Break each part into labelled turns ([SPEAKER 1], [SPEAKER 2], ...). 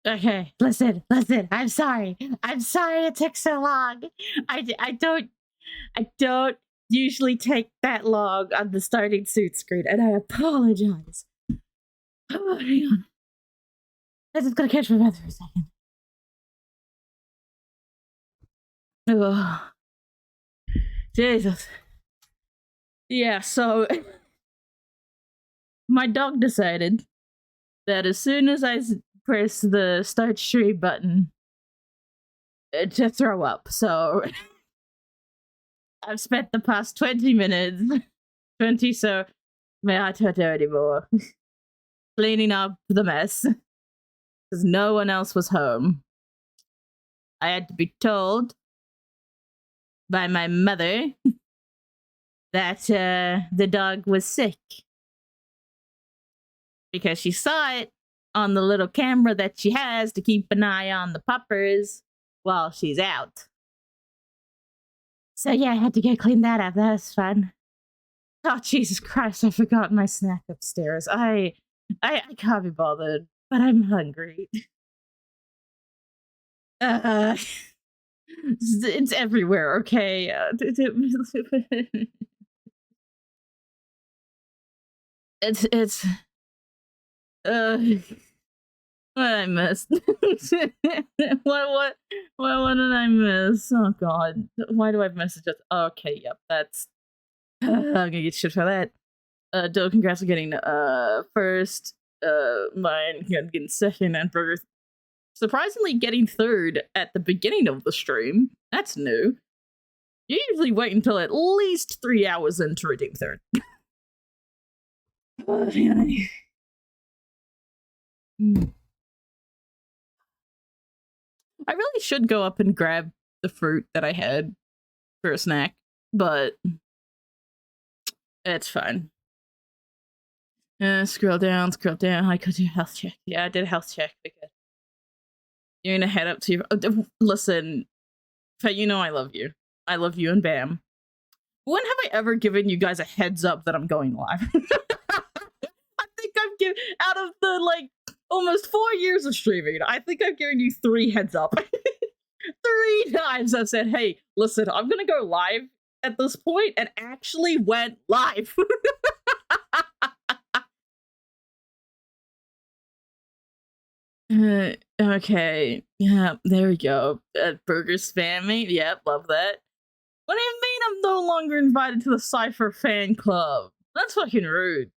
[SPEAKER 1] Okay, listen. I'm sorry. I'm sorry it took so long. I don't usually take that long on the starting suit screen, and I apologize. Oh, hang on. I'm just gonna catch my breath for a second. Oh, Jesus. Yeah, so my dog decided that as soon as I press the start stream button to throw up. So I've spent the past 20 minutes, 20 so, man, I don't know anymore, cleaning up the mess because no one else was home. I had to be told by my mother that the dog was sick because she saw it on the little camera that she has to keep an eye on the puppers while she's out. So yeah, I had to go clean that up. That was fun. Oh Jesus Christ! I forgot my snack upstairs. I can't be bothered, but I'm hungry. Uh, it's everywhere. Okay. It's uh what I missed. What did I miss? Oh God, why do I message it? Okay, yep, that's I'm gonna get shit for that. Doe, congrats on getting first. Mine getting second, and for surprisingly getting third at the beginning of the stream. That's new. You usually wait until at least 3 hours in to redeem third. Oh, man. I really should go up and grab the fruit that I had for a snack, but it's fine. Scroll down. I could do a health check. Yeah, I did a health check because you're gonna head up to your. Listen, you know I love you. I love you and Bam. When have I ever given you guys a heads up that I'm going live? I think I've given out of the like almost 4 years of streaming. I think I've given you 3 heads up. 3 times I've said, "Hey, listen, I'm gonna go live at this point," and actually went live. Okay, yeah, there we go. Burger spammy, yep, love that. What do you mean I'm no longer invited to the Cypher fan club? That's fucking rude.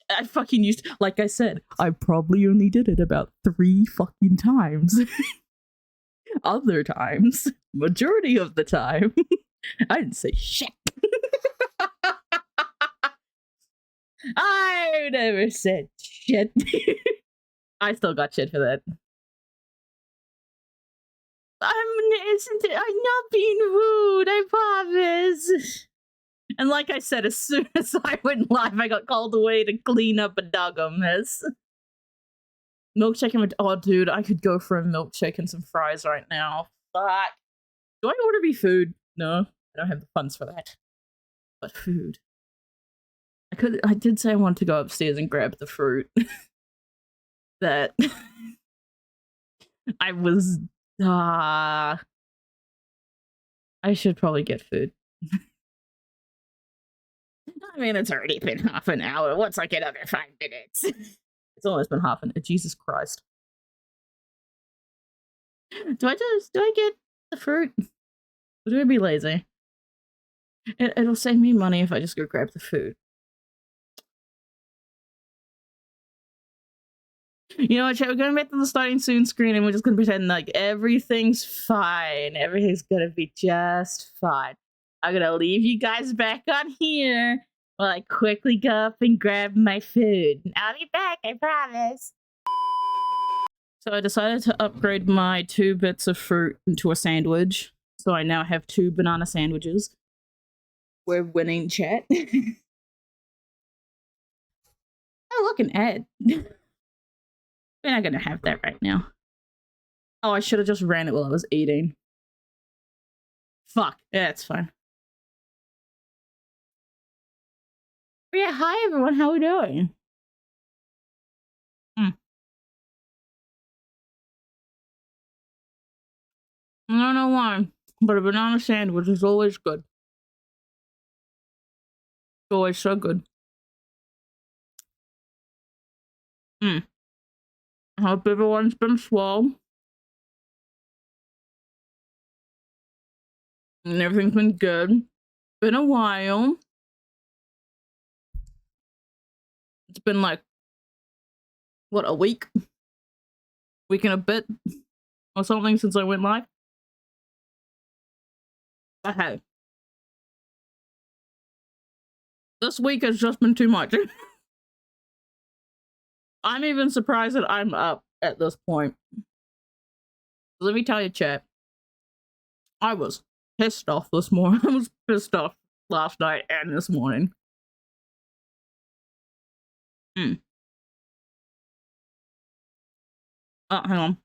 [SPEAKER 1] I fucking used, like I said, I probably only did it about 3 fucking times. Other times, majority of the time, I didn't say shit. I never said shit. I still got shit for that. I'm not being rude, I promise. And like I said, as soon as I went live, I got called away to clean up a doggo mess. Milkshake and oh, dude, I could go for a milkshake and some fries right now. Fuck. Do I order me food? No, I don't have the funds for that. But food. I did say I wanted to go upstairs and grab the fruit. That I was I should probably get food. I mean, it's already been half an hour. What's like another 5 minutes? It's almost been half an hour. Jesus Christ. Do I get the fruit? Or do I be lazy? It'll save me money if I just go grab the food. You know what, chat? We're going back to the starting soon screen and we're just gonna pretend like everything's fine. Everything's gonna be just fine. I'm gonna leave you guys back on here while I quickly go up and grab my food. I'll be back, I promise. So I decided to upgrade my 2 bits of fruit into a sandwich. So I now have 2 banana sandwiches. We're winning, chat. Oh, look, an ad. We're not gonna have that right now. Oh, I should have just ran it while I was eating. Fuck. Yeah, it's fine. But yeah, hi everyone, how are we doing? I don't know why, but a banana sandwich is always good. It's always so good. I hope everyone's been swell. And everything's been good. Been a while. It's been like, what, a week? Week and a bit or something since I went live. Okay. This week has just been too much. I'm even surprised that I'm up at this point. Let me tell you, chat. I was pissed off this morning. I was pissed off last night and this morning. Hang on.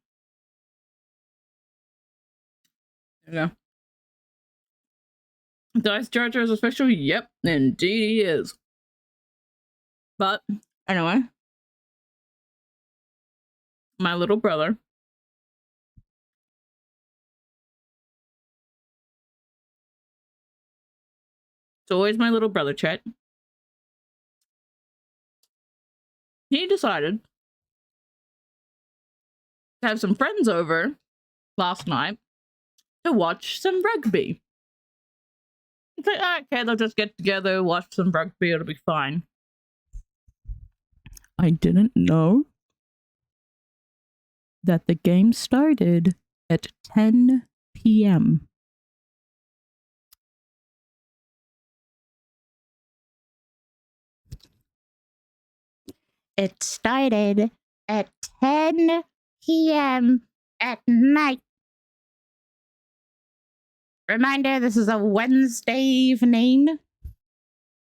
[SPEAKER 1] Yeah. Dice Charger is official? Yep, indeed he is. But, anyway. My little brother. It's always my little brother, chat. He decided to have some friends over last night to watch some rugby. It's like, okay, they'll just get together, watch some rugby, it'll be fine. I didn't know that the game started at 10 p.m. It started at 10 p.m. at night. Reminder, this is a Wednesday evening.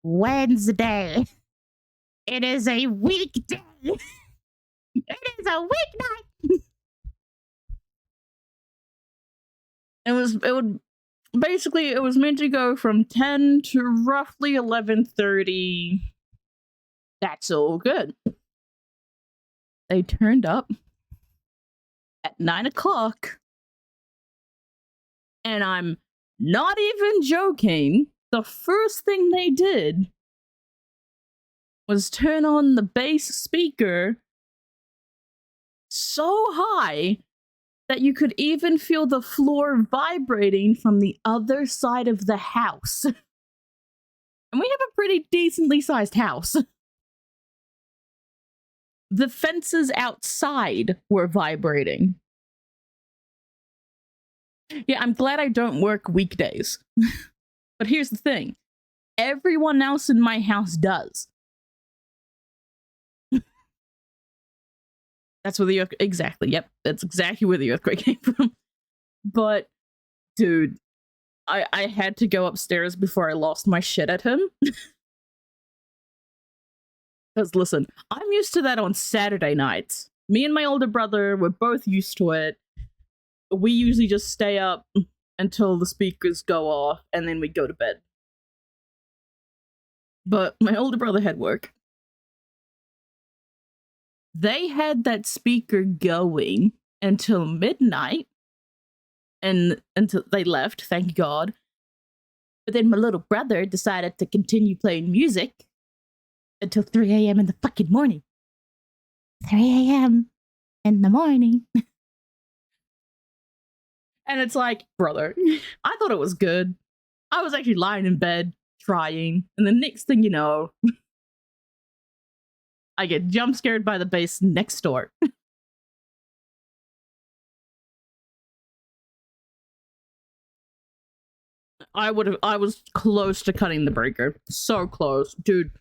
[SPEAKER 1] Wednesday. It is a weekday. It is a weeknight. It was meant to go from 10 to roughly 11:30. That's all good. They turned up at 9 o'clock. And I'm not even joking. The first thing they did was turn on the bass speaker so high that you could even feel the floor vibrating from the other side of the house. And we have a pretty decently sized house. The fences outside were vibrating. Yeah, I'm glad I don't work weekdays. But here's the thing. Everyone else in my house does. That's where the earthquake... Exactly, yep. That's exactly where the earthquake came from. But, dude, I had to go upstairs before I lost my shit at him. Because, listen, I'm used to that on Saturday nights. Me and my older brother, we're both used to it. We usually just stay up until the speakers go off, and then we go to bed. But my older brother had work. They had that speaker going until midnight, and until they left, thank God. But then my little brother decided to continue playing music until 3 a.m. in the fucking morning. 3 a.m. in the morning. And it's like, brother, I thought it was good. I was actually lying in bed, trying, and the next thing you know, I get jump scared by the bass next door. I was close to cutting the breaker. So close. Dude,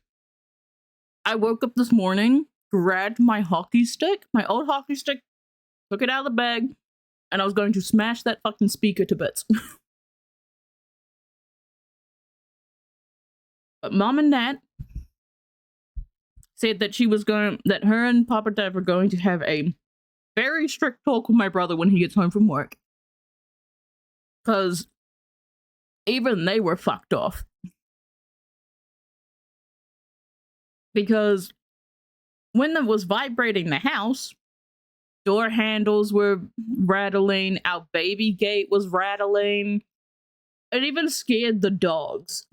[SPEAKER 1] I woke up this morning, grabbed my hockey stick, my old hockey stick, took it out of the bag, and I was going to smash that fucking speaker to bits. But Mom and Nat said that that her and Papa Dad were going to have a very strict talk with my brother when he gets home from work. Because even they were fucked off. Because when it was vibrating the house, door handles were rattling, our baby gate was rattling. It even scared the dogs.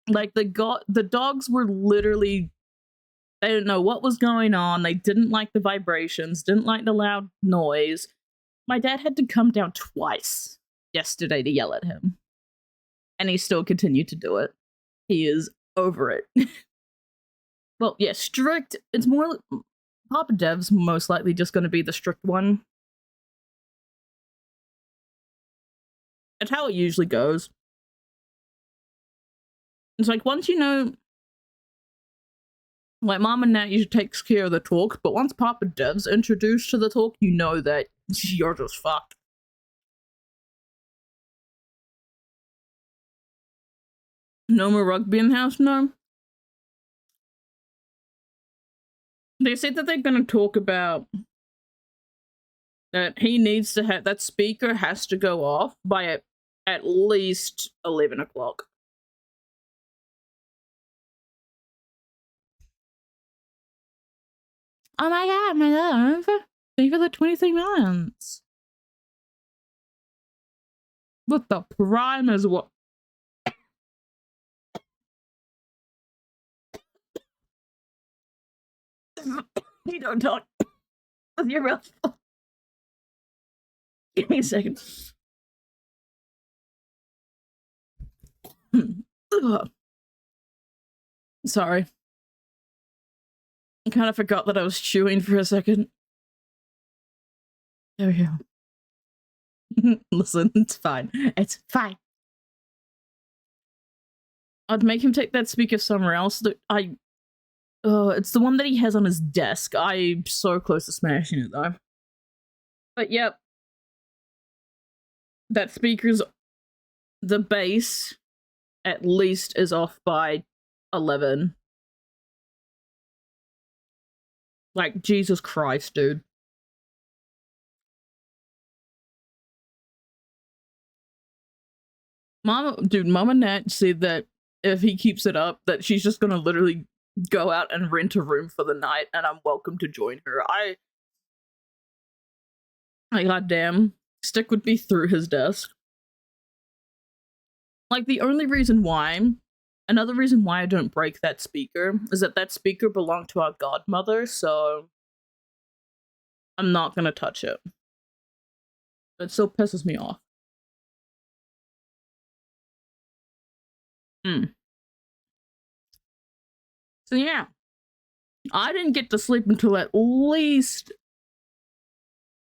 [SPEAKER 1] Like the dogs were literally, they didn't know what was going on. They didn't like the vibrations, didn't like the loud noise. My dad had to come down twice yesterday to yell at him. And he still continued to do it. He is over it. Well, yeah, strict. It's more. Papa Dev's most likely just going to be the strict one. That's how it usually goes. It's like once you know, like Mom and Nat usually takes care of the talk, but once Papa Dev's introduced to the talk, you know that you're just fucked. No more rugby in the house? No. They said that they're going to talk about that he needs to have, that speaker has to go off by at least 11 o'clock. Oh my god, my love. Thank you for the 23 months. What the prime is what? You don't talk with your mouth. Give me a second. Sorry. I kind of forgot that I was chewing for a second. There we go. Listen, it's fine. It's fine. I'd make him take that speaker somewhere else. It's the one that he has on his desk. I'm so close to smashing it though. But yep. That speaker's, the bass at least is off by 11. Like, Jesus Christ, dude. Mom and Nat said that if he keeps it up, that she's just gonna literally go out and rent a room for the night, and I'm welcome to join her. I goddamn, stick would be through his desk. Like, the only reason why, another reason why I don't break that speaker is that speaker belonged to our godmother, so I'm not gonna touch it. It still pisses me off. So yeah, I didn't get to sleep until at least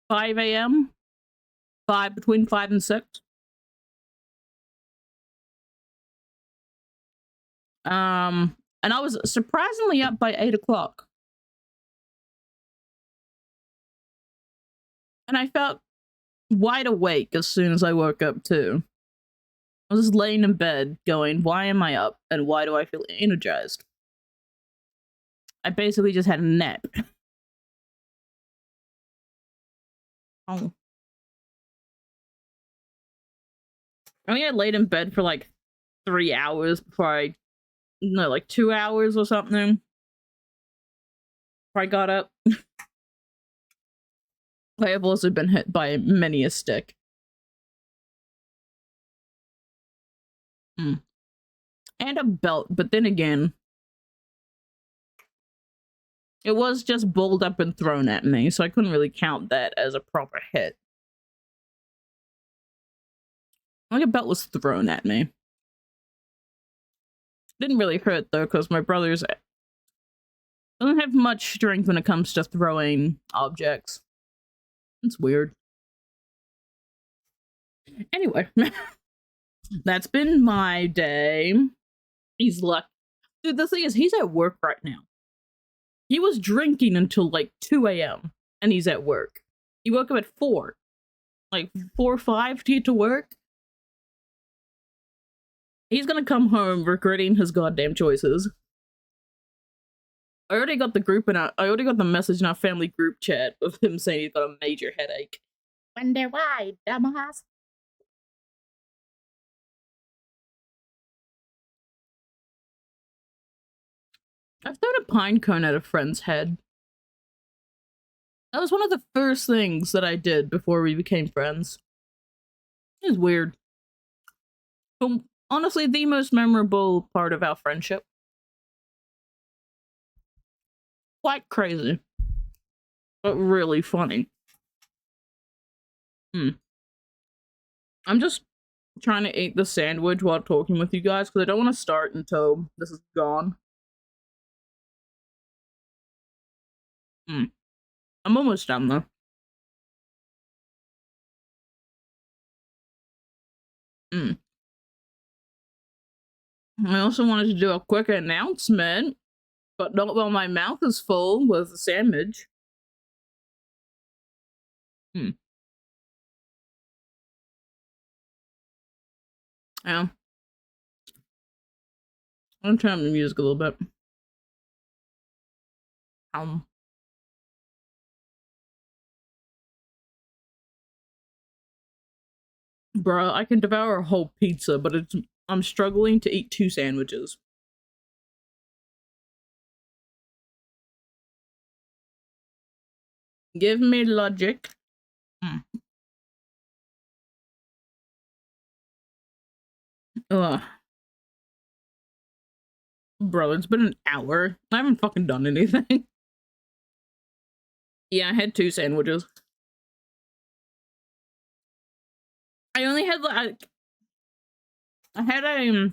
[SPEAKER 1] 5 a.m. Between 5 and 6. And I was surprisingly up by 8 o'clock. And I felt wide awake as soon as I woke up too. I was just laying in bed going, why am I up? And why do I feel energized? I basically just had a nap. Oh. I think I laid in bed for like 3 hours before like 2 hours or something. Before I got up. I have also been hit by many a stick. And a belt, but then again, it was just bowled up and thrown at me, so I couldn't really count that as a proper hit. Like a belt was thrown at me. Didn't really hurt though, because my brother's doesn't have much strength when it comes to throwing objects. It's weird. Anyway, that's been my day. He's lucky. Dude, the thing is, he's at work right now. He was drinking until like 2 a.m. and he's at work. He woke up at 4. Like 4 or 5 to get to work. He's gonna come home regretting his goddamn choices. I already got the message in our family group chat of him saying he's got a major headache. Wonder why, dumbass. I've thrown a pine cone at a friend's head. That was one of the first things that I did before we became friends. It was weird. But honestly, the most memorable part of our friendship. Quite crazy, but really funny. I'm just trying to eat the sandwich while talking with you guys because I don't want to start until this is gone. I'm almost done though. I also wanted to do a quick announcement, but not while my mouth is full with the sandwich. Yeah. I'm turning up the music a little bit. Bruh, I can devour a whole pizza, but I'm struggling to eat 2 sandwiches. Give me logic. Ugh. Bro, it's been an hour. I haven't fucking done anything. Yeah, I had 2 sandwiches. I only had like I had a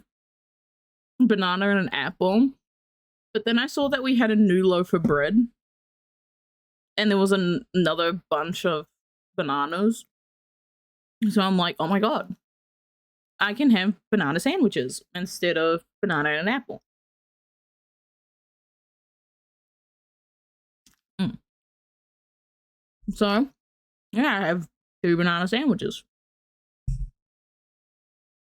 [SPEAKER 1] banana and an apple, but then I saw that we had a new loaf of bread, and there was another bunch of bananas. So I'm like, oh my god, I can have banana sandwiches instead of banana and an apple. So yeah, I have 2 banana sandwiches.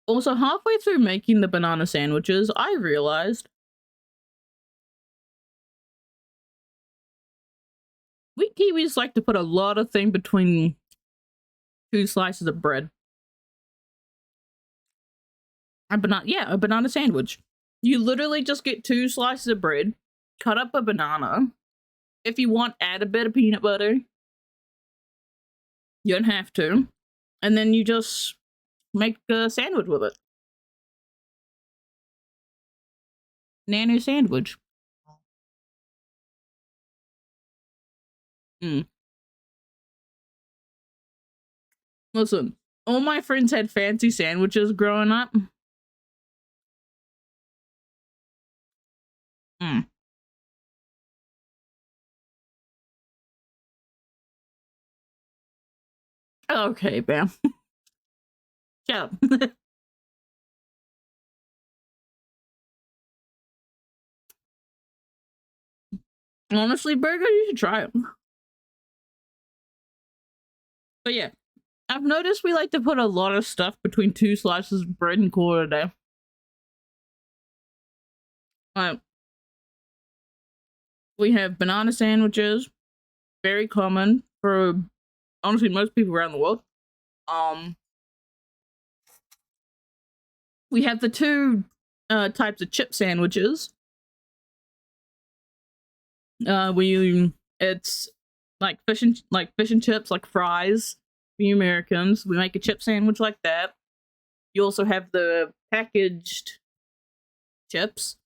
[SPEAKER 1] Also, halfway through making the banana sandwiches, I realized we Kiwis like to put a lot of thing between 2 slices of bread. A banana sandwich. You literally just get 2 slices of bread, cut up a banana. If you want, add a bit of peanut butter. You don't have to. And then you just make a sandwich with it. Nano sandwich. Listen, all my friends had fancy sandwiches growing up. Okay, bam. Shut up. Honestly, burger, you should try them. But yeah, I've noticed we like to put a lot of stuff between 2 slices of bread and call it a day. We have banana sandwiches, very common for honestly most people around the world. We have the 2 types of chip sandwiches. It's like fish and chips, like fries. We Americans, we make a chip sandwich like that. You also have the packaged chips.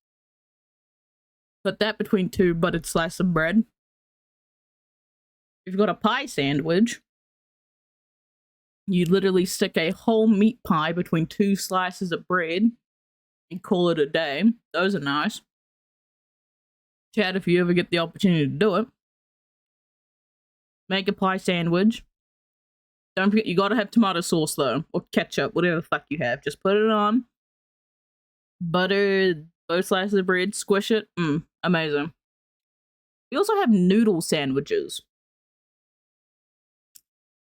[SPEAKER 1] Put that between 2 buttered slices of bread. If you've got a pie sandwich, you literally stick a whole meat pie between 2 slices of bread and call it a day. Those are nice. Chat if you ever get the opportunity to do it. Make a pie sandwich. Don't forget, you gotta have tomato sauce though, or ketchup, whatever the fuck you have. Just put it on. Butter both slices of bread, squish it. Amazing. We also have noodle sandwiches.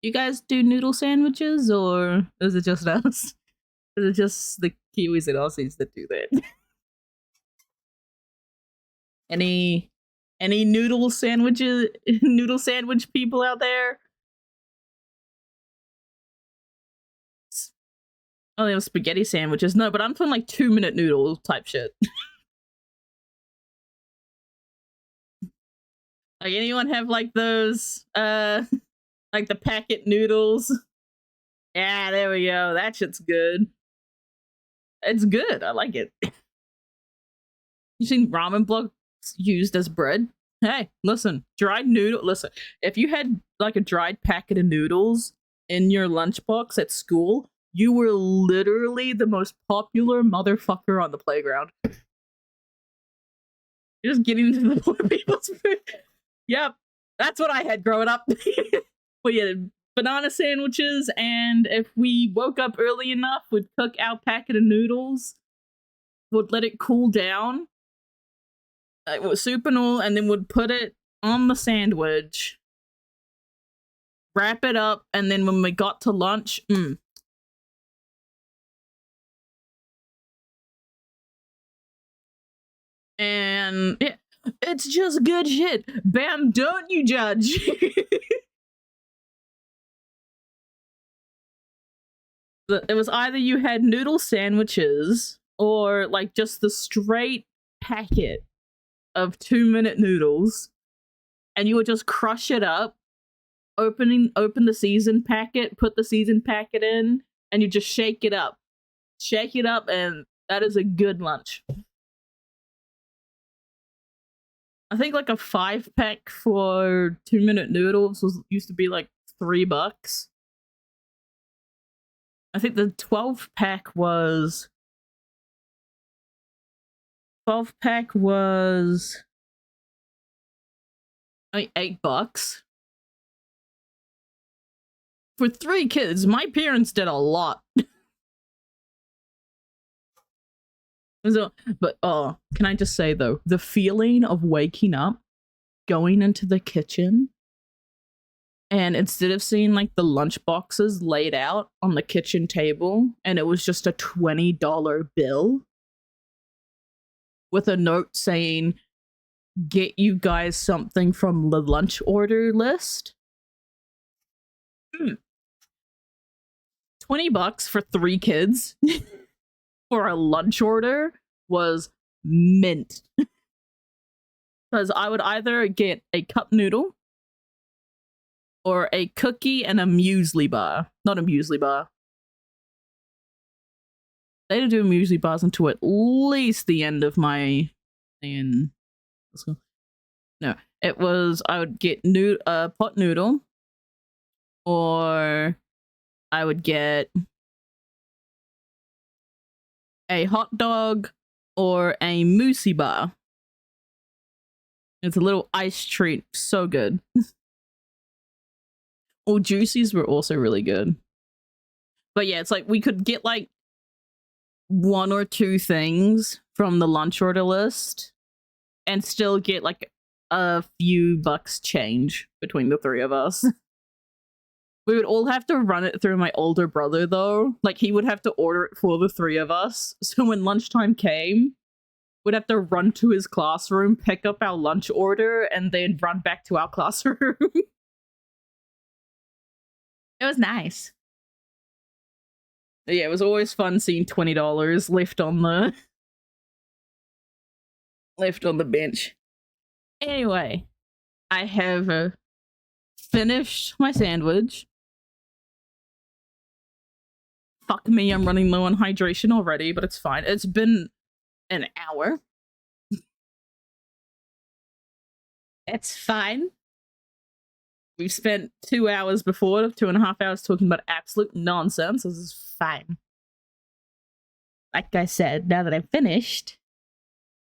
[SPEAKER 1] You guys do noodle sandwiches, or is it just us? Is it just the Kiwis and Aussies that do that? Any noodle sandwiches, noodle sandwich people out there? Oh, they have spaghetti sandwiches. No, but I'm talking like 2-minute noodle type shit. Like anyone have like those like the packet noodles? Yeah, there we go. That shit's good. It's good. I like it. You seen ramen blocks used as bread? Hey, listen, dried noodle. Listen, if you had like a dried packet of noodles in your lunchbox at school, you were literally the most popular motherfucker on the playground. You're just getting into the poor people's food. Yep, that's what I had growing up. But yeah, banana sandwiches, and if we woke up early enough, we'd cook our packet of noodles, would let it cool down, with soup and all, and then would put it on the sandwich, wrap it up, and then when we got to lunch, and yeah, it's just good shit. Bam, don't you judge. It was either you had noodle sandwiches or like just the straight packet of 2-minute noodles, and you would just crush it up, open the seasoned packet, put the seasoned packet in, and you just shake it up, and that is a good lunch. I think like a 5-pack for 2-minute noodles used to be like $3. I think the 12-pack was like $8 for 3 kids. My parents did a lot. So, but can I just say though, the feeling of waking up, going into the kitchen, and instead of seeing like the lunch boxes laid out on the kitchen table, and it was just a $20 bill with a note saying, "Get you guys something from the lunch order list." $20 for 3 kids for a lunch order was mint. Because I would either get a cup noodle or a cookie and a muesli bar. Not a muesli bar. They didn't do muesli bars until at least the end of my... Let's go. No, it was... I would get pot noodle, or I would get a hot dog or a muesli bar. It's a little ice treat. So good. Oh, juicies were also really good. But yeah, it's like we could get like 1 or 2 things from the lunch order list and still get like a few bucks change between the 3 of us. We would all have to run it through my older brother though. Like he would have to order it for the 3 of us. So when lunchtime came, we'd have to run to his classroom, pick up our lunch order, and then run back to our classroom. It was nice. Yeah, it was always fun seeing $20 left on the bench. Anyway, I have finished my sandwich. Fuck me, I'm running low on hydration already, but it's fine. It's been an hour. It's fine. We've spent 2 hours before, 2.5 hours talking about absolute nonsense. This is fine. Like I said, now that I've finished,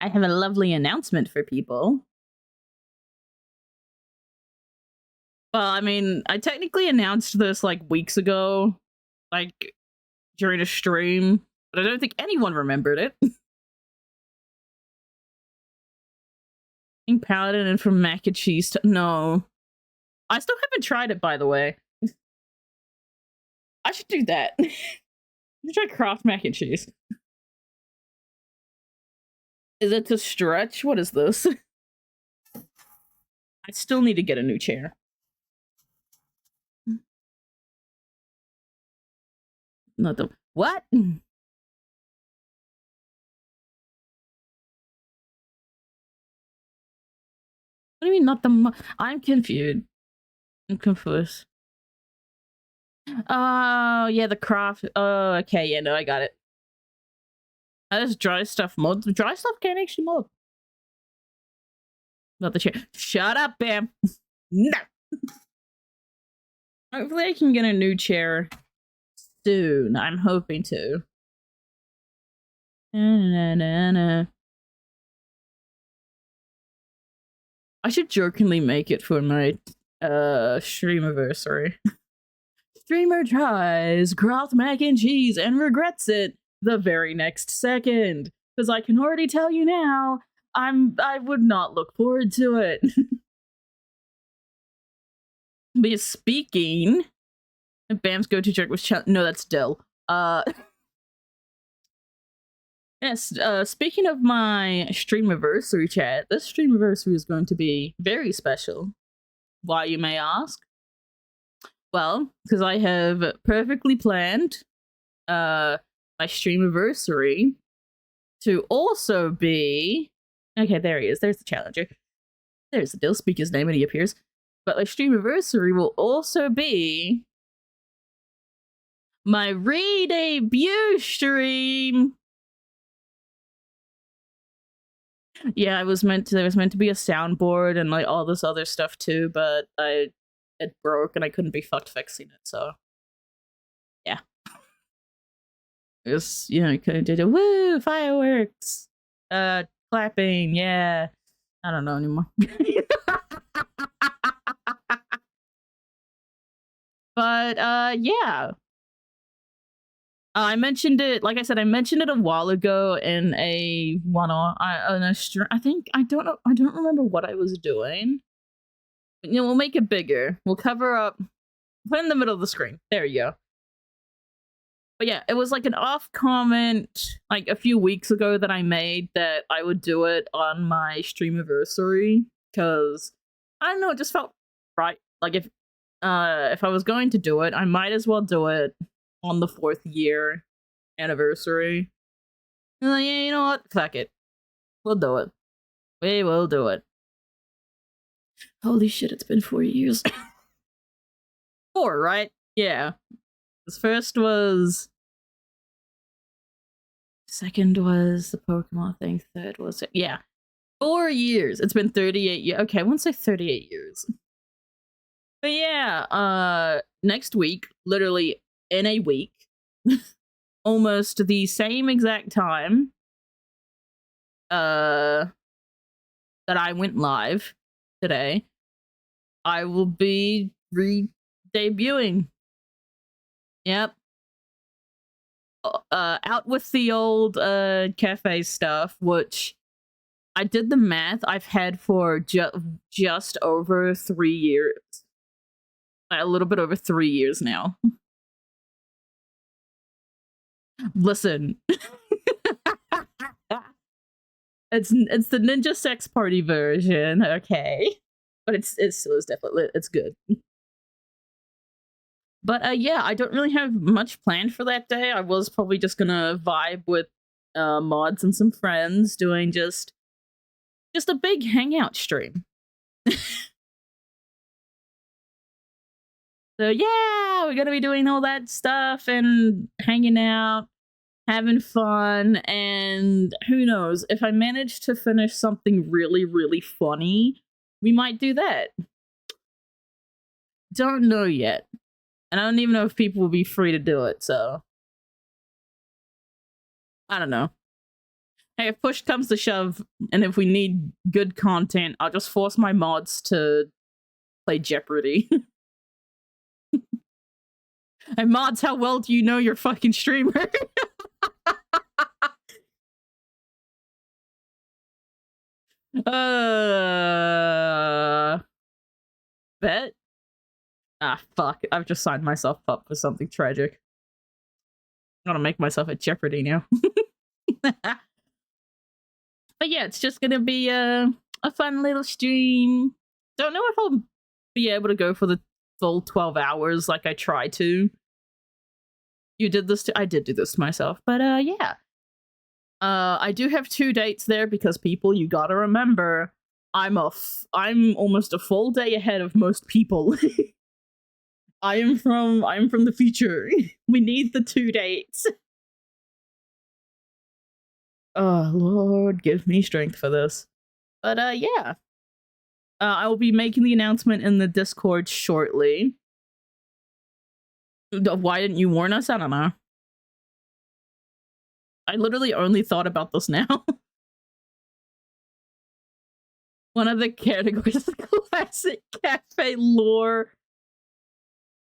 [SPEAKER 1] I have a lovely announcement for people. Well, I mean, I technically announced this like weeks ago, like during a stream, but I don't think anyone remembered it. Paladin and from mac and cheese no. I still haven't tried it, by the way. I should do that. I should try Kraft mac and cheese. Is it to stretch? What is this? I still need to get a new chair. Not the... What? What do you mean not the I'm confused. I'm confused. Oh, yeah, the craft. Oh, okay, yeah, no, I got it. How does dry stuff mod? Dry stuff can't actually mod. Not the chair. Shut up, Bam. No. Hopefully I can get a new chair soon. I'm hoping to. I should jokingly make it for my streamiversary. Streamer tries Groth mac and cheese and regrets it the very next second. Because I can already tell you now, I would not look forward to it. But speaking, Bam's go-to joke was no, that's Dill. Yes, speaking of my streamiversary chat, this streamiversary is going to be very special. Why, you may ask? Well, because I have perfectly planned my streamiversary to also be... Okay, there he is. There's the challenger. There's the Dill speaker's name and he appears. But my streamiversary will also be my re-debut stream. Yeah, there was meant to be a soundboard and like all this other stuff too, but it broke and I couldn't be fucked fixing it, so yeah. It was, you know, you could have did a woo, fireworks, clapping, yeah. I don't know anymore. But yeah. I mentioned it, like I said, I mentioned it a while ago in a one-off, I think, I don't remember what I was doing. But, you know, we'll make it bigger. We'll cover up, put it in the middle of the screen. There you go. But yeah, it was like an off comment, like a few weeks ago that I made that I would do it on my streamiversary, because, I don't know, it just felt right. Like if I was going to do it, I might as well do it on the 4th year anniversary. And like, yeah, you know what? Fuck it. We'll do it. We will do it. Holy shit, it's been 4 years. 4, right? Yeah. This first was... Second was the Pokemon thing. Third was... Yeah. 4 years. It's been 38 years. Okay, I won't say 38 years. But yeah, next week, literally in a week, almost the same exact time that I went live today, I will be re-debuting. Yep. Out with the old cafe stuff, which I did the math, I've had for just over 3 years. A little bit over 3 years now. Listen. It's the Ninja Sex Party version, okay? But it still is definitely, it's good. But yeah, I don't really have much planned for that day. I was probably just gonna vibe with mods and some friends doing just a big hangout stream. So yeah, we're gonna be doing all that stuff and hanging out, having fun, and who knows, if I manage to finish something really, really funny, we might do that. Don't know yet. And I don't even know if people will be free to do it, so... I don't know. Hey, if push comes to shove, and if we need good content, I'll just force my mods to play Jeopardy. Hey, mods, how well do you know your fucking streamer? Bet? Ah, fuck. I've just signed myself up for something tragic. I'm gonna make myself at Jeopardy now. But yeah, it's just gonna be a fun little stream. Don't know if I'll be able to go for the full 12 hours like I try to. You did this I did do this to myself, but yeah. I do have 2 dates there because people, you gotta remember, I'm almost a full day ahead of most people. I'm from the future. We need the 2 dates. Oh Lord, give me strength for this. But yeah. I will be making the announcement in the Discord shortly. Why didn't you warn us? I don't know. I literally only thought about this now. One of the categories is classic cafe lore.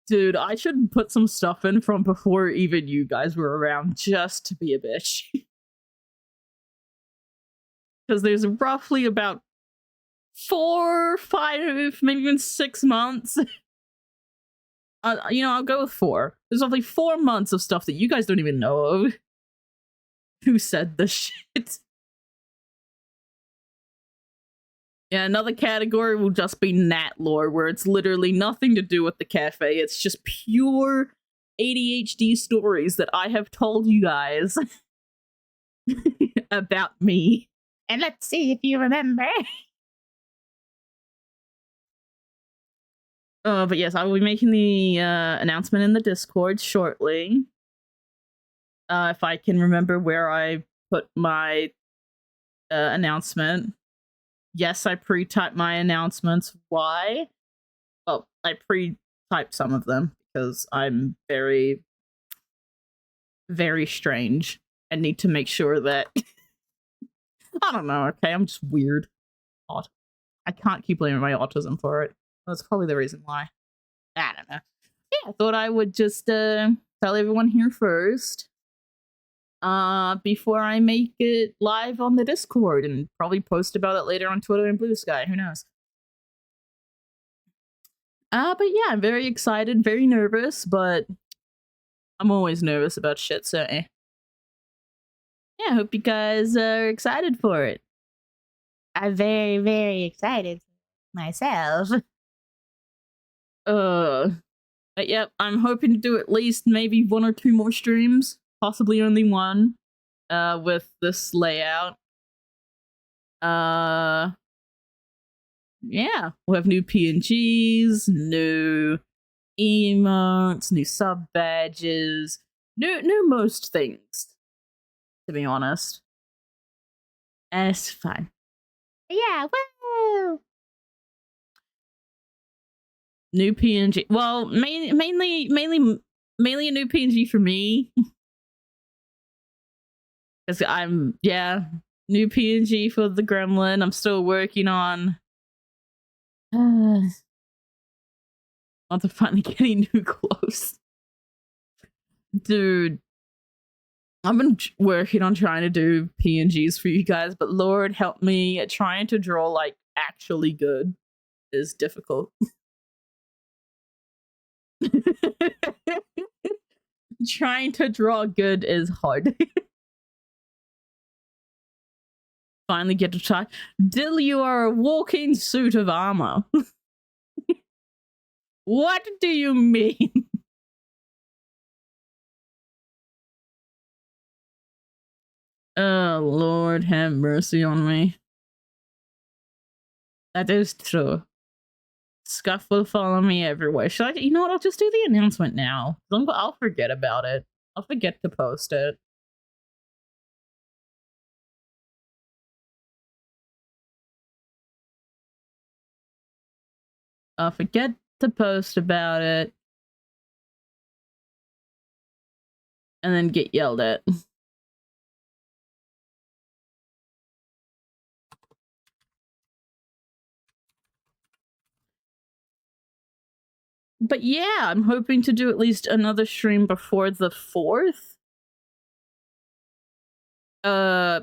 [SPEAKER 1] Dude, I should put some stuff in from before even you guys were around just to be a bitch. Because there's roughly about 4, 5, maybe even 6 months. I'll go with 4. There's roughly 4 months of stuff that you guys don't even know of. Who said this shit? Yeah, another category will just be Nat lore, where it's literally nothing to do with the cafe. It's just pure ADHD stories that I have told you guys about me. And let's see if you remember. But yes, I will be making the announcement in the Discord shortly. If I can remember where I put my announcement. Yes, I pre-typed my announcements. Why? Well, I pre-typed some of them because I'm very, very strange and need to make sure that... I don't know, okay? I'm just weird. Odd. I can't keep blaming my autism for it. That's probably the reason why. I don't know. Yeah, I thought I would just tell everyone here first. Before I make it live on the Discord and probably post about it later on Twitter and Blue Sky. Who knows? But yeah, I'm very excited, very nervous, but I'm always nervous about shit, so yeah, I hope you guys are excited for it. I'm very, very excited myself. But yep, I'm hoping to do at least maybe 1 or 2 more streams, possibly only 1, with this layout. Yeah, we'll have new PNGs, new emotes, new sub badges, new most things, to be honest. And it's fun. Yeah, woo! New PNG. Well, mainly a new PNG for me. Because new PNG for the Gremlin. I'm still working on. On to finally getting new clothes. Dude, I've been working on trying to do PNGs for you guys, but Lord help me, trying to draw like actually good is difficult. Trying to draw good is hard. Finally get to try. Dill, you are a walking suit of armor. What do you mean? Oh, Lord have mercy on me. That is true. Scuff will follow me everywhere. Should I? You know what? I'll just do the announcement now. I'll forget about it. I'll forget to post it. I'll forget to post about it. And then get yelled at. But yeah, I'm hoping to do at least another stream before the 4th.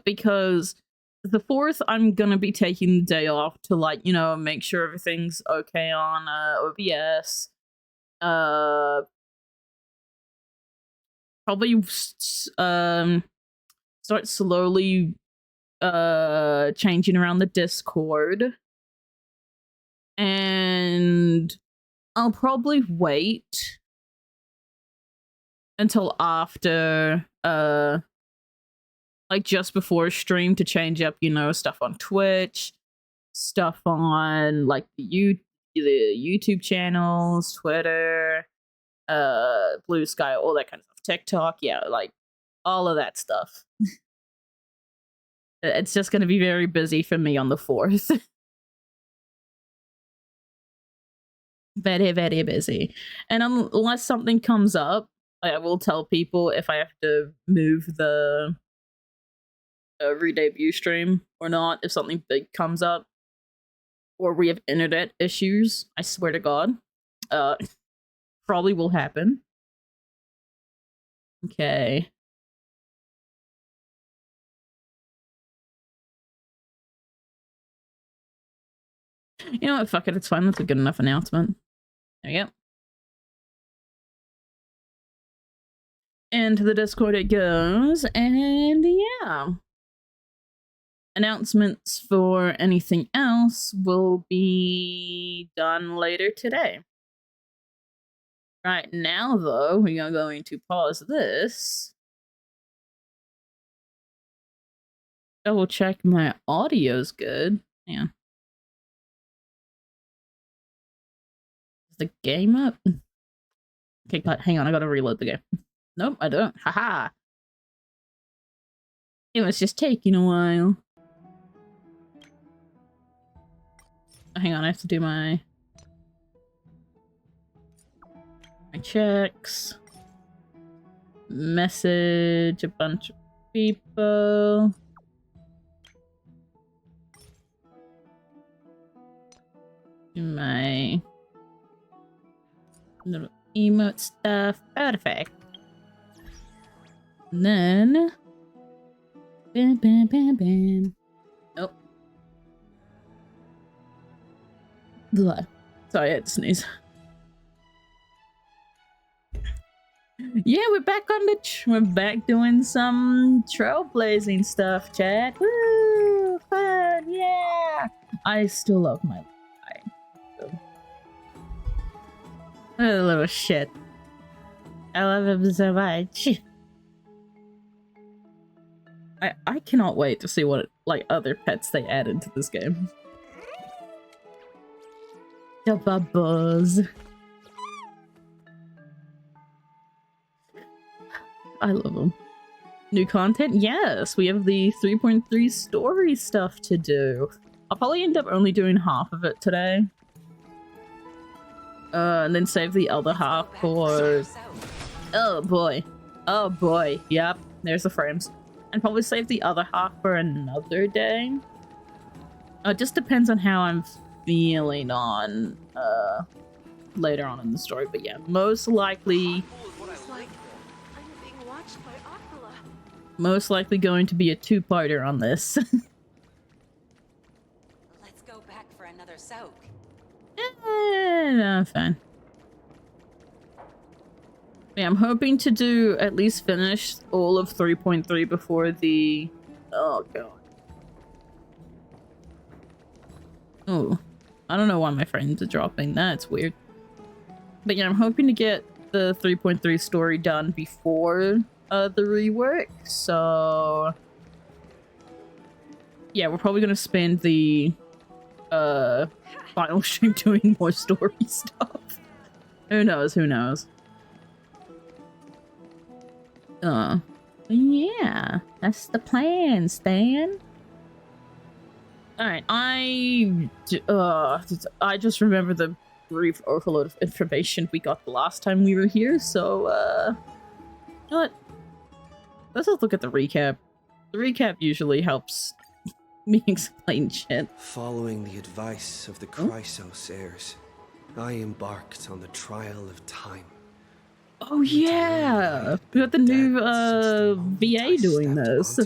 [SPEAKER 1] Because the 4th, I'm gonna be taking the day off to, like, you know, make sure everything's okay on OBS. Probably start slowly changing around the Discord. And I'll probably wait until after like just before stream to change up, you know, stuff on Twitch. stuff on like the YouTube channels, Twitter, Blue Sky, all that kind of stuff. TikTok, yeah, like all of that stuff. It's just going to be very busy for me on the 4th. Very, very busy. And unless something comes up, I will tell people if I have to move the re-debut stream or not, if something big comes up. Or we have internet issues, I swear to God. Probably will happen. Okay. You know what? Fuck it. It's fine. That's a good enough announcement. There you go. Into the Discord it goes. And yeah. Announcements for anything else will be done later today. Right now, though, we are going to pause this. Double check my audio's good. Yeah. Is the game up? Okay, hang on, I gotta reload the game. Nope, I don't. Haha. It was just taking a while. Hang on, I have to do my checks. Message a bunch of people. Do my little emote stuff. Perfect. And then bam bam bam bam. Nope. Blah. Sorry, I had to sneeze. Yeah, we're back on the we're back doing some trailblazing stuff, chat. Woo! Fun, yeah! I still love my life. What a little shit. I love him so much. I cannot wait to see what like other pets they add into this game. The bubbles. I love them. New content? Yes, we have the 3.3 story stuff to do. I'll probably end up only doing half of it today. And then save the other half for... Oh boy. Oh boy. Yep, there's the frames. And probably save the other half for another day. It just depends on how I'm feeling on later on in the story. But yeah, most likely going to be a two-parter on this.
[SPEAKER 2] Let's go back for another soak.
[SPEAKER 1] No, fine. Yeah, I'm hoping to do at least finish all of 3.3 before the... Oh, God. Oh. I don't know why my frames are dropping. That's weird. But yeah, I'm hoping to get the 3.3 story done before the rework, so... Yeah, we're probably gonna spend the final stream doing more story stuff. Who knows, who knows. Yeah, that's the plan, Stan. Alright, I just remember the brief overload of information we got the last time we were here, so, you know what? Let's just look at the recap. The recap usually helps me explain shit.
[SPEAKER 3] Following the advice of the Chrysos heirs, I embarked on the trial of time.
[SPEAKER 1] Oh yeah! We got the new VA doing this.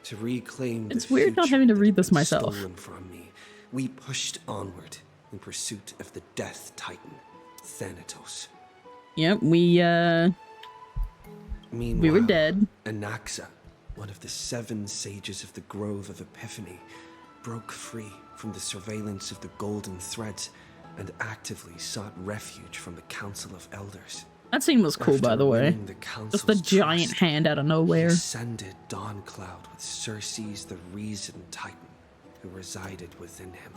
[SPEAKER 3] To reclaim
[SPEAKER 1] it's weird not having to read this myself.
[SPEAKER 3] Stolen from me, we pushed onward in pursuit of the Death Titan, Thanatos.
[SPEAKER 1] Yep, we were dead.
[SPEAKER 3] Anaxa, one of the 7 sages of the Grove of Epiphany, broke free from the surveillance of the Golden Threads and actively sought refuge from the Council of Elders.
[SPEAKER 1] That scene was cool, by the way.
[SPEAKER 3] winning the
[SPEAKER 1] Just the
[SPEAKER 3] council's
[SPEAKER 1] giant
[SPEAKER 3] trust,
[SPEAKER 1] hand out of
[SPEAKER 3] he
[SPEAKER 1] nowhere.
[SPEAKER 3] ascended Dawncloud with Circe's the Reason Titan, who resided within him,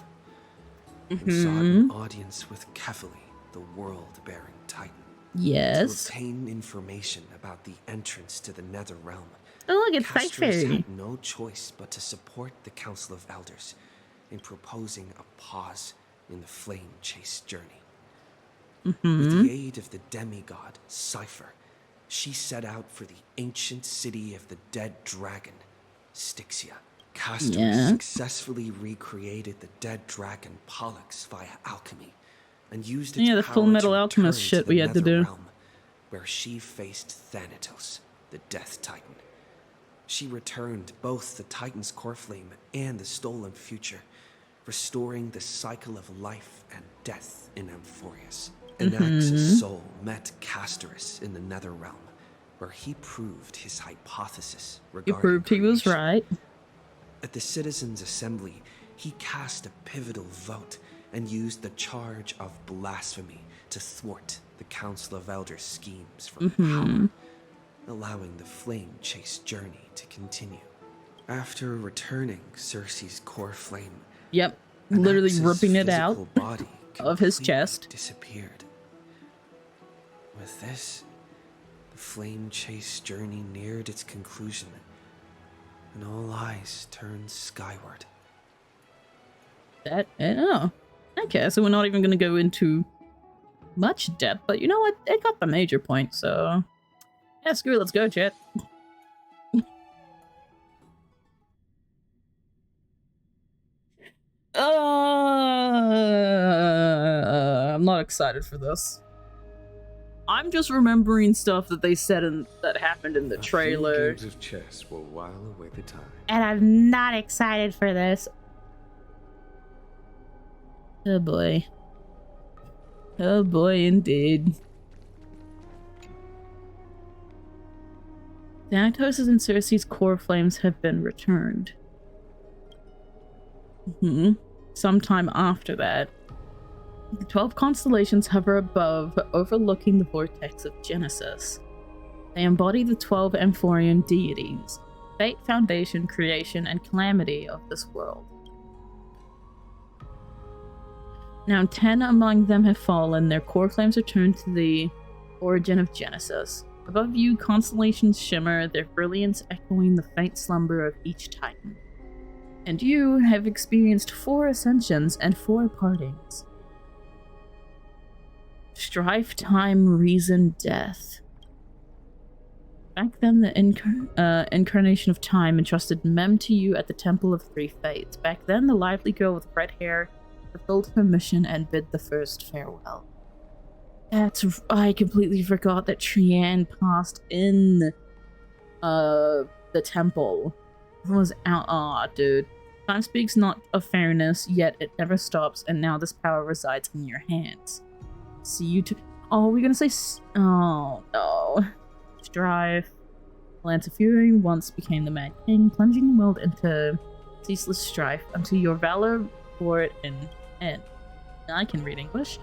[SPEAKER 3] and sought an audience with Kefali, the world-bearing Titan,
[SPEAKER 1] Yes.
[SPEAKER 3] to obtain information about the entrance to the Nether Realm.
[SPEAKER 1] Oh, look, it's
[SPEAKER 3] Castorus
[SPEAKER 1] Cypher.
[SPEAKER 3] had no choice but to support the Council of Elders in proposing a pause in the flame chase journey. With the aid of the demigod Cypher, she set out for the ancient city of the dead dragon, Styxia. Castorus successfully recreated the dead dragon Pollux via alchemy, and used its
[SPEAKER 1] the
[SPEAKER 3] power
[SPEAKER 1] Full Metal
[SPEAKER 3] to
[SPEAKER 1] Alchemist
[SPEAKER 3] return
[SPEAKER 1] shit
[SPEAKER 3] to the
[SPEAKER 1] we had to
[SPEAKER 3] Nether
[SPEAKER 1] do.
[SPEAKER 3] Realm, where she faced Thanatos, the Death Titan. She returned both the Titan's core flame and the stolen future, restoring the cycle of life and death in Amphorius. Anax's soul met Castorus in the Nether Realm, where he proved his hypothesis
[SPEAKER 1] He
[SPEAKER 3] regarding
[SPEAKER 1] proved he was
[SPEAKER 3] creation.
[SPEAKER 1] right.
[SPEAKER 3] At the Citizens' Assembly, he cast a pivotal vote and used the charge of blasphemy to thwart the Council of Elders' schemes for power, allowing the flame chase journey to continue. After returning Circe's core flame,
[SPEAKER 1] Yep. Literally
[SPEAKER 3] Anax's
[SPEAKER 1] ripping it out
[SPEAKER 3] physical body
[SPEAKER 1] of his
[SPEAKER 3] completely
[SPEAKER 1] chest.
[SPEAKER 3] disappeared. With this, the flame chase journey neared its conclusion, and all eyes turned skyward.
[SPEAKER 1] Okay, so we're not even going to go into much depth, but you know what? It got the major point, so yeah, screw it, let's go, chat. I'm not excited for this. I'm just remembering stuff that they said that happened in the trailer.
[SPEAKER 4] A few games of chess will while away the time.
[SPEAKER 1] And I'm not excited for this. Oh boy. Oh boy, indeed. Thanatos' and Circe's core flames have been returned. Sometime after that, the 12 constellations hover above, overlooking the vortex of Genesis. They embody the 12 Amphorian deities, fate, foundation, creation, and calamity of this world. Now 10 among them have fallen, their core flames return to the origin of Genesis. Above you, constellations shimmer, their brilliance echoing the faint slumber of each titan. And you have experienced 4 ascensions and 4 partings. Strife, time, reason, death. Back then, the incarnation of time entrusted Mem to you at the Temple of Three Fates. Back then, the lively girl with red hair fulfilled her mission and bid the first farewell. I completely forgot that Trianne passed in the temple. It was out. Aw, dude. Time speaks not of fairness, yet it never stops, and now this power resides in your hands. See you to. Oh, we're gonna say. Oh, no. Strife. Lance of Fury once became the Mad King, plunging the world into ceaseless strife until your valor bore it in end. I can read English.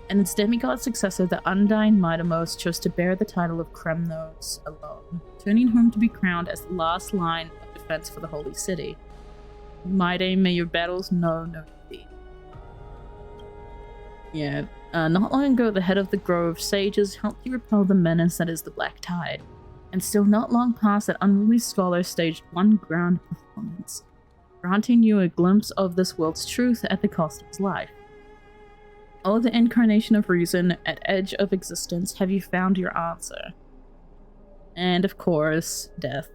[SPEAKER 1] And its demigod successor, the Undying Mightymost, chose to bear the title of Kremnos alone, turning home to be crowned as the last line of defense for the Holy City. Mighty, may your battles know no defeat. Yeah, not long ago, the head of the Grove Sages helped you repel the menace that is the Black Tide. And still not long past, that unruly scholar staged one grand performance, granting you a glimpse of this world's truth at the cost of his life. Oh, the incarnation of reason, at edge of existence, have you found your answer? And of course, death.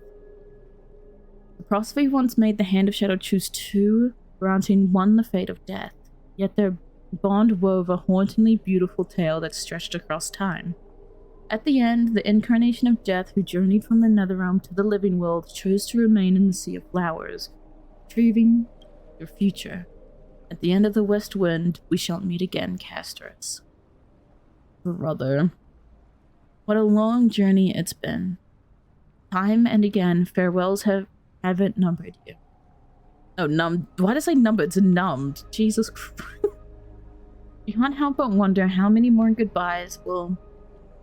[SPEAKER 1] The Prosophy once made the Hand of Shadow choose 2, granting one the fate of death, yet their bond wove a hauntingly beautiful tale that stretched across time. At the end, the incarnation of death who journeyed from the Netherrealm to the living world chose to remain in the Sea of Flowers, retrieving your future. At the end of the west wind, we shall meet again, Castorus. Brother. What a long journey it's been. Time and again, farewells haven't numbered you. Oh, numbed. Why did I say numbered? It's numbed. Jesus Christ. You can't help but wonder how many more goodbyes will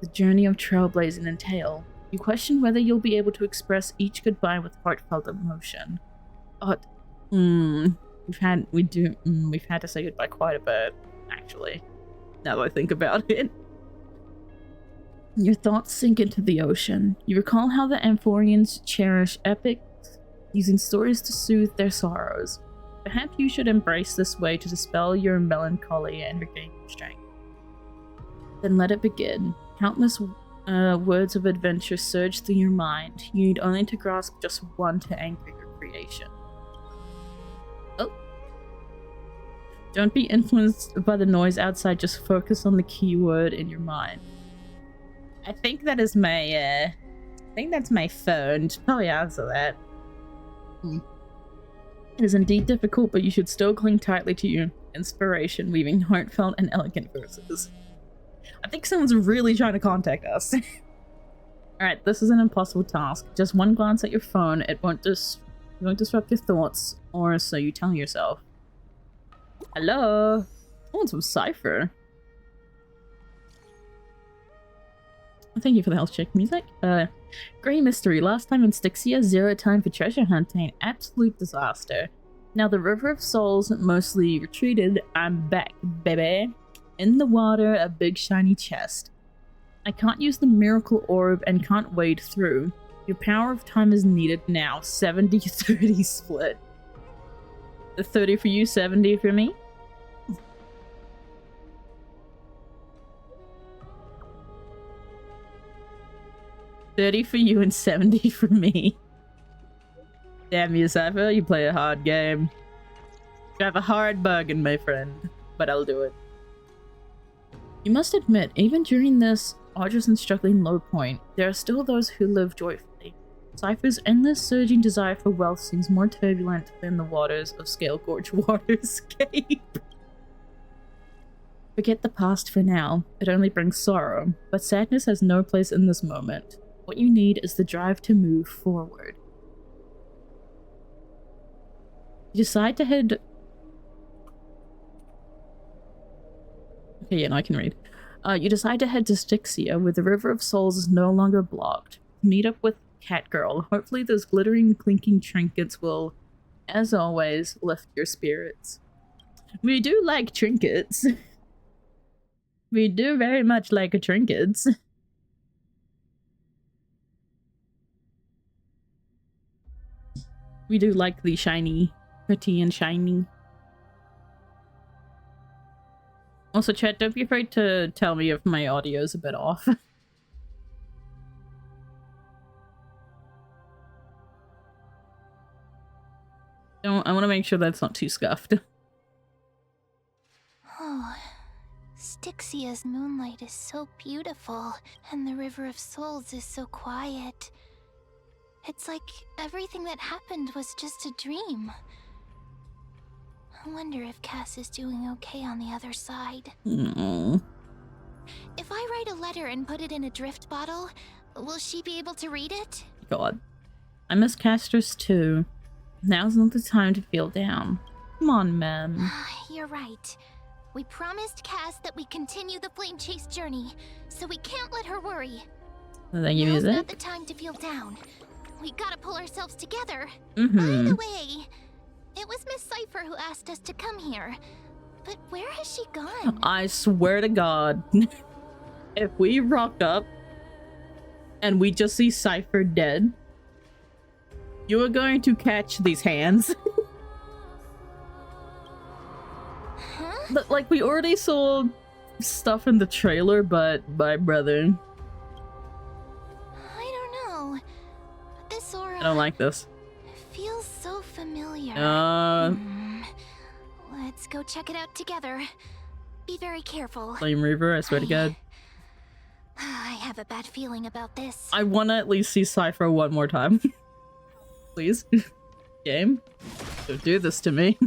[SPEAKER 1] the journey of trailblazing entail? You question whether you'll be able to express each goodbye with heartfelt emotion. We've had to say goodbye quite a bit, actually, now that I think about it. Your thoughts sink into the ocean. You recall how the Amphorians cherish epics, using stories to soothe their sorrows. Perhaps you should embrace this way to dispel your melancholy and regain your strength. Then let it begin. Countless words of adventure surge through your mind. You need only to grasp just one to anchor your creation. Oh. Don't be influenced by the noise outside, just focus on the keyword in your mind. I think that is my, I think that's my phone. Just probably answer that. It is indeed difficult, but you should still cling tightly to your inspiration, weaving heartfelt and elegant verses. I think someone's really trying to contact us. Alright, this is an impossible task. Just one glance at your phone, it won't disrupt your thoughts, or so you tell yourself. Hello? I want some cipher. Thank you for the health check music. Grey mystery. Last time in Styxia, zero time for treasure hunting. Absolute disaster. Now the River of Souls mostly retreated. I'm back, baby. In the water, a big shiny chest. I can't use the miracle orb and can't wade through. Your power of time is needed now. 70-30 split. The 30 for you, 70 for me. 30 for you and 70 for me. Damn you, Cypher, you play a hard game. You have a hard bargain, my friend, but I'll do it. You must admit, even during this arduous and struggling low point, there are still those who live joyfully. Cypher's endless surging desire for wealth seems more turbulent than the waters of Scale Gorge Waterscape. Forget the past for now. It only brings sorrow, but sadness has no place in this moment. What you need is the drive to move forward. You decide to head... Okay, yeah, no, I can read. You decide to head to Styxia, where the River of Souls is no longer blocked. Meet up with Catgirl. Hopefully those glittering, clinking trinkets will, as always, lift your spirits. We do like trinkets. We do very much like trinkets. We do like the shiny, pretty and shiny. Also, chat, don't be afraid to tell me if my audio's a bit off. I want to make sure that's not too scuffed.
[SPEAKER 5] Oh, Styxia's moonlight is so beautiful, and the River of Souls is so quiet. It's like everything that happened was just a dream. I wonder if Cass is doing okay on the other side.
[SPEAKER 1] Aww.
[SPEAKER 5] If I write a letter and put it in a drift bottle, will she be able to read it?
[SPEAKER 1] God. I miss Casters too. Now's not the time to feel down. Come on, Mem.
[SPEAKER 5] You're right. We promised Cass that we continue the flame chase journey, so we can't let her worry.
[SPEAKER 1] Thank you,
[SPEAKER 5] Now's
[SPEAKER 1] music.
[SPEAKER 5] not the time to feel down. We gotta pull ourselves together. By the way, it was Miss Cypher who asked us to come here. But where has she gone?
[SPEAKER 1] I swear to God, if we rock up and we just see Cypher dead, you are going to catch these hands.
[SPEAKER 5] Huh?
[SPEAKER 1] Like, we already saw stuff in the trailer, but my brother,
[SPEAKER 5] I don't know. This aura
[SPEAKER 1] I don't like this.
[SPEAKER 5] feels so familiar. Let's go check it out together. Be very careful.
[SPEAKER 1] Flame Reaver, I swear to God.
[SPEAKER 5] I have a bad feeling about this.
[SPEAKER 1] I want to at least see Cypher one more time. Please. Game. Don't do this to me.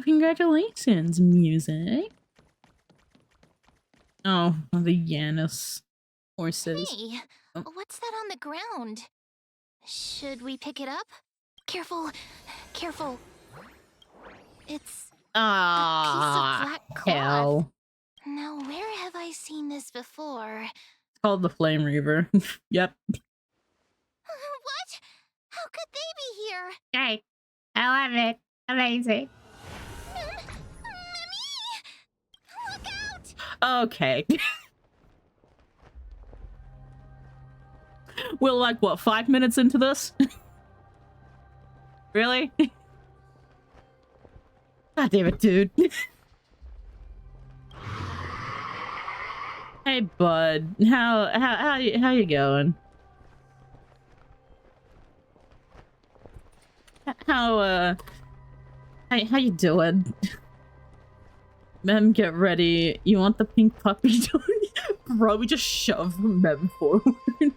[SPEAKER 1] Congratulations, music. Oh, the Janus horses.
[SPEAKER 5] Hey,
[SPEAKER 1] Oh.
[SPEAKER 5] what's that on the ground? Should we pick it up? Careful, careful. It's
[SPEAKER 1] Ah,
[SPEAKER 5] black cloth.
[SPEAKER 1] hell.
[SPEAKER 5] Now, where have I seen this before?
[SPEAKER 1] It's called the Flame Reaver. Yep.
[SPEAKER 5] What? How could they be here?
[SPEAKER 1] Great. I love it. Amazing.
[SPEAKER 5] Mimi! Look out!
[SPEAKER 1] Okay. We're like, what, 5 minutes into this? Really? God damn it, dude. Hey, bud. How you going? How you doing? Mem, get ready. You want the pink puppy, don't you? Bro, we just shove Mem forward.
[SPEAKER 5] Wait!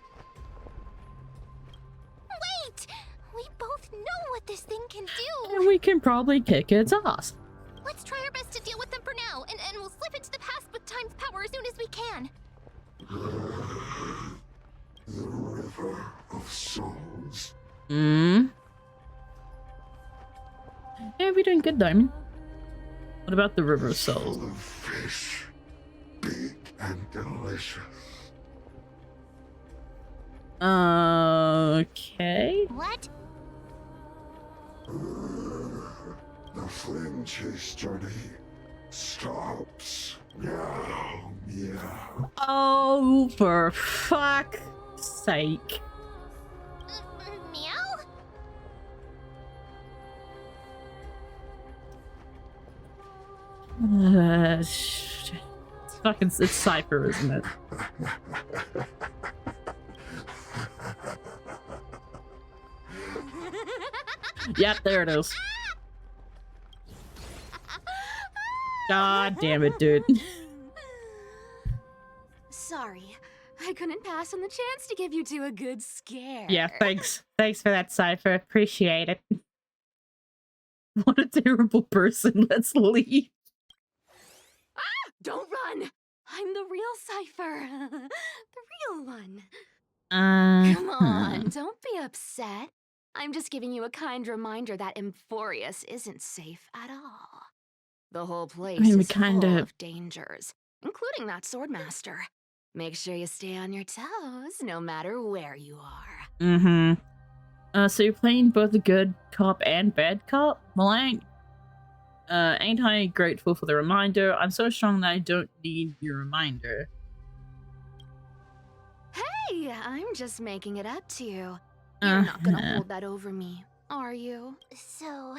[SPEAKER 5] We both know what this thing can do!
[SPEAKER 1] And we can probably kick its ass.
[SPEAKER 5] Let's try our best to deal with them for now, and we'll slip into the past with time's power as soon as we can.
[SPEAKER 6] The River of Souls.
[SPEAKER 1] Yeah, we're doing good, Diamond. What about the River of Souls?
[SPEAKER 6] Full of fish, big and delicious.
[SPEAKER 1] Okay.
[SPEAKER 5] What?
[SPEAKER 6] The flame chase journey stops now. Meow.
[SPEAKER 1] Oh, for fuck's sake.
[SPEAKER 5] Meow?
[SPEAKER 1] It's fucking, it's Cypher, isn't it? Yep, there it is. God damn it, dude.
[SPEAKER 2] Sorry, I couldn't pass on the chance to give you two a good scare.
[SPEAKER 1] Yeah, thanks. Thanks for that, Cypher. Appreciate it. What a terrible person. Let's leave.
[SPEAKER 2] Don't run! I'm the real Cypher. The real one. Come on, don't be upset. I'm just giving you a kind reminder that Emphorius isn't safe at all. The whole place
[SPEAKER 1] we
[SPEAKER 2] is
[SPEAKER 1] kinda-
[SPEAKER 2] full of dangers, including that swordmaster. Make sure you stay on your toes, no matter where you are.
[SPEAKER 1] So you're playing both the good cop and bad cop? Well, ain't I grateful for the reminder? I'm so strong that I don't need your reminder.
[SPEAKER 2] Hey, I'm just making it up to you. You're not gonna hold that over me, are you?
[SPEAKER 5] So,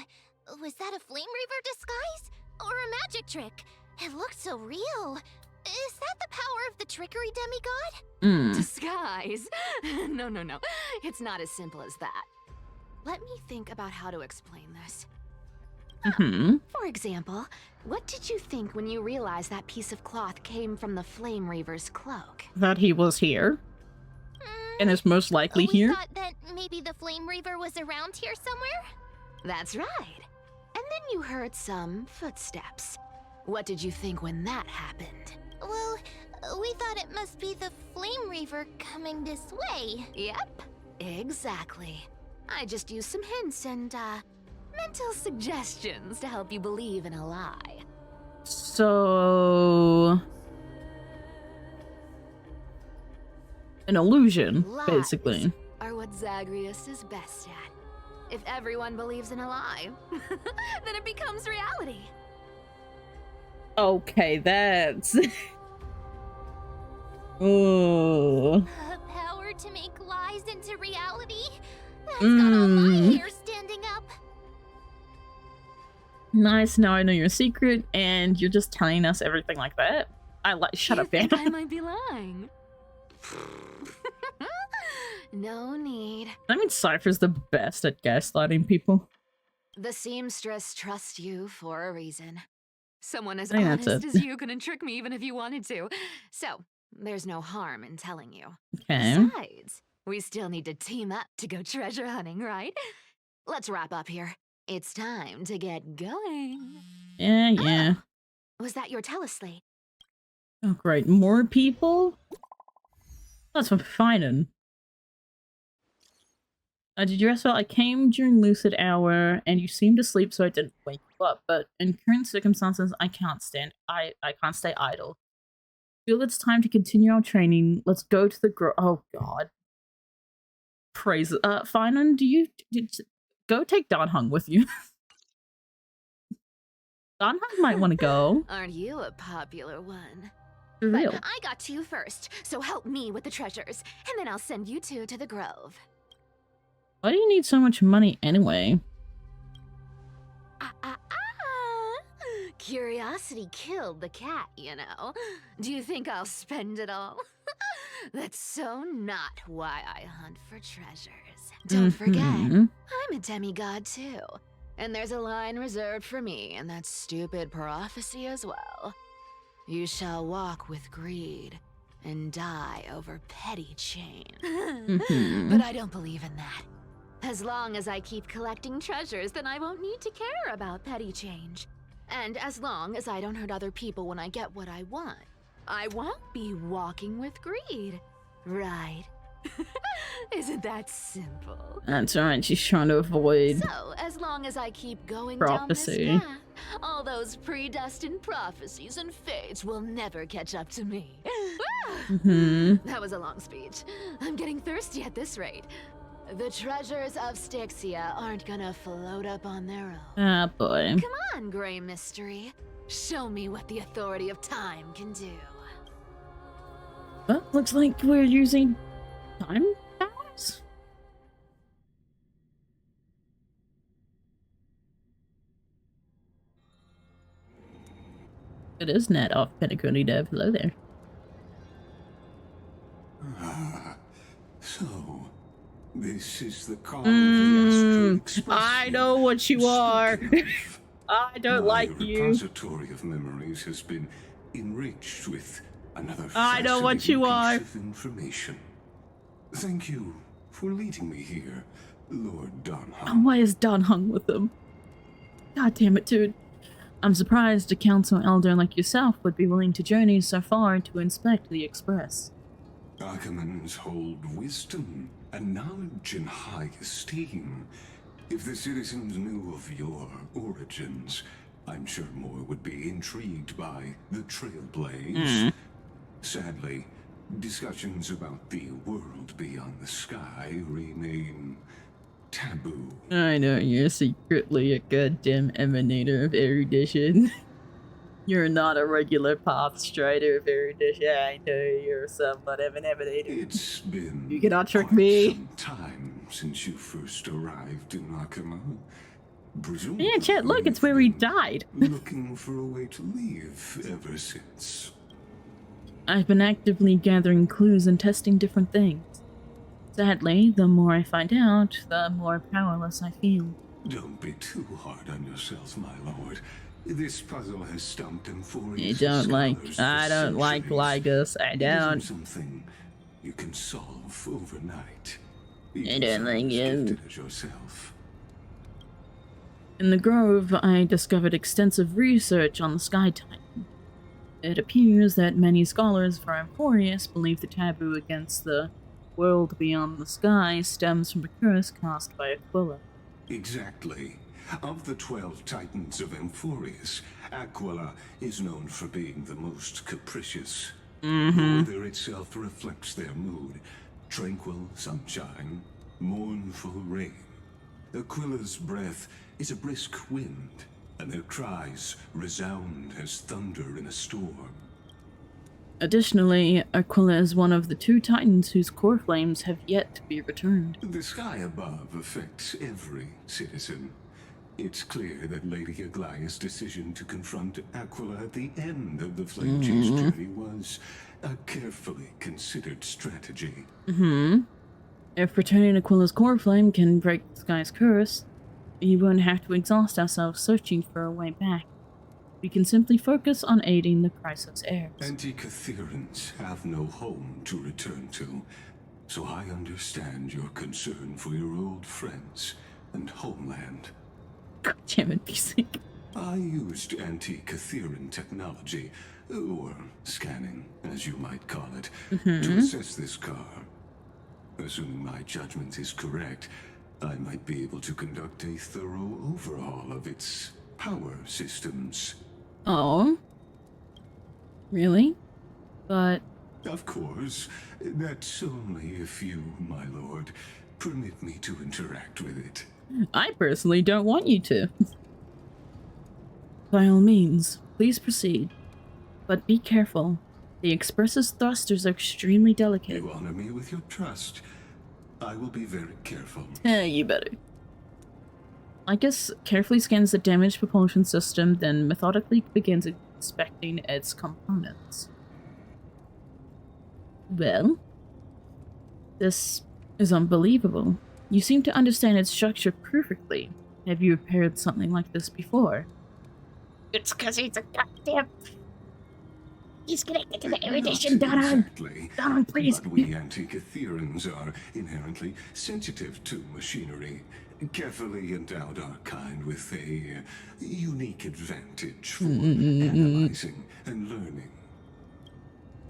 [SPEAKER 5] was that a Flame Reaver disguise? Or a magic trick? It looked so real. Is that the power of the trickery demigod?
[SPEAKER 2] Disguise? No. It's not as simple as that. Let me think about how to explain this. For example, what did you think when you realized that piece of cloth came from the Flame Reaver's cloak?
[SPEAKER 1] That he was here. And is most likely
[SPEAKER 5] We
[SPEAKER 1] here.
[SPEAKER 5] thought that maybe the Flame Reaver was around here somewhere?
[SPEAKER 2] That's right. And then you heard some footsteps. What did you think when that happened?
[SPEAKER 5] Well, we thought it must be the Flame Reaver coming this way.
[SPEAKER 2] Yep, exactly. I just used some hints and, mental suggestions to help you believe in a lie.
[SPEAKER 1] So... an illusion,
[SPEAKER 2] Lies
[SPEAKER 1] basically.
[SPEAKER 2] are what Zagreus is best at. If everyone believes in a lie, then it becomes reality.
[SPEAKER 1] Okay, that's... Ooh.
[SPEAKER 5] A power to make lies into reality? That's got all my hair standing up.
[SPEAKER 1] Nice, now I know your secret, and you're just telling us everything like that? Shut
[SPEAKER 2] You
[SPEAKER 1] up, man.
[SPEAKER 2] think I might be lying. No need.
[SPEAKER 1] I mean, Cypher's the best at gaslighting people.
[SPEAKER 2] The seamstress trusts you for a reason. Someone as
[SPEAKER 1] I think that's
[SPEAKER 2] honest
[SPEAKER 1] it.
[SPEAKER 2] as you couldn't trick me even if you wanted to. So, there's no harm in telling you.
[SPEAKER 1] Okay.
[SPEAKER 2] Besides, we still need to team up to go treasure hunting, right? Let's wrap up here. It's time to get going.
[SPEAKER 1] Yeah.
[SPEAKER 2] Was that your teleslate?
[SPEAKER 1] Oh, great. More people? That's fine. Did you rest well? I came during lucid hour, and you seemed asleep, so I didn't wake you up. But in current circumstances, I can't stay idle. feel it's time to continue our training. Let's go to the oh god. Praise Finan, go take Dan Hung with you. Dan Hung might want to go.
[SPEAKER 2] Aren't you a popular one?
[SPEAKER 1] For real.
[SPEAKER 2] But I got to you first, so help me with the treasures, and then I'll send you two to the grove.
[SPEAKER 1] Why do you need so much money anyway?
[SPEAKER 2] Curiosity killed the cat, you know. Do you think I'll spend it all? That's so not why I hunt for treasures. Don't forget, I'm a demigod too. And there's a line reserved for me in that stupid prophecy as well. You shall walk with greed and die over petty change. But I don't believe in that. As long as I keep collecting treasures, then I won't need to care about petty change. And as long as I don't hurt other people when I get what I want, I won't be walking with greed. Right? Isn't that simple?
[SPEAKER 1] That's right, she's trying to avoid
[SPEAKER 2] So, as long as I keep going
[SPEAKER 1] prophecy.
[SPEAKER 2] down this path, all those predestined prophecies and fates will never catch up to me. That was a long speech. I'm getting thirsty at this rate. The treasures of Styxia aren't gonna float up on their own.
[SPEAKER 1] Ah, boy.
[SPEAKER 2] Come on, Grey Mystery. Show me what the authority of time can do.
[SPEAKER 1] Well, looks like we're using time powers? It is Ned off Pentaconi Dev. Hello there.
[SPEAKER 6] So, this is the call of the Astral Express.
[SPEAKER 1] I know what you are. I don't like
[SPEAKER 6] My
[SPEAKER 1] you.
[SPEAKER 6] repository of memories has been enriched with another
[SPEAKER 1] I know what you are.
[SPEAKER 6] piece of information. Thank you for leading me here, Lord Donham.
[SPEAKER 1] And why is Don hung with them? God damn it, dude. I'm surprised a council elder like yourself would be willing to journey so far to inspect the Express.
[SPEAKER 6] Archimans hold wisdom and knowledge in high esteem. If the citizens knew of your origins, I'm sure more would be intrigued by the Trailblaze. Sadly, discussions about the world beyond the sky remain taboo.
[SPEAKER 1] I know you're secretly a goddamn emanator of erudition. You're not a regular path strider of erudition. I know you're somewhat of an emanator.
[SPEAKER 6] It's been
[SPEAKER 1] You cannot trick
[SPEAKER 6] quite
[SPEAKER 1] me.
[SPEAKER 6] some time since you first arrived in Akama. Presumably,
[SPEAKER 1] Yeah, chat, look, it's where he
[SPEAKER 6] you've been
[SPEAKER 1] died.
[SPEAKER 6] looking for a way to leave ever since.
[SPEAKER 1] I've been actively gathering clues and testing different things. Sadly, the more I find out, the more powerless I feel.
[SPEAKER 6] Don't be too hard on yourself, my lord. This puzzle has stumped Emphorius
[SPEAKER 1] You don't like,
[SPEAKER 6] scholars for
[SPEAKER 1] I don't like
[SPEAKER 6] centuries.
[SPEAKER 1] Lygus, I
[SPEAKER 6] It isn't
[SPEAKER 1] don't.
[SPEAKER 6] something you can solve overnight.
[SPEAKER 1] I don't like
[SPEAKER 6] As
[SPEAKER 1] it.
[SPEAKER 6] gifted as yourself.
[SPEAKER 1] In the Grove, I discovered extensive research on the Sky Titan. It appears that many scholars for Emphorius believe the taboo against the world beyond the sky stems from a curse cast by Aquila.
[SPEAKER 6] Exactly. Of the 12 titans of Emphorius, Aquila is known for being the most capricious. The weather itself reflects their mood. Tranquil sunshine, mournful rain. Aquila's breath is a brisk wind, and their cries resound as thunder in a storm.
[SPEAKER 1] Additionally, Aquila is one of the 2 titans whose core flames have yet to be returned.
[SPEAKER 6] The sky above affects every citizen. It's clear that Lady Aglaya's decision to confront Aquila at the end of the Flame Chase journey was a carefully considered strategy.
[SPEAKER 1] If returning Aquila's core flame can break the sky's curse, we won't have to exhaust ourselves searching for a way back. We can simply focus on aiding the Chrysos heirs.
[SPEAKER 6] Anti-Catherians have no home to return to, so I understand your concern for your old friends and homeland.
[SPEAKER 1] God damn it, Basic.
[SPEAKER 6] I used anti-Catherian technology, or scanning, as you might call it, to assess this car. Assuming my judgment is correct, I might be able to conduct a thorough overhaul of its power systems.
[SPEAKER 1] Oh? Really? But...
[SPEAKER 6] Of course, that's only if you, my lord, permit me to interact with it.
[SPEAKER 1] I personally don't want you to. By all means, please proceed. But be careful. The Express's thrusters are extremely delicate.
[SPEAKER 6] You honor me with your trust. I will be very careful.
[SPEAKER 1] You better. Lycus carefully scans the damaged propulsion system, then methodically begins inspecting its components. Well, this is unbelievable. You seem to understand its structure perfectly. Have you repaired something like this before?
[SPEAKER 7] It's because he's a goddamn... He's connected to the erudition, Donald.
[SPEAKER 6] Exactly.
[SPEAKER 7] Donald, please.
[SPEAKER 6] But we antique Ethereans are inherently sensitive to machinery. Carefully endowed our kind with a unique advantage for analyzing and learning.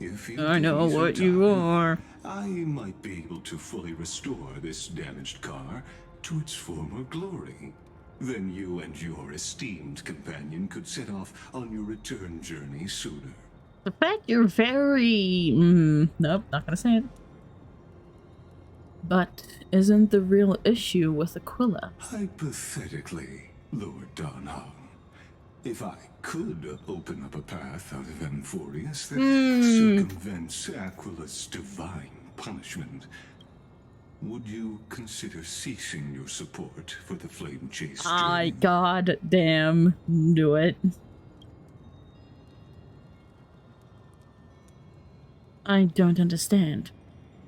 [SPEAKER 6] If you
[SPEAKER 1] I know
[SPEAKER 6] give me
[SPEAKER 1] what
[SPEAKER 6] some
[SPEAKER 1] you
[SPEAKER 6] time,
[SPEAKER 1] are.
[SPEAKER 6] I might be able to fully restore this damaged car to its former glory. Then you and your esteemed companion could set off on your return journey sooner.
[SPEAKER 1] The fact you're very... nope, not gonna say it. But isn't the real issue with Aquila?
[SPEAKER 6] Hypothetically, Lord Donhong, if I could open up a path out of Amphorius that circumvents Aquila's divine punishment, would you consider ceasing your support for the Flame Chase journey?
[SPEAKER 1] I goddamn do it. I don't understand.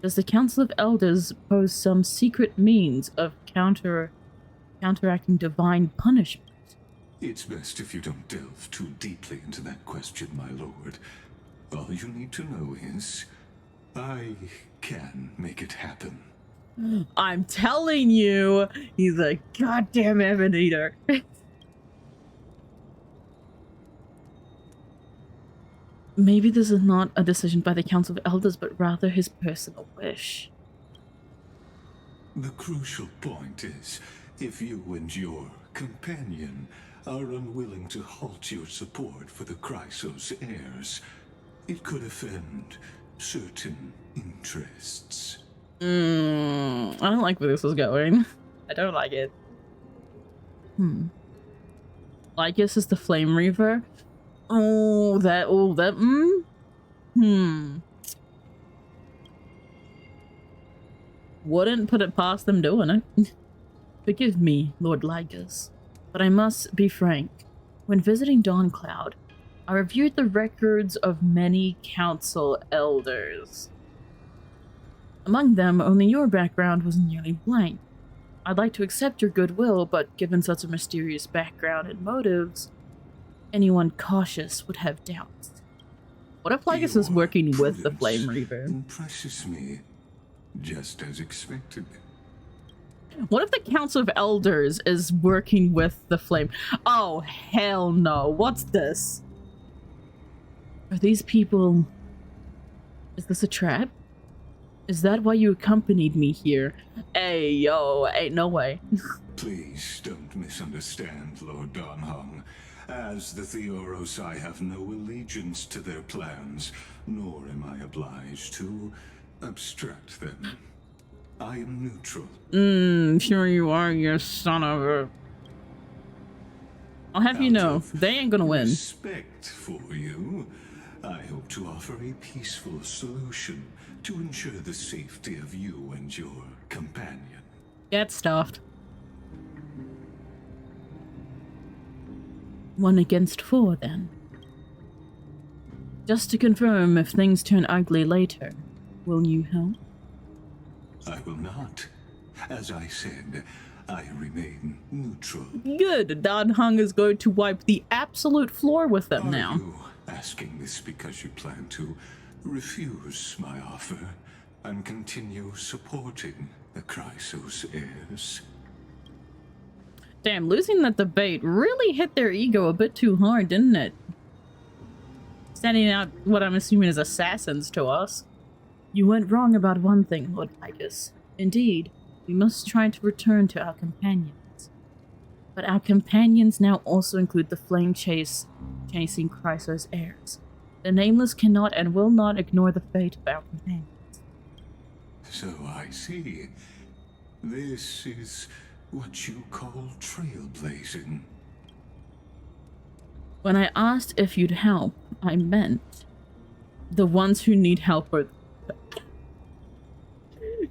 [SPEAKER 1] Does the Council of Elders pose some secret means of counteracting divine punishment?
[SPEAKER 6] It's best if you don't delve too deeply into that question, my lord. All you need to know is, I can make it happen.
[SPEAKER 1] I'm telling you, he's a goddamn Evan Eater. Maybe this is not a decision by the Council of Elders, but rather his personal wish.
[SPEAKER 6] The crucial point is, if you and your companion are unwilling to halt your support for the Chrysos heirs, it could offend certain interests.
[SPEAKER 1] I don't like where this is going. I don't like it. Lycus is the Flame Reaver. Wouldn't put it past them doing it. Forgive me, Lord Lycus, but I must be frank. When visiting Dawncloud, I reviewed the records of many council elders. Among them, only your background was nearly blank. I'd like to accept your goodwill, but given such a mysterious background and motives, anyone cautious would have doubts. What if Lycus is working with the Flame Reaver?
[SPEAKER 6] Impresses me, just as expected.
[SPEAKER 1] What if the Council of Elders is working with the Flame? Oh, hell no. What's this? Are these people... Is this a trap? Is that why you accompanied me here? Hey, yo, ain't no way.
[SPEAKER 6] Please don't misunderstand, Lord Donhong. As the Theoros, I have no allegiance to their plans, nor am I obliged to obstruct them. I am neutral.
[SPEAKER 1] Sure you are, you son of a... I'll have you know, they ain't gonna win.
[SPEAKER 6] Respect for you, I hope to offer a peaceful solution to ensure the safety of you and your companion.
[SPEAKER 1] Get stuffed. 1 against 4, then. Just to confirm, if things turn ugly later, will you help?
[SPEAKER 6] I will not. As I said, I remain neutral.
[SPEAKER 1] Good. Donhong is going to wipe the absolute floor with them now.
[SPEAKER 6] Are you asking this because you plan to refuse my offer and continue supporting the Chrysos heirs?
[SPEAKER 1] Damn, losing that debate really hit their ego a bit too hard, didn't it? Sending out what I'm assuming is assassins to us. You went wrong about one thing, Lord Lycus. Indeed, we must try to return to our companions. But our companions now also include the flame chasing Chrysos heirs. The Nameless cannot and will not ignore the fate of our companions.
[SPEAKER 6] So I see. This is what you call trailblazing.
[SPEAKER 1] When I asked if you'd help, I meant the ones who need help are...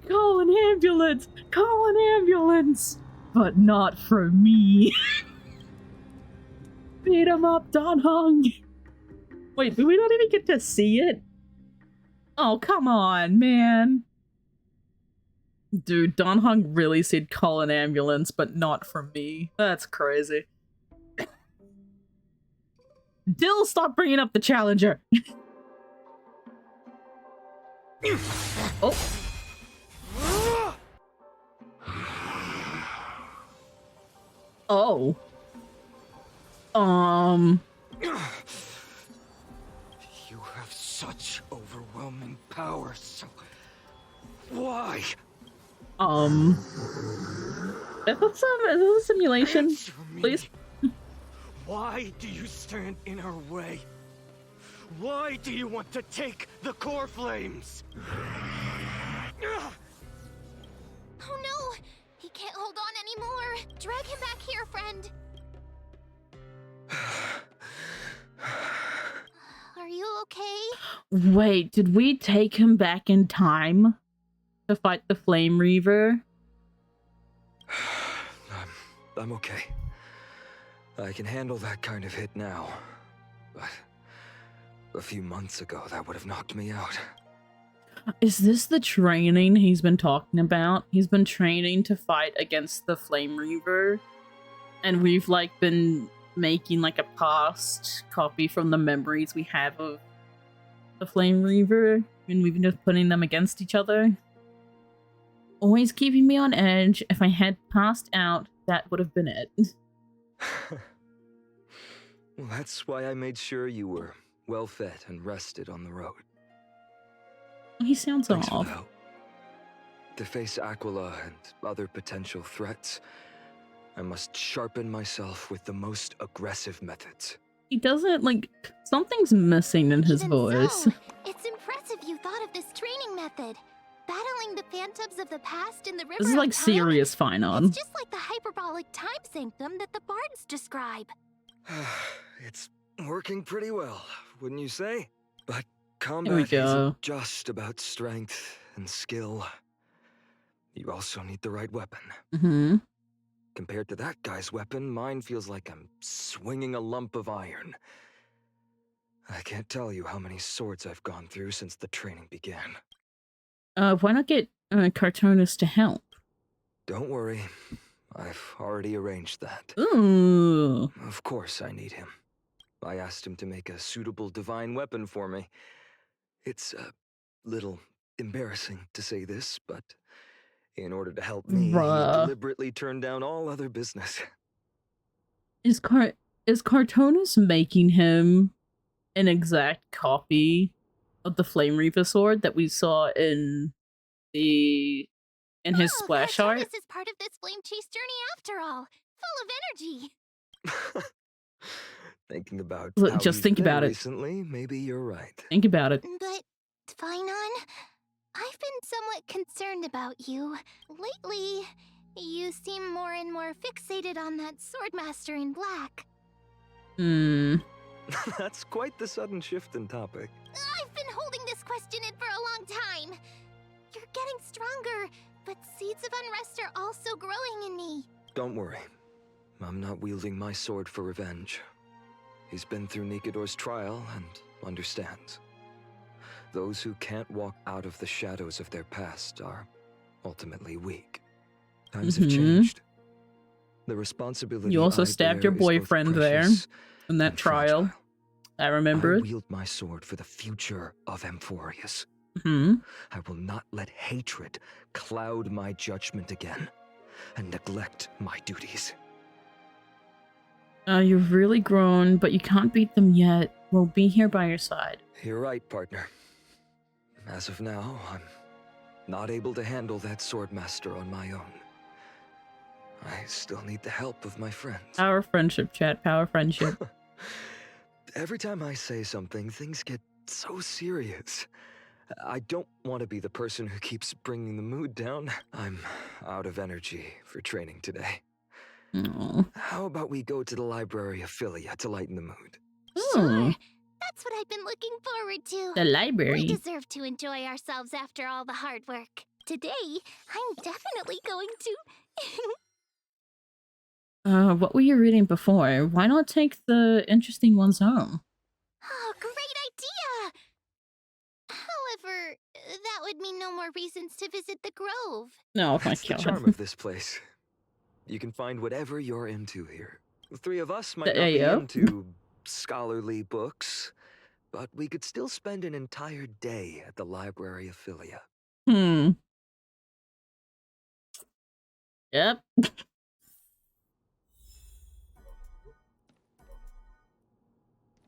[SPEAKER 1] Call an ambulance! Call an ambulance! But not for me. Beat him up, Don Hung! Wait, do we not even get to see it? Oh, come on, man. Dude, Don Hung really said call an ambulance, but not for me. That's crazy. Dill, stop bringing up the Challenger! Oh. Oh.
[SPEAKER 8] You have such overwhelming power, so why?
[SPEAKER 1] Is this a simulation?
[SPEAKER 8] Answer me.
[SPEAKER 1] Please?
[SPEAKER 8] Why do you stand in our way? Why do you want to take the core flames?
[SPEAKER 5] Oh no! He can't hold on anymore! Drag him back here, friend! Are you okay?
[SPEAKER 1] Wait, did we take him back in time to fight the Flame Reaver?
[SPEAKER 8] I'm okay. I can handle that kind of hit now. But a few months ago, that would have knocked me out.
[SPEAKER 1] Is this the training he's been talking about? He's been training to fight against the Flame Reaver. And we've, like, been making, like, a past copy from the memories we have of the Flame Reaver. And we've been just putting them against each other. Always keeping me on edge. If I had passed out, that would have been it.
[SPEAKER 8] Well, that's why I made sure you were well fed and rested on the road.
[SPEAKER 1] He sounds
[SPEAKER 8] Thanks for
[SPEAKER 1] off.
[SPEAKER 8] the help. To face Aquila and other potential threats, I must sharpen myself with the most aggressive methods.
[SPEAKER 1] He doesn't, like, something's missing in his
[SPEAKER 5] Even
[SPEAKER 1] voice.
[SPEAKER 5] so, it's impressive you thought of this training method. Battling the phantoms of the past in the river
[SPEAKER 1] This is
[SPEAKER 5] of
[SPEAKER 1] like
[SPEAKER 5] time,
[SPEAKER 1] serious Finon.
[SPEAKER 5] It's just like the hyperbolic time sanctum that the bards describe.
[SPEAKER 8] It's working pretty well, wouldn't you say? But
[SPEAKER 1] Here we
[SPEAKER 8] combat
[SPEAKER 1] go.
[SPEAKER 8] isn't just about strength and skill. You also need the right weapon.
[SPEAKER 1] Mm-hmm.
[SPEAKER 8] Compared to that guy's weapon, mine feels like I'm swinging a lump of iron. I can't tell you how many swords I've gone through since the training began.
[SPEAKER 1] Why not get Cartoonist to help?
[SPEAKER 8] Don't worry, I've already arranged that.
[SPEAKER 1] Ooh.
[SPEAKER 8] Of course I need him. I asked him to make a suitable divine weapon for me. It's a little embarrassing to say this, but in order to help me, he deliberately turned down all other business.
[SPEAKER 1] Is Cartoonist making him an exact copy of the Flame Reaver sword that we saw in his splash art?
[SPEAKER 5] This is part of this flame chase journey after all. Full of energy.
[SPEAKER 8] Thinking about
[SPEAKER 1] Look,
[SPEAKER 8] how
[SPEAKER 1] just
[SPEAKER 8] he's
[SPEAKER 1] think
[SPEAKER 8] been
[SPEAKER 1] about it.
[SPEAKER 8] recently, maybe you're right.
[SPEAKER 1] Think about it.
[SPEAKER 5] But, Finon, I've been somewhat concerned about you. Lately, you seem more and more fixated on that Swordmaster in black.
[SPEAKER 8] That's quite the sudden shift in topic.
[SPEAKER 5] I've been holding this question in for a long time. You're getting stronger, but seeds of unrest are also growing in me.
[SPEAKER 8] Don't worry. I'm not wielding my sword for revenge. He's been through Nikador's trial and understands. Those who can't walk out of the shadows of their past are ultimately weak. Times have changed. The responsibility
[SPEAKER 1] You also
[SPEAKER 8] I
[SPEAKER 1] stabbed
[SPEAKER 8] bear
[SPEAKER 1] your
[SPEAKER 8] is both
[SPEAKER 1] boyfriend there
[SPEAKER 8] precious
[SPEAKER 1] in that
[SPEAKER 8] and
[SPEAKER 1] trial.
[SPEAKER 8] fragile.
[SPEAKER 1] I remember
[SPEAKER 8] I
[SPEAKER 1] it.
[SPEAKER 8] wield my sword for the future of Amphorius.
[SPEAKER 1] Hmm.
[SPEAKER 8] I will not let hatred cloud my judgment again and neglect my duties.
[SPEAKER 1] You've really grown, but you can't beat them yet. We'll be here by your side.
[SPEAKER 8] You're right, partner. As of now, I'm not able to handle that Swordmaster on my own. I still need the help of my friends.
[SPEAKER 1] Power friendship, chat. Power friendship.
[SPEAKER 8] Every time I say something, things get so serious. I don't want to be the person who keeps bringing the mood down. I'm out of energy for training today.
[SPEAKER 1] Aww.
[SPEAKER 8] How about we go to the library of Philia to lighten the mood?
[SPEAKER 5] Sure. That's what I've been looking forward to.
[SPEAKER 1] The library.
[SPEAKER 5] We deserve to enjoy ourselves after all the hard work. Today, I'm definitely going to.
[SPEAKER 1] What were you reading before? Why not take the interesting ones home?
[SPEAKER 5] Oh, great idea! However, that would mean no more reasons to visit the Grove.
[SPEAKER 1] No, my
[SPEAKER 8] That's the charm of this place. You can find whatever you're into here. The three of us might not be into scholarly books, but we could still spend an entire day at the library of Philia.
[SPEAKER 1] Yep.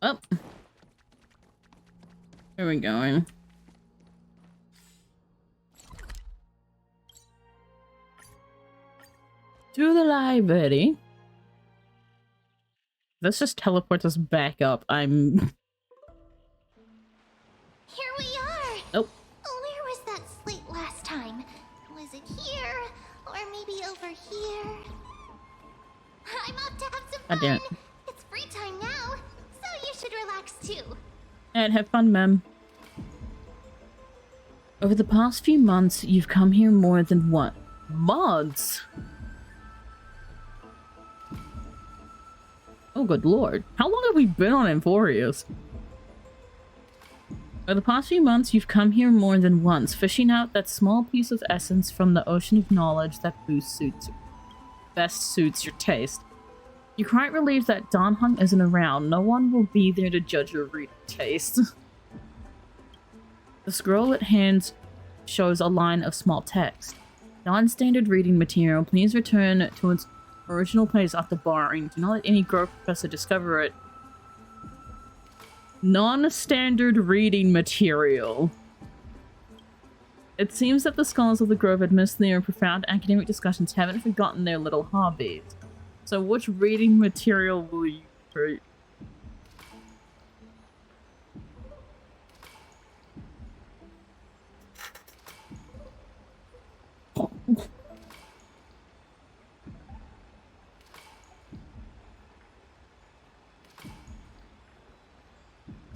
[SPEAKER 1] Oh. Where are we going? To the library. Let's just teleport us back up.
[SPEAKER 5] Here we are!
[SPEAKER 1] Oh.
[SPEAKER 5] Where was that slate last time? Was it here? Or maybe over here? I'm up to have some fun!
[SPEAKER 1] Damn it.
[SPEAKER 5] It's free time now, so you should relax too.
[SPEAKER 1] And have fun, ma'am. Over the past few months, you've come here more than once. Months? Oh, good lord. How long have we been on Emphorius? Over the past few months, you've come here more than once, fishing out that small piece of essence from the ocean of knowledge that best suits your taste. You're quite relieved that Dan Heng isn't around. No one will be there to judge your reading taste. The scroll at hand shows a line of small text. Non-standard reading material. Please return to its original place after borrowing. Do not let any Grove professor discover it. Non-standard reading material. It seems that the scholars of the Grove, amidst their profound academic discussions, haven't forgotten their little hobbies. So which reading material will you read?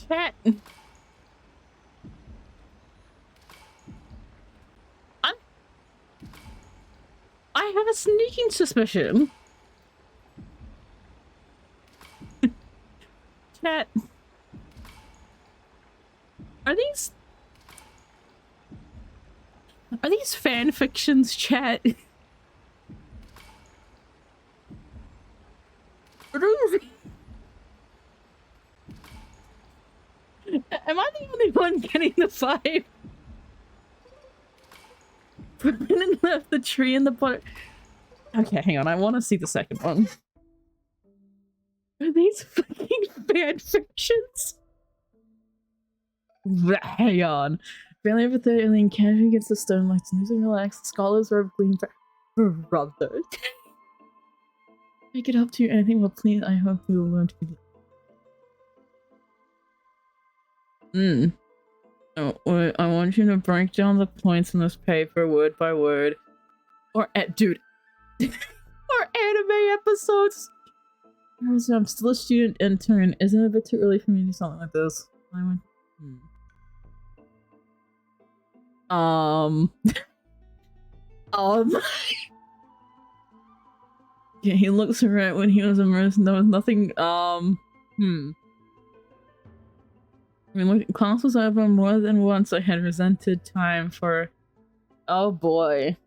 [SPEAKER 1] Chat. I have a sneaking suspicion. Chat. Are these fan fictions, chat? Am I the only one getting the vibe? Brennan left the tree in the butter. Okay, hang on. I want to see the second one. Are these fucking fan fictions? Hang on. Barely ever the alien casually gets the stone lights and losing relax. The scholars are gleaming brother. Make it up to you anything will please. I hope you will learn to be. Oh, wait, I want you to break down the points in this paper word by word. Or, dude. Or anime episodes. I'm still a student intern. Isn't it a bit too early for me to do something like this? I went. Yeah, he looks right when he was immersed. There was nothing. I mean, look, class was over more than once. I had resented time for. Oh boy.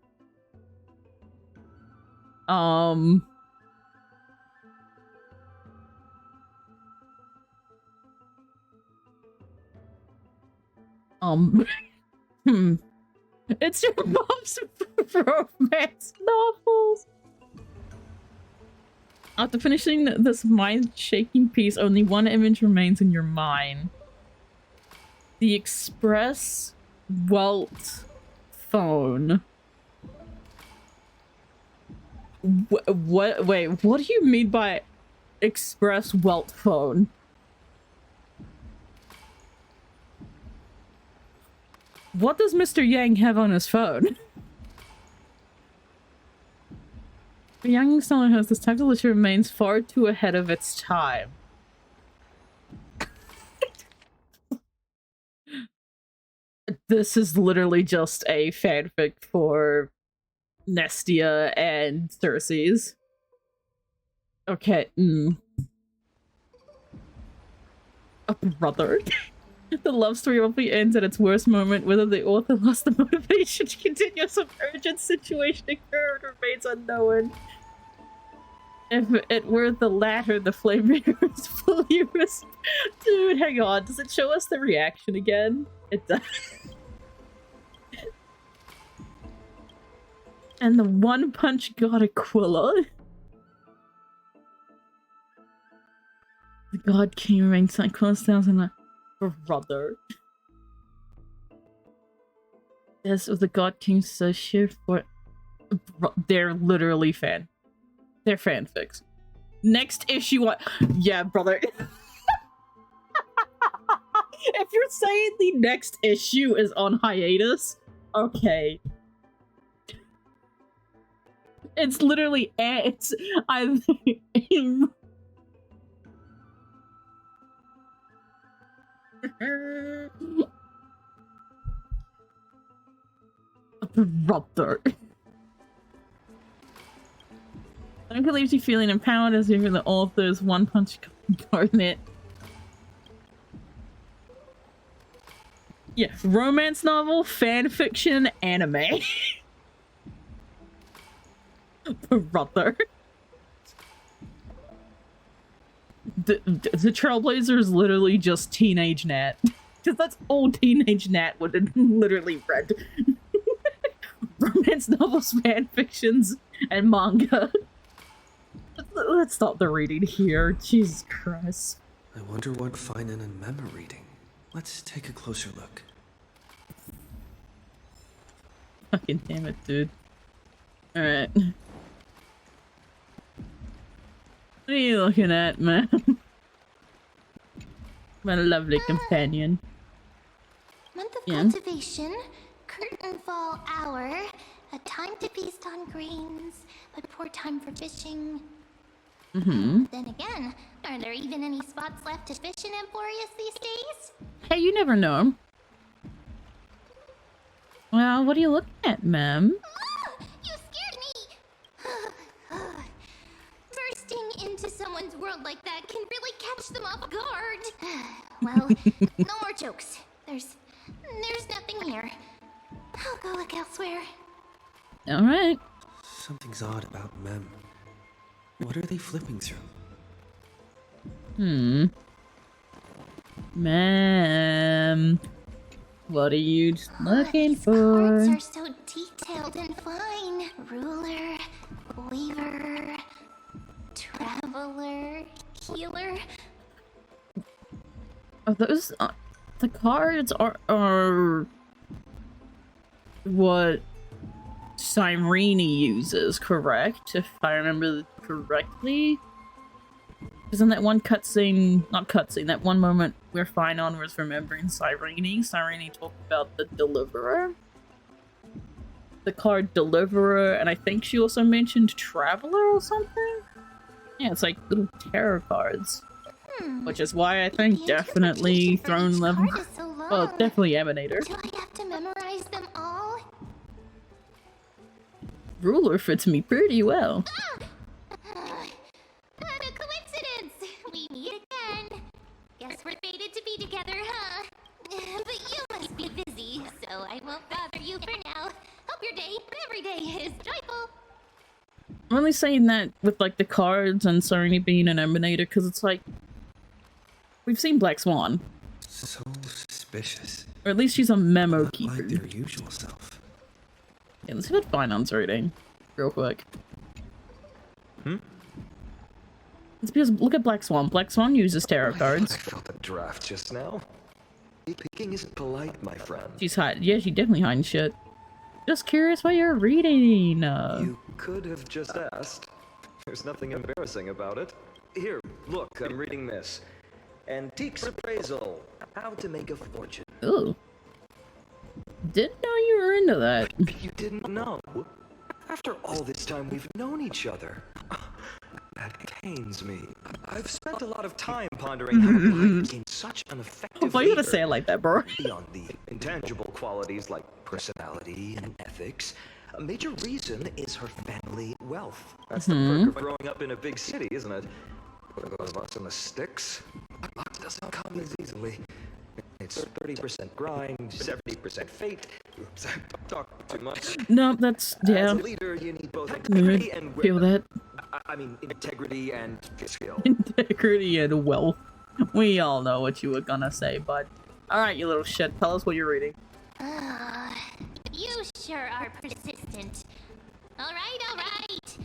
[SPEAKER 1] It's your mom's romance novels. After finishing this mind-shaking piece, only one image remains in your mind. The Express Welt phone. What? Wait, what do you mean by Express Welt phone? What does Mr. Yang have on his phone? The young someone has this time delicious remains far too ahead of its time. This is literally just a fanfic for Nestia and Cersei's. Okay, A brother. The love story often ends at its worst moment, whether the author lost the motivation to continue some urgent situation occurred remains unknown. If it were the latter, the flame mirror is fully Dude, hang on. Does it show us the reaction again? It does. And the One Punch God Aquila. The God King remains close down and a brother. Yes, of the God King so sheer for. They're literally They're fanfics. Next issue, what? Yeah, brother. If you're saying the next issue is on hiatus, okay. It's literally brother. I think it leaves you feeling empowered as if you're the author's One Punch Garnet. Yeah, romance novel, fan fiction, anime. Brother. The Trailblazer is literally just Teenage Nat. Because that's all Teenage Nat would have literally read. Romance novels, fan fictions, and manga. Let's stop the reading here. Jesus Christ.
[SPEAKER 3] I wonder what Finan and Mem are reading. Let's take a closer look.
[SPEAKER 1] Fucking damn it, dude. Alright. What are you looking at, man? My lovely companion.
[SPEAKER 5] Month of cultivation, curtain fall hour, a time to feast on grains, but poor time for fishing. Then again, are there even any spots left to fish in Emporius these days?
[SPEAKER 1] Hey, you never know. Well, what are you looking at, ma'am?
[SPEAKER 5] You scared me! Bursting into someone's world like that can really catch them off guard. Well, no more jokes. There's nothing here. I'll go look elsewhere.
[SPEAKER 1] Alright.
[SPEAKER 3] Something's odd about Mem. What are they flipping through?
[SPEAKER 1] Ma'am. What are you looking
[SPEAKER 5] These
[SPEAKER 1] for?
[SPEAKER 5] cards are so detailed and fine. Ruler, weaver, traveler, healer.
[SPEAKER 1] Are those the cards are what Cyrene uses, correct? If I remember correctly. Because in that one that one moment where Finon was remembering Cyrene talked about the Deliverer. The card Deliverer, and I think she also mentioned Traveler or something? Yeah, it's like little tarot cards. Which is why I think definitely Throne level. Well, definitely Emanator.
[SPEAKER 5] Do I have to memorize them all?
[SPEAKER 1] Ruler fits me pretty well.
[SPEAKER 5] What a coincidence! We meet again. Guess we're fated to be together, huh? But you must be busy, so I won't bother you for now. Hope your day, every day, is joyful.
[SPEAKER 1] I'm only saying that with like the cards and Cyrene being an Emanator because it's like we've seen Black Swan.
[SPEAKER 3] So suspicious.
[SPEAKER 1] Or at least she's a memo
[SPEAKER 3] Not
[SPEAKER 1] keeper.
[SPEAKER 3] like their usual self.
[SPEAKER 1] Yeah, let's see what Finon's reading. Real quick. It's because look at Black Swan. Black Swan uses tarot
[SPEAKER 8] I
[SPEAKER 1] cards.
[SPEAKER 8] felt a draft just now. Speaking isn't polite, my friend.
[SPEAKER 1] She's hiding. Yeah, she definitely hiding shit. Just curious what you're reading.
[SPEAKER 8] You could have just asked. There's nothing embarrassing about it. Here, look, I'm reading this. Antiques Appraisal. How to Make a Fortune.
[SPEAKER 1] Ooh. Didn't know you were into that.
[SPEAKER 8] You didn't know? After all this time we've known each other. That pains me. I've spent a lot of time pondering how Blythe became such an effective
[SPEAKER 1] Why you gonna
[SPEAKER 8] leader.
[SPEAKER 1] say it like that, bro?
[SPEAKER 8] Beyond the intangible qualities like personality and ethics, a major reason is her family wealth. That's the perk of growing up in a big city, isn't it? For those of us in the sticks, luck doesn't come as easily. It's 30% grind, 70% fate. Oops, I talk too much.
[SPEAKER 1] No, that's yeah.
[SPEAKER 8] As a leader, you need both integrity and
[SPEAKER 1] feel that.
[SPEAKER 8] I mean, integrity and skill.
[SPEAKER 1] Integrity and wealth. We all know what you were gonna say, bud. Alright, you little shit. Tell us what you're reading.
[SPEAKER 5] You sure are persistent. Alright, alright.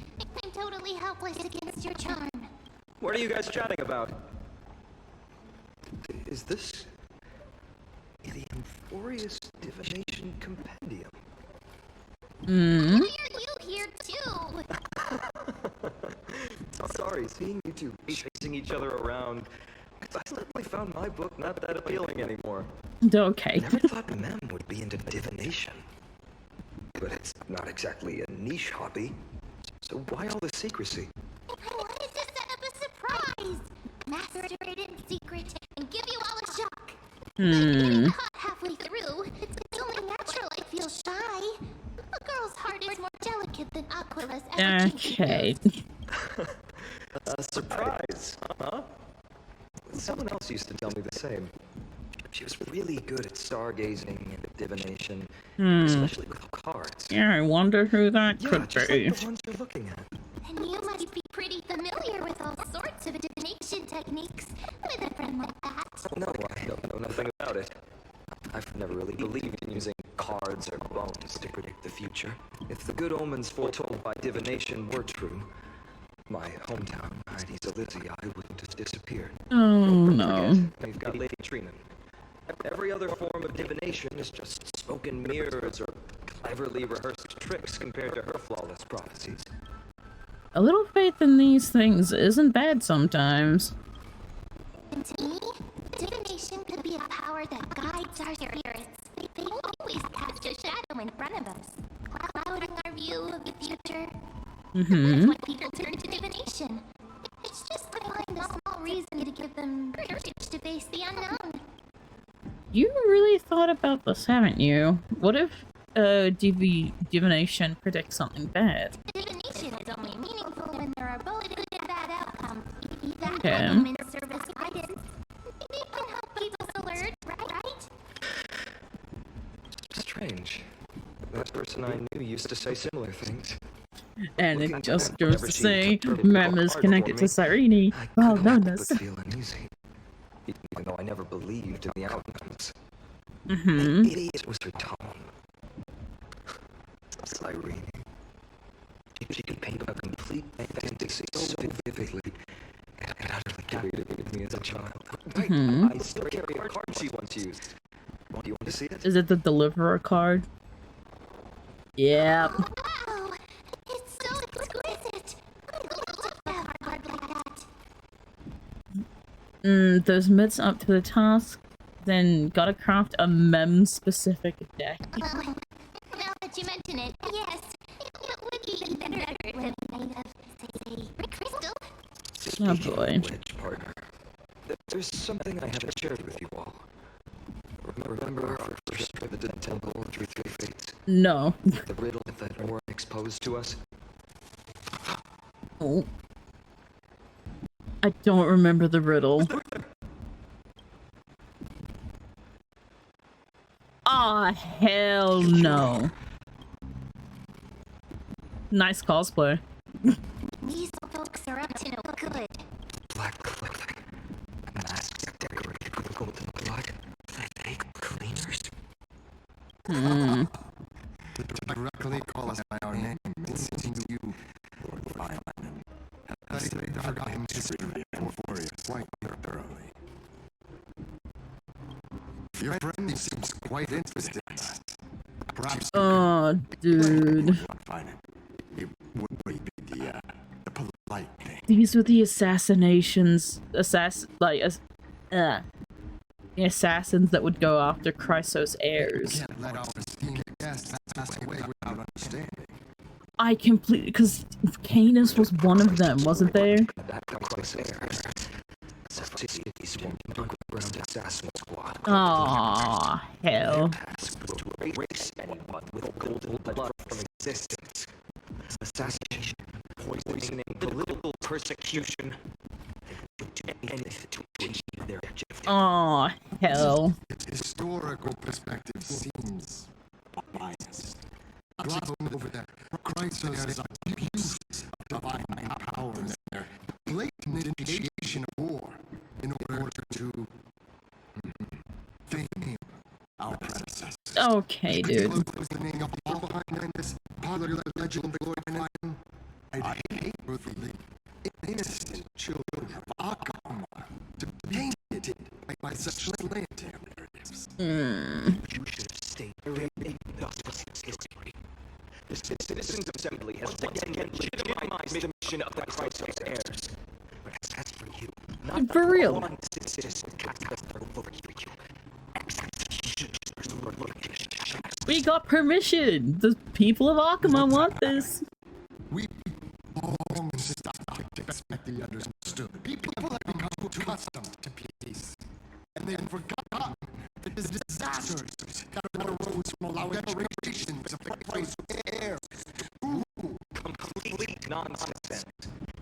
[SPEAKER 5] I'm totally helpless against your charm.
[SPEAKER 8] What are you guys chatting about? Is this the Euphorious Divination Compendium?
[SPEAKER 5] Why are you here too?
[SPEAKER 8] Sorry, seeing you two chasing each other around. I suddenly found my book not that appealing anymore.
[SPEAKER 1] Okay.
[SPEAKER 8] Never thought Mem would be into divination. But it's not exactly a niche hobby. So why all the secrecy?
[SPEAKER 5] I wanted to set up a surprise. Master it in secret and give you all a shock. Getting caught halfway through, it's only natural I feel shy. A girl's heart is more delicate than Aqua's ever.
[SPEAKER 1] Okay.
[SPEAKER 8] A surprise, huh? Someone else used to tell me the same. She was really good at stargazing and divination, especially with cards.
[SPEAKER 1] Yeah, I wonder who that could
[SPEAKER 8] just
[SPEAKER 1] be.
[SPEAKER 8] like the ones you're looking at.
[SPEAKER 5] And you must be pretty familiar with all sorts of divination techniques with a friend like that.
[SPEAKER 8] No, I don't know nothing about it. I've never really believed in using cards or bones to predict the future. If the good omens foretold by divination were true, my hometown, Heidi's Elysia, wouldn't have disappeared.
[SPEAKER 1] Oh no.
[SPEAKER 8] We've got Lady Trina. Every other form of divination is just smoke and mirrors or cleverly rehearsed tricks compared to her flawless prophecies.
[SPEAKER 1] A little faith in these things isn't bad sometimes.
[SPEAKER 5] And to me, divination could be a power that guides our spirits. They always cast a shadow in front of us, clouding our view of the future. That's why people turn to divination. It's just to find a small reason to give them courage to face the unknown.
[SPEAKER 1] You really thought about this, haven't you? What if divination predicts something bad?
[SPEAKER 5] Divination is only meaningful when there are both good and bad outcomes. That
[SPEAKER 1] Okay.
[SPEAKER 5] in service guidance. It can help people alert, right?
[SPEAKER 8] Strange. That person I knew used to say similar things.
[SPEAKER 1] And
[SPEAKER 8] Looking
[SPEAKER 1] it just
[SPEAKER 8] back,
[SPEAKER 1] goes
[SPEAKER 8] never
[SPEAKER 1] to
[SPEAKER 8] seen
[SPEAKER 1] say,
[SPEAKER 8] a turtle
[SPEAKER 1] Mem
[SPEAKER 8] walk
[SPEAKER 1] is
[SPEAKER 8] hard
[SPEAKER 1] connected to
[SPEAKER 8] before me.
[SPEAKER 1] Cyrene.
[SPEAKER 8] I
[SPEAKER 1] Well,
[SPEAKER 8] couldn't help
[SPEAKER 1] bonus.
[SPEAKER 8] but feel uneasy, even though I never believed in the outcomes.
[SPEAKER 1] Mm-hmm.
[SPEAKER 8] Maybe it was her tone. Cyrene. She could paint a complete fantasy so vividly. It utterly captivated me as a child. I still carry a card she once used. Do you want to see it?
[SPEAKER 1] Is it the deliverer card? Yeah.
[SPEAKER 5] Wow! It's so exquisite! I love to have a card like that.
[SPEAKER 1] Those mitts up to the task. Then gotta craft a mem-specific deck.
[SPEAKER 5] Now that you mention it, yes, it would be better if it was made of, say, crystal.
[SPEAKER 1] Oh boy.
[SPEAKER 8] Which partner? There's something I haven't shared with you all. Remember our first trip to the temple through three fates?
[SPEAKER 1] No.
[SPEAKER 8] The riddle that were exposed to us?
[SPEAKER 1] Oh. I don't remember the riddle. Aw, hell no. Nice cosplay.
[SPEAKER 5] These folks are up to no good.
[SPEAKER 8] Black clothing. Masks decorated with golden blood. Fake cleaners.
[SPEAKER 9] Directly call us by our name. It seems you, Lord Violin, have studied the forgotten history of Euphorius quite thoroughly. Your friend seems quite interested in us. Perhaps
[SPEAKER 1] Oh, dude.
[SPEAKER 9] find it. It would be the polite thing.
[SPEAKER 1] These were the assassinations. The assassins that would go after Chrysos heirs.
[SPEAKER 9] Can't let our pass away without understanding.
[SPEAKER 1] I completely, because Canis was one of them, wasn't there? Aww, hell.
[SPEAKER 8] Erase anyone with golden blood from existence. Assassination, poisoning, political persecution. They would do anything to achieve their objective.
[SPEAKER 1] Aw, hell.
[SPEAKER 9] Its historical perspective seems biased. Glossing over that Chrysalis' abuse of divine power and their blatant initiation of war in order to fame our predecessors.
[SPEAKER 1] Okay, dude.
[SPEAKER 9] Was the name of the people behind this popular legend of the Lord and I hate the innocent children of Akama to be tainted by such slanted narratives.
[SPEAKER 8] You should have stayed very history. The Citizens Assembly has once again legitimized the mission of the Chrysos heirs. But as for you, not
[SPEAKER 1] For real.
[SPEAKER 8] one citizen cast over you.
[SPEAKER 1] We got permission! The people of Akama want this.
[SPEAKER 9] We long stopped to expect the understood. People have become accustomed to peace, and they have forgotten that the disasters that arose from allowing generations of the Christ heirs to rule.
[SPEAKER 8] Complete nonsense.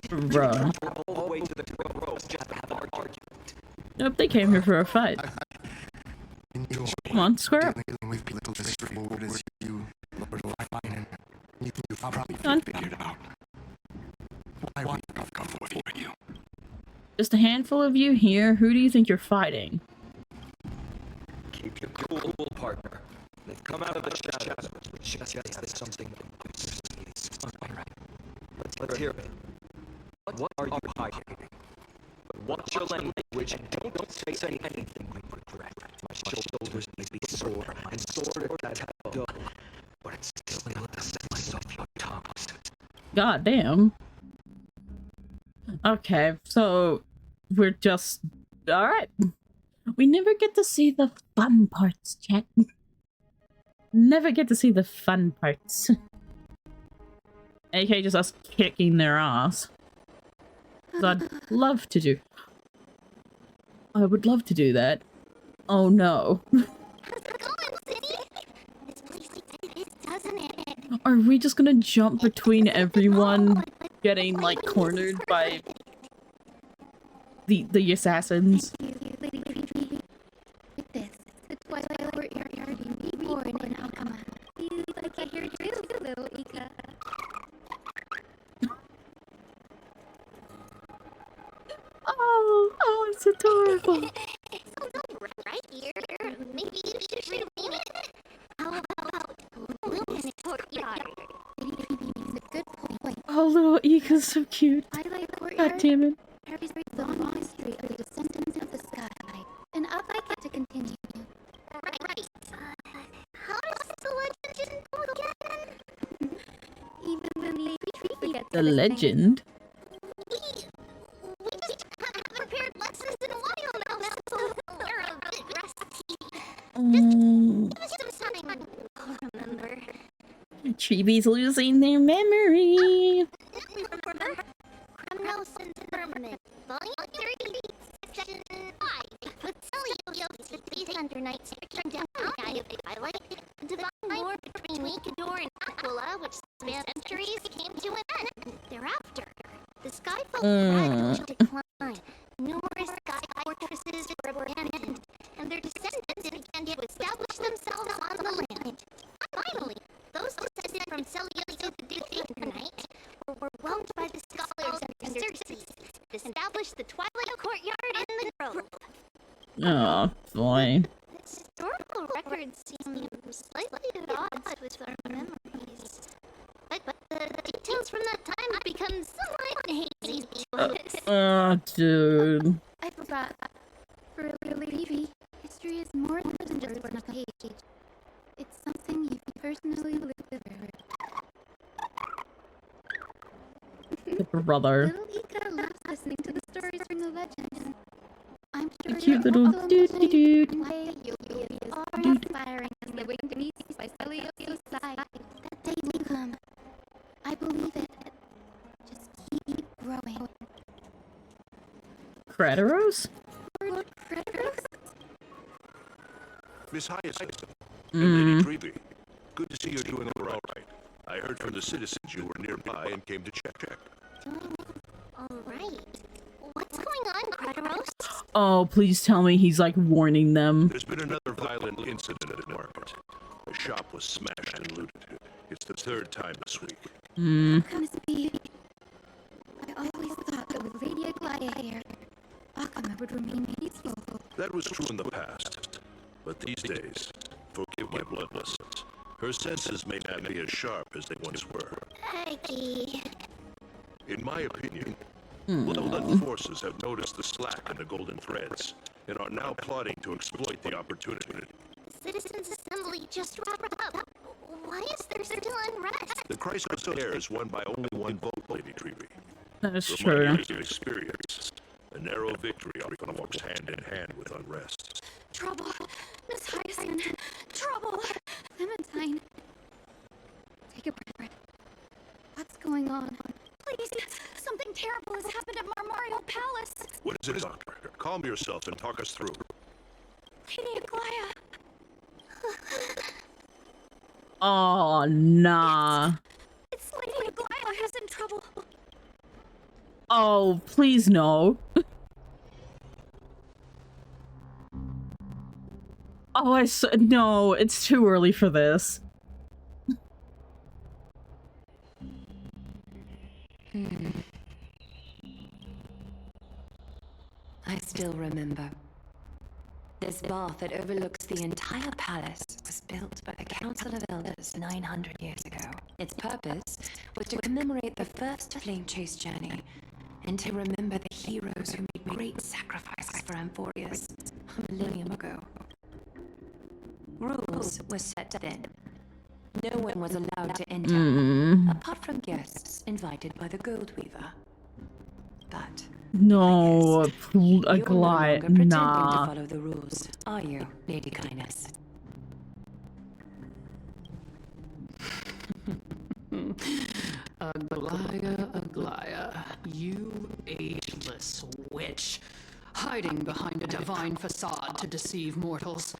[SPEAKER 1] Bruh.
[SPEAKER 8] All the way to the road just to have an argument.
[SPEAKER 1] Nope, they came here for a fight.
[SPEAKER 9] Enjoy
[SPEAKER 1] Come on, square up.
[SPEAKER 9] dealing with people as straightforward as you, Lord O'Fine. You probably
[SPEAKER 1] Come on.
[SPEAKER 9] figured out why we've come for you.
[SPEAKER 1] Just a handful of you here. Who do you think you're fighting?
[SPEAKER 8] Keep your cool, partner. They've come out of the shadows, which suggests that something is alright. Let's hear it. What are you hiding? Watch your language and don't say anything you regret. My shoulders may be sore and sore as hell, but it's still able to set myself your tongues.
[SPEAKER 1] God damn. Okay, so we're just alright. We never get to see the fun parts, chat. Never get to see the fun parts. AK just us kicking their ass. 'Cause I'd love to do. I would love to do that. Oh no. Are we just gonna jump between everyone getting like cornered by the assassins?
[SPEAKER 5] The Twilight Courtyard reborn in Akama. Feels like I hear too, little Ika.
[SPEAKER 1] Oh, it's adorable.
[SPEAKER 7] Right here. Maybe you should rename it. How about Luminous Courtyard?
[SPEAKER 5] It's a good point.
[SPEAKER 1] Oh, little Ika's so cute.
[SPEAKER 5] Twilight
[SPEAKER 1] God
[SPEAKER 5] Courtyard
[SPEAKER 1] damn it.
[SPEAKER 5] carries the long history of the descendants of the sky, and I'd like it to continue.
[SPEAKER 7] Right. How does the legend go again?
[SPEAKER 5] Even when they forget
[SPEAKER 1] The legend?
[SPEAKER 7] We just haven't prepared lessons in a while now, so we're a bit rusty. Give us some time. I'll remember.
[SPEAKER 1] Chibi's losing their memory.
[SPEAKER 7] We remember Criminal Interment, Volume 3, Section 5. With Celios, the beast under night stricken down the eye of the twilight, the divine war between Weekador and Aquila, which spanned centuries, came to an end. Thereafter, the Skyfolk gradually declined. Numerous sky fortresses were abandoned, and their descendants began to establish themselves on the land. Finally, those descended from Celios the Defeater Knight were whelmed by the scholars and Xerxes, established the Twilight Courtyard in the Grove.
[SPEAKER 1] Oh, boy.
[SPEAKER 7] Historical records seem slightly at odds with our memories. But the details from that time have become somewhat hazy to us.
[SPEAKER 1] Oh, dude.
[SPEAKER 5] I forgot. For really Phoebe, history is more than just what's on a page. It's something you personally live with.
[SPEAKER 1] Brother.
[SPEAKER 5] Little Ika loves listening to the stories from the legends. I'm sure
[SPEAKER 1] Cute
[SPEAKER 5] you're
[SPEAKER 1] little
[SPEAKER 5] also
[SPEAKER 1] doot-doot-doot.
[SPEAKER 5] why you are inspiring and living beneath by Celio's side. That day will come. I believe it. Just keep growing.
[SPEAKER 1] Cretaros?
[SPEAKER 5] Cretaros?
[SPEAKER 10] Miss Hyacinth, and Lady Treeby, good to see you're doing all right. I heard from the citizens you were nearby and came to check.
[SPEAKER 7] Alright. What's going on, Cretaros?
[SPEAKER 1] Oh, please tell me he's like warning them.
[SPEAKER 10] There's been another violent incident at the market. A shop was smashed and looted. It's the third time this week.
[SPEAKER 5] How can this be? I always thought that with Lady Aglaya here, Akama would remain peaceful.
[SPEAKER 10] That was true in the past. But these days, forgive my bluntness, her senses may not be as sharp as they once were.
[SPEAKER 7] Aggie.
[SPEAKER 10] In my opinion, well-done forces have noticed the slack in the golden threads and are now plotting to exploit the opportunity.
[SPEAKER 7] Citizens' Assembly just wrapped up. Why is there still unrest?
[SPEAKER 10] The crisis there is won by only one vote, Lady Treeby.
[SPEAKER 1] That is
[SPEAKER 10] From
[SPEAKER 1] true.
[SPEAKER 10] my years of experience, a narrow victory often walks hand in hand with unrest.
[SPEAKER 5] Trouble! Miss Hyacinth! Trouble! Clementine! Take a breath. What's going on? Please! Something terrible has happened at Marmoreal Palace!
[SPEAKER 10] What is it, Doctor? Calm yourself and talk us through.
[SPEAKER 5] Lady Aglaya!
[SPEAKER 1] Oh, nah.
[SPEAKER 5] It's Lady Aglaya who's in trouble!
[SPEAKER 1] Oh, please no. Oh, no, it's too early for this.
[SPEAKER 11] I still remember. This bath that overlooks the entire palace was built by the Council of Elders 900 years ago. Its purpose was to commemorate the first flame chase journey and to remember the heroes who made great sacrifices for Amphorius a millennium ago. Rules were set then. No one was allowed to enter, apart from guests invited by the Gold Weaver. But
[SPEAKER 1] no,
[SPEAKER 11] you're no
[SPEAKER 1] Aglaya,
[SPEAKER 11] longer pretending
[SPEAKER 1] nah.
[SPEAKER 11] to follow the rules, are you, Lady Kindness?
[SPEAKER 12] Aglaya, you ageless witch, hiding behind a divine facade to deceive mortals.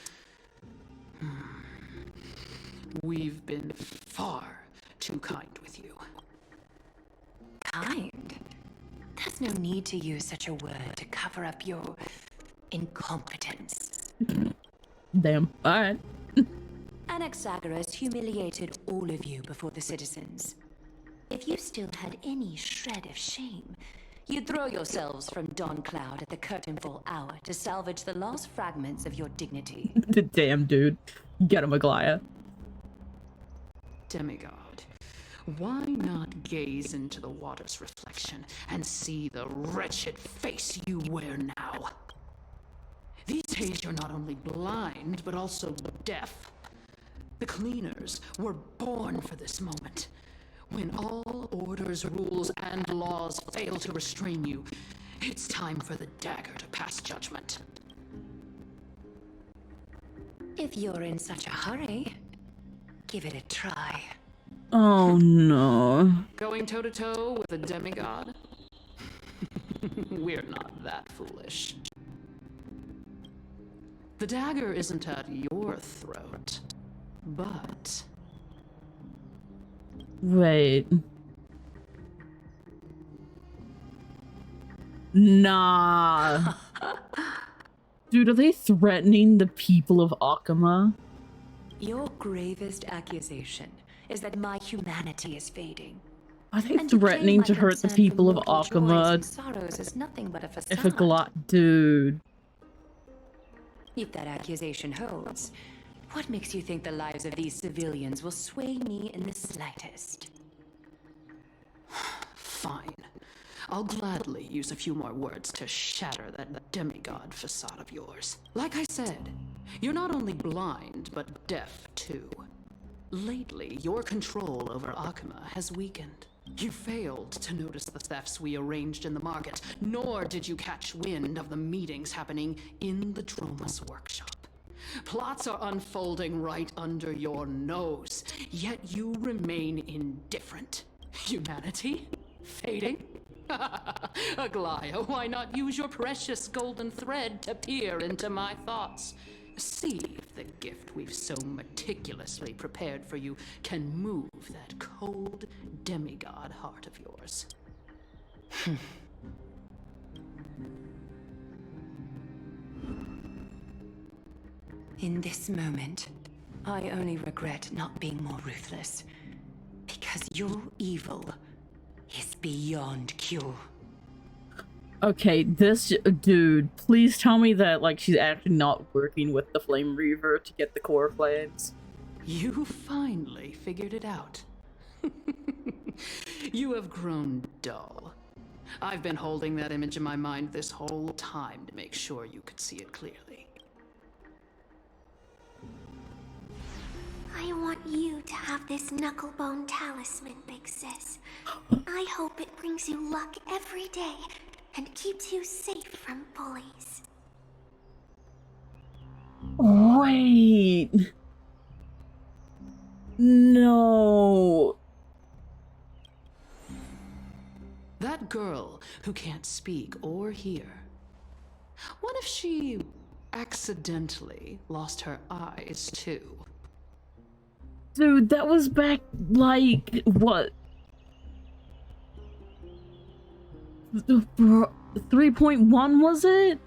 [SPEAKER 12] We've been far too kind with you.
[SPEAKER 11] Kind? There's no need to use such a word to cover up your incompetence.
[SPEAKER 1] Damn. Alright.
[SPEAKER 11] Anaxagoras humiliated all of you before the citizens. If you still had any shred of shame, you'd throw yourselves from Dawn Cloud at the curtainfall hour to salvage the last fragments of your dignity.
[SPEAKER 1] Damn, dude. Get him, Aglaya.
[SPEAKER 12] Demigod, why not gaze into the water's reflection and see the wretched face you wear now? These days you're not only blind, but also deaf. The cleaners were born for this moment. When all orders, rules, and laws fail to restrain you, it's time for the dagger to pass judgment.
[SPEAKER 11] If you're in such a hurry, give it a try.
[SPEAKER 1] Oh no.
[SPEAKER 12] Going toe-to-toe with a demigod? We're not that foolish. The dagger isn't at your throat, but...
[SPEAKER 1] Wait. Nah. Dude, are they threatening the people of Akama?
[SPEAKER 11] Your gravest accusation is that my humanity is fading.
[SPEAKER 1] Are they threatening to hurt the people of Akama?
[SPEAKER 11] Sorrows is nothing but a facade.
[SPEAKER 1] If Aglaya, dude.
[SPEAKER 11] If that accusation holds, what makes you think the lives of these civilians will sway me in the slightest?
[SPEAKER 12] Fine. I'll gladly use a few more words to shatter that demigod facade of yours. Like I said, you're not only blind, but deaf too. Lately, your control over Akama has weakened. You failed to notice the thefts we arranged in the market, nor did you catch wind of the meetings happening in the Droma's workshop. Plots are unfolding right under your nose, yet you remain indifferent. Humanity? Fading? Aglaya, why not use your precious golden thread to peer into my thoughts? See if the gift we've so meticulously prepared for you can move that cold demigod heart of yours.
[SPEAKER 11] In this moment, I only regret not being more ruthless. Because your evil is beyond cure.
[SPEAKER 1] Okay, this dude, please tell me that, like, she's actually not working with the Flame Reaver to get the core flames.
[SPEAKER 12] You finally figured it out. You have grown dull. I've been holding that image in my mind this whole time to make sure you could see it clearly.
[SPEAKER 7] I want you to have this knucklebone talisman, Big Sis. I hope it brings you luck every day and keeps you safe from bullies.
[SPEAKER 1] Wait. No.
[SPEAKER 12] That girl who can't speak or hear. What if she accidentally lost her eyes too?
[SPEAKER 1] Dude, that was back, like, what? 3.1 was it?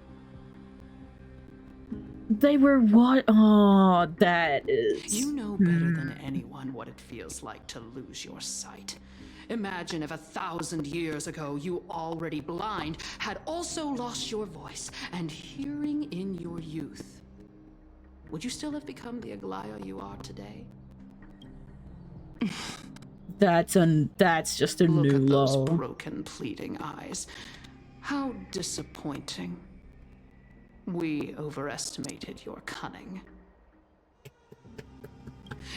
[SPEAKER 1] They were what? Oh, that is...
[SPEAKER 12] You know better than anyone what it feels like to lose your sight. Imagine if 1,000 years ago you, already blind, had also lost your voice and hearing in your youth. Would you still have become the Aglaya you are today?
[SPEAKER 1] That's just a new low.
[SPEAKER 12] Look at those broken, pleading eyes. How disappointing. We overestimated your cunning.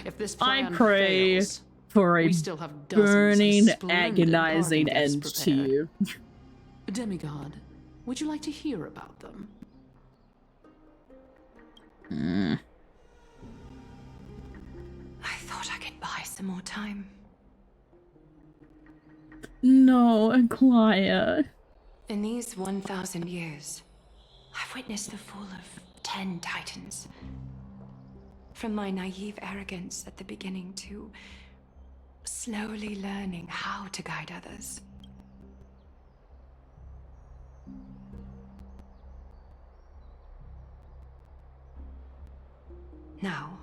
[SPEAKER 12] If this plan fails,
[SPEAKER 1] for a
[SPEAKER 12] we still have
[SPEAKER 1] burning,
[SPEAKER 12] splendid
[SPEAKER 1] agonizing
[SPEAKER 12] party gifts
[SPEAKER 1] end to
[SPEAKER 12] prepared.
[SPEAKER 1] you.
[SPEAKER 12] Demigod, would you like to hear about them?
[SPEAKER 11] I thought I could buy some more time.
[SPEAKER 1] No, Aglaya.
[SPEAKER 11] In these 1,000 years, I've witnessed the fall of 10 titans. From my naive arrogance at the beginning to slowly learning how to guide others. Now,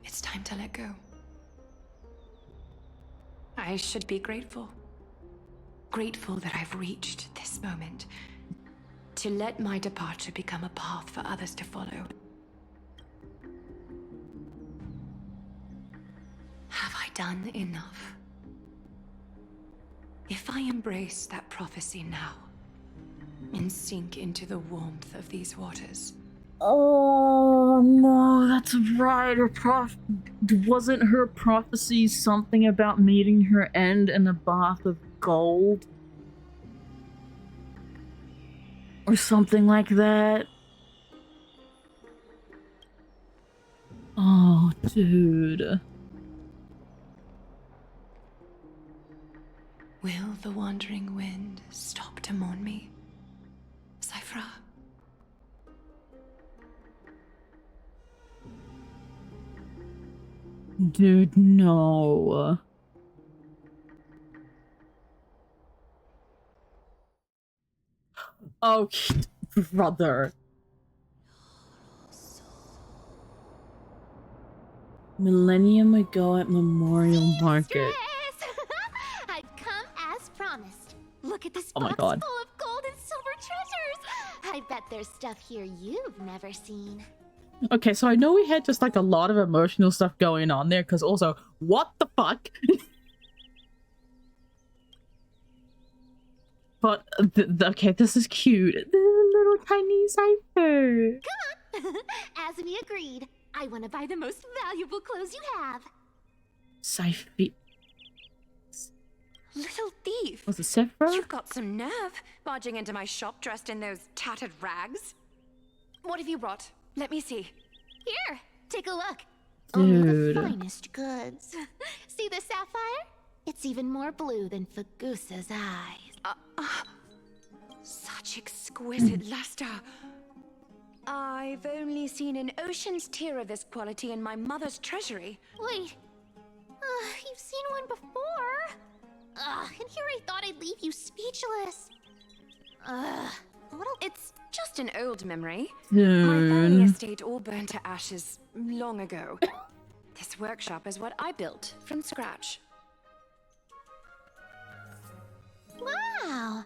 [SPEAKER 11] it's time to let go. I should be grateful. Grateful that I've reached this moment. To let my departure become a path for others to follow. Have I done enough? If I embrace that prophecy now, and sink into the warmth of these waters.
[SPEAKER 1] Oh no, that's right. Wasn't her prophecy something about meeting her end in a bath of gold? Or something like that? Oh, dude.
[SPEAKER 11] Will the wandering wind stop to mourn me? Cyphra?
[SPEAKER 1] Dude, no. Oh, brother. Millennium ago at Memorial Market.
[SPEAKER 7] I've come as promised. Look at this
[SPEAKER 1] Oh my
[SPEAKER 7] box
[SPEAKER 1] God.
[SPEAKER 7] full of gold and silver treasures. I bet there's stuff here you've never seen.
[SPEAKER 1] Okay, so I know we had just like a lot of emotional stuff going on there, because also, what the fuck? But, okay, this is cute. The little tiny Cypher.
[SPEAKER 7] Come on. As we agreed, I want to buy the most valuable clothes you have.
[SPEAKER 1] Cypher.
[SPEAKER 11] Little thief!
[SPEAKER 1] Was it Cypher?
[SPEAKER 11] You've got some nerve, barging into my shop dressed in those tattered rags. What have you brought? Let me see.
[SPEAKER 2] Here, take a look.
[SPEAKER 1] Dude.
[SPEAKER 2] Only the finest goods. See the sapphire? It's even more blue than Fagusa's eyes.
[SPEAKER 11] Such exquisite luster. I've only seen an ocean's tear of this quality in my mother's treasury.
[SPEAKER 2] Wait. You've seen one before. And here I thought I'd leave you speechless.
[SPEAKER 11] It's just an old memory.
[SPEAKER 1] Dude.
[SPEAKER 11] My family estate all burned to ashes long ago. This workshop is what I built from scratch.
[SPEAKER 2] Wow.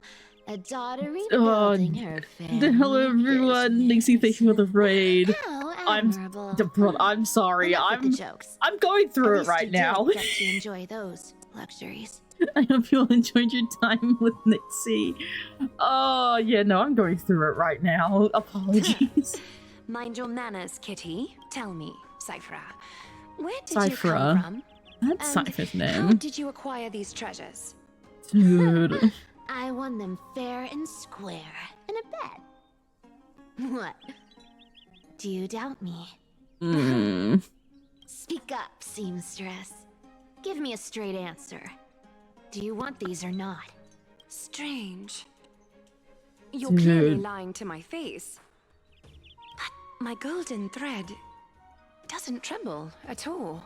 [SPEAKER 2] A daughter rebuilding her family.
[SPEAKER 1] Hello everyone, Nixie, thank you for the raid.
[SPEAKER 2] How admirable.
[SPEAKER 1] I'm sorry,
[SPEAKER 2] Enough with the jokes.
[SPEAKER 1] I'm going through it
[SPEAKER 2] At least
[SPEAKER 1] right
[SPEAKER 2] you
[SPEAKER 1] now.
[SPEAKER 2] did get to enjoy those luxuries.
[SPEAKER 1] I hope you all enjoyed your time with Nixie. Oh, yeah, no, I'm going through it right now. Apologies.
[SPEAKER 11] Mind your manners, Kitty. Tell me, Cyphra, where did you
[SPEAKER 1] Cyphra?
[SPEAKER 11] come from?
[SPEAKER 1] That's
[SPEAKER 11] And
[SPEAKER 1] Cypher's
[SPEAKER 11] how
[SPEAKER 1] name.
[SPEAKER 11] did you acquire these treasures?
[SPEAKER 1] Dude.
[SPEAKER 2] I won them fair and square in a bet. What? Do you doubt me? Speak up, seamstress. Give me a straight answer. Do you want these or not?
[SPEAKER 11] Strange. You're clearly
[SPEAKER 1] Dude.
[SPEAKER 11] lying to my face. But my golden thread doesn't tremble at all.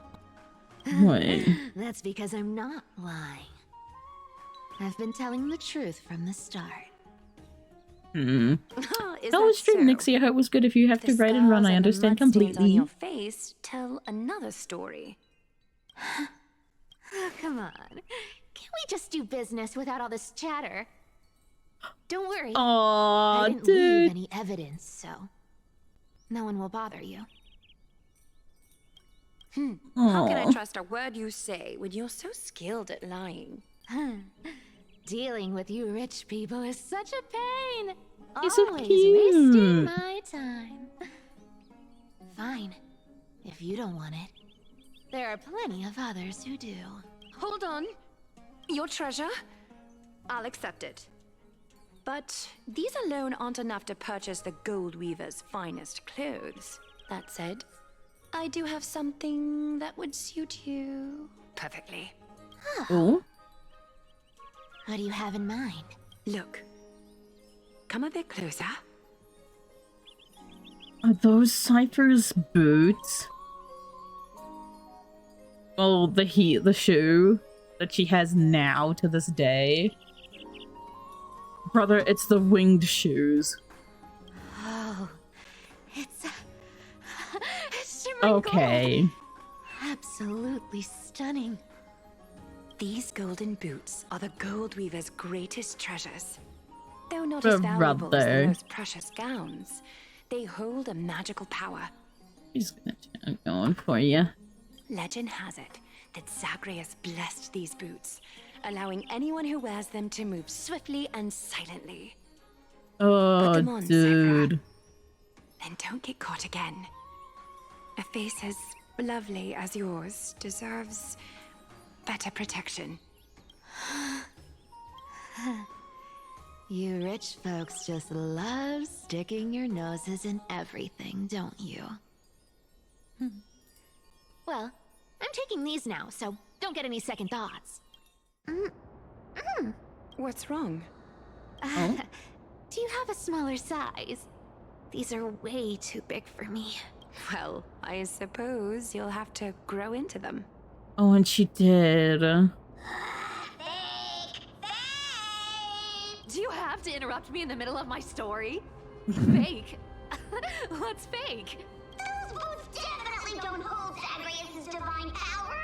[SPEAKER 1] Wait.
[SPEAKER 2] That's because I'm not lying. I've been telling the truth from the start.
[SPEAKER 11] Is
[SPEAKER 1] That was
[SPEAKER 11] that
[SPEAKER 1] stream,
[SPEAKER 11] so?
[SPEAKER 1] Nixie. I hope it was good. If you have to write and run,
[SPEAKER 11] scars
[SPEAKER 1] I
[SPEAKER 11] and the
[SPEAKER 1] understand
[SPEAKER 11] mud stains on
[SPEAKER 1] completely.
[SPEAKER 11] your face tell another story.
[SPEAKER 2] Oh, come on. Can't we just do business without all this chatter? Don't worry.
[SPEAKER 1] Aw,
[SPEAKER 2] I didn't
[SPEAKER 1] dude.
[SPEAKER 2] leave any evidence, so no one will bother you.
[SPEAKER 11] How can I
[SPEAKER 1] Aw.
[SPEAKER 11] trust a word you say when you're so skilled at lying?
[SPEAKER 2] Dealing with you rich people is such a pain.
[SPEAKER 1] He's so
[SPEAKER 2] Always
[SPEAKER 1] cute.
[SPEAKER 2] wasting my time. Fine, if you don't want it. There are plenty of others who do.
[SPEAKER 11] Hold on. Your treasure? I'll accept it. But these alone aren't enough to purchase the gold weaver's finest clothes. That said, I do have something that would suit you perfectly.
[SPEAKER 1] Oh,
[SPEAKER 2] What do you have in mind?
[SPEAKER 11] Look. Come a bit closer.
[SPEAKER 1] are those Cypher's boots? Oh, the shoe that she has now to this day. Brother, it's the winged shoes.
[SPEAKER 2] Oh, it's shimmering
[SPEAKER 1] Okay.
[SPEAKER 2] gold. Absolutely stunning.
[SPEAKER 11] These golden boots are the gold weaver's greatest treasures. Though not as valuable as
[SPEAKER 1] Brother.
[SPEAKER 11] the most precious gowns, they hold a magical power.
[SPEAKER 1] He's gonna keep going for you.
[SPEAKER 11] Legend has it that Zagreus blessed these boots, allowing anyone who wears them to move swiftly and silently.
[SPEAKER 1] Oh,
[SPEAKER 11] them on,
[SPEAKER 1] dude.
[SPEAKER 11] Then don't get caught again. A face as lovely as yours deserves better protection.
[SPEAKER 2] You rich folks just love sticking your noses in everything, don't you? Well, I'm taking these now, so don't get any second thoughts.
[SPEAKER 11] What's wrong?
[SPEAKER 2] Do you have a smaller size? These are way too big for me.
[SPEAKER 11] Well, I suppose you'll have to grow into them.
[SPEAKER 1] Oh, and she did.
[SPEAKER 2] Do you have to interrupt me in the middle of my story? Fake? What's fake?
[SPEAKER 7] Those boots definitely don't hold Zagreus' divine power.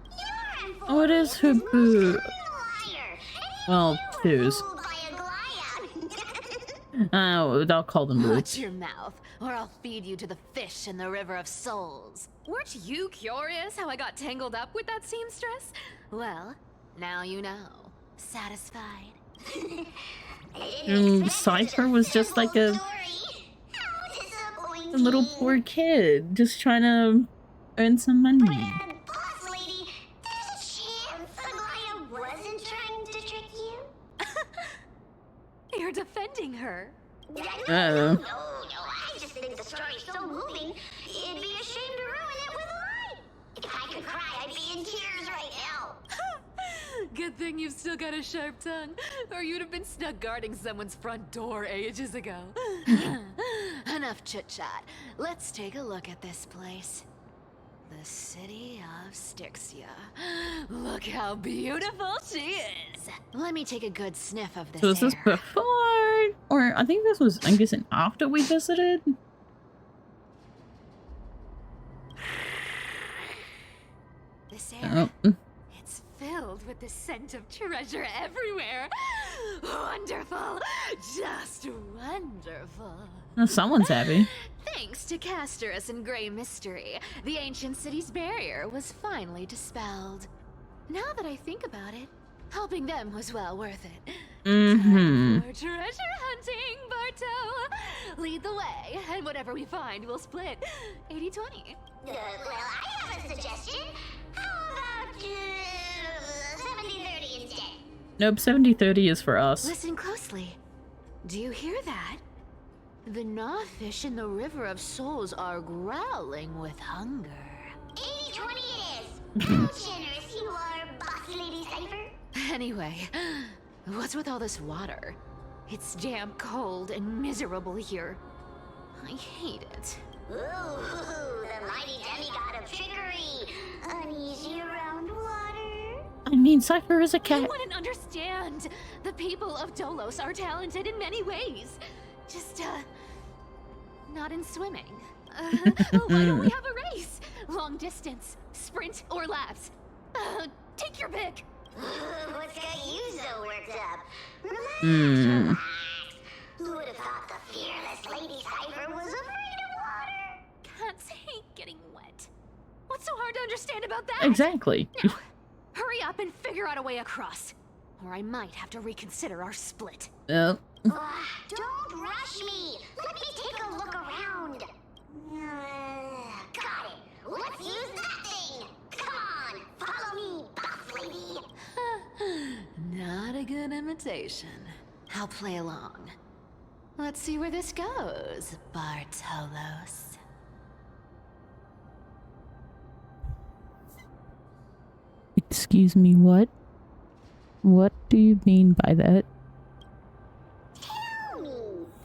[SPEAKER 7] You're
[SPEAKER 1] Oh, it is her boot.
[SPEAKER 7] liar.
[SPEAKER 1] Well, shoes.
[SPEAKER 7] Fooled by a Glion.
[SPEAKER 1] Oh, I'll call them
[SPEAKER 2] Watch
[SPEAKER 1] boots.
[SPEAKER 2] your mouth, or I'll feed you to the fish in the river of souls. Weren't you curious how I got tangled up with that seamstress? Well, now you know. Satisfied?
[SPEAKER 1] Cypher was just like a little poor kid, just trying to earn some money.
[SPEAKER 7] Boss lady, there's a chance the Glion wasn't trying to trick you.
[SPEAKER 2] You're defending her.
[SPEAKER 7] No,
[SPEAKER 1] Uh-oh.
[SPEAKER 7] I just think the story's so moving, it'd be a shame to ruin it with a lie. If I could cry, I'd be in tears right now.
[SPEAKER 2] Good thing you've still got a sharp tongue, or you'd have been stuck guarding someone's front door ages ago. Enough chit-chat. Let's take a look at this place. The city of Styxia. Look how beautiful she is. Let me take a good sniff of this
[SPEAKER 1] So is this
[SPEAKER 2] air.
[SPEAKER 1] before? Or I think this was, I'm guessing, after we visited?
[SPEAKER 2] This air.
[SPEAKER 1] Oh.
[SPEAKER 2] It's filled with the scent of treasure everywhere. Wonderful. Just wonderful.
[SPEAKER 1] Well, someone's happy.
[SPEAKER 2] Thanks to Castorus and Grey Mystery, the ancient city's barrier was finally dispelled. Now that I think about it, helping them was well worth it.
[SPEAKER 1] Mm-hmm.
[SPEAKER 2] For treasure hunting, Barto! Lead the way, and whatever we find, we'll split 80-20.
[SPEAKER 7] Well, I have a suggestion. How about 70-30 instead?
[SPEAKER 1] Nope, 70-30 is for us.
[SPEAKER 2] Listen closely. Do you hear that? The gnawfish in the River of Souls are growling with hunger.
[SPEAKER 7] 80-20 it is. How generous you are, Boss Lady Cypher.
[SPEAKER 2] Anyway, what's with all this water? It's damp, cold, and miserable here. I hate it.
[SPEAKER 7] Ooh, the mighty demigod of trickery. Uneasy around water.
[SPEAKER 1] I mean, Cypher is a
[SPEAKER 2] You
[SPEAKER 1] cat.
[SPEAKER 2] wouldn't understand. The people of Dolos are talented in many ways. Just, not in swimming. Why don't we have a race? Long distance, sprint, or laps? Take your pick.
[SPEAKER 7] What's got you so worked up? Relax,
[SPEAKER 1] Hmm.
[SPEAKER 7] Who would have thought the fearless Lady Cypher was afraid of water?
[SPEAKER 2] Cats hate getting wet. What's so hard to understand about that?
[SPEAKER 1] Exactly.
[SPEAKER 2] Now, hurry up and figure out a way across. Or I might have to reconsider our split.
[SPEAKER 1] Oh.
[SPEAKER 7] Don't rush me. Let me take a look around. Got it. Let's use that thing. Come on, follow me, boss lady.
[SPEAKER 2] Not a good imitation. I'll play along. Let's see where this goes, Bartolos.
[SPEAKER 1] Excuse me, what? What do you mean by that?
[SPEAKER 7] Tell me,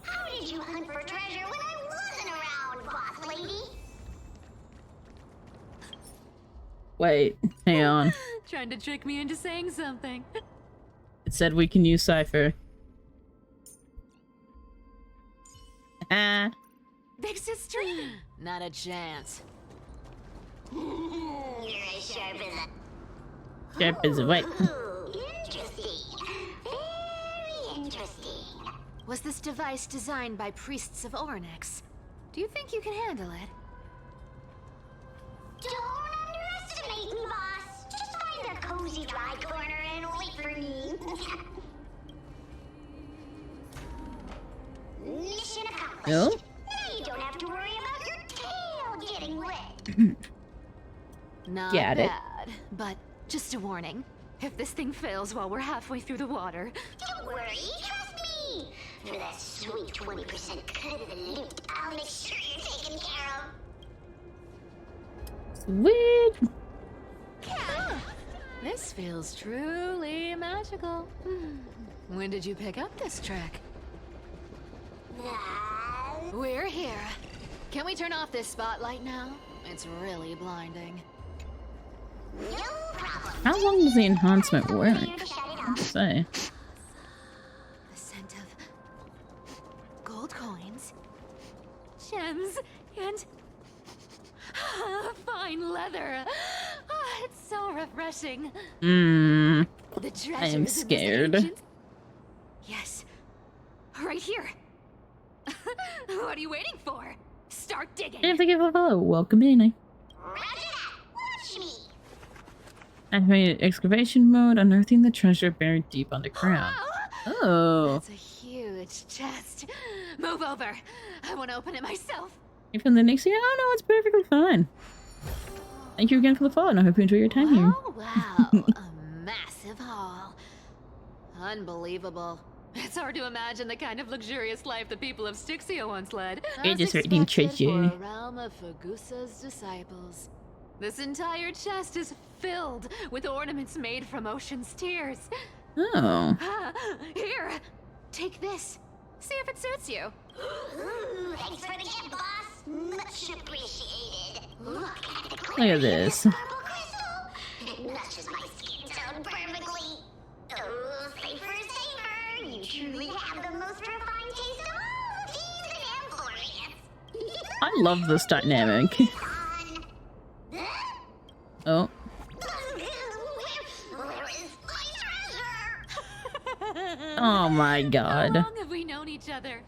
[SPEAKER 7] how did you hunt for treasure when I wasn't around, boss lady?
[SPEAKER 1] Wait, hang on.
[SPEAKER 2] Trying to trick me into saying something.
[SPEAKER 1] It said we can use Cypher.
[SPEAKER 2] Big sister? Not a chance.
[SPEAKER 7] You're as sharp as a...
[SPEAKER 1] Sharp as a whip.
[SPEAKER 7] Ooh, interesting. Very interesting.
[SPEAKER 2] Was this device designed by priests of Ornyx? Do you think you can handle it?
[SPEAKER 7] Don't underestimate me, boss. Just find a cozy dry corner and wait for me. Mission accomplished.
[SPEAKER 1] Oh?
[SPEAKER 7] Now you don't have to worry about your tail getting wet.
[SPEAKER 2] Not
[SPEAKER 1] Got it.
[SPEAKER 2] bad, but just a warning. If this thing fails while we're halfway through the water...
[SPEAKER 7] Don't worry, trust me. For that sweet 20% cut of the loot, I'll make sure you're taken care of.
[SPEAKER 1] Sweet.
[SPEAKER 2] This feels truly magical. When did you pick up this trick? We're here. Can we turn off this spotlight now? It's really blinding.
[SPEAKER 7] No problem.
[SPEAKER 1] How long does the enhancement work?
[SPEAKER 7] Here to shut it off.
[SPEAKER 1] Let's say.
[SPEAKER 2] The scent of gold coins, gems, and fine leather. It's so refreshing.
[SPEAKER 1] Mmm.
[SPEAKER 2] The treasure
[SPEAKER 1] I am
[SPEAKER 2] is in this
[SPEAKER 1] scared.
[SPEAKER 2] ancient- Yes, right here. What are you waiting for? Start digging.
[SPEAKER 1] I have to give a follow. Welcome in.
[SPEAKER 7] Roger that. Watch me.
[SPEAKER 1] Activated excavation mode, unearthing the treasure buried deep underground. Oh.
[SPEAKER 2] That's a huge chest. Move over. I want to open it myself.
[SPEAKER 1] You from the next year? Oh no, it's perfectly fine. Thank you again for the follow, and I hope you enjoy your time here.
[SPEAKER 2] Oh wow, a massive haul. Unbelievable. It's hard to imagine the kind of luxurious life the people of Styxia once led.
[SPEAKER 1] It is written treasure.
[SPEAKER 2] For a realm of Fagusa's disciples. This entire chest is filled with ornaments made from ocean's tears.
[SPEAKER 1] Oh.
[SPEAKER 2] Here, take this. See if it suits you.
[SPEAKER 7] Ooh, thanks for the gift, boss. Much appreciated. Look at the
[SPEAKER 1] Look at this.
[SPEAKER 7] purple crystal. It matches my skin tone perfectly. Oh, safer. You truly have the most refined taste of all thieves and Amphorians.
[SPEAKER 1] I love this dynamic. Oh.
[SPEAKER 7] Where is my treasure?
[SPEAKER 1] Oh my god.
[SPEAKER 2] How long have we known each other?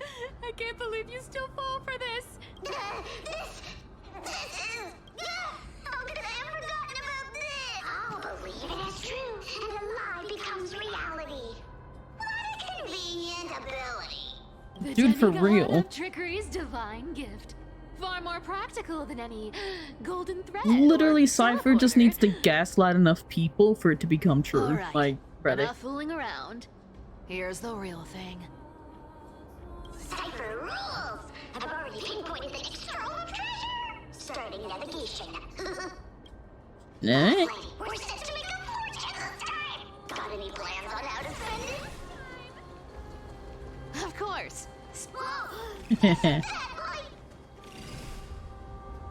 [SPEAKER 2] I can't believe you still fall for this.
[SPEAKER 7] This is... How could I have forgotten about this? I'll believe it is true, and a lie becomes reality. What a convenient ability.
[SPEAKER 2] The
[SPEAKER 1] Dude, for
[SPEAKER 2] demigod
[SPEAKER 1] real.
[SPEAKER 2] of trickery's divine gift. Far more practical than any golden thread.
[SPEAKER 1] Literally, Cypher just needs to gaslight enough people for it to become true.
[SPEAKER 2] Alright,
[SPEAKER 1] Like, Reddit.
[SPEAKER 2] enough fooling around. Here's the real thing.
[SPEAKER 7] Cypher rules! I've already pinpointed the next trove of treasure. Starting navigation.
[SPEAKER 1] Eh?
[SPEAKER 7] We're set to make a fortune this time. Got any plans on how to spend it?
[SPEAKER 2] Of course.
[SPEAKER 7] Whoa!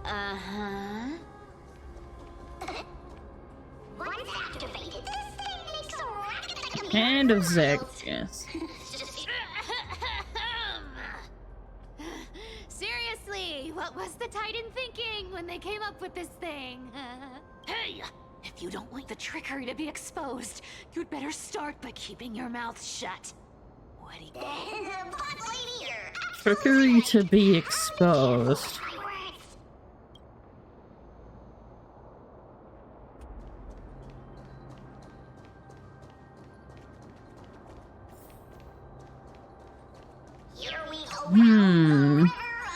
[SPEAKER 2] Uh-huh.
[SPEAKER 7] Once activated, this thing makes a racket that can be
[SPEAKER 1] Hand of Zek, yes.
[SPEAKER 2] Seriously, what was the Titan thinking when they came up with this thing? Hey! If you don't want the trickery to be exposed, you'd better start by keeping your mouth shut. What do you
[SPEAKER 7] But lady, you're
[SPEAKER 1] Trickery to be exposed.
[SPEAKER 7] my words. Here we go. River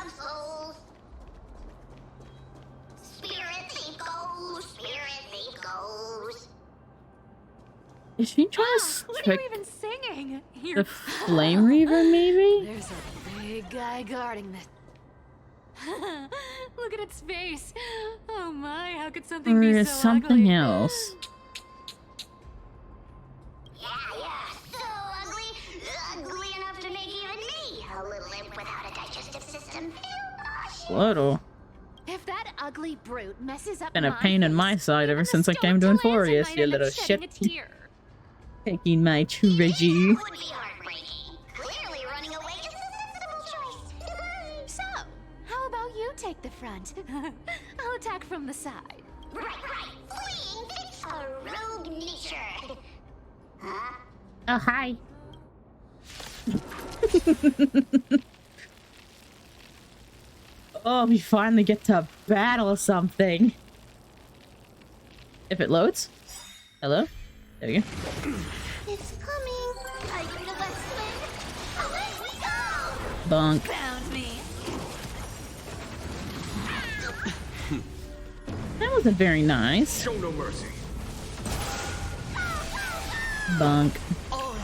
[SPEAKER 7] of souls. Spirit thief goes. Spirit thief goes.
[SPEAKER 1] Is she trying to
[SPEAKER 2] What are
[SPEAKER 1] trick
[SPEAKER 2] you even singing?
[SPEAKER 1] the Flame Reaver, maybe?
[SPEAKER 2] There's a big guy guarding the... Look at its face. Oh my, how could something
[SPEAKER 1] Or
[SPEAKER 2] be
[SPEAKER 1] is
[SPEAKER 2] so
[SPEAKER 1] something
[SPEAKER 2] ugly?
[SPEAKER 1] else?
[SPEAKER 7] Yeah, so ugly. Ugly enough to make even me, a little imp without a digestive system, feel nauseous.
[SPEAKER 1] Little.
[SPEAKER 2] If that ugly brute messes up
[SPEAKER 1] Been a
[SPEAKER 2] my
[SPEAKER 1] pain in
[SPEAKER 2] face,
[SPEAKER 1] my side ever
[SPEAKER 2] even
[SPEAKER 1] since
[SPEAKER 2] the
[SPEAKER 1] I came to
[SPEAKER 2] stone lantern
[SPEAKER 1] Enforius,
[SPEAKER 2] might
[SPEAKER 1] you
[SPEAKER 2] end up
[SPEAKER 1] little
[SPEAKER 2] shedding
[SPEAKER 1] shit.
[SPEAKER 2] a tear.
[SPEAKER 1] Taking my treasure.
[SPEAKER 7] Would be heartbreaking. Clearly running away is a sensible choice.
[SPEAKER 2] So, how about you take the front? I'll attack from the side.
[SPEAKER 7] Right. Fleeing fits a rogue nature. Huh?
[SPEAKER 1] Oh, hi. Oh, we finally get to battle something. If it loads. Hello? There we go.
[SPEAKER 7] It's coming. Are you the west wind? Away we go!
[SPEAKER 1] Bonk.
[SPEAKER 2] Found me.
[SPEAKER 1] That wasn't very nice.
[SPEAKER 3] Show no mercy.
[SPEAKER 1] Bonk.
[SPEAKER 2] Oh.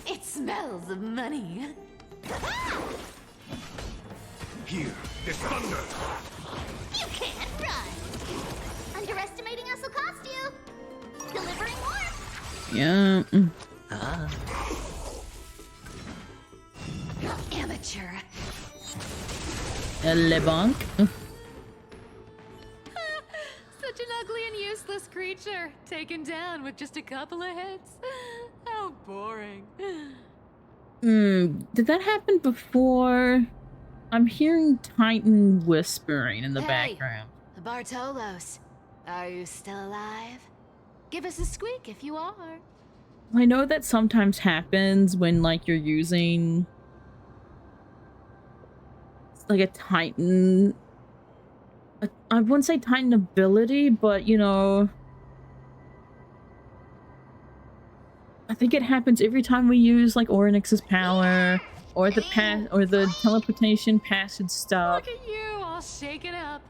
[SPEAKER 2] It smells of money.
[SPEAKER 10] Here, there's thunder.
[SPEAKER 7] You can't run. Underestimating us will cost you. Delivering warmth.
[SPEAKER 1] Yeah.
[SPEAKER 2] Amateur.
[SPEAKER 1] Le bonk.
[SPEAKER 2] Such an ugly and useless creature, taken down with just a couple of hits. How boring.
[SPEAKER 1] Did that happen before? I'm hearing Titan whispering in the
[SPEAKER 2] Hey.
[SPEAKER 1] background.
[SPEAKER 2] Bartolos, are you still alive? Give us a squeak if you are.
[SPEAKER 1] I know that sometimes happens when, like, you're using like a Titan. I wouldn't say Titan ability, but you know, I think it happens every time we use like Orynyx's power or the teleportation passage stuff.
[SPEAKER 2] Look at you, all shaken up.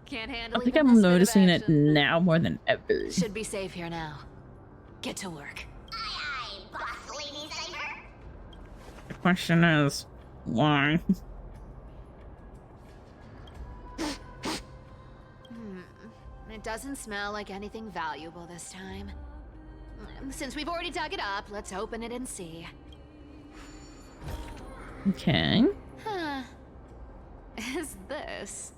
[SPEAKER 2] Can't handle
[SPEAKER 1] I think
[SPEAKER 2] even
[SPEAKER 1] I'm
[SPEAKER 2] this bit of
[SPEAKER 1] noticing it
[SPEAKER 2] action.
[SPEAKER 1] now more than ever.
[SPEAKER 2] Should be safe here now. Get to work.
[SPEAKER 7] Aye, boss lady.
[SPEAKER 1] question is, why?
[SPEAKER 2] It doesn't smell like anything valuable this time. Since we've already dug it up, let's open it and see.
[SPEAKER 1] Okay.
[SPEAKER 2] Huh. Is this?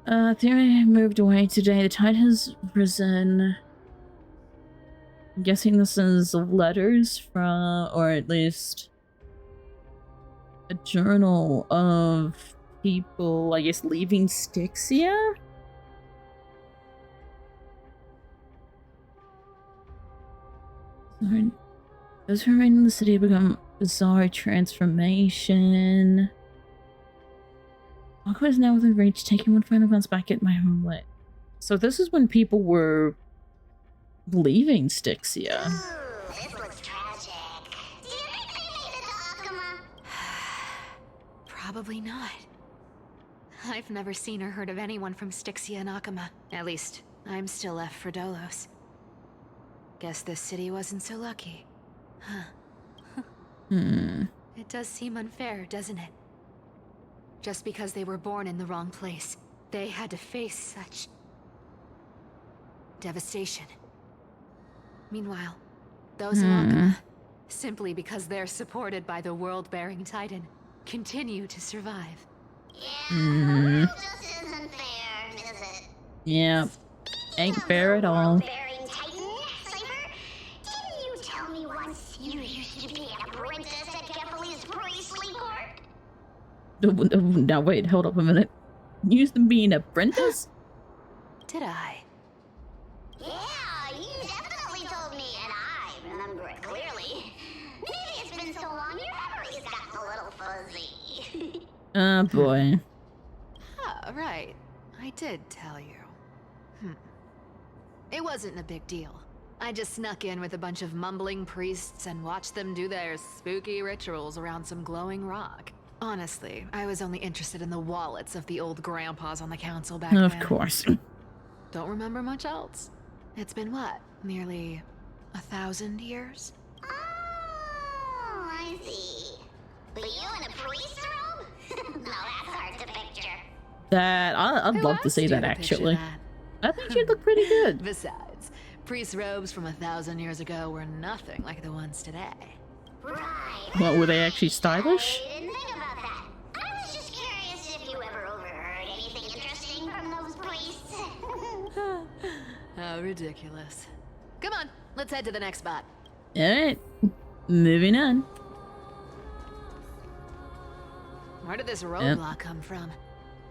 [SPEAKER 1] Theory moved away today. The tide has risen. I'm guessing this is letters from, or at least a journal of people, I guess, leaving Styxia? Sorry. Those who remain in the city have become bizarre transformation. Aqua is now within reach, taking one final glance back at my homelet. So this is when people were leaving Styxia.
[SPEAKER 7] This looks tragic. Do you think they made it to Akuma?
[SPEAKER 2] Probably not. I've never seen or heard of anyone from Styxia and Akuma. At least, I'm still left for Dolos. Guess this city wasn't so lucky. Huh. It does seem unfair, doesn't it? Just because they were born in the wrong place, they had to face such devastation. Meanwhile, those in Akuma, simply because they're supported by the world-bearing Titan, continue to survive.
[SPEAKER 7] Yeah, just isn't fair, is it?
[SPEAKER 1] Yeah, ain't fair at all.
[SPEAKER 7] World-bearing Titan, Cypher? Didn't you tell me once you used to be an apprentice at Kephal's priestly court?
[SPEAKER 1] Now wait, hold up a minute. You used to be an apprentice?
[SPEAKER 2] Did I?
[SPEAKER 7] Yeah, you definitely told me, and I remember it clearly. Maybe it's been so long your memory's gotten a little fuzzy.
[SPEAKER 1] Oh boy.
[SPEAKER 2] Oh, right. I did tell you. It wasn't a big deal. I just snuck in with a bunch of mumbling priests and watched them do their spooky rituals around some glowing rock. Honestly, I was only interested in the wallets of the old grandpas on the council back then.
[SPEAKER 1] Of course.
[SPEAKER 2] Don't remember much else. It's been what? Nearly 1,000 years?
[SPEAKER 7] Oh, I see. But you in a priest robe? No, that's hard to picture.
[SPEAKER 1] That I'd
[SPEAKER 2] Who
[SPEAKER 1] love to
[SPEAKER 2] asked
[SPEAKER 1] see
[SPEAKER 2] you
[SPEAKER 1] that
[SPEAKER 2] to picture
[SPEAKER 1] actually.
[SPEAKER 2] that?
[SPEAKER 1] I think you'd look pretty good.
[SPEAKER 2] Besides, priest robes from 1,000 years ago were nothing like the ones today.
[SPEAKER 7] Right.
[SPEAKER 1] What, were they actually stylish?
[SPEAKER 7] I didn't think about that. I was just curious if you ever overheard anything interesting from those priests.
[SPEAKER 2] How ridiculous. Come on, let's head to the next spot.
[SPEAKER 1] Alright. Moving on.
[SPEAKER 2] Where did this roadblock come from?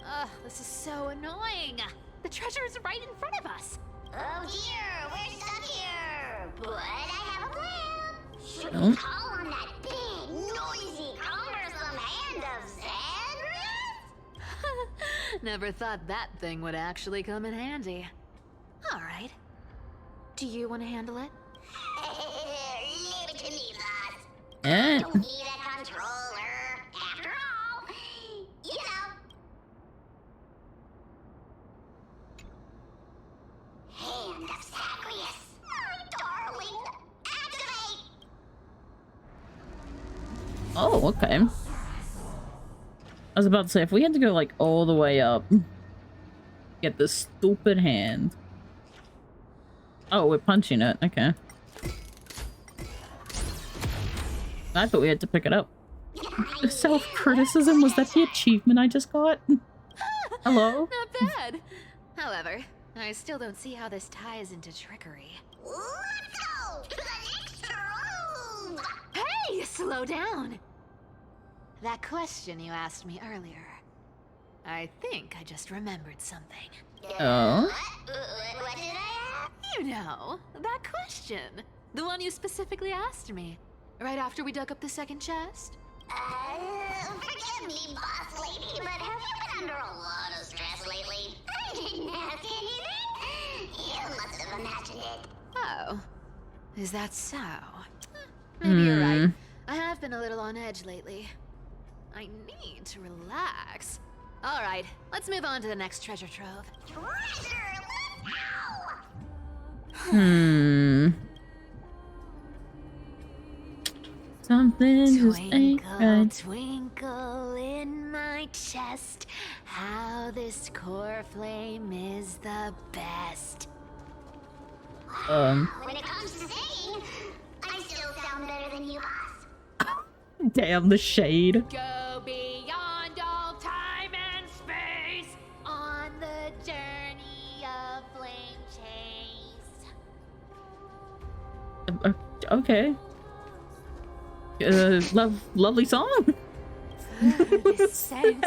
[SPEAKER 2] Ugh, this is so annoying. The treasure is right in front of us.
[SPEAKER 7] Oh dear, we're stuck here. But I have a plan. Should we
[SPEAKER 1] Oh.
[SPEAKER 7] call on that big, noisy, cumbersome hand of Xandris?
[SPEAKER 2] Never thought that thing would actually come in handy. All right. Do you want to handle it?
[SPEAKER 7] Leave it to me, boss.
[SPEAKER 1] Alright.
[SPEAKER 7] Don't need a controller. After all, you know. Hand of Zagreus. My darling. Activate!
[SPEAKER 1] Oh, okay. I was about to say, if we had to go like all the way up, get this stupid hand. Oh, we're punching it. Okay. I thought we had to pick it up. Self-criticism? Was that the achievement I just got? Hello?
[SPEAKER 2] Not bad. However, I still don't see how this ties into trickery.
[SPEAKER 7] Let's go to the next room!
[SPEAKER 2] Hey, slow down. That question you asked me earlier. I think I just remembered something.
[SPEAKER 1] Oh?
[SPEAKER 7] What did I ask?
[SPEAKER 2] You know, that question. The one you specifically asked me. Right after we dug up the second chest?
[SPEAKER 7] Forgive me, boss lady, but have you been under a lot of stress lately? I didn't ask anything. You must have imagined it.
[SPEAKER 2] Oh. Is that so? Maybe you're right. I have been a little on edge lately. I need to relax. Alright, let's move on to the next treasure trove.
[SPEAKER 7] Treasure, let's go!
[SPEAKER 1] Something just ain't
[SPEAKER 2] Twinkle,
[SPEAKER 1] right.
[SPEAKER 2] twinkle in my chest, how this core flame is the best.
[SPEAKER 7] When it comes to singing, I still sound better than you, boss.
[SPEAKER 1] Damn, the shade.
[SPEAKER 2] Go beyond all time and space on the journey of flame chase.
[SPEAKER 1] Okay. Lovely song.
[SPEAKER 2] This scent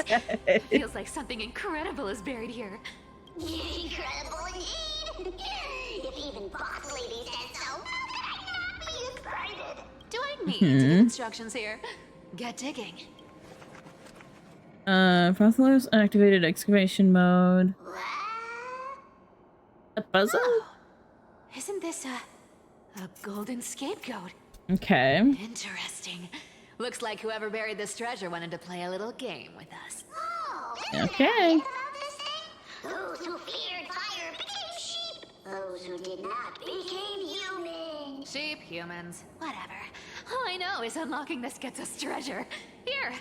[SPEAKER 2] feels like something incredible is buried here.
[SPEAKER 7] Incredible indeed. If even boss lady said so, how could I not be excited?
[SPEAKER 2] Do I need to give instructions here? Get digging.
[SPEAKER 1] Frothlers activated excavation mode. A puzzle?
[SPEAKER 2] Oh, isn't this a golden scapegoat?
[SPEAKER 1] Okay.
[SPEAKER 2] Interesting. Looks like whoever buried this treasure wanted to play a little game with us.
[SPEAKER 7] Oh,
[SPEAKER 1] Okay.
[SPEAKER 7] those who feared fire became sheep. Those who did not became human.
[SPEAKER 2] Sheep, humans, whatever. All I know is unlocking this gets us treasure. Here.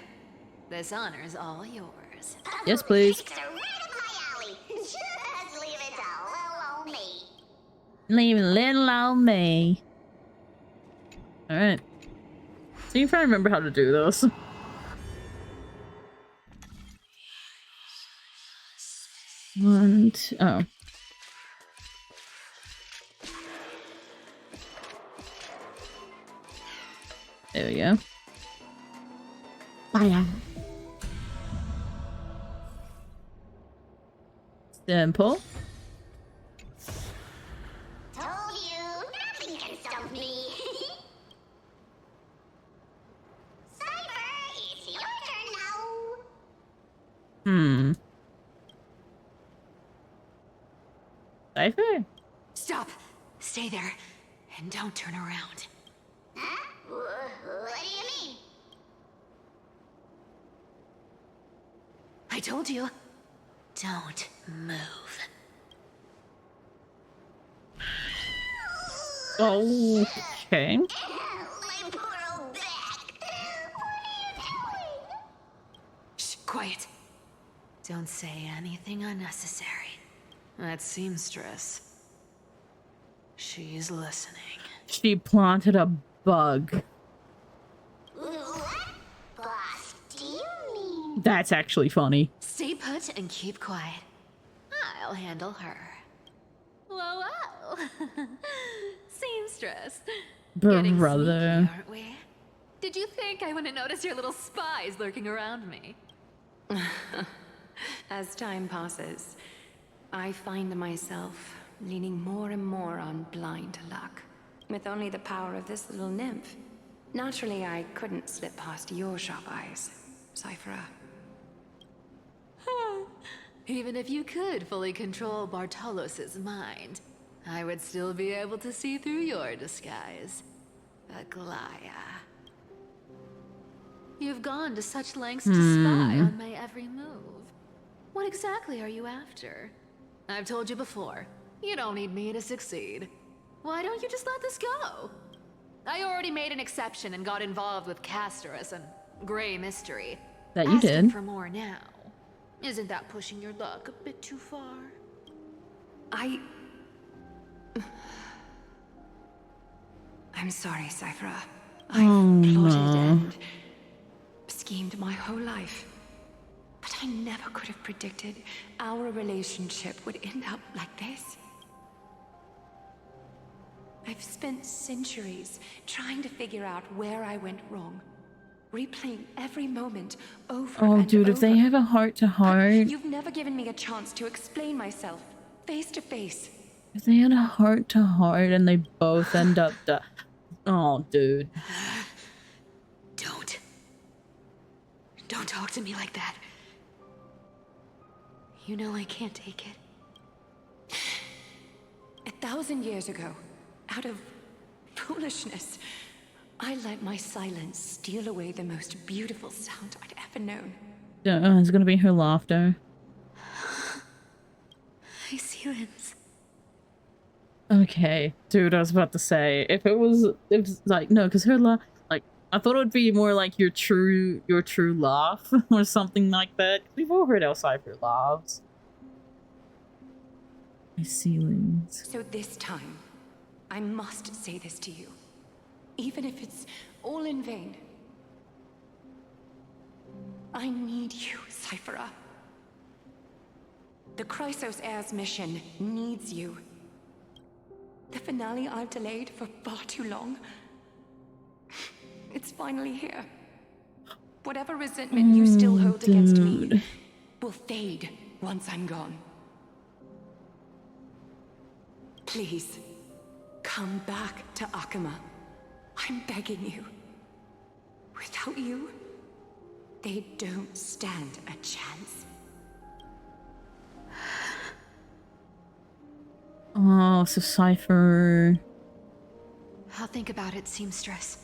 [SPEAKER 2] This honor's all yours.
[SPEAKER 1] Yes, please.
[SPEAKER 7] Are right up my alley. Just leave it all on me.
[SPEAKER 1] Leave a little on me. Alright. See if I remember how to do this. One, two, oh. There we go. Fire. Simple.
[SPEAKER 7] Told you, nothing can stop me. Cypher, it's your turn now.
[SPEAKER 1] Cypher?
[SPEAKER 2] Stop. Stay there. And don't turn around.
[SPEAKER 7] Huh? What do you mean?
[SPEAKER 2] I told you. Don't move.
[SPEAKER 1] Okay.
[SPEAKER 7] My poor old back. What are you doing?
[SPEAKER 2] Shh, quiet. Don't say anything unnecessary. That seamstress. She's listening.
[SPEAKER 1] She planted a bug.
[SPEAKER 7] What? Boss, do you mean?
[SPEAKER 1] That's actually funny.
[SPEAKER 2] Stay put and keep quiet. I'll handle her. Whoa, whoa. Seamstress. Getting
[SPEAKER 1] Brother.
[SPEAKER 2] sneaky, aren't we? Did you think I wouldn't notice your little spies lurking around me?
[SPEAKER 11] As time passes, I find myself leaning more and more on blind luck. With only the power of this little nymph. Naturally, I couldn't slip past your sharp eyes, Cyphera.
[SPEAKER 2] Even if you could fully control Bartolos's mind, I would still be able to see through your disguise. Aglaya. You've gone to such lengths to spy on my every move. What exactly are you after? I've told you before, you don't need me to succeed. Why don't you just let this go? I already made an exception and got involved with Castorus and Grey Mystery.
[SPEAKER 1] That you
[SPEAKER 2] Asking
[SPEAKER 1] did.
[SPEAKER 2] for more now. Isn't that pushing your luck a bit too far?
[SPEAKER 11] I'm sorry, Cyphera. I've plotted and schemed my whole life. But I never could have predicted our relationship would end up like this. I've spent centuries trying to figure out where I went wrong. Replaying every moment over
[SPEAKER 1] Oh,
[SPEAKER 11] and
[SPEAKER 1] dude,
[SPEAKER 11] over.
[SPEAKER 1] if they have a heart-to-heart...
[SPEAKER 11] You've never given me a chance to explain myself, face to face.
[SPEAKER 1] If they had a heart-to-heart and they both end up... Oh, dude.
[SPEAKER 2] Don't talk to me like that. You know I can't take it.
[SPEAKER 11] 1,000 years ago, out of foolishness, I let my silence steal away the most beautiful sound I'd ever known.
[SPEAKER 1] It's gonna be her laughter.
[SPEAKER 2] My silence.
[SPEAKER 1] Okay, dude, I was about to say, if it was like, no, because her I thought it would be more like your true laugh or something like that. We've all heard how Cypher laughs. My ceilings.
[SPEAKER 11] So this time, I must say this to you. Even if it's all in vain. I need you, Cyphera. The Chrysos Heir's mission needs you. The finale I've delayed for far too long. It's finally here. Whatever resentment you still hold against me will fade once I'm gone. Please, come back to Akama. I'm begging you. Without you, they don't stand a chance.
[SPEAKER 1] Oh, so Cypher.
[SPEAKER 2] I'll think about it, seamstress.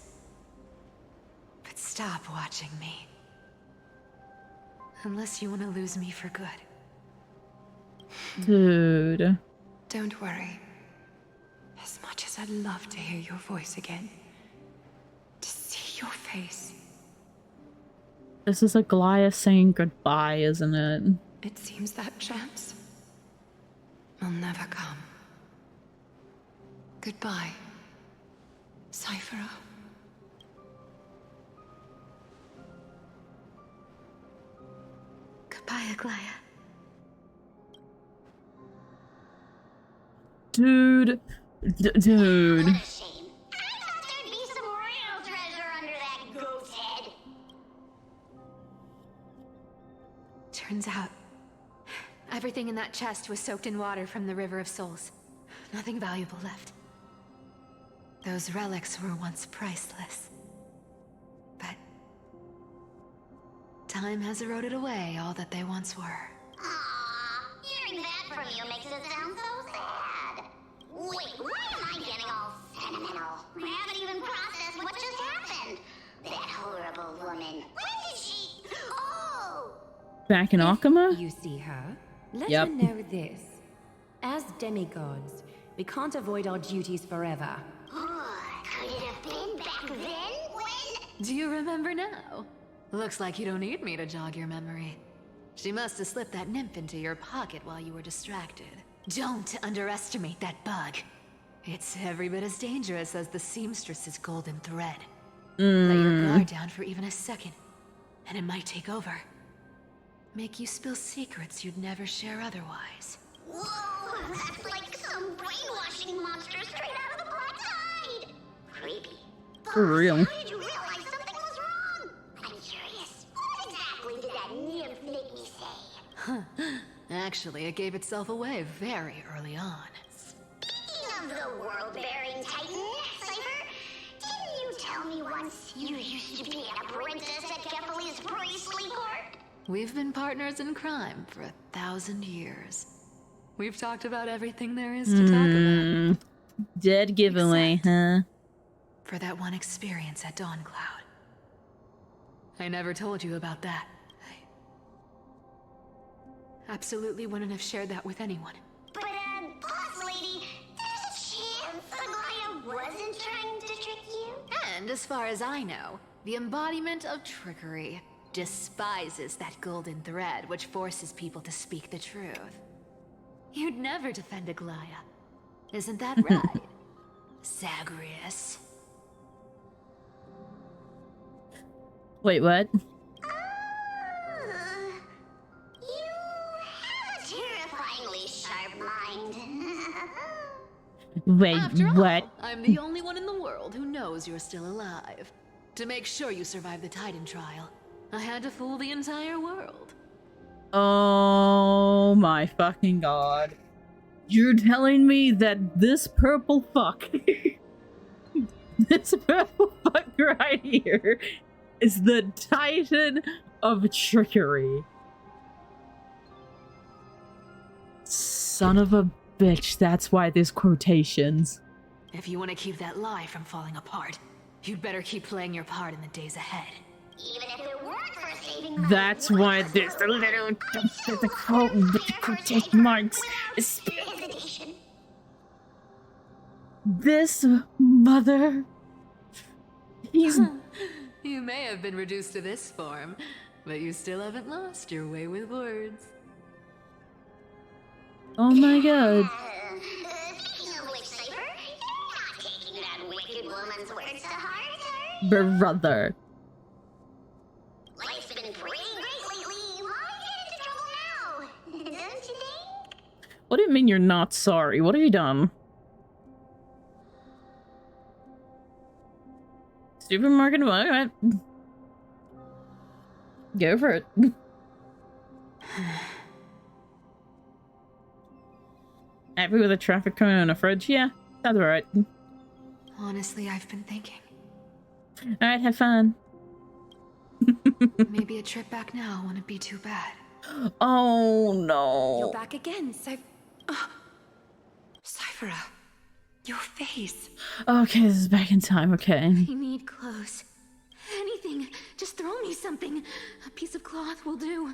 [SPEAKER 2] But stop watching me. Unless you want to lose me for good.
[SPEAKER 1] Dude.
[SPEAKER 11] Don't worry. As much as I'd love to hear your voice again, to see your face.
[SPEAKER 1] This is a Goliath saying goodbye, isn't it?
[SPEAKER 11] It seems that chance will never come. Goodbye, Cyphera.
[SPEAKER 2] Goodbye, Aglaya.
[SPEAKER 1] Dude. Dude.
[SPEAKER 7] What a shame. I thought there'd be some real treasure under that goat's head.
[SPEAKER 2] Turns out, everything in that chest was soaked in water from the River of Souls. Nothing valuable left. Those relics were once priceless. But time has eroded away all that they once were.
[SPEAKER 7] Aww, hearing that from you makes it sound so sad. Wait, why am I getting all sentimental? I haven't even processed what just happened. That horrible woman. When did she... Oh!
[SPEAKER 1] Back in Akama?
[SPEAKER 13] You see her? Let
[SPEAKER 1] Yep.
[SPEAKER 13] her know this. As demigods, we can't avoid our duties forever.
[SPEAKER 7] Could it have been back then? When...
[SPEAKER 2] Do you remember now? Looks like you don't need me to jog your memory. She must have slipped that nymph into your pocket while you were distracted. Don't underestimate that bug. It's every bit as dangerous as the seamstress's golden thread. Let your guard down for even a second, and it might take over. Make you spill secrets you'd never share otherwise.
[SPEAKER 7] Whoa, that's like some brainwashing monster straight out of the Black Tide. Creepy.
[SPEAKER 1] For real.
[SPEAKER 7] How did you realize something was wrong? I'm curious. What exactly did that nymph make me say?
[SPEAKER 2] Actually, it gave itself away very early on.
[SPEAKER 7] Speaking of the world-bearing titan, Cypher, didn't you tell me once you used to be an apprentice at Kephal's priestly court?
[SPEAKER 2] We've been partners in crime for 1,000 years. We've talked about everything there is to talk about.
[SPEAKER 1] Dead giveaway, huh?
[SPEAKER 2] For that one experience at Dawncloud. I never told you about that. I absolutely wouldn't have shared that with anyone.
[SPEAKER 7] But, boss lady, there's a chance Aglaya wasn't trying to trick you?
[SPEAKER 2] And as far as I know, the embodiment of trickery despises that golden thread which forces people to speak the truth. You'd never defend Aglaya. Isn't that right, Zagreus?
[SPEAKER 1] Wait, what?
[SPEAKER 7] You have a terrifyingly sharp mind.
[SPEAKER 1] Wait,
[SPEAKER 2] After all,
[SPEAKER 1] what?
[SPEAKER 2] I'm the only one in the world who knows you're still alive. To make sure you survive the Titan trial, I had to fool the entire world.
[SPEAKER 1] Oh my fucking god. You're telling me that this purple fuck, this purple fuck right here, is the Titan of trickery. Son of a bitch, that's why there's quotations.
[SPEAKER 2] If you want to keep that lie from falling apart, you'd better keep playing your part in the days ahead.
[SPEAKER 7] Even if it weren't for saving my
[SPEAKER 1] That's why there's a little the quote with the quotation marks.
[SPEAKER 7] hesitation.
[SPEAKER 1] This mother, he's
[SPEAKER 11] You may have been reduced to this form, but you still haven't lost your way with words.
[SPEAKER 1] Oh my god.
[SPEAKER 7] Speaking of which, Cypher, you're not taking that wicked woman's words to heart.
[SPEAKER 1] Brother.
[SPEAKER 7] Life's been pretty great lately. Why get into trouble now? Don't you think?
[SPEAKER 1] What do you mean you're not sorry? What have you done? Supermarket? Alright. Go for it. Happy with the traffic cone on a fridge? Yeah, sounds alright.
[SPEAKER 11] Honestly, I've been thinking.
[SPEAKER 1] Alright, have fun.
[SPEAKER 11] Maybe a trip back now wouldn't be too bad.
[SPEAKER 1] Oh no.
[SPEAKER 11] You're back again, Cyphera. Your face.
[SPEAKER 1] Okay, this is back in time, okay.
[SPEAKER 2] I need clothes. Anything. Just throw me something. A piece of cloth will do.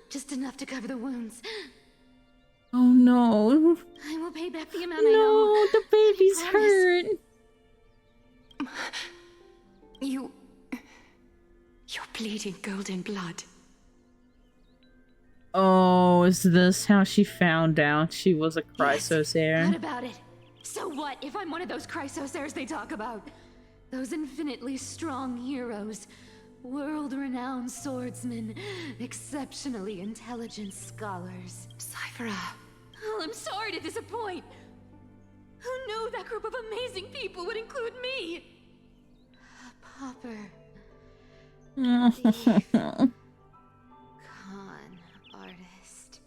[SPEAKER 2] Just enough to cover the wounds.
[SPEAKER 1] Oh no.
[SPEAKER 2] I will pay back the amount I owe.
[SPEAKER 1] No, the baby's hurt.
[SPEAKER 11] You're bleeding golden blood.
[SPEAKER 1] Oh, is this how she found out she was a Chrysosaur?
[SPEAKER 2] What about it? So what if I'm one of those Chrysosaurs they talk about? Those infinitely strong heroes. World-renowned swordsmen. Exceptionally intelligent scholars.
[SPEAKER 11] Cyphera.
[SPEAKER 2] Oh, I'm sorry to disappoint. Who knew that group of amazing people would include me? A pauper. Con artist.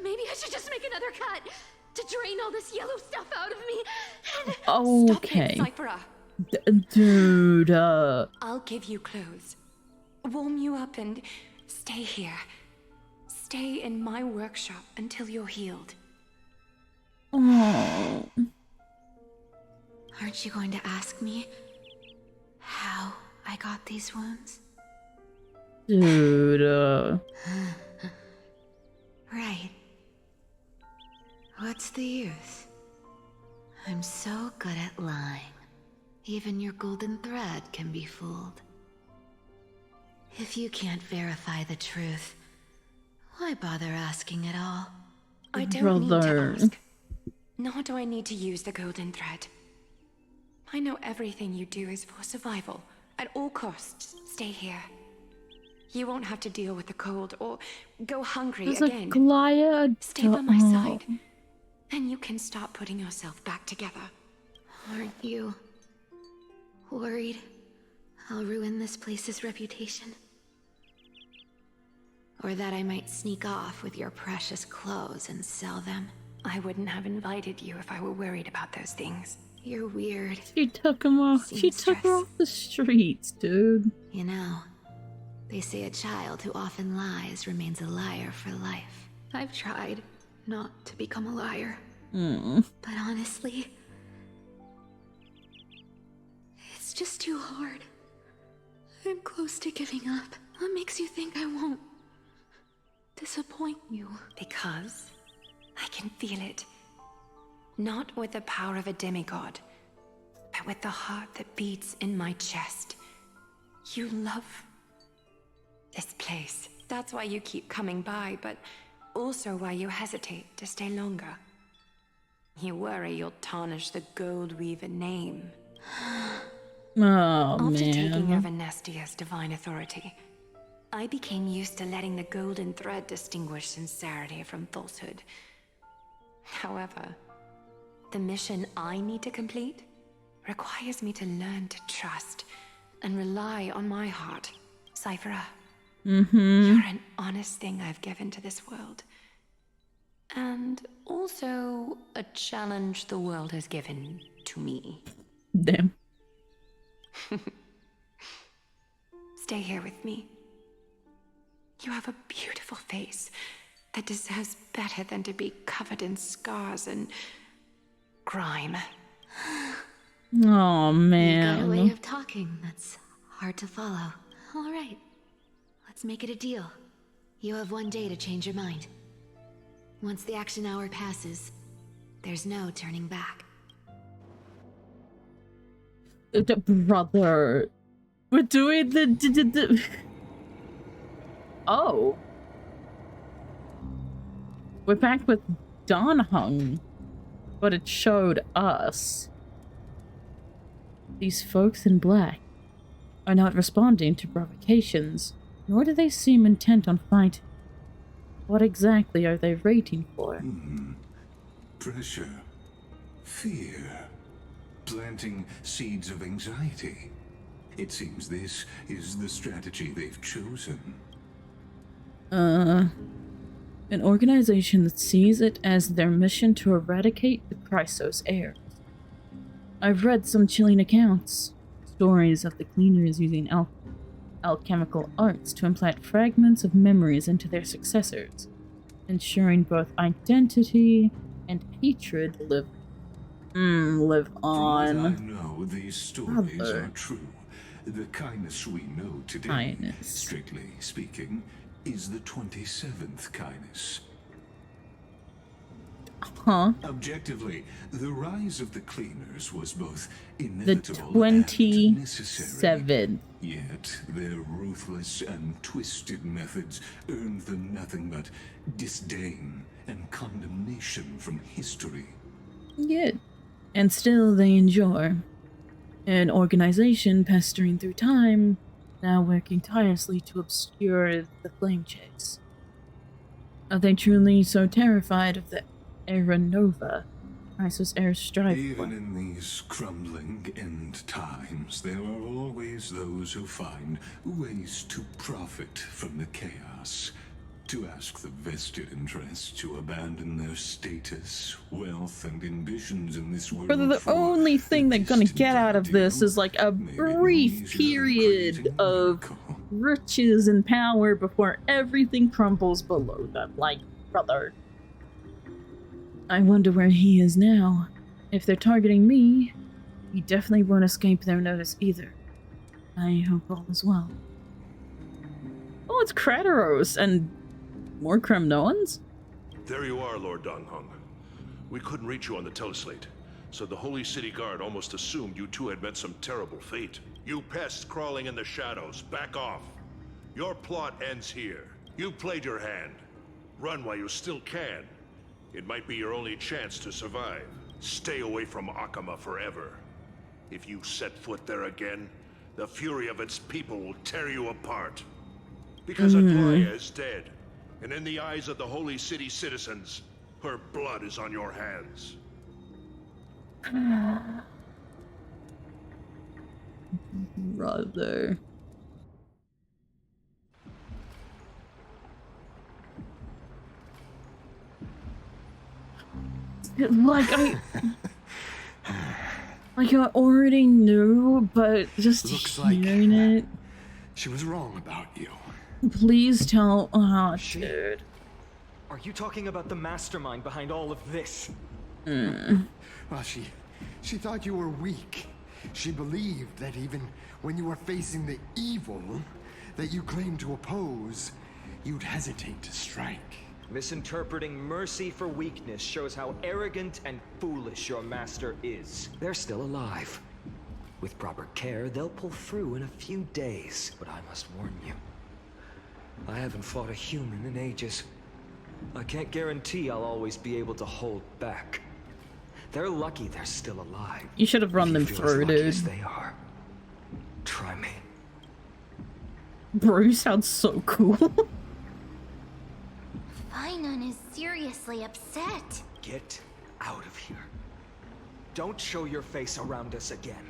[SPEAKER 2] Maybe I should just make another cut to drain all this yellow stuff out of me.
[SPEAKER 1] Okay.
[SPEAKER 11] Stop it, Cyphera.
[SPEAKER 1] Dude,
[SPEAKER 11] I'll give you clothes. Warm you up and stay here. Stay in my workshop until you're healed.
[SPEAKER 1] Oh.
[SPEAKER 2] Aren't you going to ask me how I got these wounds?
[SPEAKER 1] Dude,
[SPEAKER 2] Right. What's the use? I'm so good at lying. Even your golden thread can be fooled. If you can't verify the truth, why bother asking at all?
[SPEAKER 11] I don't need to ask. Nor do I need to use the golden thread. I know everything you do is for survival. At all costs, stay here. You won't have to deal with the cold or go hungry
[SPEAKER 1] there's
[SPEAKER 11] again.
[SPEAKER 1] a Goliath.
[SPEAKER 11] Stay by my side, and you can start putting yourself back together.
[SPEAKER 2] Aren't you worried I'll ruin this place's reputation? Or that I might sneak off with your precious clothes and sell them?
[SPEAKER 11] I wouldn't have invited you if I were worried about those things.
[SPEAKER 2] You're weird.
[SPEAKER 1] She took him off. She took her off the streets, dude.
[SPEAKER 2] You know, they say a child who often lies remains a liar for life. I've tried not to become a liar. But honestly, it's just too hard. I'm close to giving up. What makes you think I won't disappoint you?
[SPEAKER 11] Because I can feel it. Not with the power of a demigod, but with the heart that beats in my chest. You love this place. That's why you keep coming by, but also why you hesitate to stay longer. You worry you'll tarnish the Gold Weaver name.
[SPEAKER 1] Oh,
[SPEAKER 11] After
[SPEAKER 1] man.
[SPEAKER 11] taking over Nestia's divine authority, I became used to letting the golden thread distinguish sincerity from falsehood. However, the mission I need to complete requires me to learn to trust and rely on my heart. Cyphera, you're an honest thing I've given to this world. And also a challenge the world has given to me.
[SPEAKER 1] Damn.
[SPEAKER 11] Stay here with me. You have a beautiful face that deserves better than to be covered in scars and grime.
[SPEAKER 1] Oh, man.
[SPEAKER 2] You got a way of talking that's hard to follow. All right, let's make it a deal. You have 1 day to change your mind. Once the action hour passes, there's no turning back.
[SPEAKER 1] Brother. We're doing the Oh. We're back with Don Hung, but it showed us. These folks in black are not responding to provocations, nor do they seem intent on fighting. What exactly are they waiting for?
[SPEAKER 6] Pressure. Fear. Planting seeds of anxiety. It seems this is the strategy they've chosen.
[SPEAKER 1] An organization that sees it as their mission to eradicate the Chrysos heirs. I've read some chilling accounts. Stories of the cleaners using alchemical arts to implant fragments of memories into their successors, ensuring both identity and hatred live on.
[SPEAKER 6] From what I know, these stories are true. The kindness we know today, strictly speaking, is the 27th kindness.
[SPEAKER 1] Huh?
[SPEAKER 6] Objectively, the rise of the cleaners was both inevitable
[SPEAKER 1] the 27th.
[SPEAKER 6] and necessary. Yet their ruthless and twisted methods earned them nothing but disdain and condemnation from history.
[SPEAKER 1] Yeah. And still they endure. An organization pestering through time, now working tirelessly to obscure the flame chase. Are they truly so terrified of the Era Nova Chrysos heirs strive for?
[SPEAKER 6] Even in these crumbling end times, there are always those who find ways to profit from the chaos. To ask the vested interests to abandon their status, wealth, and ambitions in this world.
[SPEAKER 1] But the only thing they're gonna get out of this is like a brief period of riches and power before everything crumbles below them. Like, brother. I wonder where he is now. If they're targeting me, he definitely won't escape their notice either. I hope all is well. Oh, it's Krateros and more Kremnoans?
[SPEAKER 10] There you are, Lord Donghung. We couldn't reach you on the teleslate, so the Holy City Guard almost assumed you two had met some terrible fate. You pests crawling in the shadows, back off. Your plot ends here. You played your hand. Run while you still can. It might be your only chance to survive. Stay away from Akama forever. If you set foot there again, the fury of its people will tear you apart. Because Atlaya is dead. And in the eyes of the Holy City citizens, her blood is on your hands.
[SPEAKER 1] Brother. Like I already knew, but just hearing it.
[SPEAKER 9] She was wrong about you.
[SPEAKER 1] Please tell. Oh, dude.
[SPEAKER 14] Are you talking about the mastermind behind all of this?
[SPEAKER 9] Well, she thought you were weak. She believed that even when you were facing the evil that you claimed to oppose, you'd hesitate to strike.
[SPEAKER 14] Misinterpreting mercy for weakness shows how arrogant and foolish your master is.
[SPEAKER 8] They're still alive. With proper care, they'll pull through in a few days. But I must warn you, I haven't fought a human in ages. I can't guarantee I'll always be able to hold back. They're lucky they're still alive.
[SPEAKER 1] You should have run them through, dude.
[SPEAKER 8] As they are. Try me.
[SPEAKER 1] Bro, you sound so cool.
[SPEAKER 7] Finon is seriously upset.
[SPEAKER 14] Get out of here. Don't show your face around us again.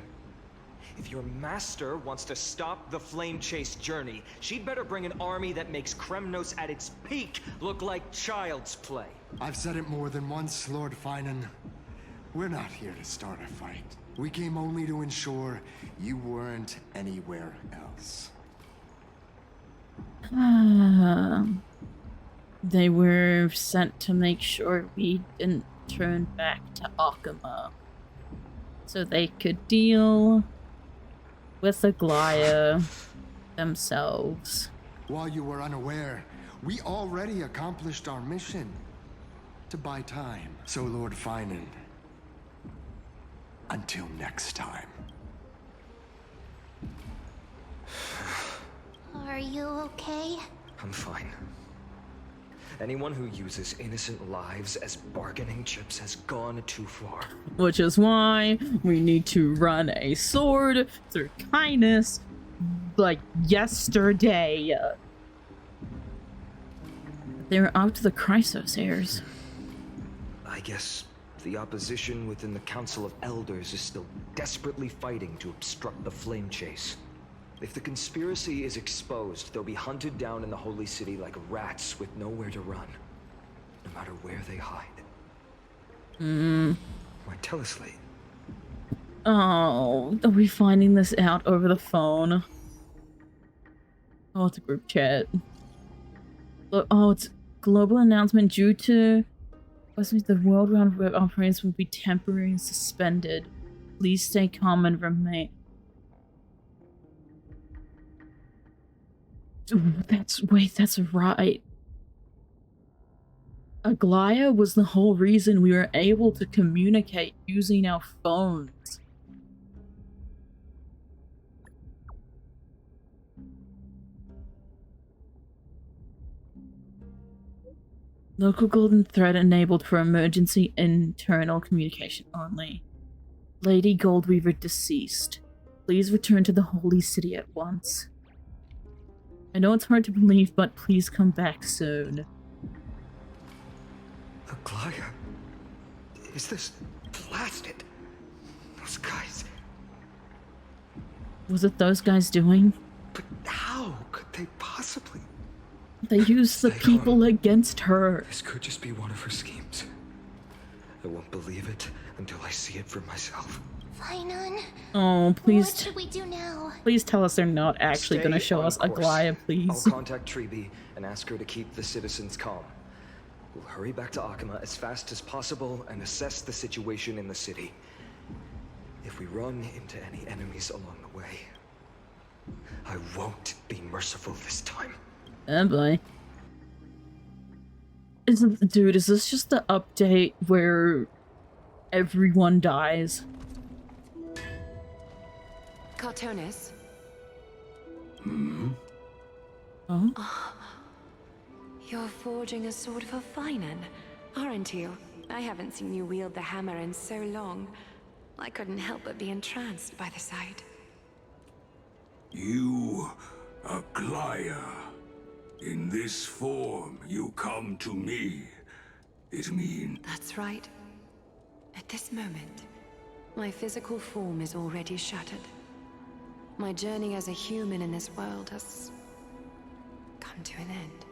[SPEAKER 14] If your master wants to stop the flame chase journey, she'd better bring an army that makes Kremnos at its peak look like child's play.
[SPEAKER 9] I've said it more than once, Lord Finon. We're not here to start a fight. We came only to ensure you weren't anywhere else.
[SPEAKER 1] They were sent to make sure we didn't turn back to Akama, so they could deal with Aglaya themselves.
[SPEAKER 9] While you were unaware, we already accomplished our mission to buy time. So, Lord Finon, until next time.
[SPEAKER 5] you okay?
[SPEAKER 14] I'm fine. Anyone who uses innocent lives as bargaining chips has gone too far.
[SPEAKER 1] Which is why we need to run a sword through kindness like yesterday. They're out to the Chrysosairs.
[SPEAKER 14] I guess the opposition within the Council of Elders is still desperately fighting to obstruct the flame chase. If the conspiracy is exposed, they'll be hunted down in the Holy City like rats with nowhere to run, no matter where they hide. My teleslate.
[SPEAKER 1] Oh, are we finding this out over the phone? Oh, it's a group chat. Look, oh, it's global announcement due to the world round web operations will be temporarily suspended. Please stay calm and remain. That's right. Aglaya was the whole reason we were able to communicate using our phones. Local golden thread enabled for emergency internal communication only. Lady Goldweaver deceased. Please return to the Holy City at once. I know it's hard to believe, but please come back soon.
[SPEAKER 14] Aglaya? Is this blasted? Those guys.
[SPEAKER 1] Was it those guys doing?
[SPEAKER 14] But how could they possibly?
[SPEAKER 1] They used the people against her.
[SPEAKER 14] This could just be one of her schemes. I won't believe it until I see it for myself.
[SPEAKER 5] Fainan.
[SPEAKER 1] Oh, please.
[SPEAKER 5] What should we do now?
[SPEAKER 1] Please tell us they're not actually going to show us Aglaya, please.
[SPEAKER 14] I'll contact Treeby and ask her to keep the citizens calm. We'll hurry back to Akama as fast as possible and assess the situation in the city. If we run into any enemies along the way, I won't be merciful this time.
[SPEAKER 1] Oh boy. Dude, is this just the update where everyone dies?
[SPEAKER 11] Cartonis?
[SPEAKER 1] Oh?
[SPEAKER 11] You're forging a sword for Fainan, aren't you? I haven't seen you wield the hammer in so long. I couldn't help but be entranced by the sight.
[SPEAKER 6] You, Aglaya. In this form, you come to me. It means...
[SPEAKER 11] That's right. At this moment, my physical form is already shattered. My journey as a human in this world has come to an end.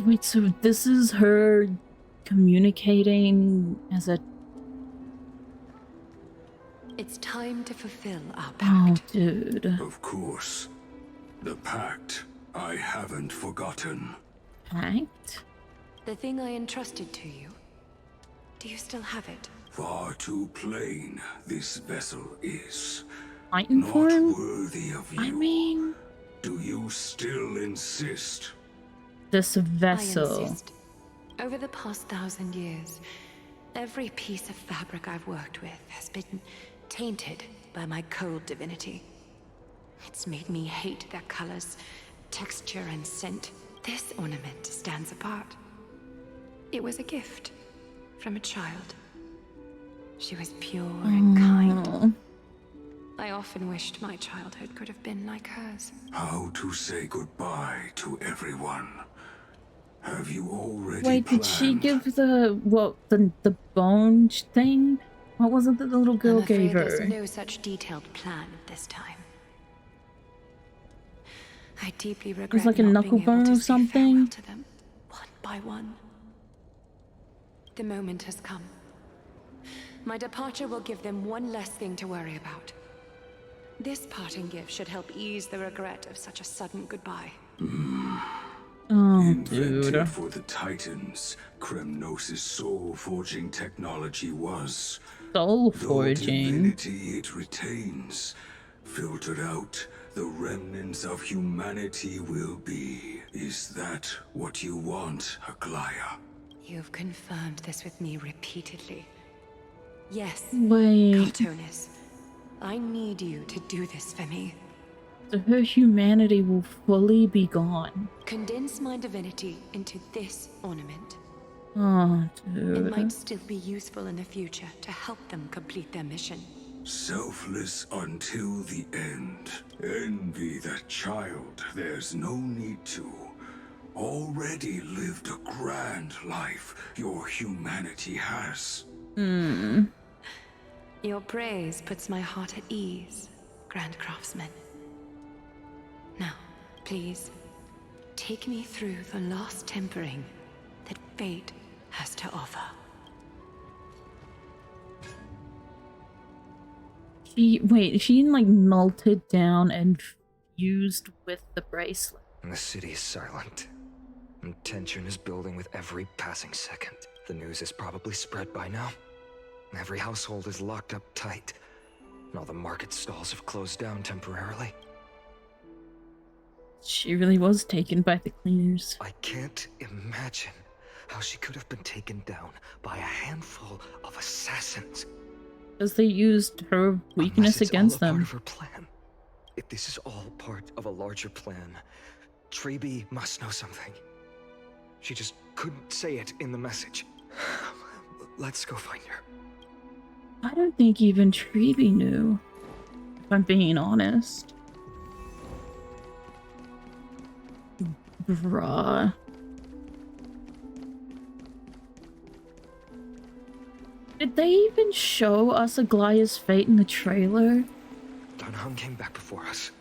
[SPEAKER 1] Wait, so this is her communicating as a...
[SPEAKER 11] It's time to fulfill our pact.
[SPEAKER 1] Oh, dude.
[SPEAKER 6] Of course. The pact I haven't forgotten.
[SPEAKER 1] Pact?
[SPEAKER 11] The thing I entrusted to you. Do you still have it?
[SPEAKER 6] Far too plain this vessel is.
[SPEAKER 1] Titan
[SPEAKER 6] Not
[SPEAKER 1] form?
[SPEAKER 6] worthy of you.
[SPEAKER 1] I mean...
[SPEAKER 6] Do you still insist?
[SPEAKER 1] This vessel.
[SPEAKER 11] I insist. Over the past 1,000 years, every piece of fabric I've worked with has been tainted by my cold divinity. It's made me hate their colors, texture, and scent. This ornament stands apart. It was a gift from a child. She was pure and kind. I often wished my childhood could have been like hers.
[SPEAKER 6] How to say goodbye to everyone? Have you already
[SPEAKER 1] Wait,
[SPEAKER 6] planned?
[SPEAKER 1] did she give the bone thing? What was it that the little girl
[SPEAKER 11] I'm afraid
[SPEAKER 1] gave her?
[SPEAKER 11] there's no such detailed plan this time. I deeply regret
[SPEAKER 1] It was like a
[SPEAKER 11] not
[SPEAKER 1] knuckle
[SPEAKER 11] being able
[SPEAKER 1] bone
[SPEAKER 11] to
[SPEAKER 1] or
[SPEAKER 11] say
[SPEAKER 1] something?
[SPEAKER 11] farewell to them, one by one. The moment has come. My departure will give them one less thing to worry about. This parting gift should help ease the regret of such a sudden goodbye.
[SPEAKER 1] Oh,
[SPEAKER 6] Invented
[SPEAKER 1] dude.
[SPEAKER 6] for the Titans, Kremnos' soul-forging technology was.
[SPEAKER 1] Soul
[SPEAKER 6] Though
[SPEAKER 1] forging.
[SPEAKER 6] divinity it retains, filtered out, the remnants of humanity will be. Is that what you want, Aglaya?
[SPEAKER 11] You've confirmed this with me repeatedly. Yes,
[SPEAKER 1] Wait.
[SPEAKER 11] Cartonis. I need you to do this for me.
[SPEAKER 1] So her humanity will fully be gone.
[SPEAKER 11] Condense my divinity into this ornament.
[SPEAKER 1] Oh,
[SPEAKER 11] It
[SPEAKER 1] dude.
[SPEAKER 11] might still be useful in the future to help them complete their mission.
[SPEAKER 6] Selfless until the end. Envy that child. There's no need to. Already lived a grand life your humanity has.
[SPEAKER 11] Your praise puts my heart at ease, Grand Craftsman. Now, please, take me through the last tempering that fate has to offer.
[SPEAKER 1] She like melted down and fused with the bracelet.
[SPEAKER 8] And the city is silent. And tension is building with every passing second. The news is probably spread by now. Every household is locked up tight. And all the market stalls have closed down temporarily.
[SPEAKER 1] She really was taken by the cleaners.
[SPEAKER 8] I can't imagine how she could have been taken down by a handful of assassins.
[SPEAKER 1] Because they used her weakness against them.
[SPEAKER 8] Part of her plan. If this is all part of a larger plan, Treby must know something. She just couldn't say it in the message. Let's go find her.
[SPEAKER 1] I don't think even Treby knew, if I'm being honest. Bruh. Did they even show us Aglaya's fate in the trailer?
[SPEAKER 8] Don Hung came back before us.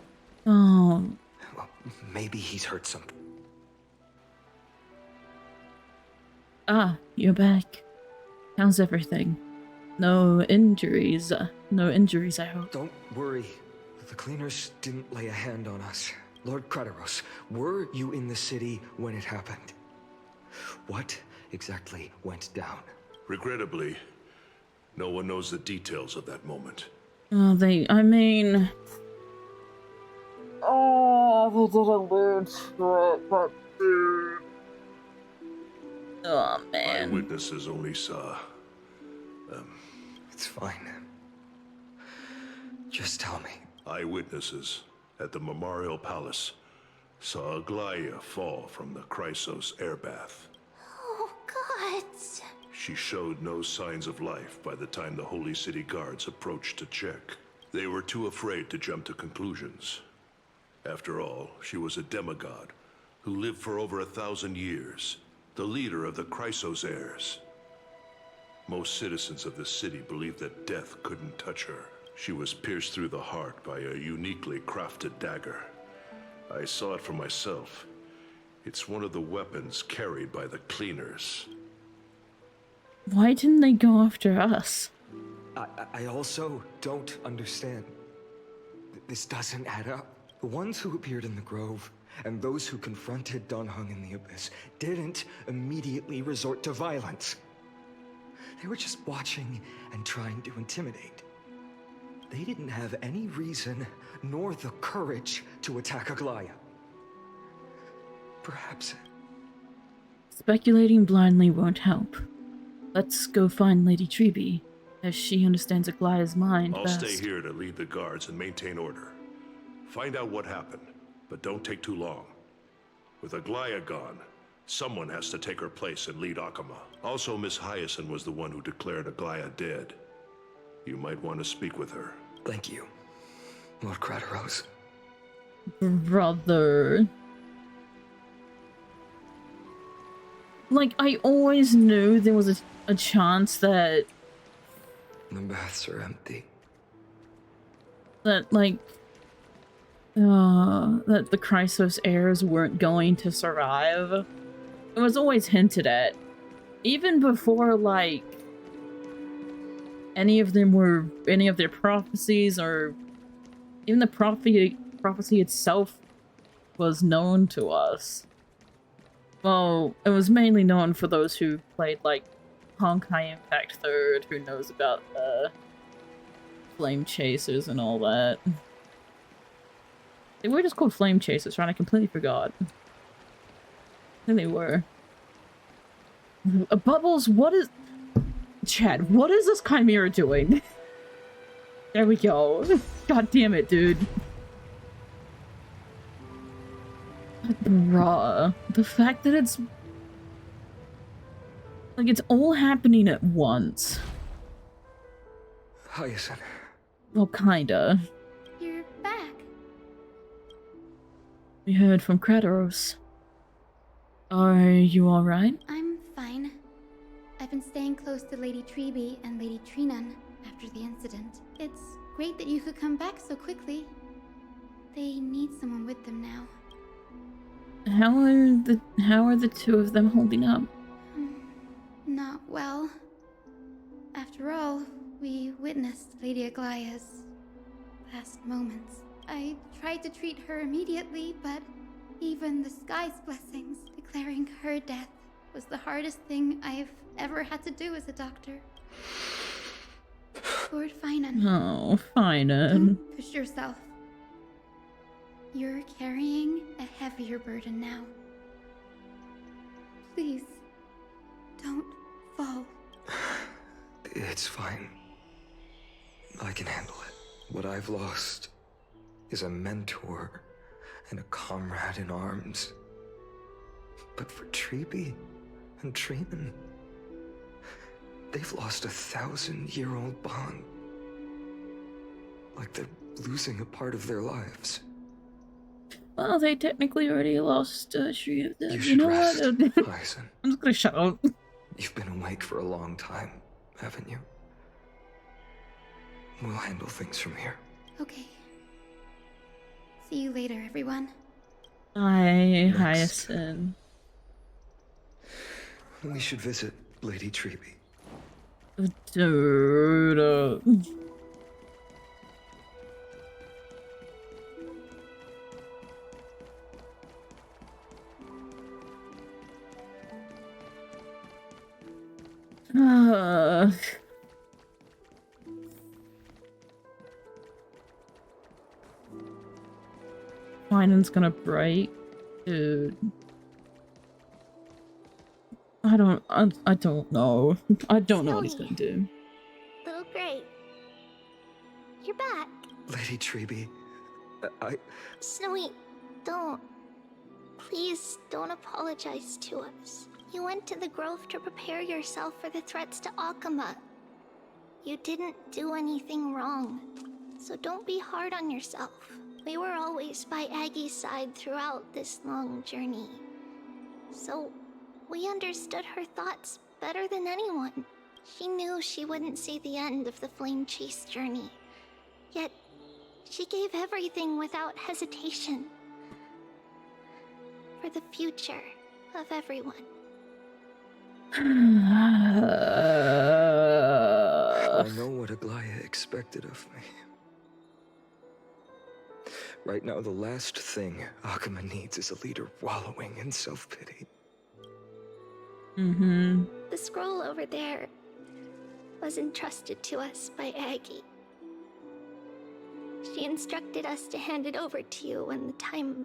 [SPEAKER 1] Oh.
[SPEAKER 8] Well, maybe he's heard something.
[SPEAKER 1] Ah, you're back. How's everything? No injuries. No injuries, I hope.
[SPEAKER 8] Don't worry. The cleaners didn't lay a hand on us. Lord Krateros, were you in the city when it happened? What exactly went down?
[SPEAKER 10] Regrettably, no one knows the details of that moment.
[SPEAKER 1] Oh, they did allude to it, but... Oh, man.
[SPEAKER 10] Eyewitnesses only saw...
[SPEAKER 8] It's fine. Just tell me.
[SPEAKER 10] Eyewitnesses at the Memorial Palace saw Aglaya fall from the Chrysos air bath.
[SPEAKER 5] Oh, gods.
[SPEAKER 10] She showed no signs of life by the time the Holy City guards approached to check. They were too afraid to jump to conclusions. After all, she was a demigod who lived for over 1,000 years, the leader of the Chrysos heirs. Most citizens of the city believed that death couldn't touch her. She was pierced through the heart by a uniquely crafted dagger. I saw it for myself. It's one of the weapons carried by the cleaners.
[SPEAKER 1] Why didn't they go after us?
[SPEAKER 8] I also don't understand. This doesn't add up. The ones who appeared in the Grove and those who confronted Don Hung in the Abyss didn't immediately resort to violence. They were just watching and trying to intimidate. They didn't have any reason nor the courage to attack Aglaya. Perhaps...
[SPEAKER 1] Speculating blindly won't help. Let's go find Lady Treby, as she understands Aglaya's mind
[SPEAKER 10] I'll
[SPEAKER 1] best.
[SPEAKER 10] stay here to lead the guards and maintain order. Find out what happened, but don't take too long. With Aglaya gone, someone has to take her place and lead Akama. Also, Miss Hyacinth was the one who declared Aglaya dead. You might want to speak with her.
[SPEAKER 8] Thank you, Lord Krateros.
[SPEAKER 1] Brother. Like, I always knew there was a chance that...
[SPEAKER 8] The baths are empty.
[SPEAKER 1] That, like... that the Chrysos heirs weren't going to survive. It was always hinted at. Even before, like... any of their prophecies, or... even the prophecy itself was known to us. Well, it was mainly known for those who played, like, Honkai Impact 3rd, who knows about, Flame Chasers and all that. They were just called Flame Chasers, right? I completely forgot. I think they were. Bubbles, what is... Chad, what is this Chimera doing? There we go. God damn it, dude. Bruh. The fact that it's... like, it's all happening at once.
[SPEAKER 8] Hyacinth.
[SPEAKER 1] Well, kinda.
[SPEAKER 7] You're back.
[SPEAKER 1] We heard from Kratos. Are you alright?
[SPEAKER 7] I'm fine. I've been staying close to Lady Treby and Lady Trinan after the incident. It's great that you could come back so quickly. They need someone with them now.
[SPEAKER 1] How are the two of them holding up?
[SPEAKER 7] Not well. After all, we witnessed Lady Aglaya's last moments. I tried to treat her immediately, but even the sky's blessings declaring her death was the hardest thing I've ever had to do as a doctor. Lord Finan.
[SPEAKER 1] Oh, Finan.
[SPEAKER 7] Don't push yourself. You're carrying a heavier burden now. Please, don't fall.
[SPEAKER 8] It's fine. I can handle it. What I've lost is a mentor and a comrade in arms. But for Treby and Trinan, they've lost a 1,000-year-old bond. Like they're losing a part of their lives.
[SPEAKER 1] Well, they technically already lost Shri of Death.
[SPEAKER 8] You should
[SPEAKER 1] know
[SPEAKER 8] rest,
[SPEAKER 1] what?
[SPEAKER 8] Hyacinth.
[SPEAKER 1] I'm just gonna shut up.
[SPEAKER 8] You've been awake for a long time, haven't you? We'll handle things from here.
[SPEAKER 7] Okay. See you later, everyone.
[SPEAKER 1] Hi, Hyacinth.
[SPEAKER 8] We should visit Lady Treby.
[SPEAKER 1] Dude. Finan's gonna break, dude. I don't know. I don't know what he's gonna do.
[SPEAKER 7] Little Gray. You're back.
[SPEAKER 8] Lady Treby,
[SPEAKER 7] Snowy, don't. Please don't apologize to us. You went to the grove to prepare yourself for the threats to Akama. You didn't do anything wrong, so don't be hard on yourself. We were always by Aggie's side throughout this long journey. So, we understood her thoughts better than anyone. She knew she wouldn't see the end of the Flame Chase journey. Yet, she gave everything without hesitation. For the future of everyone.
[SPEAKER 8] I know what Aglaya expected of me. Right now, the last thing Akama needs is a leader wallowing in self-pity.
[SPEAKER 7] The scroll over there was entrusted to us by Aggie. She instructed us to hand it over to you when the time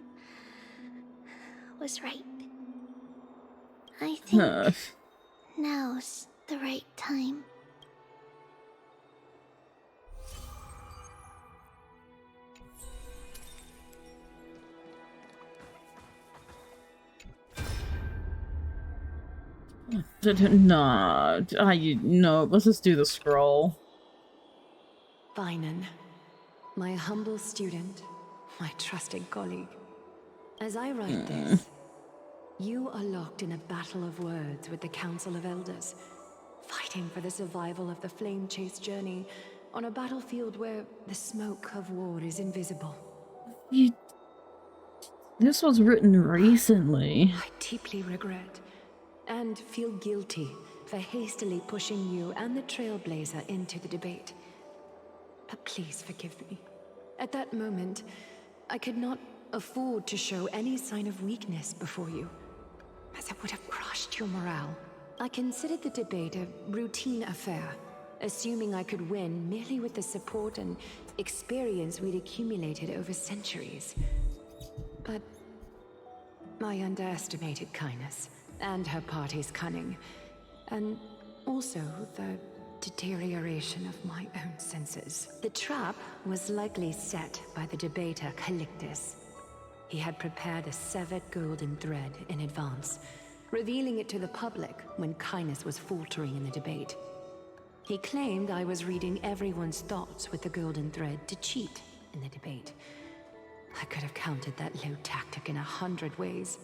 [SPEAKER 7] was right. I think now's the right time.
[SPEAKER 1] Nah, no, let's just do the scroll.
[SPEAKER 11] Finan, my humble student, my trusted colleague. As I write this, you are locked in a battle of words with the Council of Elders, fighting for the survival of the Flame Chase journey on a battlefield where the smoke of war is invisible.
[SPEAKER 1] This was written recently.
[SPEAKER 11] I deeply regret and feel guilty for hastily pushing you and the Trailblazer into the debate. But please forgive me. At that moment, I could not afford to show any sign of weakness before you, as it would have crushed your morale. I considered the debate a routine affair, assuming I could win merely with the support and experience we'd accumulated over centuries. But I underestimated kindness and her party's cunning, and also the deterioration of my own senses. The trap was likely set by the debater Calictus. He had prepared a severed golden thread in advance, revealing it to the public when Kindness was faltering in the debate. He claimed I was reading everyone's thoughts with the golden thread to cheat in the debate. I could have countered that low tactic in 100 ways.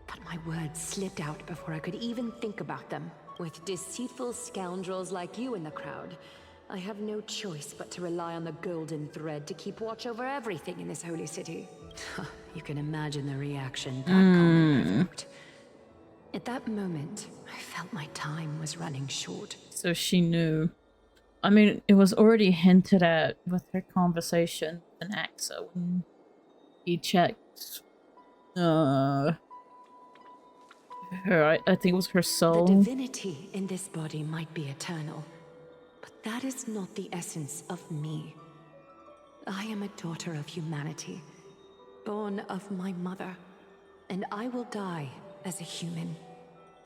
[SPEAKER 11] But my words slipped out before I could even think about them. With deceitful scoundrels like you in the crowd, I have no choice but to rely on the golden thread to keep watch over everything in this holy city. You can imagine the reaction that comment provoked. At that moment, I felt my time was running short.
[SPEAKER 1] So she knew. I mean, it was already hinted at with her conversation with an Axa when he checked her, I think it was her soul.
[SPEAKER 11] The divinity in this body might be eternal, but that is not the essence of me. I am a daughter of humanity, born of my mother, and I will die as a human.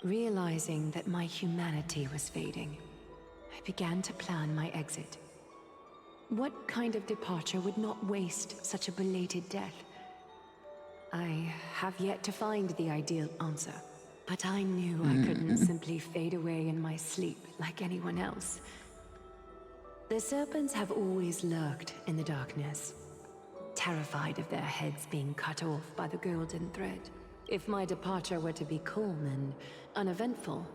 [SPEAKER 11] Realizing that my humanity was fading, I began to plan my exit. What kind of departure would not waste such a belated death? I have yet to find the ideal answer, but I knew I couldn't simply fade away in my sleep like anyone else. The serpents have always lurked in the darkness, terrified of their heads being cut off by the golden thread. If my departure were to be calm and uneventful,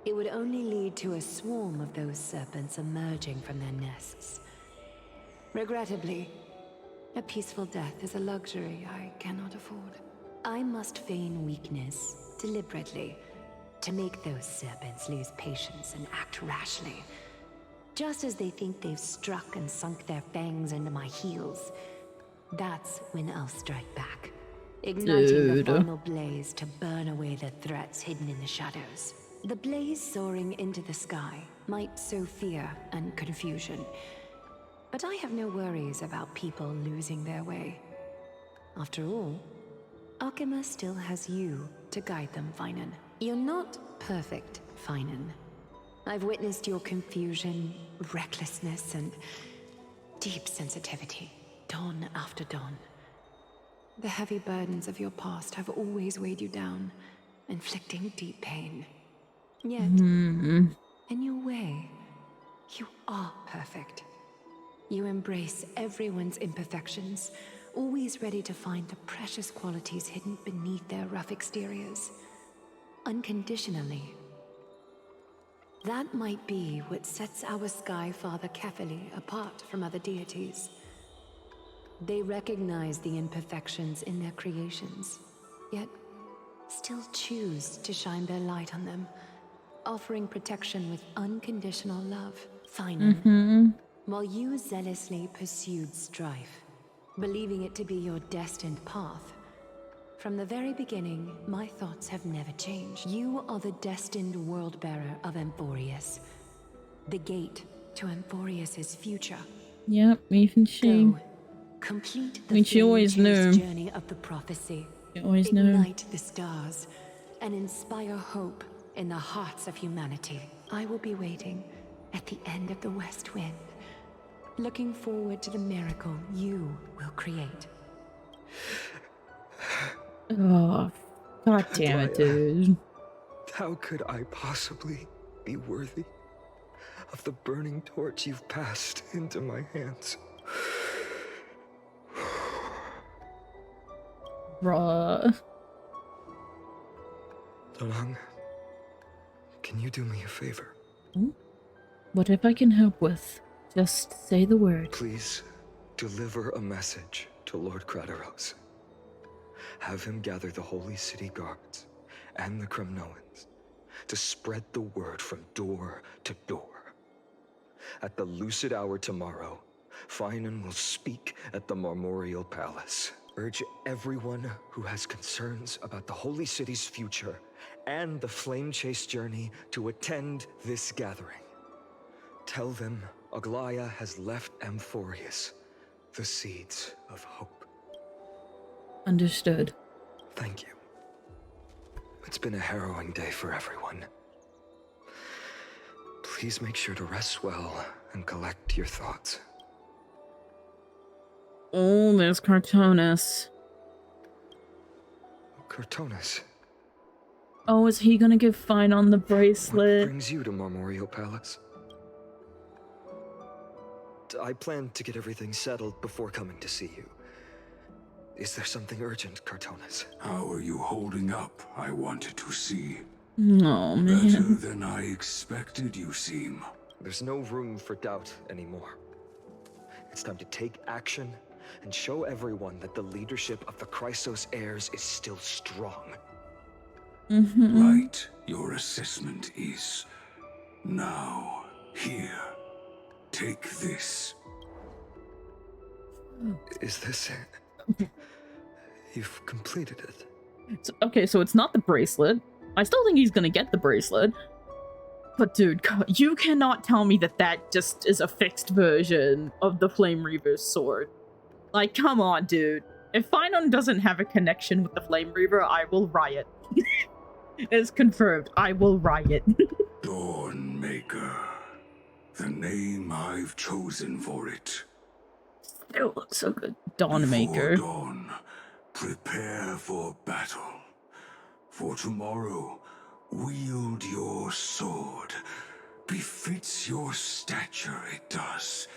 [SPEAKER 11] it would only lead to a swarm of those serpents emerging from their nests. Regrettably, a peaceful death is a luxury I cannot afford. I must feign weakness deliberately to make those serpents lose patience and act rashly. Just as they think they've struck and sunk their fangs into my heels, that's when I'll strike back, igniting the final blaze to burn away the threats hidden in the shadows. The blaze soaring into the sky might sow fear and confusion, but I have no worries about people losing their way. After all, Alchema still has you to guide them, Finan. You're not perfect, Finan. I've witnessed your confusion, recklessness, and deep sensitivity, dawn after dawn. The heavy burdens of your past have always weighed you down, inflicting deep pain. Yet, in your way, you are perfect. You embrace everyone's imperfections, always ready to find the precious qualities hidden beneath their rough exteriors. Unconditionally. That might be what sets our Sky Father Kefili apart from other deities. They recognize the imperfections in their creations, yet still choose to shine their light on them, offering protection with unconditional love. Finan, while you zealously pursued strife, believing it to be your destined path, from the very beginning, my thoughts have never changed. You are the destined world-bearer of Amphorius, the gate to Amphorius's future.
[SPEAKER 1] Yep, even she.
[SPEAKER 11] Go, complete the
[SPEAKER 1] she always knew.
[SPEAKER 11] Journey of the prophecy.
[SPEAKER 1] She always knew.
[SPEAKER 11] Ignite the stars and inspire hope in the hearts of humanity. I will be waiting at the end of the West Wind, looking forward to the miracle you will create.
[SPEAKER 1] Oh, god damn it, dude.
[SPEAKER 8] How could I possibly be worthy of the burning torch you've passed into my hands?
[SPEAKER 1] Bruh.
[SPEAKER 8] Donhong, can you do me a favor?
[SPEAKER 1] Whatever I can help with, just say the word.
[SPEAKER 8] Please deliver a message to Lord Crateros. Have him gather the Holy City guards and the Kremnoans to spread the word from door to door. At the lucid hour tomorrow, Finan will speak at the Marmorial Palace. Urge everyone who has concerns about the Holy City's future and the Flame Chase journey to attend this gathering. Tell them Aglaya has left Amphorius the seeds of hope.
[SPEAKER 1] Understood.
[SPEAKER 8] Thank you. It's been a harrowing day for everyone. Please make sure to rest well and collect your thoughts.
[SPEAKER 1] Oh, there's Cartonis.
[SPEAKER 8] Cartonis.
[SPEAKER 1] Oh, is he gonna get fine on the
[SPEAKER 8] What
[SPEAKER 1] bracelet?
[SPEAKER 8] brings you to Marmoreal Palace? I plan to get everything settled before coming to see you. Is there something urgent, Cartonis?
[SPEAKER 6] How are you holding up? I wanted to see.
[SPEAKER 1] Oh,
[SPEAKER 6] Better
[SPEAKER 1] man.
[SPEAKER 6] than I expected, you seem.
[SPEAKER 8] There's no room for doubt anymore. It's time to take action and show everyone that the leadership of the Chrysos heirs is still strong.
[SPEAKER 6] Right. Your assessment is... Now, here. Take this.
[SPEAKER 8] Is this it? You've completed it.
[SPEAKER 1] Okay, so it's not the bracelet. I still think he's gonna get the bracelet. But dude, you cannot tell me that that just is a fixed version of the Flame Reaver's sword. Like, come on, dude. If Finon doesn't have a connection with the Flame Reaver, I will riot. It's confirmed. I will riot.
[SPEAKER 6] Dawnmaker. The name I've chosen for it.
[SPEAKER 1] It looks so good.
[SPEAKER 6] Before
[SPEAKER 1] Dawnmaker.
[SPEAKER 6] dawn, prepare for battle. For tomorrow, wield your sword. Befits your stature, it does.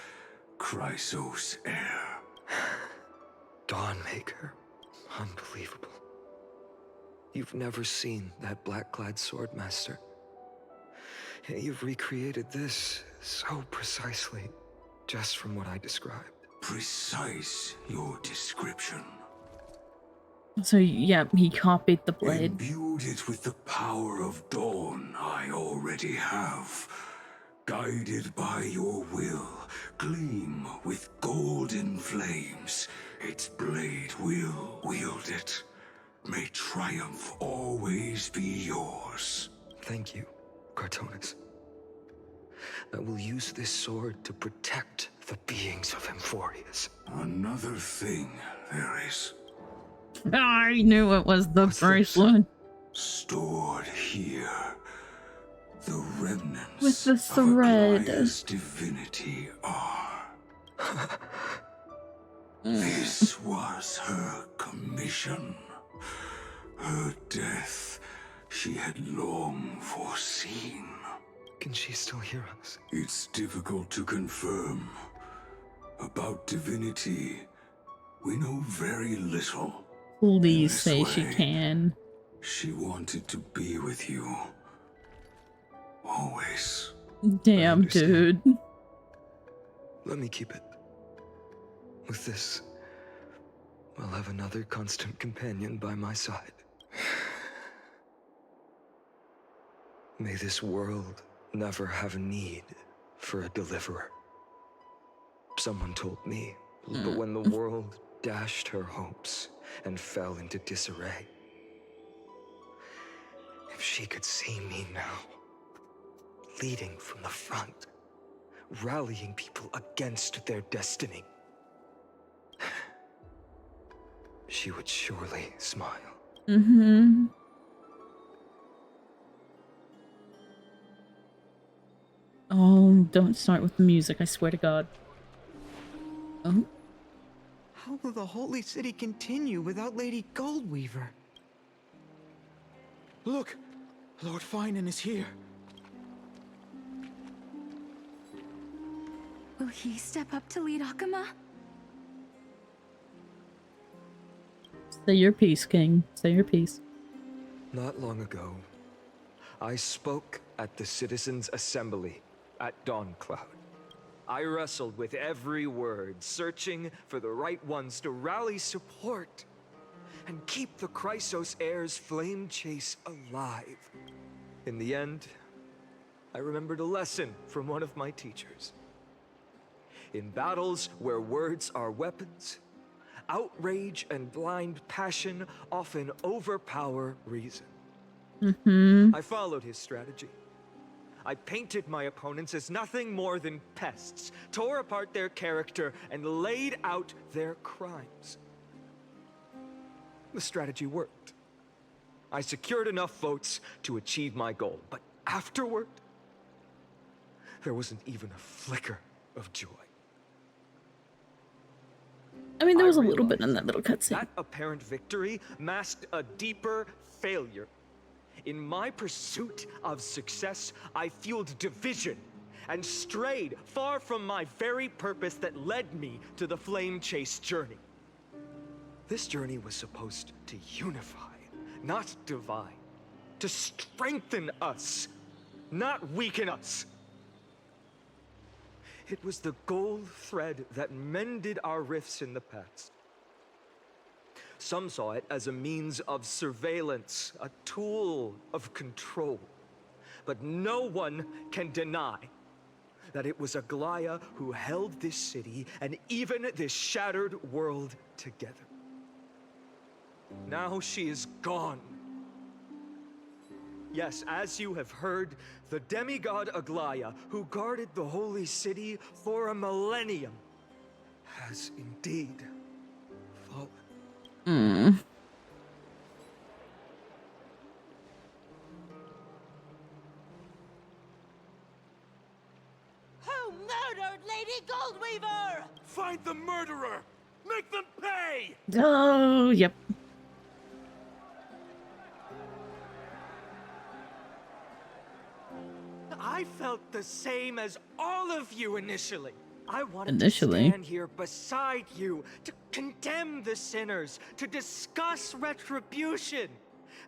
[SPEAKER 6] Chrysos heir.
[SPEAKER 8] Dawnmaker. Unbelievable. You've never seen that black-clad sword master. You've recreated this so precisely, just from what I described.
[SPEAKER 6] Precise, your description.
[SPEAKER 1] So, yeah, he copied the blade.
[SPEAKER 6] Imbued it with the power of dawn I already have. Guided by your will, gleam with golden flames. Its blade will wield it. May triumph always be yours.
[SPEAKER 8] Thank you, Cartonis. I will use this sword to protect the beings of Emphorius.
[SPEAKER 6] Another thing there is.
[SPEAKER 1] I knew it was the bracelet.
[SPEAKER 6] Stored here. The remnants
[SPEAKER 1] With the
[SPEAKER 6] of
[SPEAKER 1] thread.
[SPEAKER 6] Aglaya's divinity are. This was her commission. Her death she had long foreseen.
[SPEAKER 8] Can she still hear us?
[SPEAKER 6] It's difficult to confirm. About divinity, we know very little.
[SPEAKER 1] Please say she can.
[SPEAKER 6] She wanted to be with you. Always.
[SPEAKER 1] Damn, dude.
[SPEAKER 8] Let me keep it. With this, I'll have another constant companion by my side. May this world never have need for a deliverer. Someone told me, but when the world dashed her hopes and fell into disarray, if she could see me now, leading from the front, rallying people against their destiny, she would surely smile.
[SPEAKER 1] Mm-hmm. Oh, don't start with the music, I swear to God. Oh?
[SPEAKER 15] How will the Holy City continue without Lady Goldweaver? Look! Lord Finan is here.
[SPEAKER 11] Will he step up to lead Akama?
[SPEAKER 1] Say your piece, King. Say your piece.
[SPEAKER 8] Not long ago, I spoke at the Citizens' Assembly at Dawncloud. I wrestled with every word, searching for the right ones to rally support and keep the Chrysos heirs' flame chase alive. In the end, I remembered a lesson from one of my teachers. In battles where words are weapons, outrage and blind passion often overpower reason. I followed his strategy. I painted my opponents as nothing more than pests, tore apart their character, and laid out their crimes. The strategy worked. I secured enough votes to achieve my goal, but afterward,
[SPEAKER 14] there wasn't even a flicker of joy.
[SPEAKER 1] I mean, there was a little bit in that little cutscene.
[SPEAKER 14] That apparent victory masked a deeper failure. In my pursuit of success, I fueled division and strayed far from my very purpose that led me to the flame chase journey. This journey was supposed to unify, not divide, to strengthen us, not weaken us. It was the gold thread that mended our rifts in the past. Some saw it as a means of surveillance, a tool of control. But no one can deny that it was Aglaya who held this city and even this shattered world together. Now she is gone. Yes, as you have heard, the demigod Aglaya, who guarded the holy city for a millennium, has indeed fallen.
[SPEAKER 16] Who murdered Lady Goldweaver?
[SPEAKER 10] Find the murderer! Make them pay!
[SPEAKER 1] Oh, yep.
[SPEAKER 14] I felt the same as all of you initially. I wanted
[SPEAKER 1] Initially?
[SPEAKER 14] to stand here beside you, to condemn the sinners, to discuss retribution,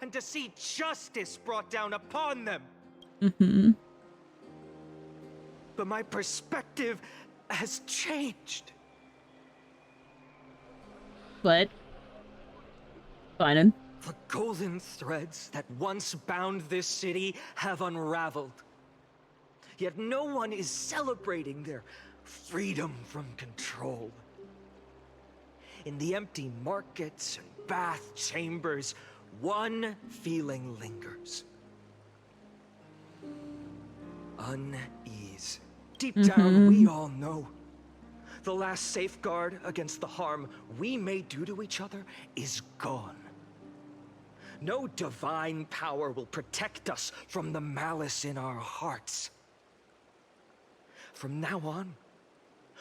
[SPEAKER 14] and to see justice brought down upon them. But my perspective has changed.
[SPEAKER 1] What? Fine.
[SPEAKER 14] The golden threads that once bound this city have unraveled. Yet no one is celebrating their freedom from control. In the empty markets and bath chambers, one feeling lingers. Unease. Deep down, we all know the last safeguard against the harm we may do to each other is gone. No divine power will protect us from the malice in our hearts. From now on,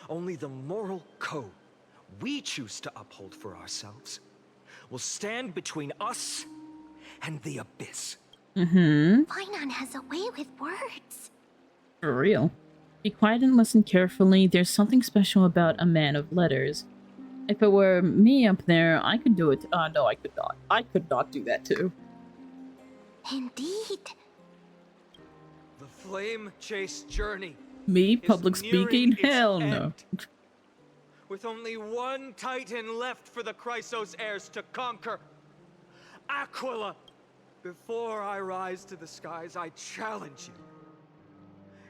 [SPEAKER 14] only the moral code we choose to uphold for ourselves will stand between us and the abyss.
[SPEAKER 5] Finon has a way with words.
[SPEAKER 1] For real. Be quiet and listen carefully. There's something special about a man of letters. If it were me up there, I could do it. No, I could not. I could not do that too.
[SPEAKER 5] Indeed.
[SPEAKER 14] The flame chase journey.
[SPEAKER 1] Me? Public speaking?
[SPEAKER 14] its
[SPEAKER 1] Hell no.
[SPEAKER 14] end. With only one titan left for the Chrysos heirs to conquer. Aquila! Before I rise to the skies, I challenge you.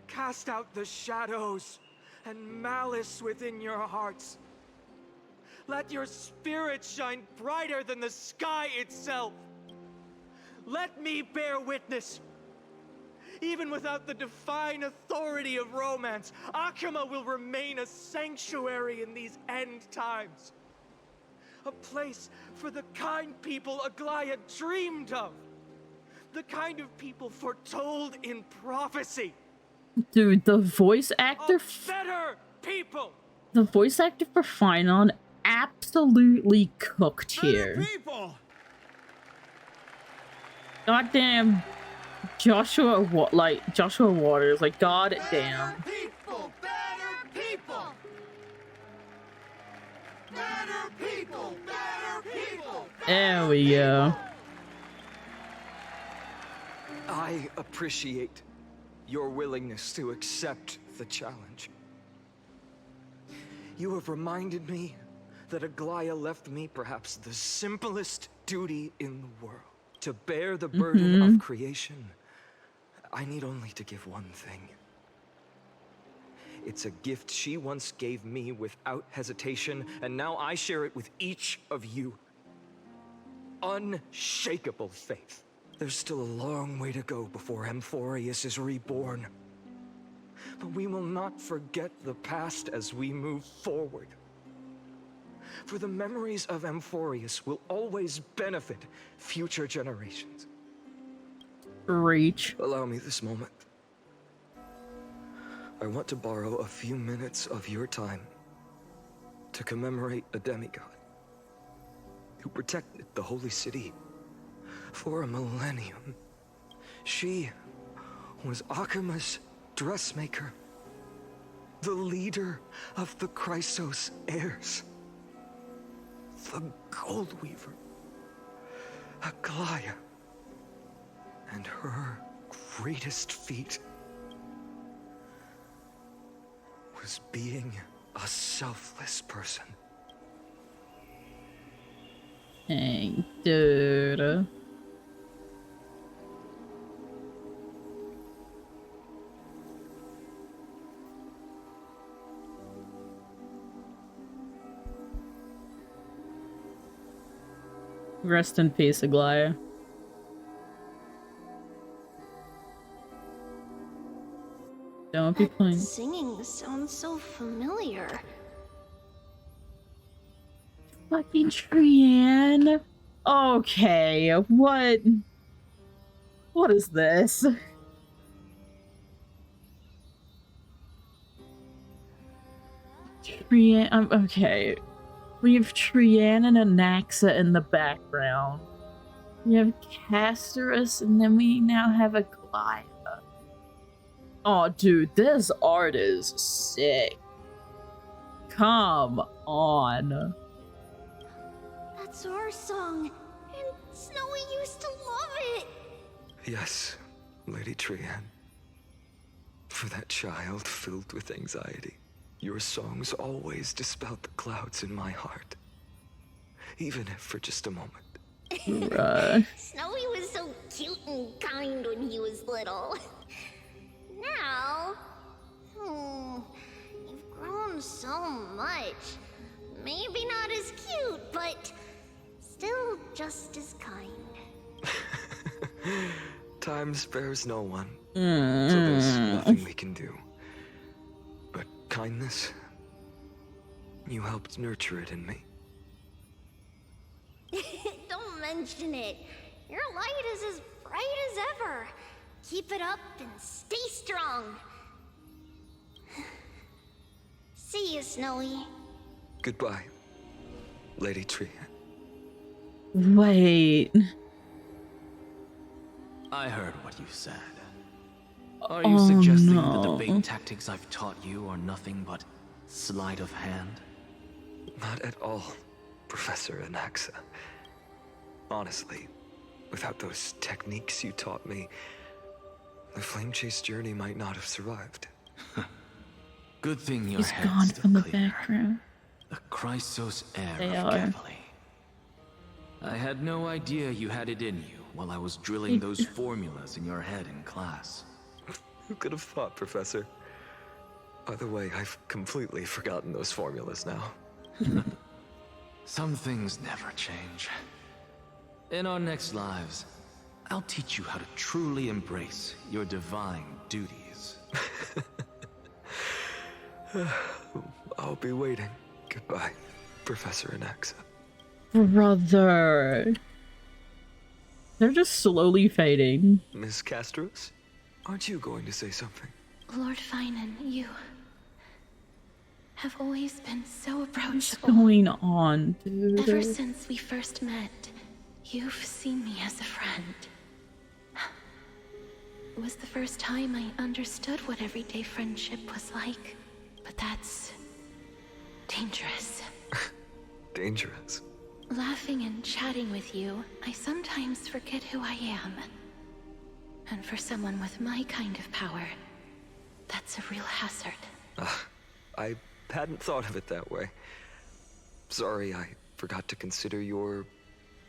[SPEAKER 14] Cast out the shadows and malice within your hearts. Let your spirit shine brighter than the sky itself. Let me bear witness. Even without the divine authority of romance, Akima will remain a sanctuary in these end times. A place for the kind people Aglaya dreamed of. The kind of people foretold in prophecy.
[SPEAKER 1] Dude, the voice actor...
[SPEAKER 14] Better people!
[SPEAKER 1] The voice actor for Finon absolutely cooked here. Goddamn Joshua Waters, like goddamn.
[SPEAKER 16] People, better people! Better people, better people!
[SPEAKER 1] There we go.
[SPEAKER 14] I appreciate your willingness to accept the challenge. You have reminded me that Aglaya left me perhaps the simplest duty in the world. To bear the burden of creation, I need only to give one thing. It's a gift she once gave me without hesitation, and now I share it with each of you. Unshakable faith. There's still a long way to go before Amphorius is reborn. But we will not forget the past as we move forward. For the memories of Amphorius will always benefit future generations.
[SPEAKER 1] Reach.
[SPEAKER 14] Allow me this moment.
[SPEAKER 8] I want to borrow a few minutes of your time to commemorate a demigod who protected the Holy City for a millennium. She was Akima's dressmaker, the leader of the Chrysos heirs, the Gold Weaver, Aglaya, and her greatest feat was being a selfless person.
[SPEAKER 1] Dang, dude. Rest in peace, Aglaya. Don't be playing.
[SPEAKER 5] Singing sounds so familiar.
[SPEAKER 1] Fucking Trianne. Okay, what is this? Trianne, okay. We have Trianne and Anaxa in the background. We have Castorus, and then we now have Aglaya. Oh, dude, this art is sick. Come on.
[SPEAKER 7] That's our song, and Snowy used to love it.
[SPEAKER 8] Yes, Lady Trianne. For that child filled with anxiety, your songs always dispelled the clouds in my heart. Even if for just a moment.
[SPEAKER 7] Snowy was so cute and kind when he was little. Now, you've grown so much. Maybe not as cute, but still just as kind.
[SPEAKER 8] Time spares no one, so there's nothing we can do. But kindness, you helped nurture it in me.
[SPEAKER 7] Don't mention it. Your light is as bright as ever. Keep it up and stay strong. See you, Snowy.
[SPEAKER 8] Goodbye, Lady Trianne.
[SPEAKER 1] Wait.
[SPEAKER 17] I heard what you said. Are you suggesting that the
[SPEAKER 1] no.
[SPEAKER 17] bait tactics I've taught you are nothing but sleight of hand?
[SPEAKER 8] Not at all, Professor Anaxa. Honestly, without those techniques you taught me, the Flame Chase journey might not have survived.
[SPEAKER 17] Good thing your
[SPEAKER 1] He's
[SPEAKER 17] head's
[SPEAKER 1] gone
[SPEAKER 17] still
[SPEAKER 1] from the
[SPEAKER 17] clear.
[SPEAKER 1] background.
[SPEAKER 17] The Chrysos heir
[SPEAKER 1] They
[SPEAKER 17] of
[SPEAKER 1] are.
[SPEAKER 17] Gavali. I had no idea you had it in you while I was drilling those formulas in your head in class.
[SPEAKER 8] Who could have thought, Professor? By the way, I've completely forgotten those formulas now.
[SPEAKER 17] Some things never change. In our next lives, I'll teach you how to truly embrace your divine duties.
[SPEAKER 8] I'll be waiting. Goodbye, Professor Anaxa.
[SPEAKER 1] Brother. They're just slowly fading.
[SPEAKER 8] Miss Castros, aren't you going to say something?
[SPEAKER 5] Lord Finan, you have always been so
[SPEAKER 1] What's
[SPEAKER 5] approachable.
[SPEAKER 1] going on, dude?
[SPEAKER 5] Ever since we first met, you've seen me as a friend. It was the first time I understood what everyday friendship was like. But that's dangerous.
[SPEAKER 8] Dangerous?
[SPEAKER 5] Laughing and chatting with you, I sometimes forget who I am. And for someone with my kind of power, that's a real hazard.
[SPEAKER 8] I hadn't thought of it that way. Sorry, I forgot to consider your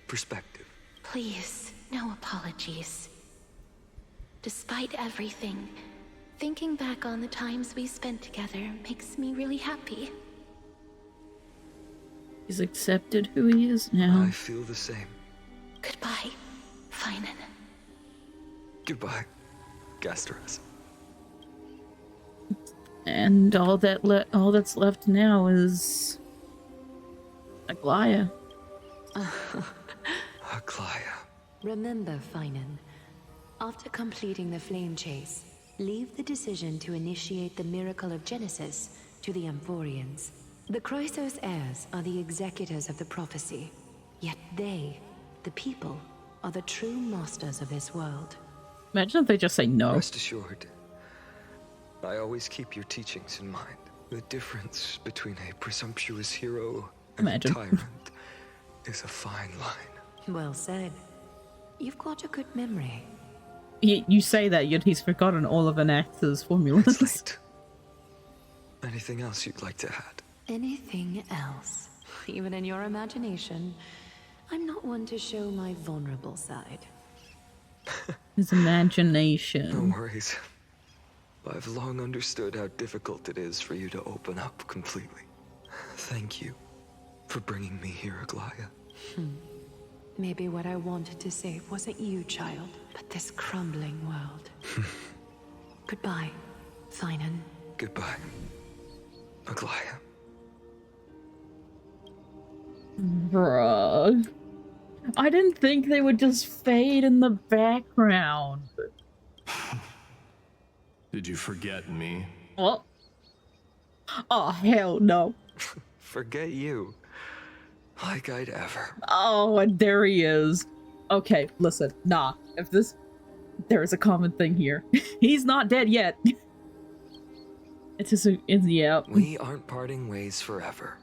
[SPEAKER 8] perspective.
[SPEAKER 5] Please, no apologies. Despite everything, thinking back on the times we spent together makes me really happy.
[SPEAKER 1] He's accepted who he is now.
[SPEAKER 8] I feel the same.
[SPEAKER 5] Goodbye, Finan.
[SPEAKER 8] Goodbye, Gasteros.
[SPEAKER 1] And all that's left now is Aglaya.
[SPEAKER 8] Aglaya.
[SPEAKER 11] Remember, Finan, after completing the flame chase, leave the decision to initiate the miracle of Genesis to the Amphorians. The Chrysos heirs are the executors of the prophecy, yet they, the people, are the true masters of this world.
[SPEAKER 1] Imagine if they just say no.
[SPEAKER 8] Rest assured, I always keep your teachings in mind. The difference between a presumptuous hero and a tyrant is a fine line.
[SPEAKER 11] Well said. You've got a good memory.
[SPEAKER 1] You say that, yet he's forgotten all of an actor's formulas.
[SPEAKER 8] Anything else you'd like to add?
[SPEAKER 11] Anything else? Even in your imagination, I'm not one to show my vulnerable side.
[SPEAKER 1] His imagination.
[SPEAKER 8] No worries. I've long understood how difficult it is for you to open up completely. Thank you for bringing me here, Aglaya.
[SPEAKER 11] Maybe what I wanted to save wasn't you, child, but this crumbling world. Goodbye, Finan.
[SPEAKER 8] Goodbye, Aglaya.
[SPEAKER 1] Bruh. I didn't think they would just fade in the background.
[SPEAKER 18] Did you forget me?
[SPEAKER 1] What? Oh, hell no.
[SPEAKER 8] Forget you. Like I'd ever.
[SPEAKER 1] Oh, and there he is. Okay, listen, nah. If this... There is a common thing here. He's not dead yet. It's just yeah.
[SPEAKER 8] We aren't parting ways forever.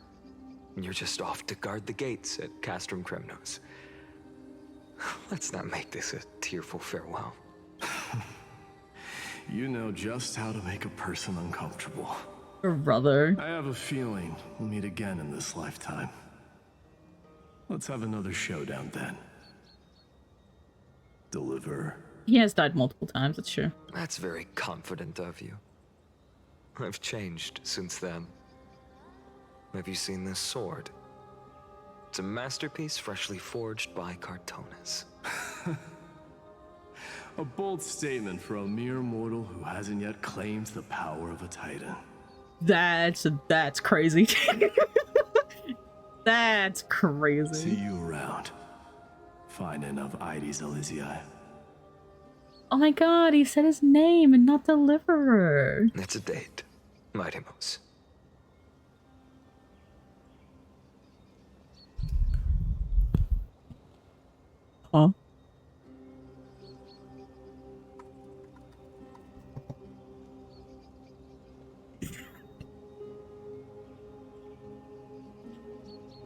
[SPEAKER 8] You're just off to guard the gates at Castrum Kremnos. Let's not make this a tearful farewell.
[SPEAKER 18] You know just how to make a person uncomfortable.
[SPEAKER 1] Brother.
[SPEAKER 18] I have a feeling we'll meet again in this lifetime. Let's have another showdown then. Deliver.
[SPEAKER 1] He has died multiple times, that's true.
[SPEAKER 8] That's very confident of you. I've changed since then. Have you seen this sword? It's a masterpiece freshly forged by Cartonis.
[SPEAKER 18] A bold statement for a mere mortal who hasn't yet claimed the power of a titan.
[SPEAKER 1] That's crazy. That's crazy.
[SPEAKER 18] See you around. Finan of Ides Elysiae.
[SPEAKER 1] Oh my god, he said his name and not Deliverer.
[SPEAKER 8] It's a date, Mightimos.
[SPEAKER 1] Huh?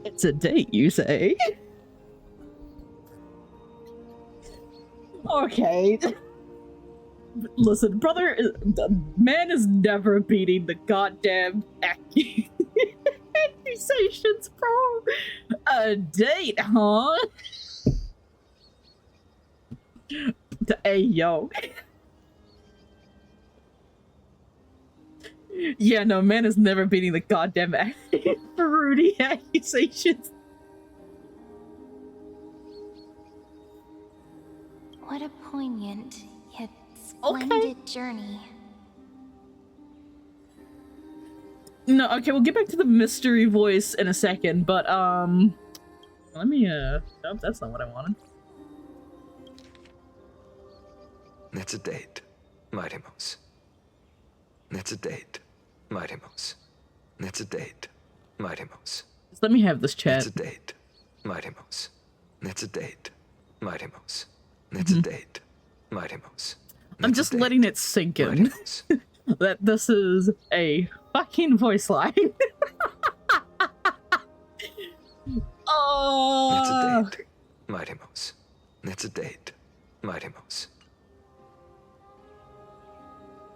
[SPEAKER 1] It's a date, you say? Okay. Listen, brother, man is never beating the goddamn accusations, bro. A date, huh? Hey, yo. Yeah, no, man is never beating the goddamn fruity accusations.
[SPEAKER 5] What a poignant, yet splendid journey.
[SPEAKER 1] No, okay, we'll get back to the mystery voice in a second, but, let me, nope, that's not what I wanted.
[SPEAKER 8] It's a date, Mightimos. It's a date, Mightimos. It's a date, Mightimos.
[SPEAKER 1] Just let me have this chat.
[SPEAKER 8] It's a date, Mightimos. It's a date, Mightimos. It's a date, Mightimos.
[SPEAKER 1] I'm just letting it sink in that this is a fucking voice line.
[SPEAKER 8] It's a date, Mightimos. It's a date, Mightimos.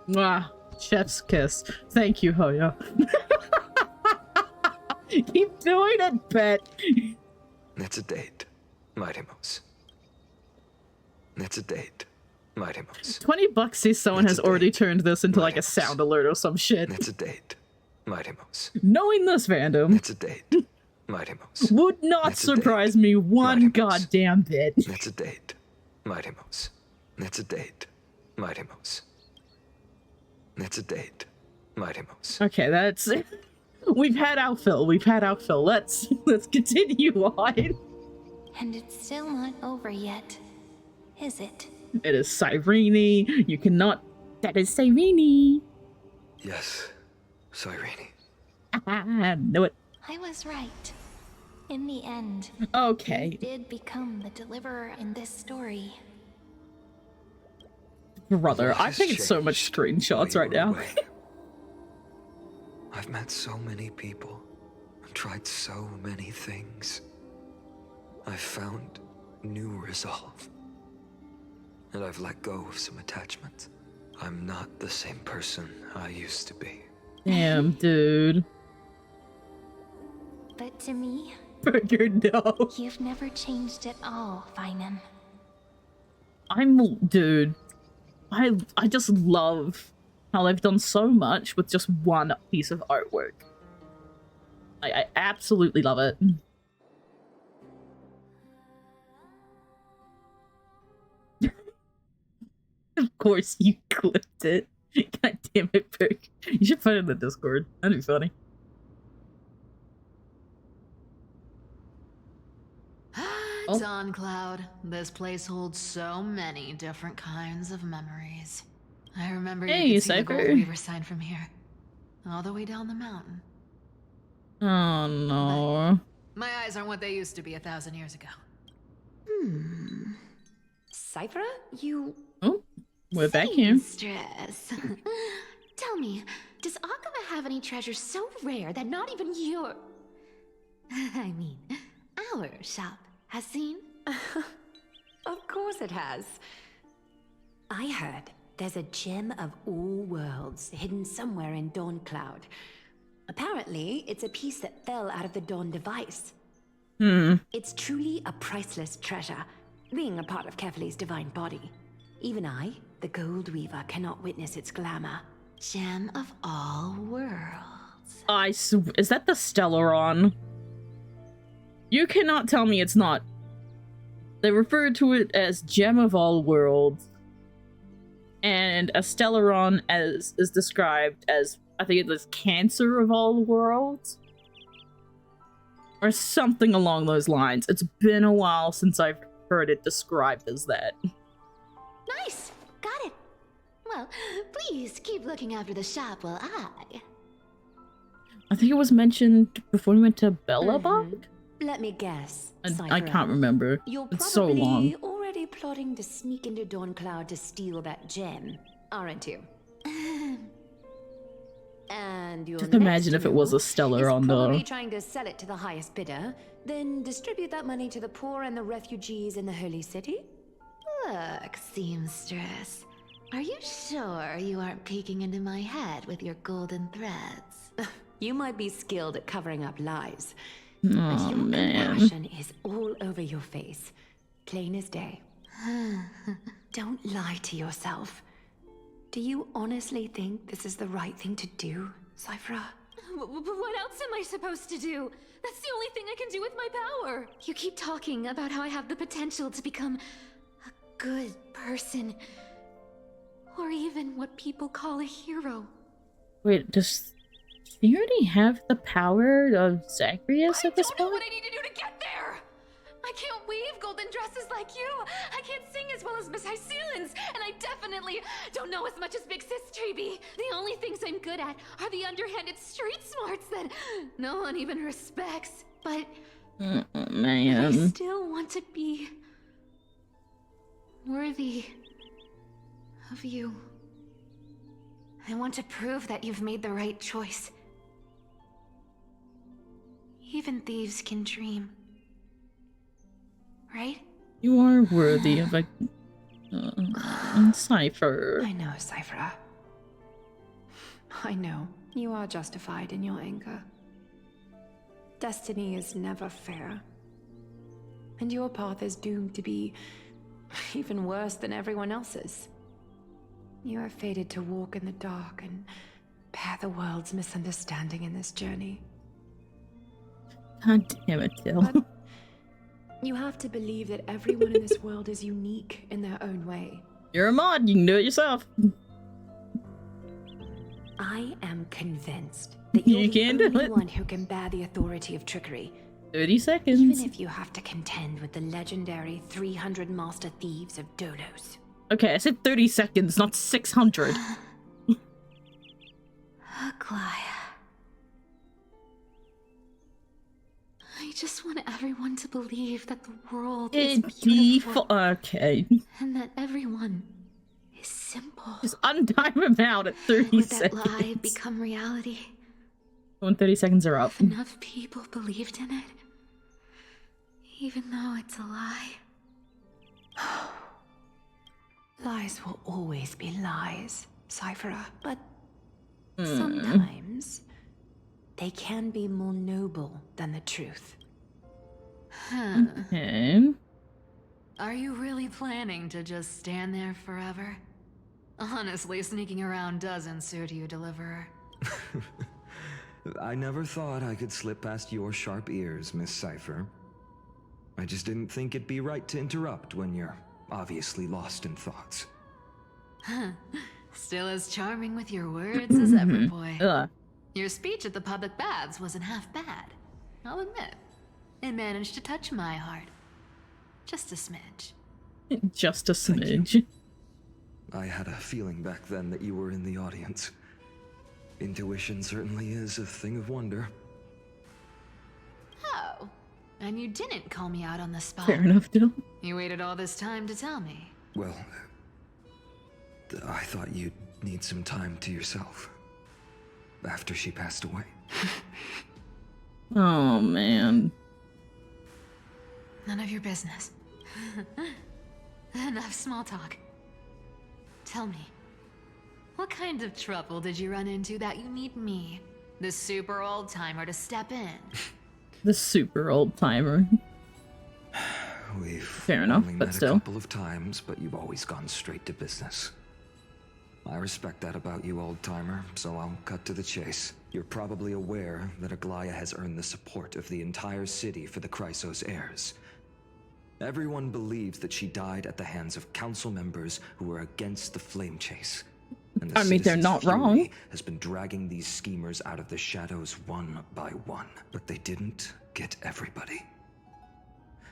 [SPEAKER 1] Mwah. Chef's kiss. Thank you, Hoyo. Keep doing it, Bet.
[SPEAKER 8] It's a date, Mightimos. It's a date, Mightimos.
[SPEAKER 1] $20 sees someone has already turned this into like a sound alert or some shit.
[SPEAKER 8] It's a date, Mightimos.
[SPEAKER 1] Knowing this fandom,
[SPEAKER 8] it's a date, Mightimos.
[SPEAKER 1] Would not surprise me one goddamn bit.
[SPEAKER 8] It's a date, Mightimos. It's a date, Mightimos. It's a date, Mightimos.
[SPEAKER 1] Okay, that's... We've had our fill. We've had our fill. Let's continue on.
[SPEAKER 5] And it's still not over yet, is it?
[SPEAKER 1] It is Cyrene. You cannot That is Cyrene.
[SPEAKER 8] Yes, Cyrene.
[SPEAKER 1] I know it.
[SPEAKER 5] I was right. In the end,
[SPEAKER 1] okay,
[SPEAKER 5] you did become the deliverer in this story.
[SPEAKER 1] Brother, I'm taking so much screenshots right now.
[SPEAKER 8] I've met so many people and tried so many things. I've found new resolve. And I've let go of some attachments. I'm not the same person I used to be.
[SPEAKER 1] Damn, dude.
[SPEAKER 5] But to me,
[SPEAKER 1] Burger, no.
[SPEAKER 5] You've never changed at all, Finan.
[SPEAKER 1] Dude. I just love how they've done so much with just one piece of artwork. I absolutely love it. Of course you clipped it. God damn it, Burger. You should put it in the Discord. That'd be funny.
[SPEAKER 2] Dawn Cloud. This place holds so many different kinds of memories. I remember you could see the Gold Weaver sign from here, all the way down the mountain.
[SPEAKER 1] Oh no.
[SPEAKER 2] But my eyes aren't what they used to be 1,000 years ago.
[SPEAKER 11] Cypher, you...
[SPEAKER 1] Oh, we're back here.
[SPEAKER 2] Seamstress. Tell me, does Akuma have any treasures so rare that not even your... I mean, our shop has seen?
[SPEAKER 11] Of course it has. I heard there's a gem of all worlds hidden somewhere in Dawn Cloud. Apparently, it's a piece that fell out of the Dawn device. It's truly a priceless treasure, being a part of Kefali's divine body. Even I, the Gold Weaver, cannot witness its glamour.
[SPEAKER 2] Gem of all worlds.
[SPEAKER 1] Is that the Stellaron? You cannot tell me it's not. They refer to it as Gem of All Worlds. And a Stellaron is described as, I think it was Cancer of All Worlds? Or something along those lines. It's been a while since I've heard it described as that.
[SPEAKER 2] Nice! Got it! Well, please keep looking after the shop while
[SPEAKER 1] I think it was mentioned before we went to Bellabog?
[SPEAKER 11] Let me guess.
[SPEAKER 1] I can't remember.
[SPEAKER 11] You're
[SPEAKER 1] it's so long.
[SPEAKER 11] Already plotting to sneak into Dawn Cloud to steal that gem, aren't you? And your
[SPEAKER 1] Just imagine if it was a Stellaron,
[SPEAKER 11] probably
[SPEAKER 1] though.
[SPEAKER 11] trying to sell it to the highest bidder, then distribute that money to the poor and the refugees in the Holy City?
[SPEAKER 2] Look, seamstress. Are you sure you aren't peeking into my head with your golden threads?
[SPEAKER 11] You might be skilled at covering up lies.
[SPEAKER 1] Oh,
[SPEAKER 11] but your
[SPEAKER 1] man.
[SPEAKER 11] compassion is all over your face. Plain as day. Don't lie to yourself. Do you honestly think this is the right thing to do, Cyphra?
[SPEAKER 2] What else am I supposed to do? That's the only thing I can do with my power. You keep talking about how I have the potential to become a good person. Or even what people call a hero.
[SPEAKER 1] Wait, does he already have the power of Zagreus at this
[SPEAKER 2] I don't know
[SPEAKER 1] point?
[SPEAKER 2] what I need to do to get there! I can't weave golden dresses like you! I can't sing as well as Miss Hyceelins! And I definitely don't know as much as Big Sis Treeby! The only things I'm good at are the underhanded street smarts that no one even respects. But
[SPEAKER 1] Oh,
[SPEAKER 2] I
[SPEAKER 1] man.
[SPEAKER 2] still want to be worthy of you. I want to prove that you've made the right choice. Even thieves can dream. Right?
[SPEAKER 1] You are worthy of a Cypher.
[SPEAKER 11] I know, Cyphra. I know. You are justified in your anger. Destiny is never fair. And your path is doomed to be even worse than everyone else's. You are fated to walk in the dark and bear the world's misunderstanding in this journey.
[SPEAKER 1] God damn it, Jill.
[SPEAKER 11] But you have to believe that everyone in this world is unique in their own way.
[SPEAKER 1] You're a mod, you can do it yourself.
[SPEAKER 11] I am convinced that you're
[SPEAKER 1] You
[SPEAKER 11] the
[SPEAKER 1] can do
[SPEAKER 11] only
[SPEAKER 1] it.
[SPEAKER 11] one who can bear the authority of trickery.
[SPEAKER 1] 30 seconds.
[SPEAKER 11] Even if you have to contend with the legendary 300 master thieves of Dolos.
[SPEAKER 1] Okay, I said 30 seconds, not 600.
[SPEAKER 2] Aglaia. I just want everyone to believe that the world is beautiful.
[SPEAKER 1] Okay.
[SPEAKER 2] And that everyone is simple.
[SPEAKER 1] Just untime him out at 30
[SPEAKER 2] Would
[SPEAKER 1] seconds.
[SPEAKER 2] that lie become reality?
[SPEAKER 1] When 30 seconds are up.
[SPEAKER 2] If enough people believed in it, even though it's a lie.
[SPEAKER 11] Lies will always be lies, Cypher, but
[SPEAKER 2] Sometimes
[SPEAKER 11] they can be more noble than the truth.
[SPEAKER 1] Okay.
[SPEAKER 2] Are you really planning to just stand there forever? Honestly, sneaking around doesn't suit you, Deliverer.
[SPEAKER 8] I never thought I could slip past your sharp ears, Miss Cypher. I just didn't think it'd be right to interrupt when you're obviously lost in thoughts.
[SPEAKER 2] Still as charming with your words as ever, boy. Your speech at the public baths wasn't half bad. I'll admit. It managed to touch my heart. Just a smidge.
[SPEAKER 1] Just a smidge.
[SPEAKER 8] I had a feeling back then that you were in the audience. Intuition certainly is a thing of wonder.
[SPEAKER 2] Oh, and you didn't call me out on the spot.
[SPEAKER 1] Fair enough, Dill.
[SPEAKER 2] You waited all this time to tell me.
[SPEAKER 8] Well, I thought you'd need some time to yourself. After she passed away.
[SPEAKER 1] Oh, man.
[SPEAKER 2] None of your business. Enough small talk. Tell me, what kind of trouble did you run into that you need me, the super old-timer, to step in?
[SPEAKER 1] The super old-timer.
[SPEAKER 8] We've
[SPEAKER 1] Fair enough,
[SPEAKER 8] only
[SPEAKER 1] but
[SPEAKER 8] met
[SPEAKER 1] still.
[SPEAKER 8] a couple of times, but you've always gone straight to business. I respect that about you, old-timer, so I'll cut to the chase. You're probably aware that Aglaia has earned the support of the entire city for the Chrysos heirs. Everyone believes that she died at the hands of council members who were against the flame chase. And the
[SPEAKER 1] I mean, they're
[SPEAKER 8] citizens'
[SPEAKER 1] not
[SPEAKER 8] fury
[SPEAKER 1] wrong.
[SPEAKER 8] has been dragging these schemers out of the shadows one by one. But they didn't get everybody.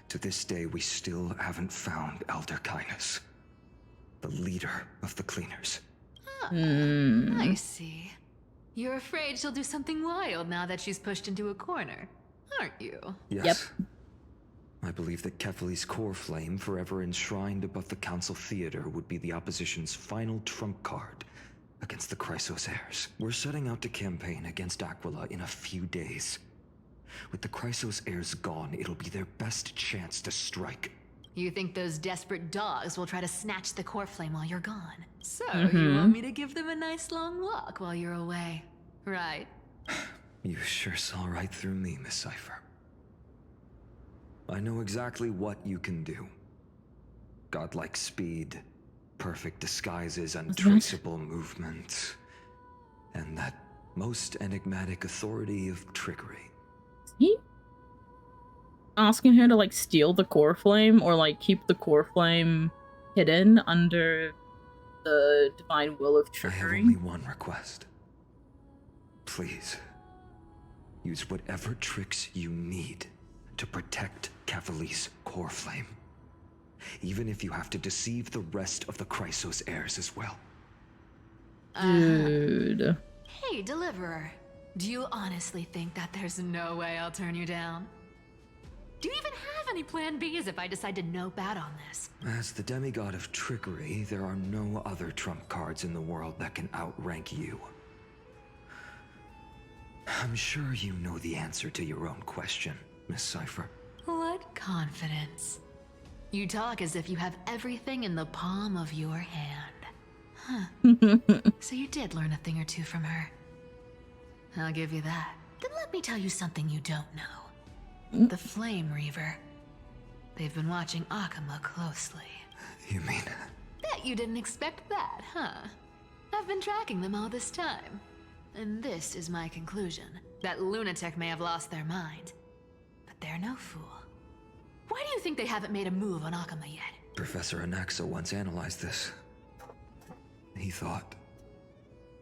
[SPEAKER 8] To this day, we still haven't found Elder Kynus, the leader of the cleaners.
[SPEAKER 2] I see. You're afraid she'll do something wild now that she's pushed into a corner, aren't you?
[SPEAKER 8] Yes.
[SPEAKER 1] Yep.
[SPEAKER 8] I believe that Kefali's core flame, forever enshrined above the council theater, would be the opposition's final trump card against the Chrysos heirs. We're setting out to campaign against Aquila in a few days. With the Chrysos heirs gone, it'll be their best chance to strike.
[SPEAKER 2] You think those desperate dogs will try to snatch the core flame while you're gone? So
[SPEAKER 1] Mm-hmm.
[SPEAKER 2] you want me to give them a nice long walk while you're away, right?
[SPEAKER 8] You sure saw right through me, Miss Cypher. I know exactly what you can do. Godlike speed, perfect disguises, untraceable movements, and that most enigmatic authority of trickery.
[SPEAKER 1] He asking her to like steal the core flame or like keep the core flame hidden under the divine will of
[SPEAKER 8] I
[SPEAKER 1] trickery.
[SPEAKER 8] have only one request. Please, use whatever tricks you need to protect Kefali's core flame. Even if you have to deceive the rest of the Chrysos heirs as well.
[SPEAKER 1] Dude.
[SPEAKER 2] Hey, Deliverer. Do you honestly think that there's no way I'll turn you down? Do you even have any plan Bs if I decide to nope out on this?
[SPEAKER 8] As the demigod of trickery, there are no other trump cards in the world that can outrank you. I'm sure you know the answer to your own question, Miss Cypher.
[SPEAKER 2] What confidence. You talk as if you have everything in the palm of your hand. Huh. So you did learn a thing or two from her. I'll give you that. Then let me tell you something you don't know. The Flame Reaver. They've been watching Akama closely.
[SPEAKER 8] You mean?
[SPEAKER 2] Bet you didn't expect that, huh? I've been tracking them all this time. And this is my conclusion. That lunatic may have lost their mind. But they're no fool. Why do you think they haven't made a move on Akama yet?
[SPEAKER 8] Professor Anaxa once analyzed this. He thought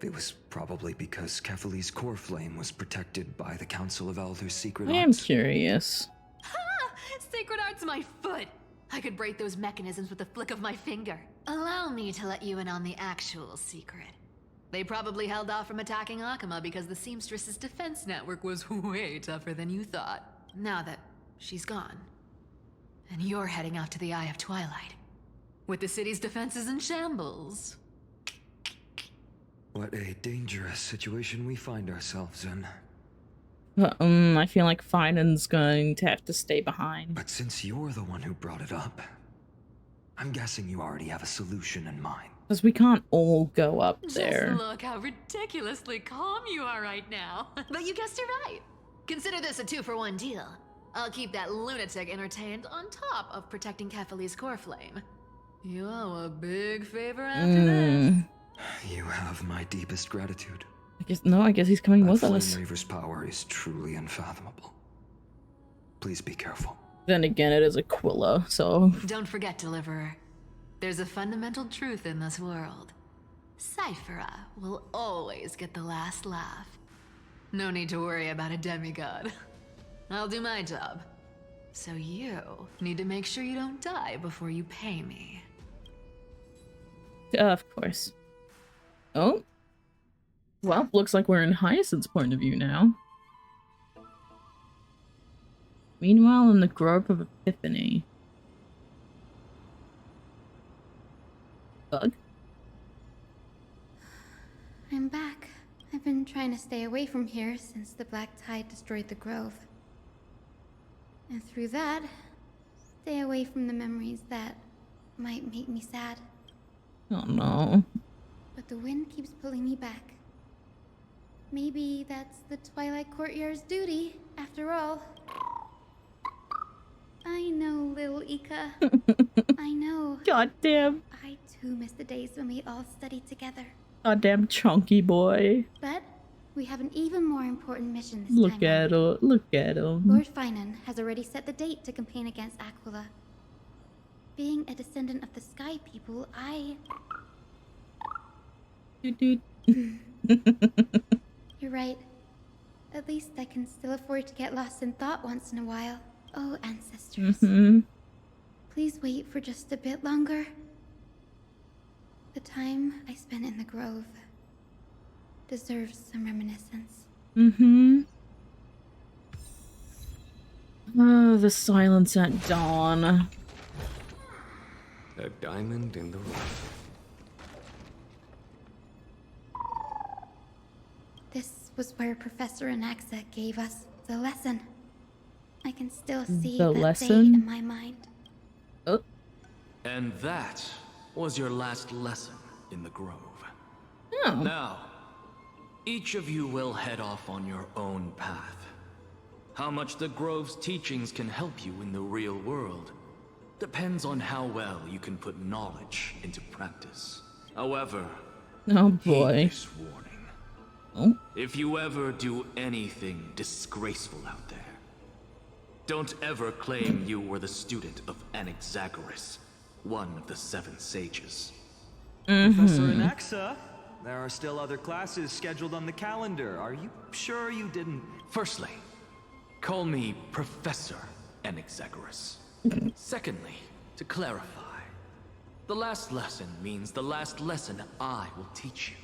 [SPEAKER 8] it was probably because Kefali's core flame was protected by the Council of Elders' secret
[SPEAKER 1] I am
[SPEAKER 8] arts.
[SPEAKER 1] curious.
[SPEAKER 2] Ha! Sacred Art's my foot! I could break those mechanisms with the flick of my finger. Allow me to let you in on the actual secret. They probably held off from attacking Akuma because the Seamstress's defense network was way tougher than you thought. Now that she's gone, and you're heading out to the Eye of Twilight, with the city's defenses in shambles.
[SPEAKER 8] What a dangerous situation we find ourselves in.
[SPEAKER 1] I feel like Finan's going to have to stay behind.
[SPEAKER 8] But since you're the one who brought it up, I'm guessing you already have a solution in mind.
[SPEAKER 1] Because we can't all go up there.
[SPEAKER 2] Just look how ridiculously calm you are right now. But you guessed it right. Consider this a 2-for-1 deal. I'll keep that lunatic entertained on top of protecting Kefali's core flame. You owe a big favor after this.
[SPEAKER 8] You have my deepest gratitude.
[SPEAKER 1] I guess he's coming with
[SPEAKER 8] Flame
[SPEAKER 1] us.
[SPEAKER 8] Reaver's power is truly unfathomable. Please be careful.
[SPEAKER 1] Then again, it is Aquila, so...
[SPEAKER 2] Don't forget, Deliverer. There's a fundamental truth in this world. Cyphera will always get the last laugh. No need to worry about a demigod. I'll do my job. So you need to make sure you don't die before you pay me.
[SPEAKER 1] Of course. Oh. Well, looks like we're in Hyacinth's point of view now. Meanwhile, in the Grove of Epiphany. Bug?
[SPEAKER 19] I'm back. I've been trying to stay away from here since the Black Tide destroyed the Grove. And through that, stay away from the memories that might make me sad.
[SPEAKER 1] Oh no.
[SPEAKER 19] But the wind keeps pulling me back. Maybe that's the Twilight Courtyard's duty, after all. I know, little Ika. I know.
[SPEAKER 1] Goddamn.
[SPEAKER 19] I too miss the days when we all studied together.
[SPEAKER 1] Goddamn chunky boy.
[SPEAKER 19] But we have an even more important mission this
[SPEAKER 1] Look
[SPEAKER 19] time.
[SPEAKER 1] at him. Look at him.
[SPEAKER 19] Lord Finan has already set the date to campaign against Aquila. Being a descendant of the Sky People, I... You're right. At least I can still afford to get lost in thought once in a while. Oh, ancestors. Please wait for just a bit longer. The time I spent in the Grove deserves some reminiscence.
[SPEAKER 1] Oh, the silence at dawn.
[SPEAKER 4] A diamond in the rough.
[SPEAKER 19] This was where Professor Anaxa gave us the lesson. I can still see
[SPEAKER 1] The
[SPEAKER 19] that
[SPEAKER 1] lesson?
[SPEAKER 19] day in my mind.
[SPEAKER 1] Oh.
[SPEAKER 17] And that was your last lesson in the Grove.
[SPEAKER 1] Oh.
[SPEAKER 17] Now, each of you will head off on your own path. How much the Grove's teachings can help you in the real world depends on how well you can put knowledge into practice. However,
[SPEAKER 1] Oh boy.
[SPEAKER 17] heed this warning.
[SPEAKER 1] Oh.
[SPEAKER 17] If you ever do anything disgraceful out there, don't ever claim you were the student of Anaxagoras, one of the 7 sages.
[SPEAKER 14] Professor Anaxa, there are still other classes scheduled on the calendar. Are you sure you didn't...
[SPEAKER 17] Firstly, call me Professor Anaxagoras. Secondly, to clarify, the last lesson means the last lesson I will teach you.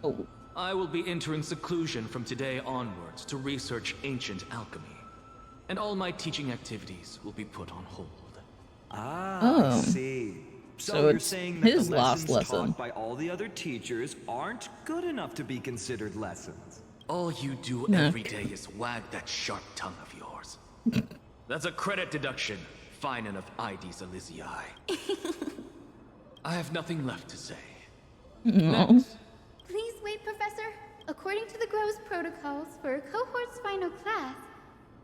[SPEAKER 1] Oh.
[SPEAKER 17] I will be entering seclusion from today onwards to research ancient alchemy, and all my teaching activities will be put on hold.
[SPEAKER 14] I see.
[SPEAKER 1] So
[SPEAKER 14] you're
[SPEAKER 1] it's
[SPEAKER 14] saying that
[SPEAKER 1] his
[SPEAKER 14] the
[SPEAKER 1] last
[SPEAKER 14] lessons
[SPEAKER 1] lesson.
[SPEAKER 14] taught by all the other teachers aren't good enough to be considered lessons.
[SPEAKER 17] All you do every day is wag that sharp tongue of yours. That's a credit deduction, Finan of Ides Elysiae. I have nothing left to say. Next.
[SPEAKER 19] Please wait, Professor. According to the Grove's protocols for a cohort's final class,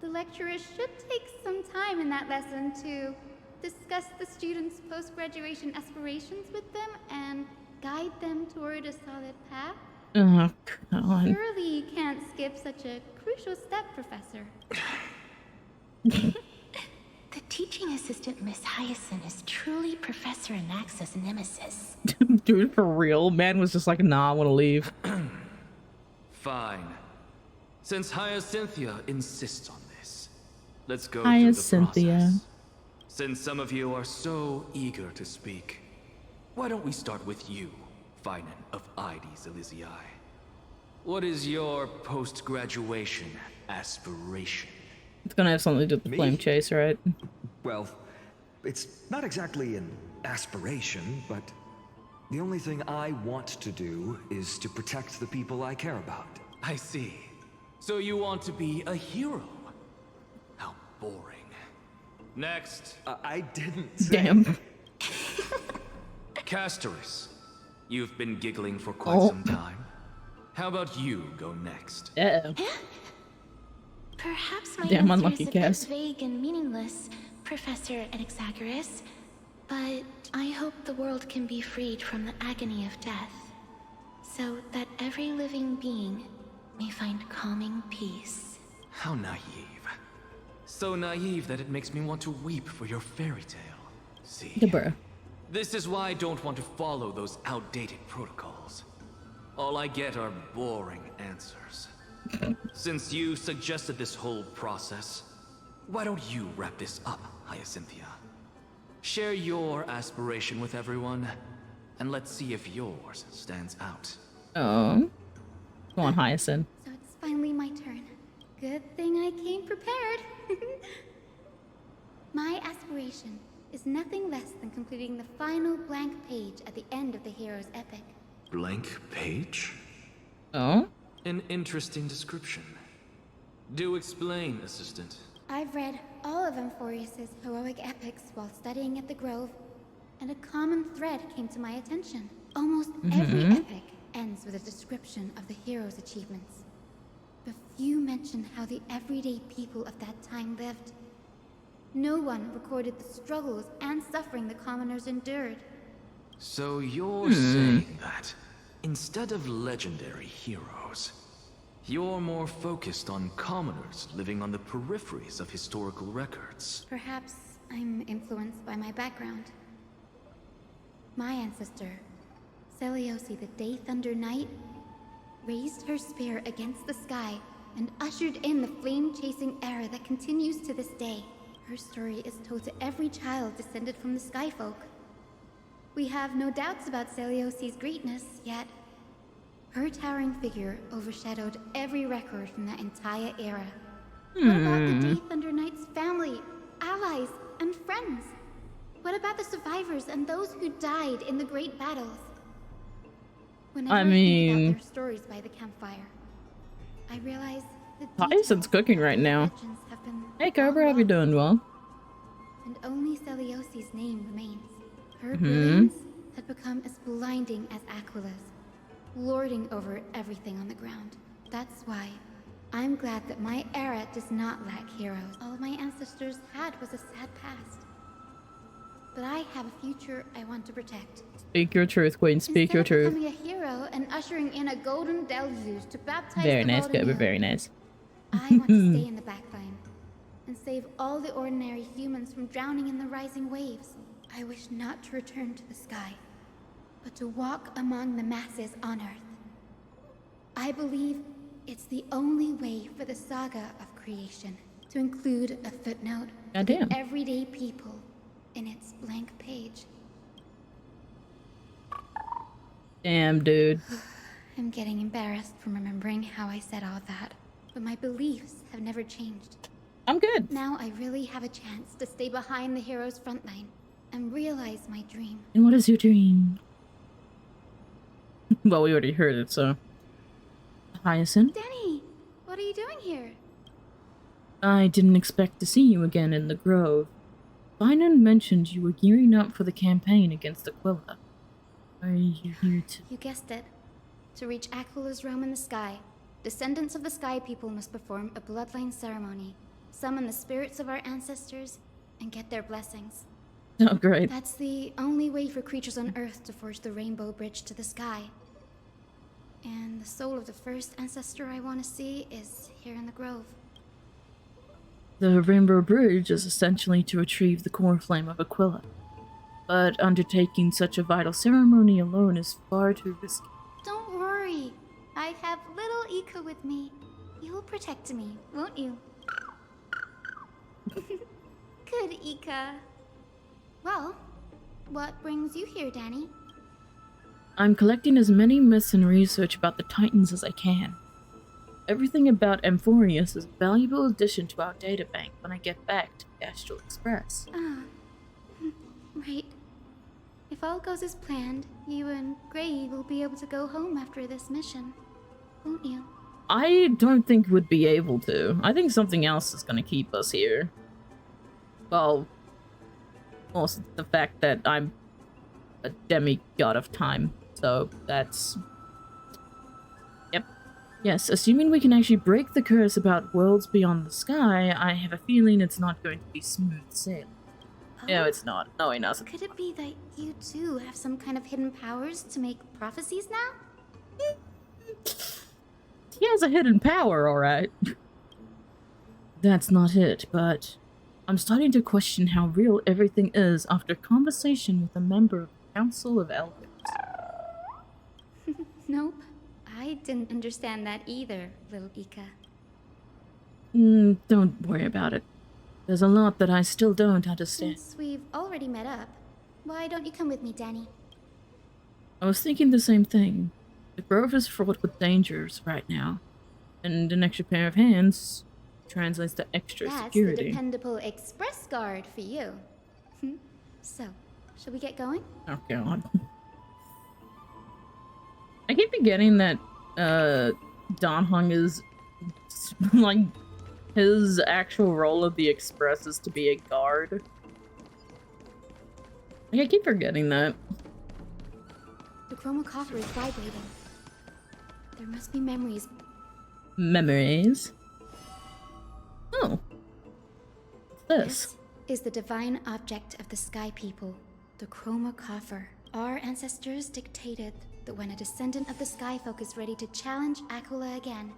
[SPEAKER 19] the lecturer should take some time in that lesson to discuss the students' post-graduation aspirations with them and guide them toward a solid path.
[SPEAKER 1] Oh, God.
[SPEAKER 19] Surely you can't skip such a crucial step, Professor.
[SPEAKER 5] The teaching assistant, Miss Hyacinth, is truly Professor Anaxa's nemesis.
[SPEAKER 1] Dude, for real? Man was just like, nah, I want to leave.
[SPEAKER 17] Fine. Since Hyacinthia insists on this, let's go
[SPEAKER 1] Hyacinthia.
[SPEAKER 17] through the process. Since some of you are so eager to speak, why don't we start with you, Finan of Ides Elysiae? What is your post-graduation aspiration?
[SPEAKER 1] It's gonna have something to do with the flame chase, right?
[SPEAKER 14] Well, it's not exactly an aspiration, but the only thing I want to do is to protect the people I care about.
[SPEAKER 17] I see. So you want to be a hero? How boring. Next.
[SPEAKER 14] I didn't say...
[SPEAKER 1] Damn.
[SPEAKER 17] Castoris, you've been giggling for quite some time. How about you go next?
[SPEAKER 5] Perhaps my
[SPEAKER 1] Damn
[SPEAKER 5] answer
[SPEAKER 1] unlucky
[SPEAKER 5] is a
[SPEAKER 1] Cass.
[SPEAKER 5] bit vague and meaningless, Professor Anaxagoras, but I hope the world can be freed from the agony of death, so that every living being may find calming peace.
[SPEAKER 17] How naive. So naive that it makes me want to weep for your fairy tale. See?
[SPEAKER 1] Bruh.
[SPEAKER 17] This is why I don't want to follow those outdated protocols. All I get are boring answers. Since you suggested this whole process, why don't you wrap this up, Hyacinthia? Share your aspiration with everyone, and let's see if yours stands out.
[SPEAKER 1] Oh. Come on, Hyacinth.
[SPEAKER 19] So it's finally my turn. Good thing I came prepared. My aspiration is nothing less than completing the final blank page at the end of the hero's epic.
[SPEAKER 17] Blank page?
[SPEAKER 1] Oh?
[SPEAKER 17] An interesting description. Do explain, Assistant.
[SPEAKER 19] I've read all of Amphorius's heroic epics while studying at the Grove, and a common thread came to my attention. Almost every epic ends with a description of the hero's achievements. But few mention how the everyday people of that time lived. No one recorded the struggles and suffering the commoners endured.
[SPEAKER 17] So you're saying that, instead of legendary heroes, you're more focused on commoners living on the peripheries of historical records.
[SPEAKER 19] Perhaps I'm influenced by my background. My ancestor, Seliosi the Day Thunder Knight, raised her spear against the sky and ushered in the flame-chasing era that continues to this day. Her story is told to every child descended from the Skyfolk. We have no doubts about Seliosi's greatness, yet her towering figure overshadowed every record from that entire era. What about the Day Thunder Knight's family, allies, and friends? What about the survivors and those who died in the great battles? Whenever I think about their stories by the campfire, I realize the
[SPEAKER 1] Hyacinth's cooking right now.
[SPEAKER 19] legends have been
[SPEAKER 1] Hey, Cobra, hope you're doing well.
[SPEAKER 19] and only Seliosi's name remains. Her brilliance had become as blinding as Aquila's, lording over everything on the ground. That's why I'm glad that my era does not lack heroes. All my ancestors had was a sad past. But I have a future I want to protect.
[SPEAKER 1] Speak your truth, Queen. Speak your truth.
[SPEAKER 19] Becoming a hero and ushering in a golden deluge to baptize
[SPEAKER 1] Very
[SPEAKER 19] the
[SPEAKER 1] nice,
[SPEAKER 19] world
[SPEAKER 1] Cobra.
[SPEAKER 19] anew.
[SPEAKER 1] Very nice.
[SPEAKER 19] I want to stay in the backline and save all the ordinary humans from drowning in the rising waves. I wish not to return to the sky, but to walk among the masses on Earth. I believe it's the only way for the saga of creation to include a footnote for the everyday people in its blank page.
[SPEAKER 1] Damn, dude.
[SPEAKER 19] I'm getting embarrassed from remembering how I said all that, but my beliefs have never changed.
[SPEAKER 1] I'm good.
[SPEAKER 19] Now I really have a chance to stay behind the hero's front line and realize my dream.
[SPEAKER 1] And what is your dream? Well, we already heard it, so. Hyacinth?
[SPEAKER 19] Denny, what are you doing here?
[SPEAKER 1] I didn't expect to see you again in the Grove. Finan mentioned you were gearing up for the campaign against Aquila. Are you here to...
[SPEAKER 19] You guessed it. To reach Aquila's realm in the sky, descendants of the Sky People must perform a bloodline ceremony, summon the spirits of our ancestors, and get their blessings.
[SPEAKER 1] Oh, great.
[SPEAKER 19] That's the only way for creatures on Earth to forge the rainbow bridge to the sky. And the soul of the first ancestor I want to see is here in the Grove.
[SPEAKER 1] The Rainbow Bridge is essentially to retrieve the core flame of Aquila. But undertaking such a vital ceremony alone is far too risky.
[SPEAKER 19] Don't worry. I have little Ika with me. You'll protect me, won't you? Good, Ika. Well, what brings you here, Danny?
[SPEAKER 1] I'm collecting as many myths and research about the Titans as I can. Everything about Amphorius is a valuable addition to our databank when I get back to the Astral Express.
[SPEAKER 19] Ah, right. If all goes as planned, you and Gray will be able to go home after this mission, won't you?
[SPEAKER 1] I don't think we'd be able to. I think something else is going to keep us here. Well, also the fact that I'm a demigod of time, so that's... Yep. Yes, assuming we can actually break the curse about worlds beyond the sky, I have a feeling it's not going to be smooth sailing. No, it's not. No, it doesn't.
[SPEAKER 19] Could it be that you too have some kind of hidden powers to make prophecies now?
[SPEAKER 1] He has a hidden power, alright. That's not it, but I'm starting to question how real everything is after conversation with a member of the Council of Elders.
[SPEAKER 19] Nope. I didn't understand that either, little Ika.
[SPEAKER 1] Don't worry about it. There's a lot that I still don't understand.
[SPEAKER 19] Since we've already met up, why don't you come with me, Danny?
[SPEAKER 1] I was thinking the same thing. The grove is fraught with dangers right now, and an extra pair of hands translates to extra security.
[SPEAKER 19] That's the dependable express guard for you. So, shall we get going?
[SPEAKER 1] Oh god. I keep forgetting that Dan Hong is like his actual role of the Express is to be a guard. Like, I keep forgetting that.
[SPEAKER 19] The chromocopter is vibrating. There must be memories.
[SPEAKER 1] Memories? Oh. What's this?
[SPEAKER 19] This is the divine object of the Sky People, the chromocopter. Our ancestors dictated that when a descendant of the Sky Folk is ready to challenge Aquila again,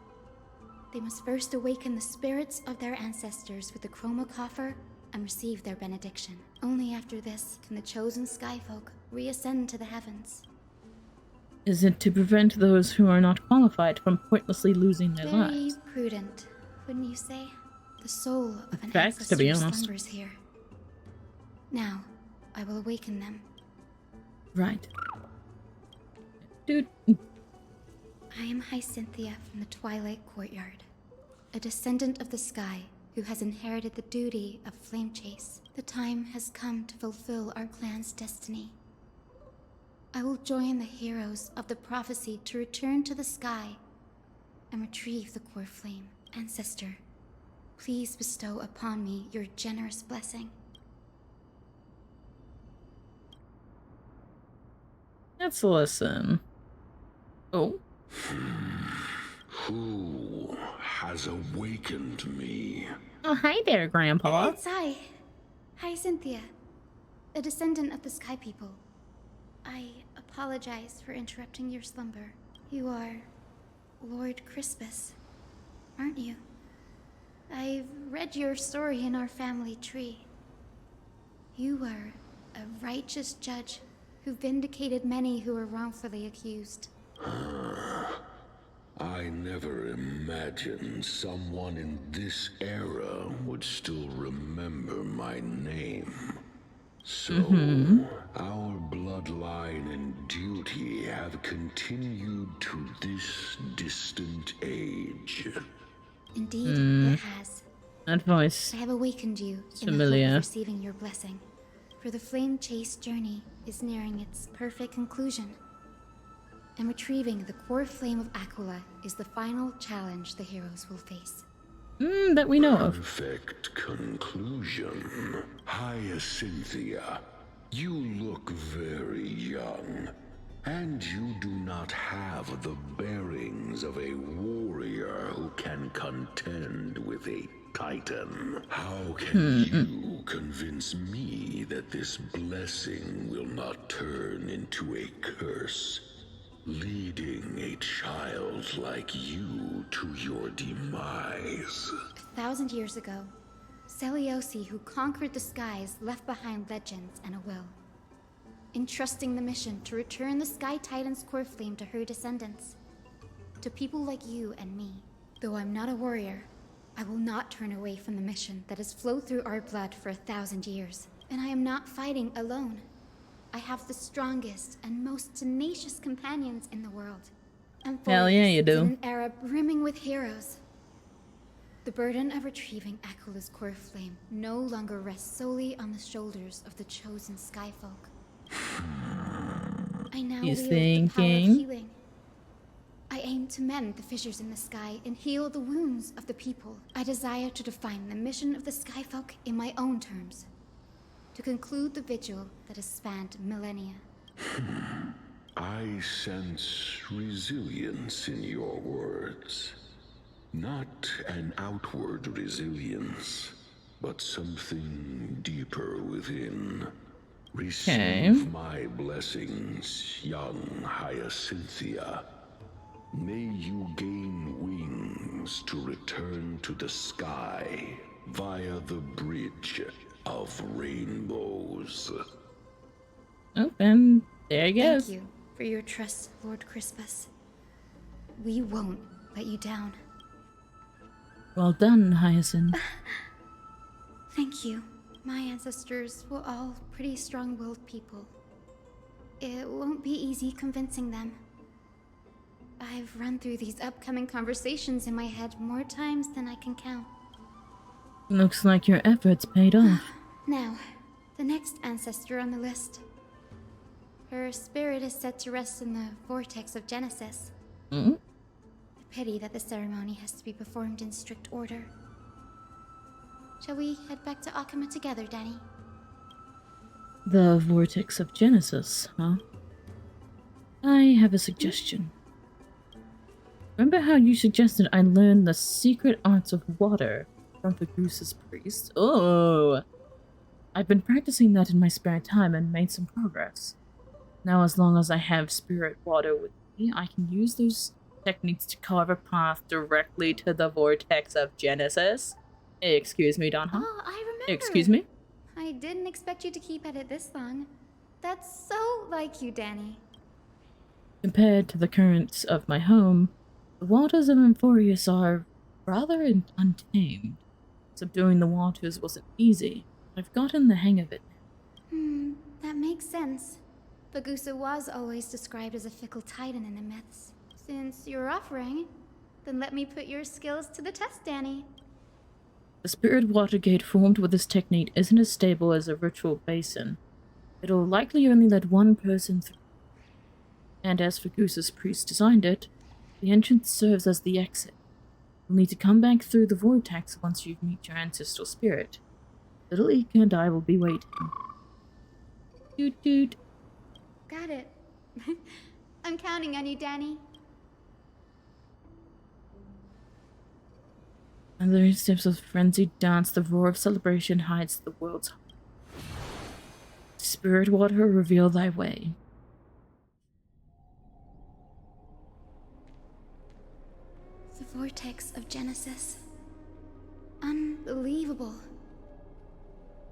[SPEAKER 19] they must first awaken the spirits of their ancestors with the chromocopter and receive their benediction. Only after this can the chosen Sky Folk reascend to the heavens.
[SPEAKER 1] Is it to prevent those who are not qualified from pointlessly losing their lives?
[SPEAKER 19] Very prudent, wouldn't you say? The soul of an
[SPEAKER 1] Facts, to be
[SPEAKER 19] ancestor
[SPEAKER 1] honest.
[SPEAKER 19] slumbers here. Now, I will awaken them.
[SPEAKER 1] Right. Dude.
[SPEAKER 19] I am Hyacinthia from the Twilight Courtyard, a descendant of the sky who has inherited the duty of flame chase. The time has come to fulfill our clan's destiny. I will join the heroes of the prophecy to return to the sky and retrieve the core flame. Ancestor, please bestow upon me your generous blessing.
[SPEAKER 1] Let's listen. Oh.
[SPEAKER 6] Who has awakened me?
[SPEAKER 1] Oh, hi there, Grandpa.
[SPEAKER 19] It's I, Hyacinthia, a descendant of the Sky People. I apologize for interrupting your slumber. You are Lord Crispus, aren't you? I've read your story in our family tree. You were a righteous judge who vindicated many who were wrongfully accused.
[SPEAKER 6] I never imagined someone in this era would still remember my name. So, our bloodline and duty have continued to this distant age.
[SPEAKER 19] Indeed, it has.
[SPEAKER 1] That voice.
[SPEAKER 19] I have awakened you in the
[SPEAKER 1] familiar.
[SPEAKER 19] hope of receiving your blessing. For the flame chase journey is nearing its perfect conclusion. And retrieving the core flame of Aquila is the final challenge the heroes will face.
[SPEAKER 1] That we know of.
[SPEAKER 6] Perfect conclusion. Hyacinthia, you look very young, and you do not have the bearings of a warrior who can contend with a titan. How can you convince me that this blessing will not turn into a curse, leading a child like you to your demise?
[SPEAKER 19] 1,000 years ago, Seliosi, who conquered the skies, left behind legends and a will, entrusting the mission to return the Sky Titan's core flame to her descendants. To people like you and me. Though I'm not a warrior, I will not turn away from the mission that has flowed through our blood for 1,000 years. And I am not fighting alone. I have the strongest and most tenacious companions in the world.
[SPEAKER 1] Hell yeah, you do.
[SPEAKER 19] In an era brimming with heroes. The burden of retrieving Aquala's core flame no longer rests solely on the shoulders of the chosen skyfolk. I now wield the power of healing. I aim to mend the fissures in the sky and heal the wounds of the people. I desire to define the mission of the skyfolk in my own terms. To conclude the vigil that has spanned millennia.
[SPEAKER 6] I sense resilience in your words. Not an outward resilience, but something deeper within. Receive my blessings, young Hyacinthia. May you gain wings to return to the sky via the bridge of rainbows.
[SPEAKER 1] Oh, and there he goes.
[SPEAKER 19] Thank you for your trust, Lord Crispus. We won't let you down.
[SPEAKER 1] Well done, Hyacinth.
[SPEAKER 19] Thank you. My ancestors were all pretty strong-willed people. It won't be easy convincing them. I've run through these upcoming conversations in my head more times than I can count.
[SPEAKER 1] Looks like your efforts paid off.
[SPEAKER 19] Now, the next ancestor on the list. Her spirit is set to rest in the vortex of Genesis.
[SPEAKER 1] Mm-hmm.
[SPEAKER 19] A pity that the ceremony has to be performed in strict order. Shall we head back to Akama together, Danny?
[SPEAKER 1] The vortex of Genesis, huh? I have a suggestion. Remember how you suggested I learn the secret arts of water from Fagusa's priest? Oh! I've been practicing that in my spare time and made some progress. Now, as long as I have spirit water with me, I can use those techniques to carve a path directly to the vortex of Genesis. Excuse me, Don.
[SPEAKER 19] Oh, I remember.
[SPEAKER 1] Excuse me?
[SPEAKER 19] I didn't expect you to keep at it this long. That's so like you, Danny.
[SPEAKER 1] Compared to the currents of my home, the waters of Emphorius are rather untamed. Subduing the waters wasn't easy. I've gotten the hang of it.
[SPEAKER 19] That makes sense. Fagusa was always described as a fickle titan in the myths. Since you're offering, then let me put your skills to the test, Danny.
[SPEAKER 1] The spirit water gate formed with this technique isn't as stable as a ritual basin. It'll likely only let one person through. And as Fagusa's priest designed it, the entrance serves as the exit. You'll need to come back through the vortex once you meet your ancestral spirit. Little Ika and I will be waiting. Toot toot.
[SPEAKER 19] Got it. I'm counting on you, Danny.
[SPEAKER 1] Under the steps of frenzied dance, the roar of celebration hides the world's heart. Spirit water, reveal thy way.
[SPEAKER 19] The vortex of Genesis. Unbelievable.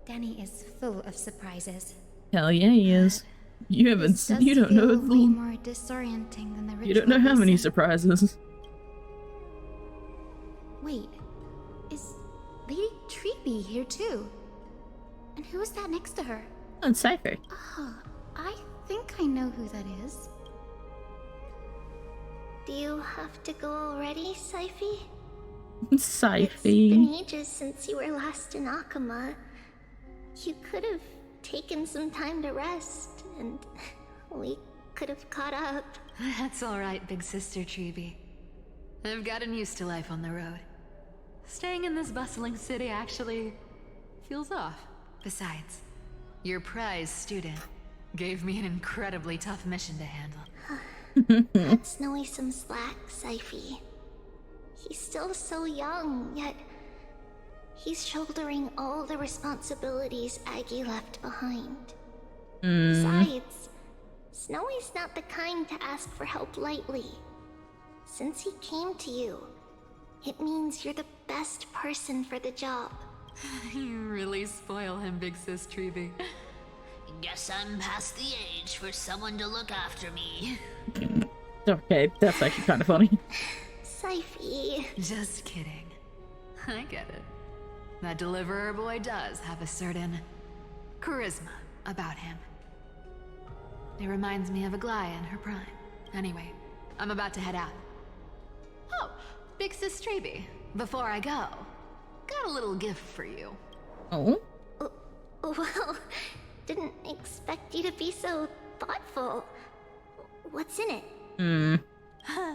[SPEAKER 19] Danny is full of surprises.
[SPEAKER 1] Hell yeah, he is. You haven't. You don't know the.
[SPEAKER 19] Way more disorienting than the ritual.
[SPEAKER 1] You don't know how many surprises.
[SPEAKER 19] Wait, is Lady Treeby here too? And who is that next to her?
[SPEAKER 1] Oh, it's Cypher.
[SPEAKER 19] Oh, I think I know who that is.
[SPEAKER 7] Do you have to go already, Syphy?
[SPEAKER 1] Syphy.
[SPEAKER 7] It's been ages since you were last in Akama. You could have taken some time to rest, and we could have caught up.
[SPEAKER 2] That's alright, big sister Treeby. I've gotten used to life on the road. Staying in this bustling city actually feels off. Besides, your prize student gave me an incredibly tough mission to handle.
[SPEAKER 7] Cut Snowy some slack, Syphy. He's still so young, yet he's shouldering all the responsibilities Aggie left behind. Besides, Snowy's not the kind to ask for help lightly. Since he came to you, it means you're the best person for the job.
[SPEAKER 2] You really spoil him, big sis Treeby.
[SPEAKER 20] Guess I'm past the age for someone to look after me.
[SPEAKER 1] Okay, that's actually kind of funny.
[SPEAKER 7] Syphy.
[SPEAKER 2] Just kidding. I get it. That deliverer boy does have a certain charisma about him. It reminds me of Aglaia in her prime. Anyway, I'm about to head out. Oh, Big Sis Treby, before I go, got a little gift for you.
[SPEAKER 1] Oh?
[SPEAKER 7] Well, didn't expect you to be so thoughtful. What's in it?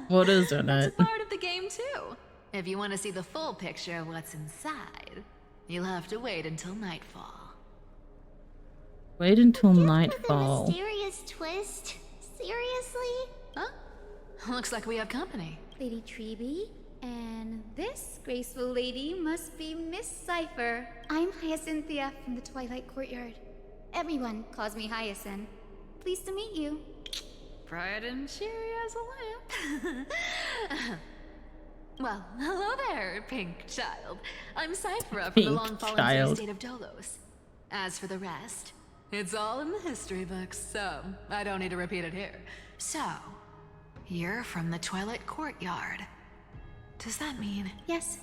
[SPEAKER 1] What is in
[SPEAKER 2] That's
[SPEAKER 1] it?
[SPEAKER 2] a part of the game too. If you want to see the full picture of what's inside, you'll have to wait until nightfall.
[SPEAKER 1] Wait until
[SPEAKER 7] With a
[SPEAKER 1] nightfall.
[SPEAKER 7] mysterious twist? Seriously?
[SPEAKER 2] Huh? Looks like we have company.
[SPEAKER 19] Lady Treby, and this graceful lady must be Miss Cypher. I'm Hyacinthia from the Twilight Courtyard. Everyone calls me Hyacinth. Pleased to meet you.
[SPEAKER 2] Bright and cheery as a lamp. Well, hello there, pink child. I'm Cypher from the long-fallen state of Dolos. As for the rest, it's all in the history books, so I don't need to repeat it here. So, you're from the Twilight Courtyard. Does that mean?
[SPEAKER 19] Yes,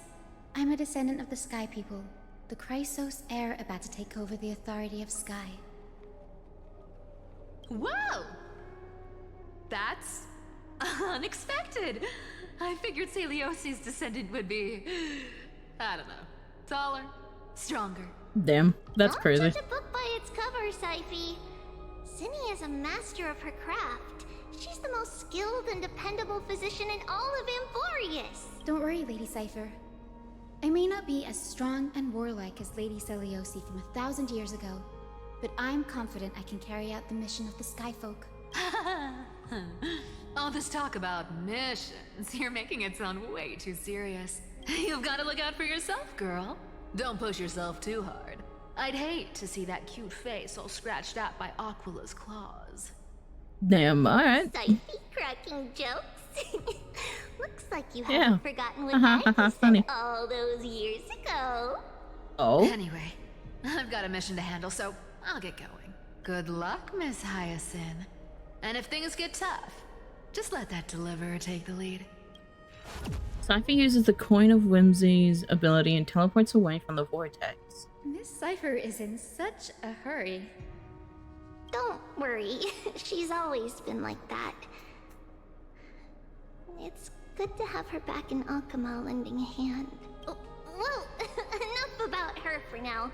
[SPEAKER 19] I'm a descendant of the Sky People, the Chrysos heir about to take over the authority of Sky.
[SPEAKER 2] Whoa! That's unexpected. I figured Celiosi's descendant would be, I don't know, taller, stronger.
[SPEAKER 1] Damn, that's crazy.
[SPEAKER 7] Don't judge a book by its cover, Syphe. Zinni is a master of her craft. She's the most skilled and dependable physician in all of Amphorius.
[SPEAKER 19] Don't worry, Lady Cypher. I may not be as strong and warlike as Lady Celiosi from 1,000 years ago, but I'm confident I can carry out the mission of the Skyfolk.
[SPEAKER 2] All this talk about missions, you're making it sound way too serious. You've got to look out for yourself, girl. Don't push yourself too hard. I'd hate to see that cute face all scratched out by Aquila's claws.
[SPEAKER 1] Damn, alright.
[SPEAKER 7] Syphe cracking jokes. Looks like you haven't forgotten what I
[SPEAKER 1] Funny.
[SPEAKER 7] said all those years ago.
[SPEAKER 1] Oh?
[SPEAKER 2] Anyway, I've got a mission to handle, so I'll get going. Good luck, Miss Hyacinth. And if things get tough, just let that deliverer take the lead.
[SPEAKER 1] Cypher uses the Coin of Whimsy's ability and teleports away from the vortex.
[SPEAKER 19] Miss Cypher is in such a hurry.
[SPEAKER 7] Don't worry, she's always been like that. It's good to have her back in Alchema lending a hand. Oh, well, enough about her for now.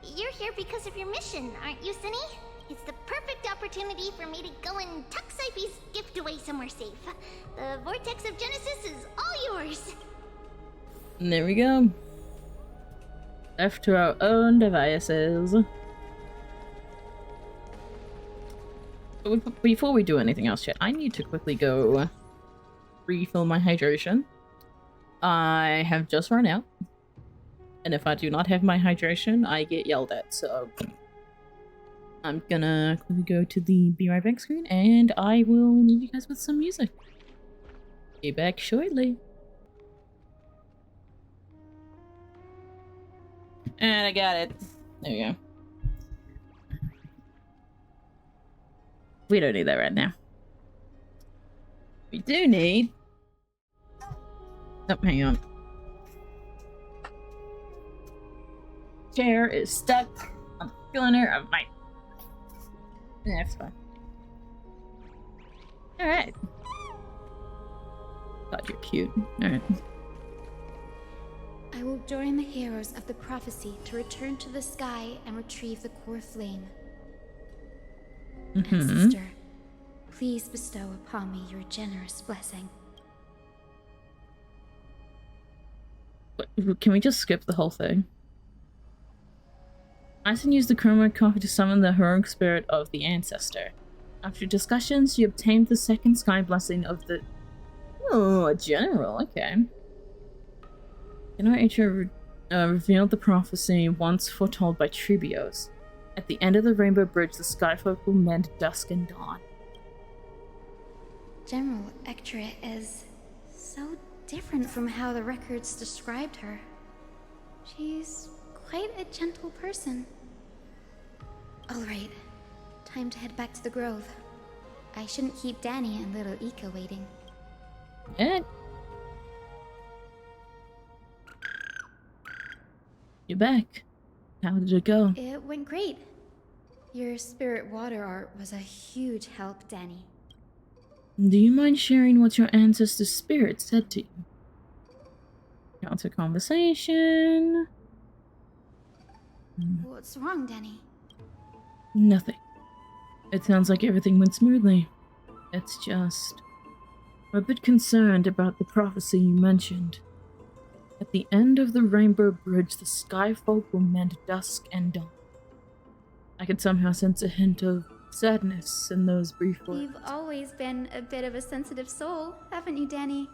[SPEAKER 7] You're here because of your mission, aren't you, Zinni? It's the perfect opportunity for me to go and tuck Syphe's gift away somewhere safe. The Vortex of Genesis is all yours.
[SPEAKER 1] And there we go. Left to our own devices. But before we do anything else yet, I need to quickly go refill my hydration. I have just run out. And if I do not have my hydration, I get yelled at, so I'm gonna quickly go to the Be Right Back screen, and I will leave you guys with some music. Be back shortly. And I got it. There we go. We don't need that right now. We do need... Oh, hang on. Chair is stuck. I'm feeling her. I might... Yeah, that's fine. Alright. God, you're cute. Alright.
[SPEAKER 19] I will join the heroes of the prophecy to return to the sky and retrieve the core flame. Ancestor, please bestow upon me your generous blessing.
[SPEAKER 1] Can we just skip the whole thing? Ison used the Chroma Coffee to summon the heroic spirit of the ancestor. After discussions, she obtained the second sky blessing of the... Oh, a general, okay. General revealed the prophecy once foretold by Trebios. At the end of the Rainbow Bridge, the Skyfolk will mend dusk and dawn.
[SPEAKER 19] General Ectra is so different from how the records described her. She's quite a gentle person. Alright, time to head back to the Grove. I shouldn't keep Danny and little Ika waiting.
[SPEAKER 1] You're back. How did it go?
[SPEAKER 19] It went great. Your spirit water art was a huge help, Danny.
[SPEAKER 1] Do you mind sharing what your ancestor's spirit said to you? Counter conversation.
[SPEAKER 19] What's wrong, Danny?
[SPEAKER 1] Nothing. It sounds like everything went smoothly. It's just... I'm a bit concerned about the prophecy you mentioned. At the end of the Rainbow Bridge, the Sky Folk will mend dusk and dawn. I could somehow sense a hint of sadness in those brief words.
[SPEAKER 19] You've always been a bit of a sensitive soul, haven't you, Danny?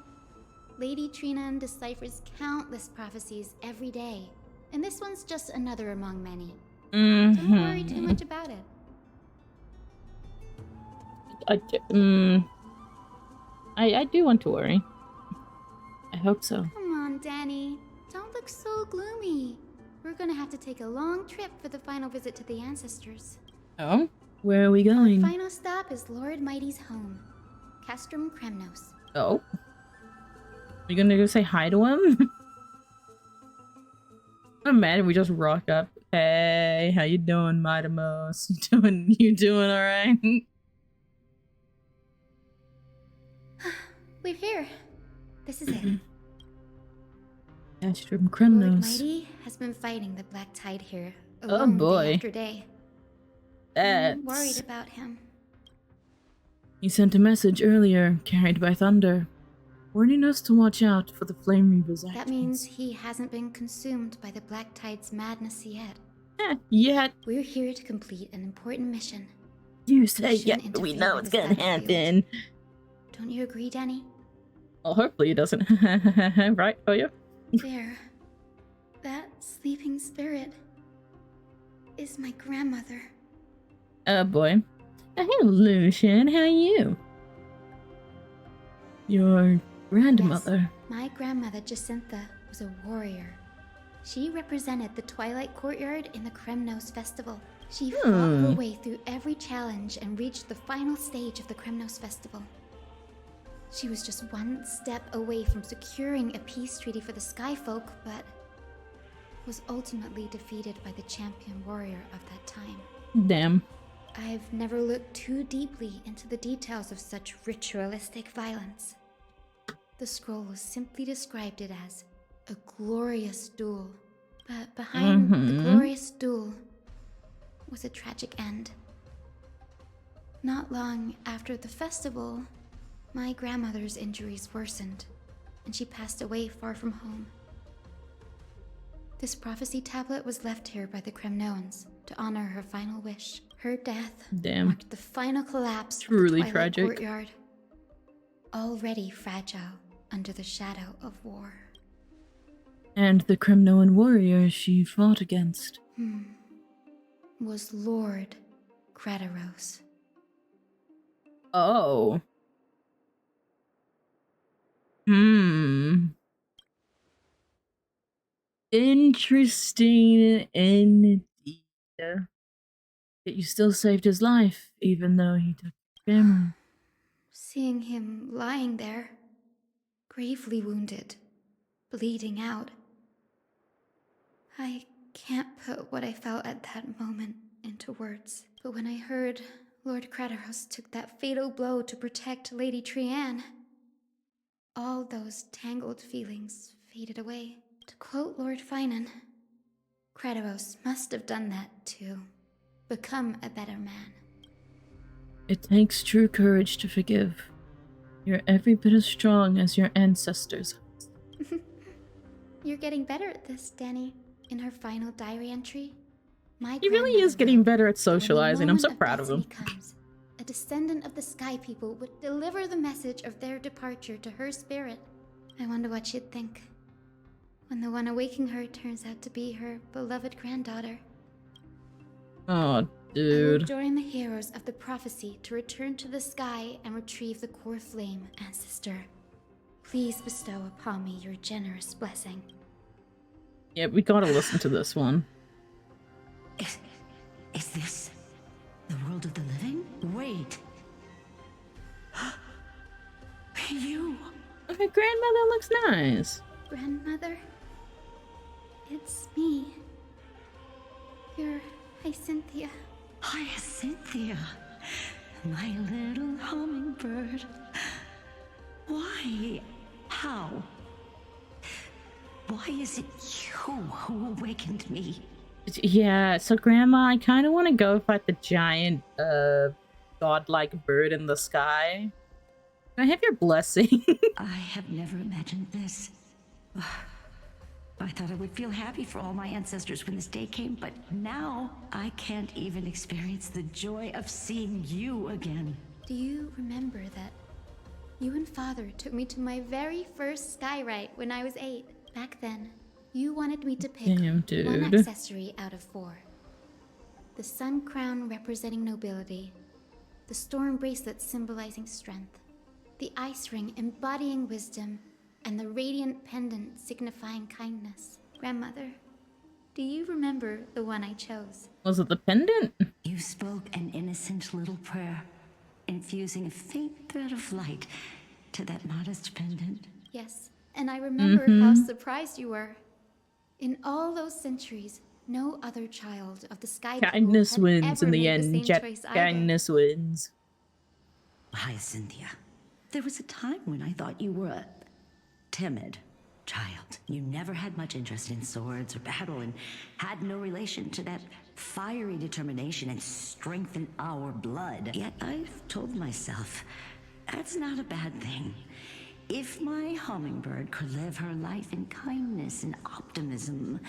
[SPEAKER 19] Lady Trinan deciphers countless prophecies every day, and this one's just another among many. Don't worry too much about it.
[SPEAKER 1] I do want to worry. I hope so.
[SPEAKER 19] Come on, Danny. Don't look so gloomy. We're gonna have to take a long trip for the final visit to the ancestors.
[SPEAKER 1] Oh? Where are we going?
[SPEAKER 19] Our final stop is Lord Mighty's home, Castrum Kremnos.
[SPEAKER 1] Oh? You gonna go say hi to him? Imagine we just rock up. Hey, how you doing, Mightimos? You doing alright?
[SPEAKER 19] We're here. This is it.
[SPEAKER 1] Castrum Kremnos.
[SPEAKER 19] Lord Mighty has been fighting the Black Tide here alone day after day. I'm worried about him.
[SPEAKER 1] He sent a message earlier, carried by thunder, warning us to watch out for the Flame Reaper's actions.
[SPEAKER 19] That means he hasn't been consumed by the Black Tide's madness yet.
[SPEAKER 1] Yet.
[SPEAKER 19] We're here to complete an important mission.
[SPEAKER 1] You say yet, we know it's gonna happen.
[SPEAKER 19] Don't you agree, Danny?
[SPEAKER 1] Well, hopefully it doesn't. Right, oh yeah?
[SPEAKER 19] There. That sleeping spirit is my grandmother.
[SPEAKER 1] Oh boy. Hey, Lucian, how are you? Your grandmother.
[SPEAKER 19] Yes, my grandmother Jacintha was a warrior. She represented the Twilight Courtyard in the Kremnos Festival. She fought her way through every challenge and reached the final stage of the Kremnos Festival. She was just one step away from securing a peace treaty for the Skyfolk, but was ultimately defeated by the champion warrior of that time.
[SPEAKER 1] Damn.
[SPEAKER 19] I've never looked too deeply into the details of such ritualistic violence. The scroll simply described it as a glorious duel, but behind the glorious duel was a tragic end. Not long after the festival, my grandmother's injuries worsened, and she passed away far from home. This prophecy tablet was left here by the Kremnoans to honor her final wish. Her death marked the final collapse of the Twilight
[SPEAKER 1] tragic.
[SPEAKER 19] Courtyard, already fragile under the shadow of war.
[SPEAKER 1] And the Kremnoan warrior she fought against.
[SPEAKER 19] Was Lord Gretaros.
[SPEAKER 1] Oh. Interesting indeed. Yet you still saved his life, even though he took your family.
[SPEAKER 19] Seeing him lying there, gravely wounded, bleeding out, I can't put what I felt at that moment into words. But when I heard Lord Gretaros took that fatal blow to protect Lady Trian, all those tangled feelings faded away. To quote Lord Finan, Gretaros must have done that to become a better man.
[SPEAKER 1] It takes true courage to forgive. You're every bit as strong as your ancestors.
[SPEAKER 19] You're getting better at this, Danny. In her final diary entry,
[SPEAKER 1] He really is getting better at socializing. I'm so proud of him.
[SPEAKER 19] A descendant of the Sky People would deliver the message of their departure to her spirit. I wonder what she'd think when the one awaking her turns out to be her beloved granddaughter.
[SPEAKER 1] Oh,
[SPEAKER 19] I will
[SPEAKER 1] dude.
[SPEAKER 19] join the heroes of the prophecy to return to the sky and retrieve the core flame, ancestor. Please bestow upon me your generous blessing.
[SPEAKER 1] Yeah, we gotta listen to this one.
[SPEAKER 21] Is this the world of the living? Wait. You.
[SPEAKER 1] Okay, grandmother looks nice.
[SPEAKER 19] Grandmother? It's me. You're Cynthia.
[SPEAKER 21] Hyacinthia, my little hummingbird. Why? How? Why is it you who awakened me?
[SPEAKER 1] Yeah, so Grandma, I kind of want to go fight the giant, godlike bird in the sky. Can I have your blessing?
[SPEAKER 21] I have never imagined this. I thought I would feel happy for all my ancestors when this day came, but now I can't even experience the joy of seeing you again.
[SPEAKER 19] Do you remember that you and Father took me to my very first sky rite when I was 8? Back then, you wanted me to pick one accessory out of 4. The sun crown representing nobility, the storm bracelet symbolizing strength, the ice ring embodying wisdom, and the radiant pendant signifying kindness. Grandmother, do you remember the one I chose?
[SPEAKER 1] Was it the pendant?
[SPEAKER 21] You spoke an innocent little prayer, infusing a faint thread of light to that modest pendant.
[SPEAKER 19] Yes, and I remember how surprised you were. In all those centuries, no other child of the Sky People
[SPEAKER 1] Kindness
[SPEAKER 19] had
[SPEAKER 1] wins
[SPEAKER 19] ever
[SPEAKER 1] in the
[SPEAKER 19] made
[SPEAKER 1] end.
[SPEAKER 19] the same choice either.
[SPEAKER 1] Kindness wins.
[SPEAKER 21] Hyacinthia, there was a time when I thought you were a timid child. You never had much interest in swords or battle and had no relation to that fiery determination and strength in our blood. Yet I've told myself, that's not a bad thing. If my hummingbird could live her life in kindness and optimism,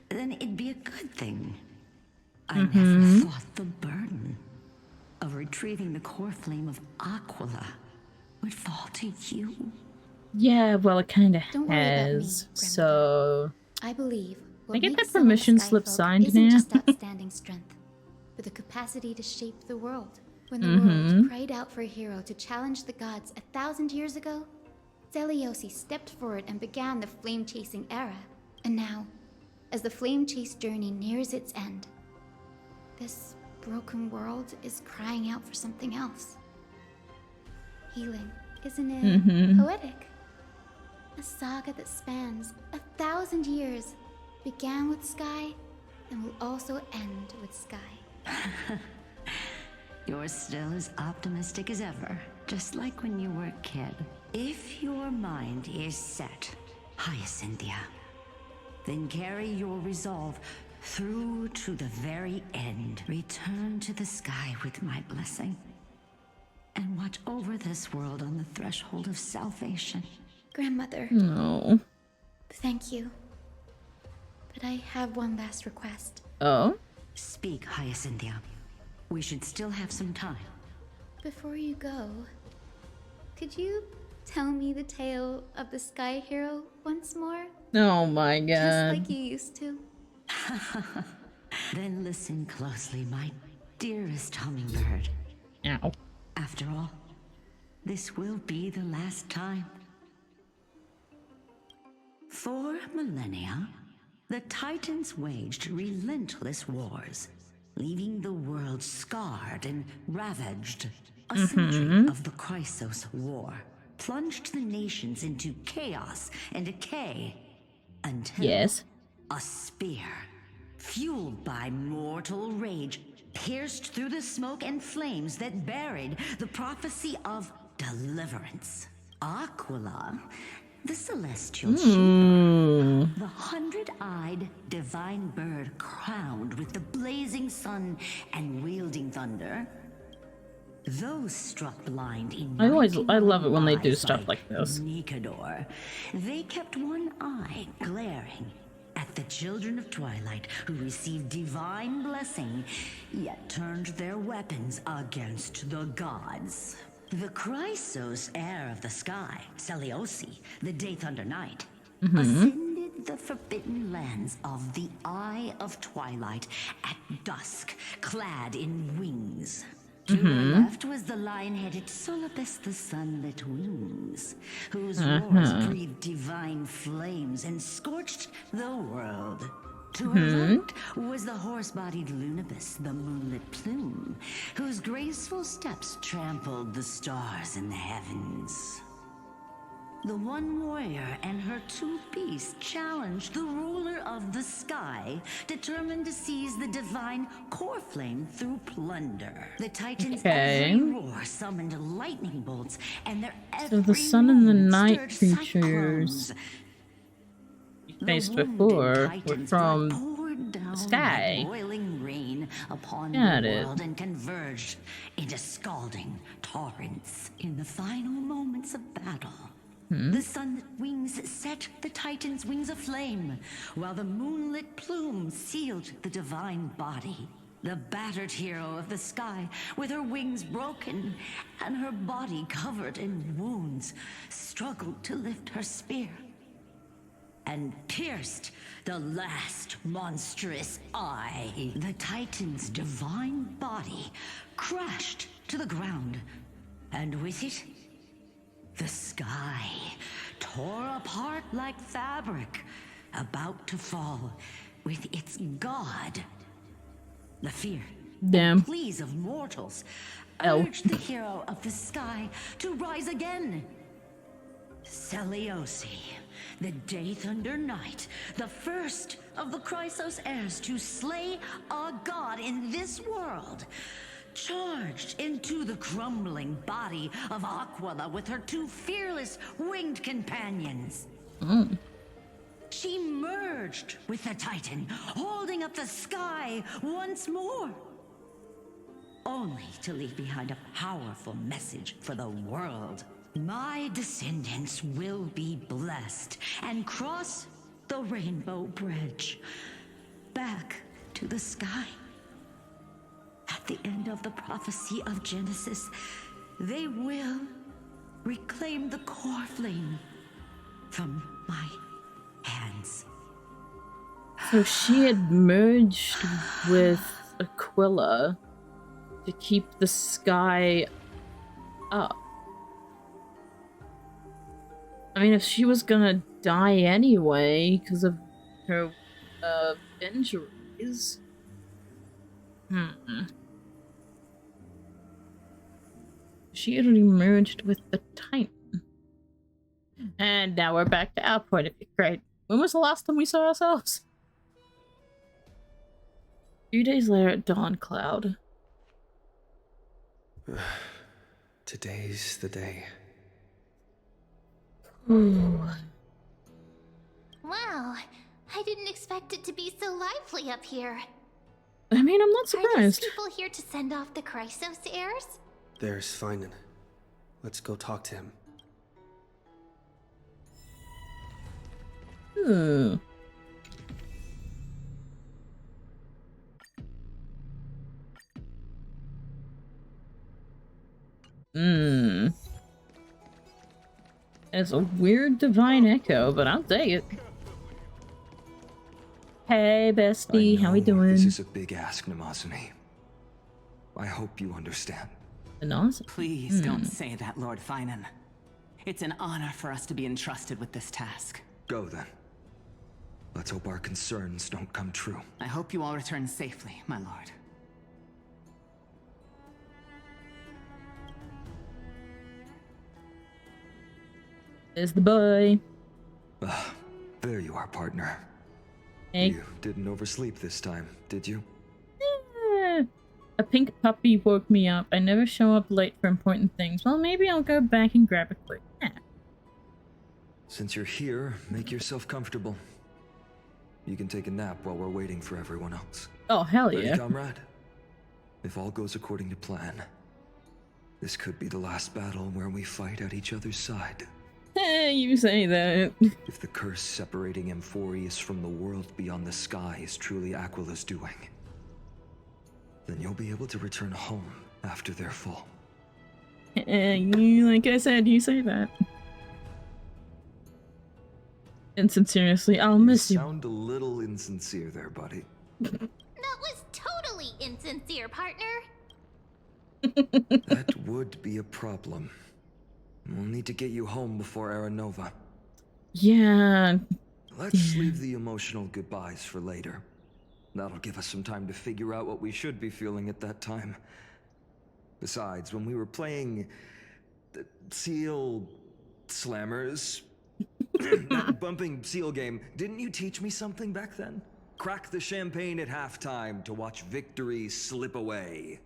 [SPEAKER 21] then it'd be a good thing. I never thought the burden of retrieving the core flame of Aquila would fall to you.
[SPEAKER 1] Yeah, well, it kind of
[SPEAKER 19] Don't worry about me,
[SPEAKER 1] has. So
[SPEAKER 19] I believe
[SPEAKER 1] Can I get
[SPEAKER 19] makes
[SPEAKER 1] that
[SPEAKER 19] some of the
[SPEAKER 1] permission
[SPEAKER 19] Sky
[SPEAKER 1] slip
[SPEAKER 19] Folk
[SPEAKER 1] signed
[SPEAKER 19] isn't
[SPEAKER 1] now?
[SPEAKER 19] just outstanding strength, but the capacity to shape the world. When the world cried out for a hero to challenge the gods 1,000 years ago, Zeliosi stepped forward and began the flame-chasing era. And now, as the flame-chase journey nears its end, this broken world is crying out for something else. Healing, isn't it poetic? A saga that spans 1,000 years, began with Sky, and will also end with Sky.
[SPEAKER 21] You're still as optimistic as ever, just like when you were a kid. If your mind is set, Hyacinthia, then carry your resolve through to the very end. Return to the sky with my blessing, and watch over this world on the threshold of salvation.
[SPEAKER 19] Grandmother.
[SPEAKER 1] No.
[SPEAKER 19] Thank you. But I have one last request.
[SPEAKER 1] Oh?
[SPEAKER 21] Speak, Hyacinthia. We should still have some time.
[SPEAKER 19] Before you go, could you tell me the tale of the Sky Hero once more?
[SPEAKER 1] Oh my god.
[SPEAKER 19] Just like you used to.
[SPEAKER 21] Then listen closely, my dearest hummingbird.
[SPEAKER 1] Ow.
[SPEAKER 21] After all, this will be the last time. For millennia, the Titans waged relentless wars, leaving the world scarred and ravaged. A century of the Chrysos War plunged the nations into chaos and decay until a spear, fueled by mortal rage, pierced through the smoke and flames that buried the prophecy of deliverance. Aquila, the celestial sheep, the 100-eyed divine bird crowned with the blazing sun and wielding thunder. Those struck blind in
[SPEAKER 1] I love it when they do stuff like this.
[SPEAKER 21] Nikador, they kept one eye glaring at the children of Twilight who received divine blessing, yet turned their weapons against the gods. The Chrysos heir of the sky, Seliosi, the Day Thunder Knight, ascended the forbidden lands of the Eye of Twilight at dusk, clad in wings. To her left was the lion-headed Solibus the Sunlit Wings, whose roars breathed divine flames and scorched the world. To her right was the horse-bodied Lunibus, the Moonlit Plume, whose graceful steps trampled the stars in the heavens. the one warrior and her two beasts challenged the ruler of the sky, determined to seize the divine core flame through plunder. The Titans' every roar summoned lightning bolts, and their
[SPEAKER 1] So the sun and the night
[SPEAKER 21] stirred
[SPEAKER 1] creatures we faced before were from the sky.
[SPEAKER 21] like boiling rain upon
[SPEAKER 1] Got
[SPEAKER 21] the
[SPEAKER 1] it.
[SPEAKER 21] world and converged into scalding torrents in the final moments of battle. The sun's wings set the Titan's wings aflame, while the moonlit plume sealed the divine body. The battered hero of the sky, with her wings broken and her body covered in wounds, struggled to lift her spear and pierced the last monstrous eye. The Titan's divine body crashed to the ground, and with it, the sky tore apart like fabric, about to fall with its god. The fear and pleas of mortals urged the hero of the sky to rise again. Celiosi, the Day Thunder Knight, the first of the Chrysos heirs to slay a god in this world, charged into the crumbling body of Aquila with her two fearless winged companions. She merged with the Titan, holding up the sky once more, only to leave behind a powerful message for the world. My descendants will be blessed and cross the Rainbow Bridge back to the sky. At the end of the prophecy of Genesis, they will reclaim the core flame from my hands.
[SPEAKER 1] So she had merged with Aquila to keep the sky up. I mean, if she was gonna die anyway because of her injuries. She had already merged with the Titan. And now we're back to our point of view. Great. When was the last time we saw ourselves? A few days later at Dawn Cloud.
[SPEAKER 3] Today's the day.
[SPEAKER 1] Ooh.
[SPEAKER 5] Wow, I didn't expect it to be so lively up here.
[SPEAKER 1] I mean, I'm not
[SPEAKER 5] Are these
[SPEAKER 1] surprised.
[SPEAKER 5] people here to send off the Chrysos heirs?
[SPEAKER 3] There's Finan. Let's go talk to him.
[SPEAKER 1] It's a weird divine echo, but I'll take it. Hey, bestie, how we doing?
[SPEAKER 8] This is a big ask, Namazani. I hope you understand.
[SPEAKER 12] Please don't say that, Lord Finan. It's an honor for us to be entrusted with this task.
[SPEAKER 8] Go then. Let's hope our concerns don't come true.
[SPEAKER 12] I hope you all return safely, my lord.
[SPEAKER 1] There's the boy.
[SPEAKER 8] There you are, partner.
[SPEAKER 1] Hey.
[SPEAKER 8] You didn't oversleep this time, did you?
[SPEAKER 1] A pink puppy woke me up. I never show up late for important things. Well, maybe I'll go back and grab a quick nap.
[SPEAKER 8] Since you're here, make yourself comfortable. You can take a nap while we're waiting for everyone else.
[SPEAKER 1] Oh, hell
[SPEAKER 8] Ready,
[SPEAKER 1] yeah.
[SPEAKER 8] comrade? If all goes according to plan, this could be the last battle where we fight at each other's side.
[SPEAKER 1] Hey, you say that.
[SPEAKER 8] If the curse separating Amphorius from the world beyond the sky is truly Aquila's doing, then you'll be able to return home after their fall.
[SPEAKER 1] Like I said, you say that. Insincerely, I'll miss you.
[SPEAKER 8] Sound a little insincere there, buddy.
[SPEAKER 5] That was totally insincere, partner.
[SPEAKER 8] That would be a problem. We'll need to get you home before Aranova.
[SPEAKER 1] Yeah.
[SPEAKER 8] Let's leave the emotional goodbyes for later. That'll give us some time to figure out what we should be feeling at that time. Besides, when we were playing the Seal
[SPEAKER 14] slammers. That bumping seal game, didn't you teach me something back then? Crack the champagne at halftime to watch victory slip away.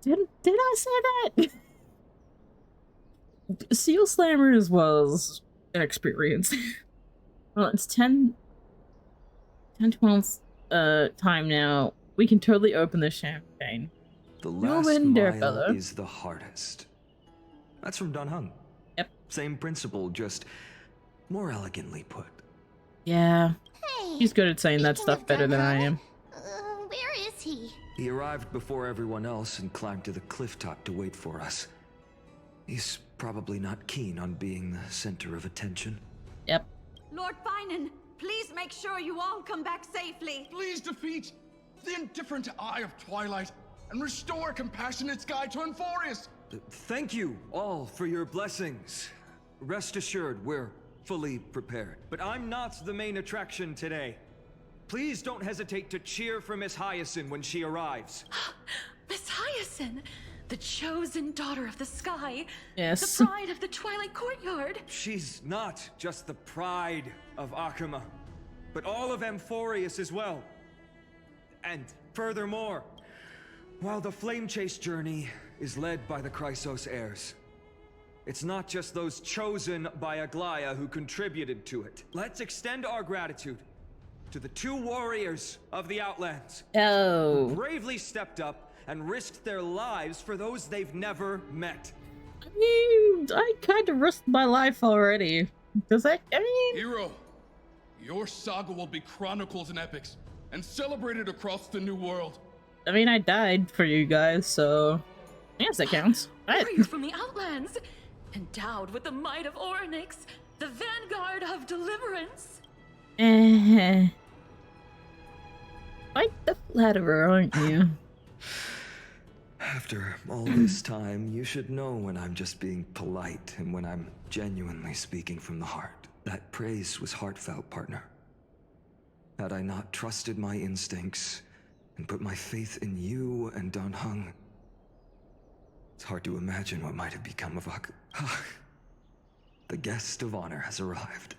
[SPEAKER 1] Did I say that? Seal Slammers was an experience. Well, it's 12 time now. We can totally open the champagne.
[SPEAKER 14] The last mile is the hardest. That's from Dan Heng.
[SPEAKER 1] Yep.
[SPEAKER 14] Same principle, just more elegantly put.
[SPEAKER 1] Yeah.
[SPEAKER 7] Hey,
[SPEAKER 1] He's good at saying that stuff better than I am.
[SPEAKER 7] Where is he?
[SPEAKER 14] He arrived before everyone else and climbed to the cliff top to wait for us. He's probably not keen on being the center of attention.
[SPEAKER 1] Yep.
[SPEAKER 13] Lord Finan, please make sure you all come back safely.
[SPEAKER 9] Please defeat the indifferent Eye of Twilight and restore compassionate sky to Emphorius.
[SPEAKER 14] Thank you all for your blessings. Rest assured, we're fully prepared. But I'm not the main attraction today. Please don't hesitate to cheer for Miss Hyacinth when she arrives.
[SPEAKER 22] Miss Hyacinth, the chosen daughter of the sky.
[SPEAKER 1] Yes.
[SPEAKER 22] The pride of the Twilight Courtyard.
[SPEAKER 14] She's not just the pride of Akuma, but all of Emphorius as well. And furthermore, while the Flame Chase journey is led by the Chrysos heirs, it's not just those chosen by Aglaya who contributed to it. Let's extend our gratitude to the 2 warriors of the Outlands.
[SPEAKER 1] Oh.
[SPEAKER 14] Who bravely stepped up and risked their lives for those they've never met.
[SPEAKER 1] I mean, I kind of risked my life already. Does that,
[SPEAKER 9] Hero, your saga will be chronicles and epics, and celebrated across the New World.
[SPEAKER 1] I mean, I died for you guys, so yes, that counts.
[SPEAKER 22] Warrior from the Outlands, endowed with the might of Orynyx, the vanguard of deliverance.
[SPEAKER 1] Quite the flatterer, aren't you?
[SPEAKER 14] After all this time, you should know when I'm just being polite and when I'm genuinely speaking from the heart. That praise was heartfelt, partner. Had I not trusted my instincts and put my faith in you and Dan Heng, it's hard to imagine what might have become of The guest of honor has arrived.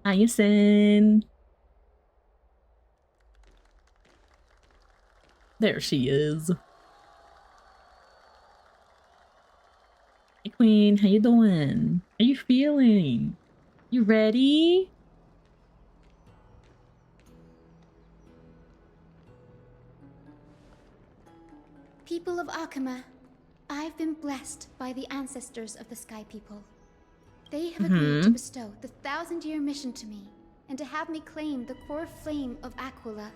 [SPEAKER 1] Hyacinth. There she is. Hey Queen, how you doing? How you feeling? You ready?
[SPEAKER 19] People of Akuma, I've been blessed by the ancestors of the Sky People. They have agreed to bestow the 1,000-year mission to me, and to have me claim the core flame of Aquila.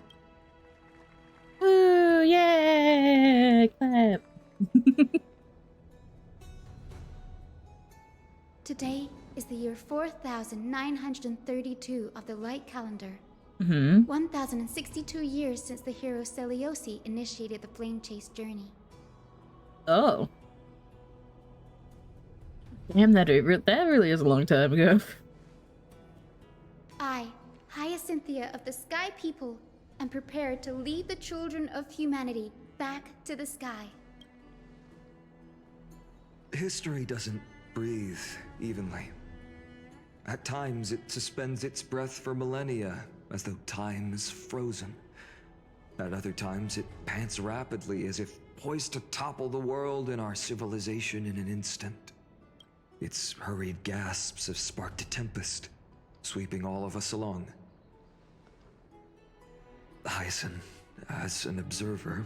[SPEAKER 1] Woo! Yay! Clap!
[SPEAKER 19] Today is the year 4,932 of the Light Calendar. 1,062 years since the hero Seliosi initiated the Flame Chase journey.
[SPEAKER 1] Oh. Damn, that really is a long time ago.
[SPEAKER 19] I, Hyacinthia of the Sky People, am prepared to lead the children of humanity back to the sky.
[SPEAKER 14] History doesn't breathe evenly. At times, it suspends its breath for millennia, as though time is frozen. At other times, it pants rapidly, as if poised to topple the world and our civilization in an instant. Its hurried gasps have sparked a tempest, sweeping all of us along. Hyacinth, as an observer,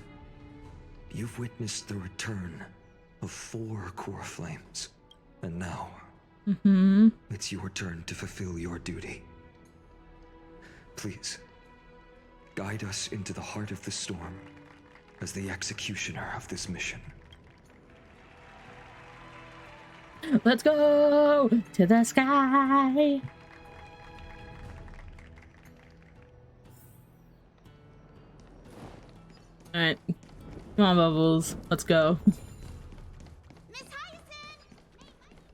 [SPEAKER 14] you've witnessed the return of 4 core flames. And now, it's your turn to fulfill your duty. Please, guide us into the heart of the storm as the executioner of this mission.
[SPEAKER 1] Let's go to the sky. Alright. Come on, Bubbles. Let's go.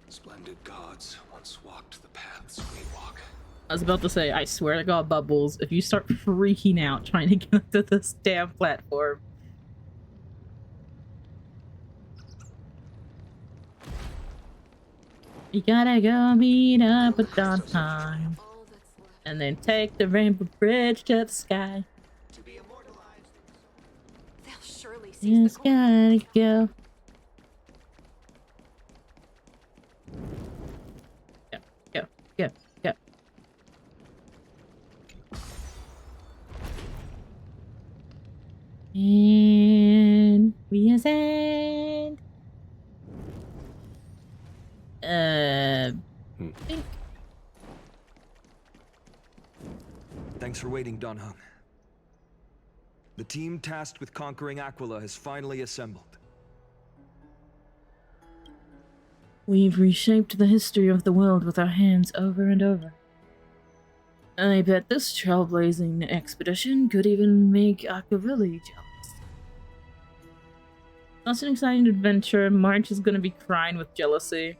[SPEAKER 4] Splendid gods once walked the paths we walk.
[SPEAKER 1] I was about to say, I swear to God, Bubbles, if you start freaking out trying to get to this damn platform. We gotta go meet up with Dawn time. And then take the rainbow bridge to the sky.
[SPEAKER 2] They'll surely see
[SPEAKER 1] Just gotta go. Go, go, go. And we ascend. Think.
[SPEAKER 8] Thanks for waiting, Don Hung. The team tasked with conquering Aquila has finally assembled.
[SPEAKER 1] We've reshaped the history of the world with our hands over and over. I bet this trailblazing expedition could even make Akavili jealous. That's an exciting adventure. March is gonna be crying with jealousy.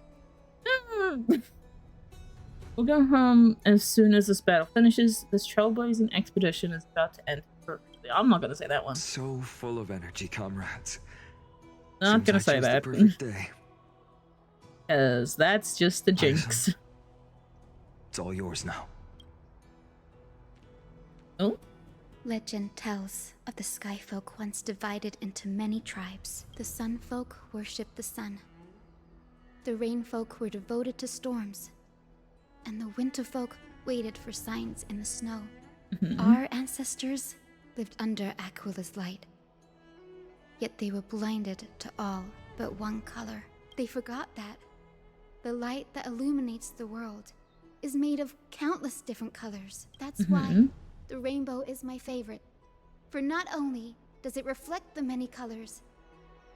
[SPEAKER 1] We'll go home as soon as this battle finishes. This trailblazing expedition is about to end perfectly. I'm not gonna say that one.
[SPEAKER 8] So full of energy, comrades.
[SPEAKER 1] Not gonna say that.
[SPEAKER 8] The perfect day.
[SPEAKER 1] Cause that's just the jinx.
[SPEAKER 8] It's all yours now.
[SPEAKER 1] Oh?
[SPEAKER 19] Legend tells of the Sky Folk once divided into many tribes. The Sun Folk worshipped the sun. The Rain Folk were devoted to storms. And the Winter Folk waited for signs in the snow. Our ancestors lived under Aquila's light. Yet they were blinded to all but one color. They forgot that the light that illuminates the world is made of countless different colors. That's why the rainbow is my favorite. For not only does it reflect the many colors,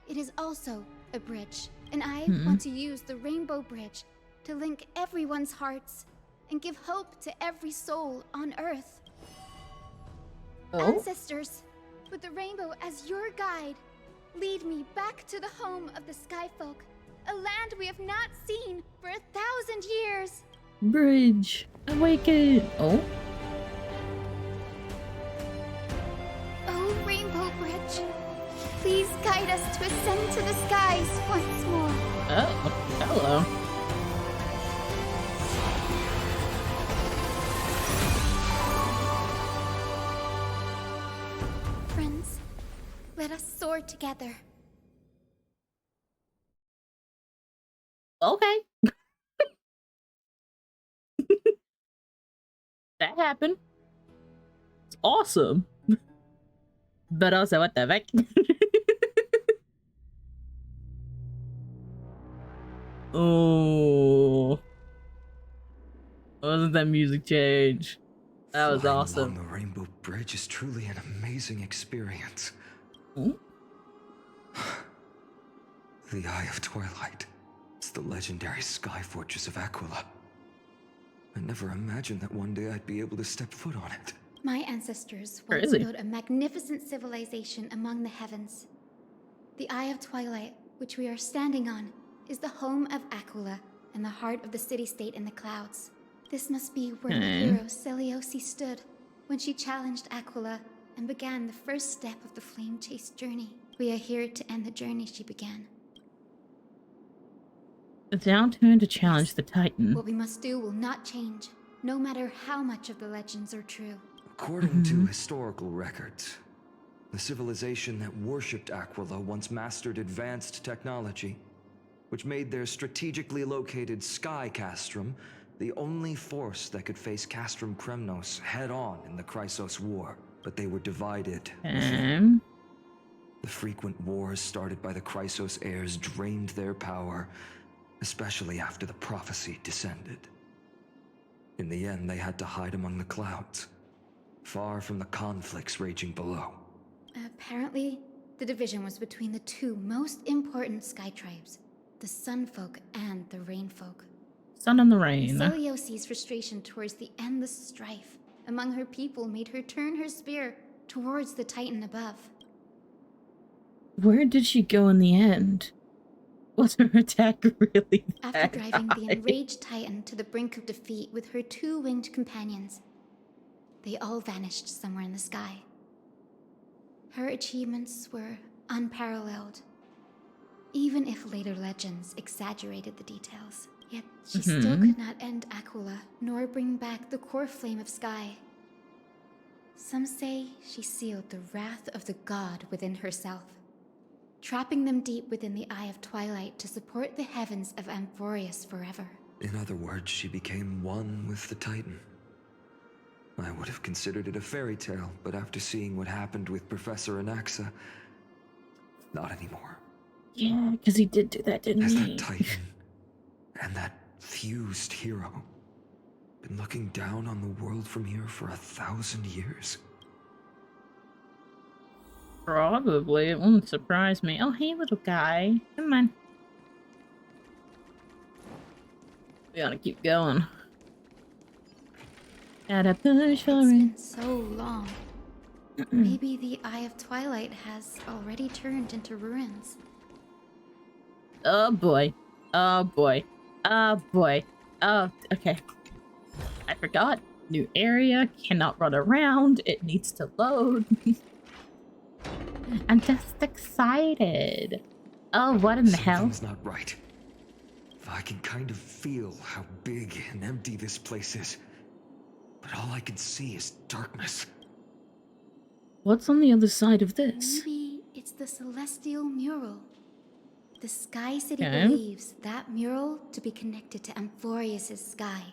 [SPEAKER 19] it is also a bridge. And I want to use the Rainbow Bridge to link everyone's hearts and give hope to every soul on Earth. Ancestors, with the rainbow as your guide, lead me back to the home of the Sky Folk, a land we have not seen for 1,000 years.
[SPEAKER 1] Bridge, awaken! Oh?
[SPEAKER 19] Oh, Rainbow Bridge, please guide us to ascend to the skies once more.
[SPEAKER 1] Oh, hello.
[SPEAKER 19] Friends, let us soar together.
[SPEAKER 1] Okay. That happened. It's awesome. But also, what the heck? Oh. Wasn't that music change? That was
[SPEAKER 8] Flying
[SPEAKER 1] awesome.
[SPEAKER 8] along the Rainbow Bridge is truly an amazing experience.
[SPEAKER 1] Ooh.
[SPEAKER 8] The Eye of Twilight. It's the legendary sky fortress of Aquila. I never imagined that one day I'd be able to step foot on it.
[SPEAKER 19] My ancestors once
[SPEAKER 1] Crazy.
[SPEAKER 19] built a magnificent civilization among the heavens. The Eye of Twilight, which we are standing on, is the home of Aquila and the heart of the city-state in the clouds. This must be where the hero Selioci stood when she challenged Aquila and began the first step of the flame chase journey. We are here to end the journey she began.
[SPEAKER 1] It's our turn to challenge the Titan.
[SPEAKER 19] What we must do will not change, no matter how much of the legends are true.
[SPEAKER 8] According to historical records, the civilization that worshipped Aquila once mastered advanced technology, which made their strategically located Sky Castrum the only force that could face Castrum Kremnos head-on in the Chrysos War. But they were divided. The frequent wars started by the Chrysos heirs drained their power, especially after the prophecy descended. In the end, they had to hide among the clouds, far from the conflicts raging below.
[SPEAKER 19] Apparently, the division was between the two most important sky tribes, the Sun Folk and the Rain Folk.
[SPEAKER 1] Sun and the Rain.
[SPEAKER 19] Seliosi's frustration towards the endless strife among her people made her turn her spear towards the Titan above.
[SPEAKER 1] Where did she go in the end? Was her attack really
[SPEAKER 19] After driving the enraged Titan to the brink of defeat with her two winged companions, they all vanished somewhere in the sky. Her achievements were unparalleled, even if later legends exaggerated the details. Yet she still could not end Aquila, nor bring back the core flame of sky. Some say she sealed the wrath of the god within herself, trapping them deep within the Eye of Twilight to support the heavens of Amphorius forever.
[SPEAKER 8] In other words, she became one with the Titan. I would have considered it a fairy tale, but after seeing what happened with Professor Anaxa, not anymore.
[SPEAKER 1] Yeah, because he did do that, didn't
[SPEAKER 8] Has
[SPEAKER 1] he?
[SPEAKER 8] that Titan and that fused hero been looking down on the world from here for 1,000 years?
[SPEAKER 1] Probably. It wouldn't surprise me. Oh, hey, little guy. Come on. We gotta keep going. Gotta push for
[SPEAKER 19] It's
[SPEAKER 1] it.
[SPEAKER 19] been so long. Maybe the Eye of Twilight has already turned into ruins.
[SPEAKER 1] Oh boy. Oh boy. Oh boy. Oh, okay. I forgot. New area. Cannot run around. It needs to load. I'm just excited. Oh, what in the hell?
[SPEAKER 8] Something's not right. I can kind of feel how big and empty this place is. But all I can see is darkness.
[SPEAKER 1] What's on the other side of this?
[SPEAKER 19] Maybe it's the celestial mural. The Sky City
[SPEAKER 1] Okay.
[SPEAKER 19] believes that mural to be connected to Amphorius' sky.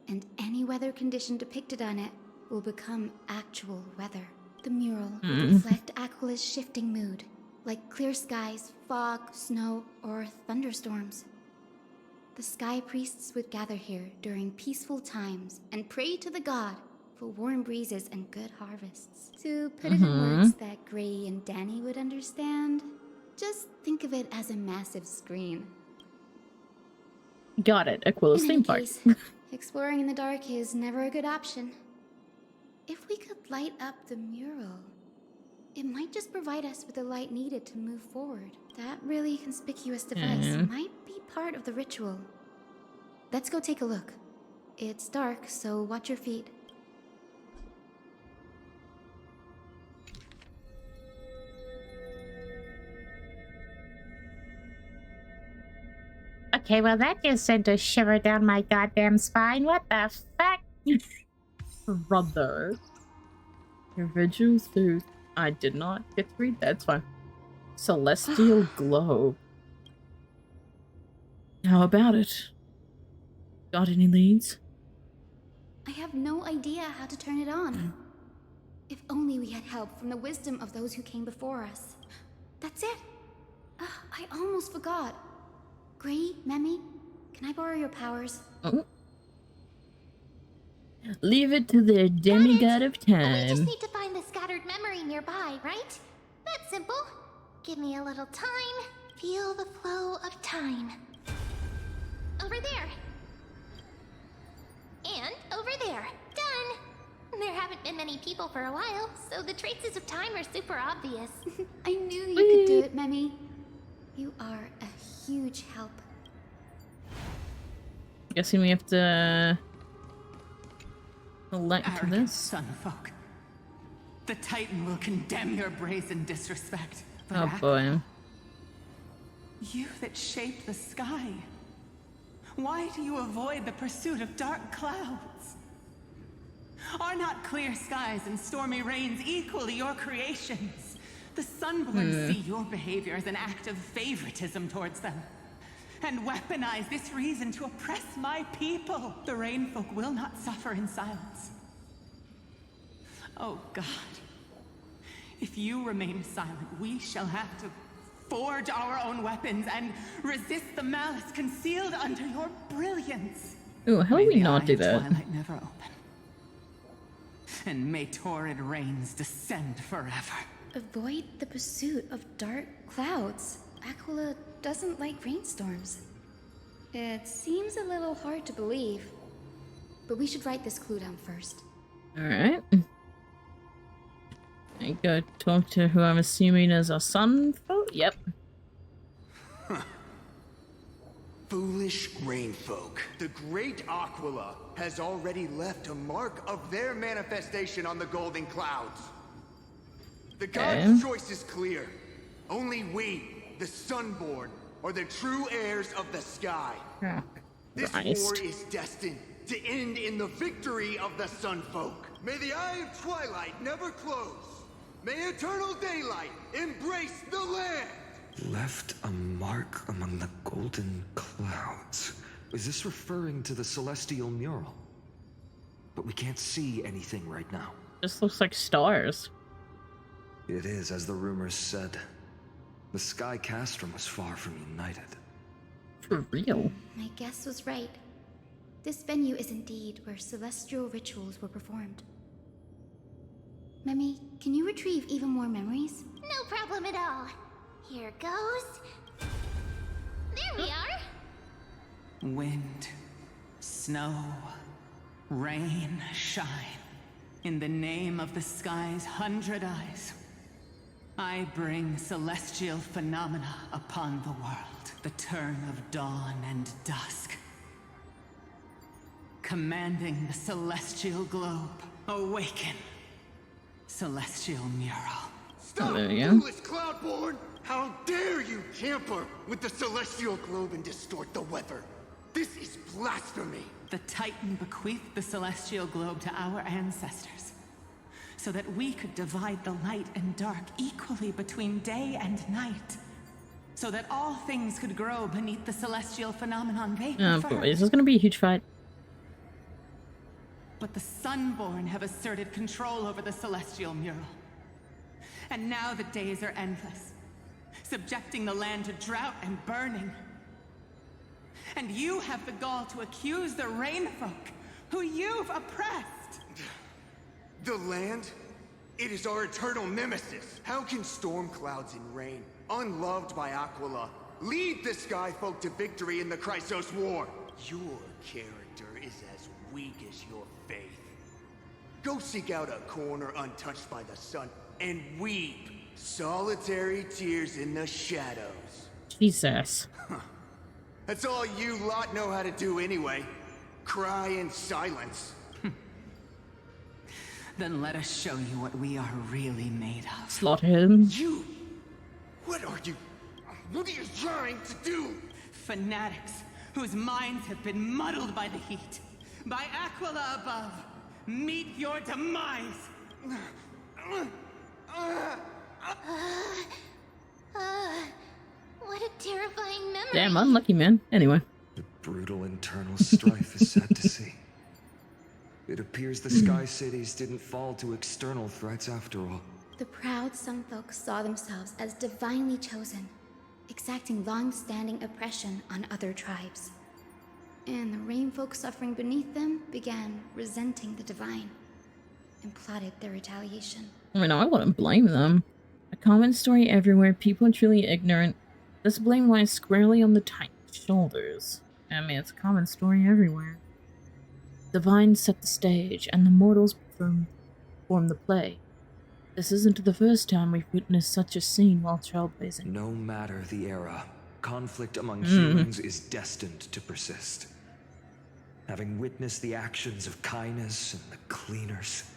[SPEAKER 19] And any weather condition depicted on it will become actual weather. The mural will reflect Aquila's shifting mood, like clear skies, fog, snow, or thunderstorms. The sky priests would gather here during peaceful times and pray to the god for warm breezes and good harvests. To put it in words that Gray and Danny would understand, just think of it as a massive screen.
[SPEAKER 1] Got it. Aquila's
[SPEAKER 19] In
[SPEAKER 1] theme
[SPEAKER 19] any
[SPEAKER 1] park.
[SPEAKER 19] case, exploring in the dark is never a good option. If we could light up the mural, it might just provide us with the light needed to move forward. That really conspicuous device might be part of the ritual. Let's go take a look. It's dark, so watch your feet.
[SPEAKER 1] Okay, well that just sent a shiver down my goddamn spine. What the fuck? Brother. Your vigil through... I did not get to read that. It's fine. Celestial globe. How about it? Got any leads?
[SPEAKER 19] I have no idea how to turn it on. If only we had help from the wisdom of those who came before us. That's it. I almost forgot. Gray, Memi, can I borrow your powers?
[SPEAKER 1] Oh. Leave it to the demigod of
[SPEAKER 7] We
[SPEAKER 1] time.
[SPEAKER 7] just need to find the scattered memory nearby, right? That's simple. Give me a little time. Feel the flow of time. Over there. And over there. Done. There haven't been many people for a while, so the traces of time are super obvious.
[SPEAKER 19] I knew you could do it, Memi. You are a huge help.
[SPEAKER 1] Guessing we have to elect
[SPEAKER 12] Arrogant
[SPEAKER 1] this.
[SPEAKER 12] sunfolk. The Titan will condemn your brazen disrespect. But
[SPEAKER 1] Oh boy.
[SPEAKER 12] you that shaped the sky. Why do you avoid the pursuit of dark clouds? Are not clear skies and stormy rains equally your creations? The Sunborn see your behavior as an act of favoritism towards them, and weaponize this reason to oppress my people. The Rainfolk will not suffer in silence. Oh God. If you remain silent, we shall have to forge our own weapons and resist the malice concealed under your brilliance.
[SPEAKER 1] Ooh, how do we not do that?
[SPEAKER 12] Twilight never open. And may torrid rains descend forever.
[SPEAKER 19] Avoid the pursuit of dark clouds. Aquila doesn't like rainstorms. It seems a little hard to believe, but we should write this clue down first.
[SPEAKER 1] Alright. I go talk to who I'm assuming is a sun folk? Yep.
[SPEAKER 10] Foolish rainfolk. The great Aquila has already left a mark of their manifestation on the golden clouds. The god's choice is clear. Only we, the Sunborn, are the true heirs of the sky. This war is destined to end in the victory of the Sunfolk. May the Eye of Twilight never close. May eternal daylight embrace the land.
[SPEAKER 8] Left a mark among the golden clouds. Is this referring to the celestial mural? But we can't see anything right now.
[SPEAKER 1] This looks like stars.
[SPEAKER 8] It is, as the rumors said. The Sky Castrum was far from united.
[SPEAKER 1] For real?
[SPEAKER 19] My guess was right. This venue is indeed where celestial rituals were performed. Memi, can you retrieve even more memories?
[SPEAKER 7] No problem at all. Here goes. There we are.
[SPEAKER 12] Wind, snow, rain, shine. In the name of the sky's 100 eyes, I bring celestial phenomena upon the world. The turn of dawn and dusk. Commanding the celestial globe. Awaken. Celestial mural.
[SPEAKER 10] Stop,
[SPEAKER 1] there you go.
[SPEAKER 10] foolish Cloudborn! How dare you tamper with the celestial globe and distort the weather? This is blasphemy!
[SPEAKER 12] The Titan bequeathed the celestial globe to our ancestors, so that we could divide the light and dark equally between day and night, so that all things could grow beneath the celestial phenomenon they
[SPEAKER 1] Oh
[SPEAKER 12] prefer.
[SPEAKER 1] boy, this is gonna be a huge fight.
[SPEAKER 12] But the Sunborn have asserted control over the celestial mural. And now the days are endless, subjecting the land to drought and burning. And you have the gall to accuse the Rainfolk, who you've oppressed.
[SPEAKER 10] The land? It is our eternal nemesis. How can storm clouds and rain, unloved by Aquila, lead the Skyfolk to victory in the Chrysos War? Your character is as weak as your faith. Go seek out a corner untouched by the sun and weep solitary tears in the shadows.
[SPEAKER 1] Jesus.
[SPEAKER 10] That's all you lot know how to do anyway. Cry in silence.
[SPEAKER 12] Then let us show you what we are really made of.
[SPEAKER 1] Slaughter him.
[SPEAKER 10] You? What are you trying to do?
[SPEAKER 12] Fanatics whose minds have been muddled by the heat. By Aquila above. Meet your demise.
[SPEAKER 7] What a terrifying memory.
[SPEAKER 1] Damn, unlucky man. Anyway.
[SPEAKER 8] The brutal internal strife is sad to see. It appears the Sky Cities didn't fall to external threats after all.
[SPEAKER 19] The proud Sunfolk saw themselves as divinely chosen, exacting long-standing oppression on other tribes. And the Rainfolk suffering beneath them began resenting the divine and plotted their retaliation.
[SPEAKER 1] I mean, I wouldn't blame them. A common story everywhere, people are truly ignorant. This blame lies squarely on the Titan's shoulders. I mean, it's a common story everywhere. Divine set the stage, and the mortals form the play. This isn't the first time we've witnessed such a scene while trailblazing.
[SPEAKER 8] No matter the era, conflict among humans is destined to persist. Having witnessed the actions of Kindness and the Cleaners,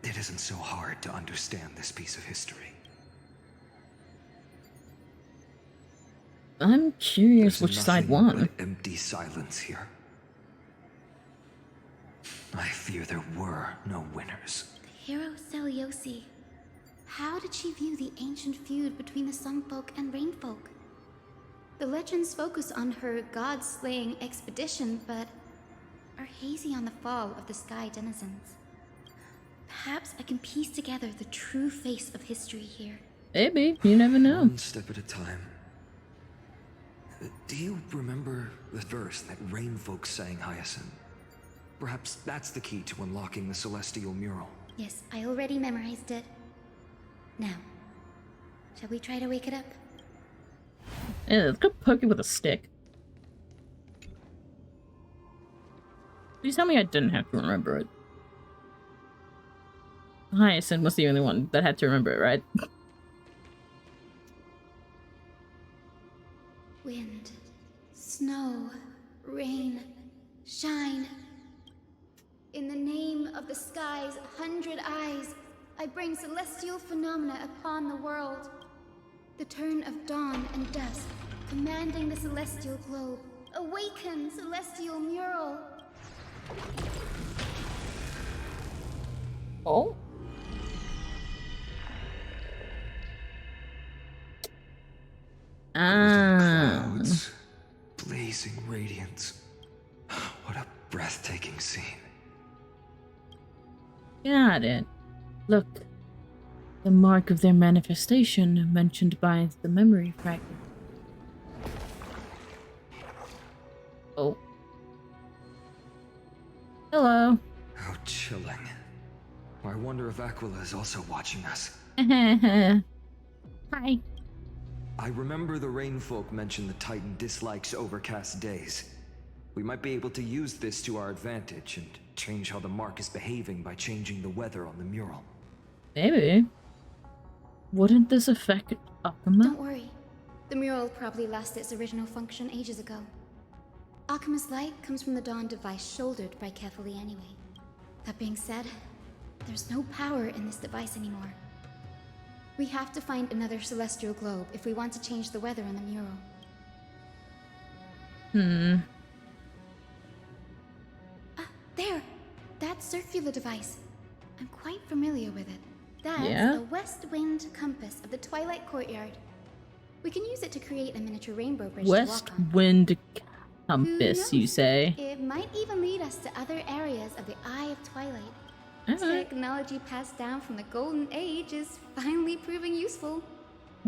[SPEAKER 8] it isn't so hard to understand this piece of history.
[SPEAKER 1] I'm curious
[SPEAKER 8] There's
[SPEAKER 1] which side
[SPEAKER 8] nothing
[SPEAKER 1] won.
[SPEAKER 8] but empty silence here. I fear there were no winners.
[SPEAKER 19] The hero Seliosi. How did she view the ancient feud between the Sunfolk and Rainfolk? The legends focus on her god-slaying expedition, but are hazy on the fall of the Sky Denizens. Perhaps I can piece together the true face of history here.
[SPEAKER 1] Maybe, you never know.
[SPEAKER 8] One step at a time. Do you remember the verse that Rainfolk sang, Hyacinth? Perhaps that's the key to unlocking the celestial mural.
[SPEAKER 19] Yes, I already memorized it. Now, shall we try to wake it up?
[SPEAKER 1] Yeah, let's go poke it with a stick. Please tell me I didn't have to remember it. Hyacinth was the only one that had to remember it, right?
[SPEAKER 19] Wind, snow, rain, shine. In the name of the sky's 100 eyes, I bring celestial phenomena upon the world. The turn of dawn and dusk, commanding the celestial globe. Awaken, celestial mural.
[SPEAKER 1] Oh.
[SPEAKER 3] Clouds, blazing radiance. What a breathtaking scene.
[SPEAKER 1] Got it. Look. The mark of their manifestation mentioned by the memory fragment. Oh. Hello.
[SPEAKER 3] How chilling. I wonder if Aquila is also watching us.
[SPEAKER 1] Hi.
[SPEAKER 8] I remember the Rainfolk mentioned the Titan dislikes overcast days. We might be able to use this to our advantage and change how the mark is behaving by changing the weather on the mural.
[SPEAKER 1] Maybe. Wouldn't this affect Akuma?
[SPEAKER 19] Don't worry. The mural probably lost its original function ages ago. Akuma's light comes from the Dawn device shouldered by Kefali anyway. That being said, there's no power in this device anymore. We have to find another celestial globe if we want to change the weather on the mural. There! That circular device. I'm quite familiar with it. That's a west wind compass of the Twilight Courtyard. We can use it to create a miniature rainbow bridge to
[SPEAKER 1] West
[SPEAKER 19] walk on.
[SPEAKER 1] wind compass, you say?
[SPEAKER 19] It might even lead us to other areas of the Eye of Twilight. Technology passed down from the Golden Age is finally proving useful.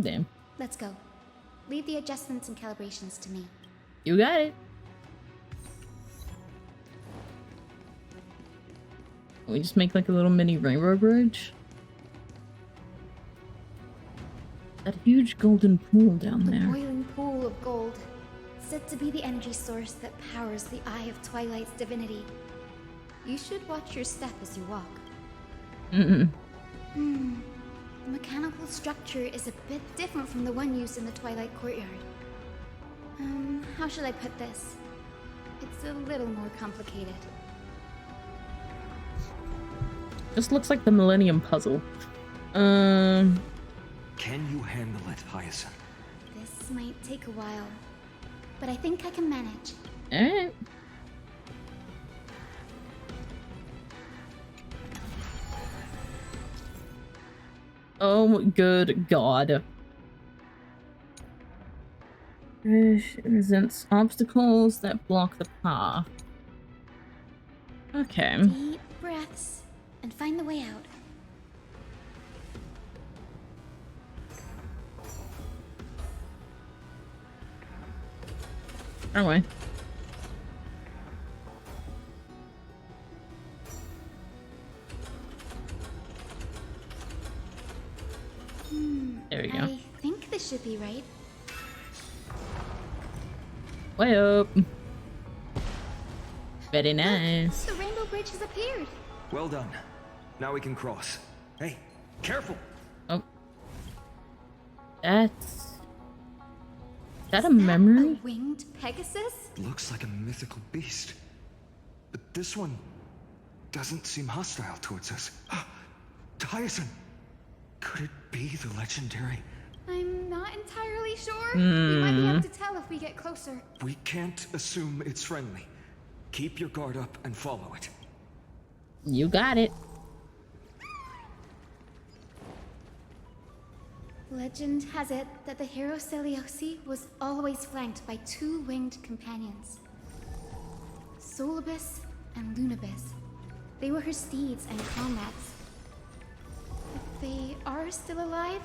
[SPEAKER 1] Damn.
[SPEAKER 19] Let's go. Leave the adjustments and calibrations to me.
[SPEAKER 1] You got it. We just make like a little mini rainbow bridge. That huge golden pool down there.
[SPEAKER 19] Boiling pool of gold, said to be the energy source that powers the Eye of Twilight's divinity. You should watch your step as you walk. The mechanical structure is a bit different from the one used in the Twilight Courtyard. How should I put this? It's a little more complicated.
[SPEAKER 1] Just looks like the Millennium Puzzle.
[SPEAKER 8] Can you handle it, Hyacinth?
[SPEAKER 19] This might take a while, but I think I can manage.
[SPEAKER 1] Alright. Oh, good God. Resents obstacles that block the path. Okay.
[SPEAKER 19] Deep breaths and find the way out.
[SPEAKER 1] Wrong way. There we go.
[SPEAKER 19] I think this should be right.
[SPEAKER 1] Way up. Very nice.
[SPEAKER 19] The rainbow bridge has appeared.
[SPEAKER 8] Well done. Now we can cross. Hey, careful!
[SPEAKER 1] Oh. That's... Is that a memory?
[SPEAKER 19] A winged Pegasus?
[SPEAKER 8] Looks like a mythical beast. But this one doesn't seem hostile towards us. Hyacinth! Could it be the legendary?
[SPEAKER 19] I'm not entirely sure. We might be able to tell if we get closer.
[SPEAKER 8] We can't assume it's friendly. Keep your guard up and follow it.
[SPEAKER 1] You got it.
[SPEAKER 19] Legend has it that the hero Celiosi was always flanked by two winged companions. Solibus and Lunabis. They were her steeds and comrades. If they are still alive,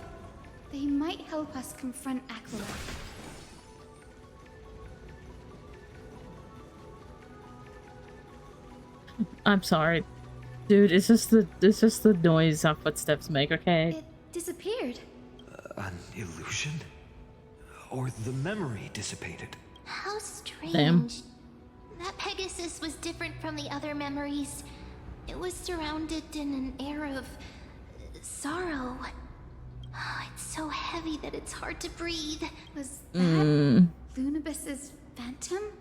[SPEAKER 19] they might help us confront Aquila.
[SPEAKER 1] I'm sorry. Dude, it's just the noise our footsteps make, okay?
[SPEAKER 19] It disappeared.
[SPEAKER 8] An illusion? Or the memory dissipated?
[SPEAKER 7] How strange.
[SPEAKER 1] Damn.
[SPEAKER 7] That Pegasus was different from the other memories. It was surrounded in an air of sorrow. Oh, it's so heavy that it's hard to breathe.
[SPEAKER 19] Was that Lunabis's phantom?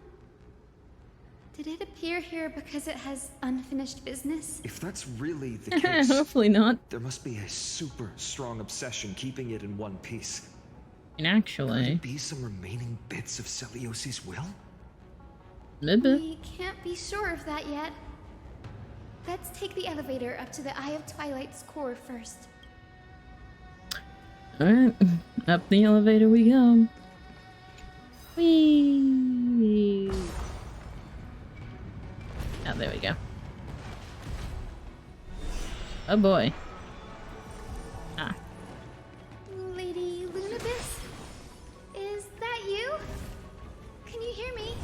[SPEAKER 19] Did it appear here because it has unfinished business?
[SPEAKER 8] If that's really the case,
[SPEAKER 1] hopefully not.
[SPEAKER 8] There must be a super strong obsession keeping it in one piece.
[SPEAKER 1] And actually,
[SPEAKER 8] Could it be some remaining bits of Celiosi's will?
[SPEAKER 1] Maybe.
[SPEAKER 19] We can't be sure of that yet. Let's take the elevator up to the Eye of Twilight's core first.
[SPEAKER 1] Alright, up the elevator we go. Whee! Oh, there we go. Oh boy. Ah.
[SPEAKER 19] Lady Lunabis? Is that you? Can you hear me?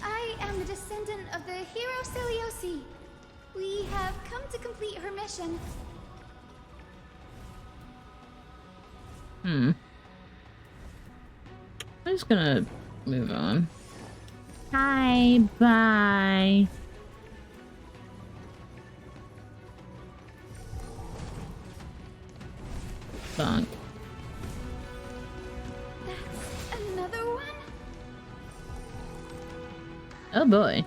[SPEAKER 19] I am the descendant of the hero Celiosi. We have come to complete her mission.
[SPEAKER 1] I'm just gonna move on. Hi, bye. Bonk.
[SPEAKER 19] That's another one?
[SPEAKER 1] Oh boy.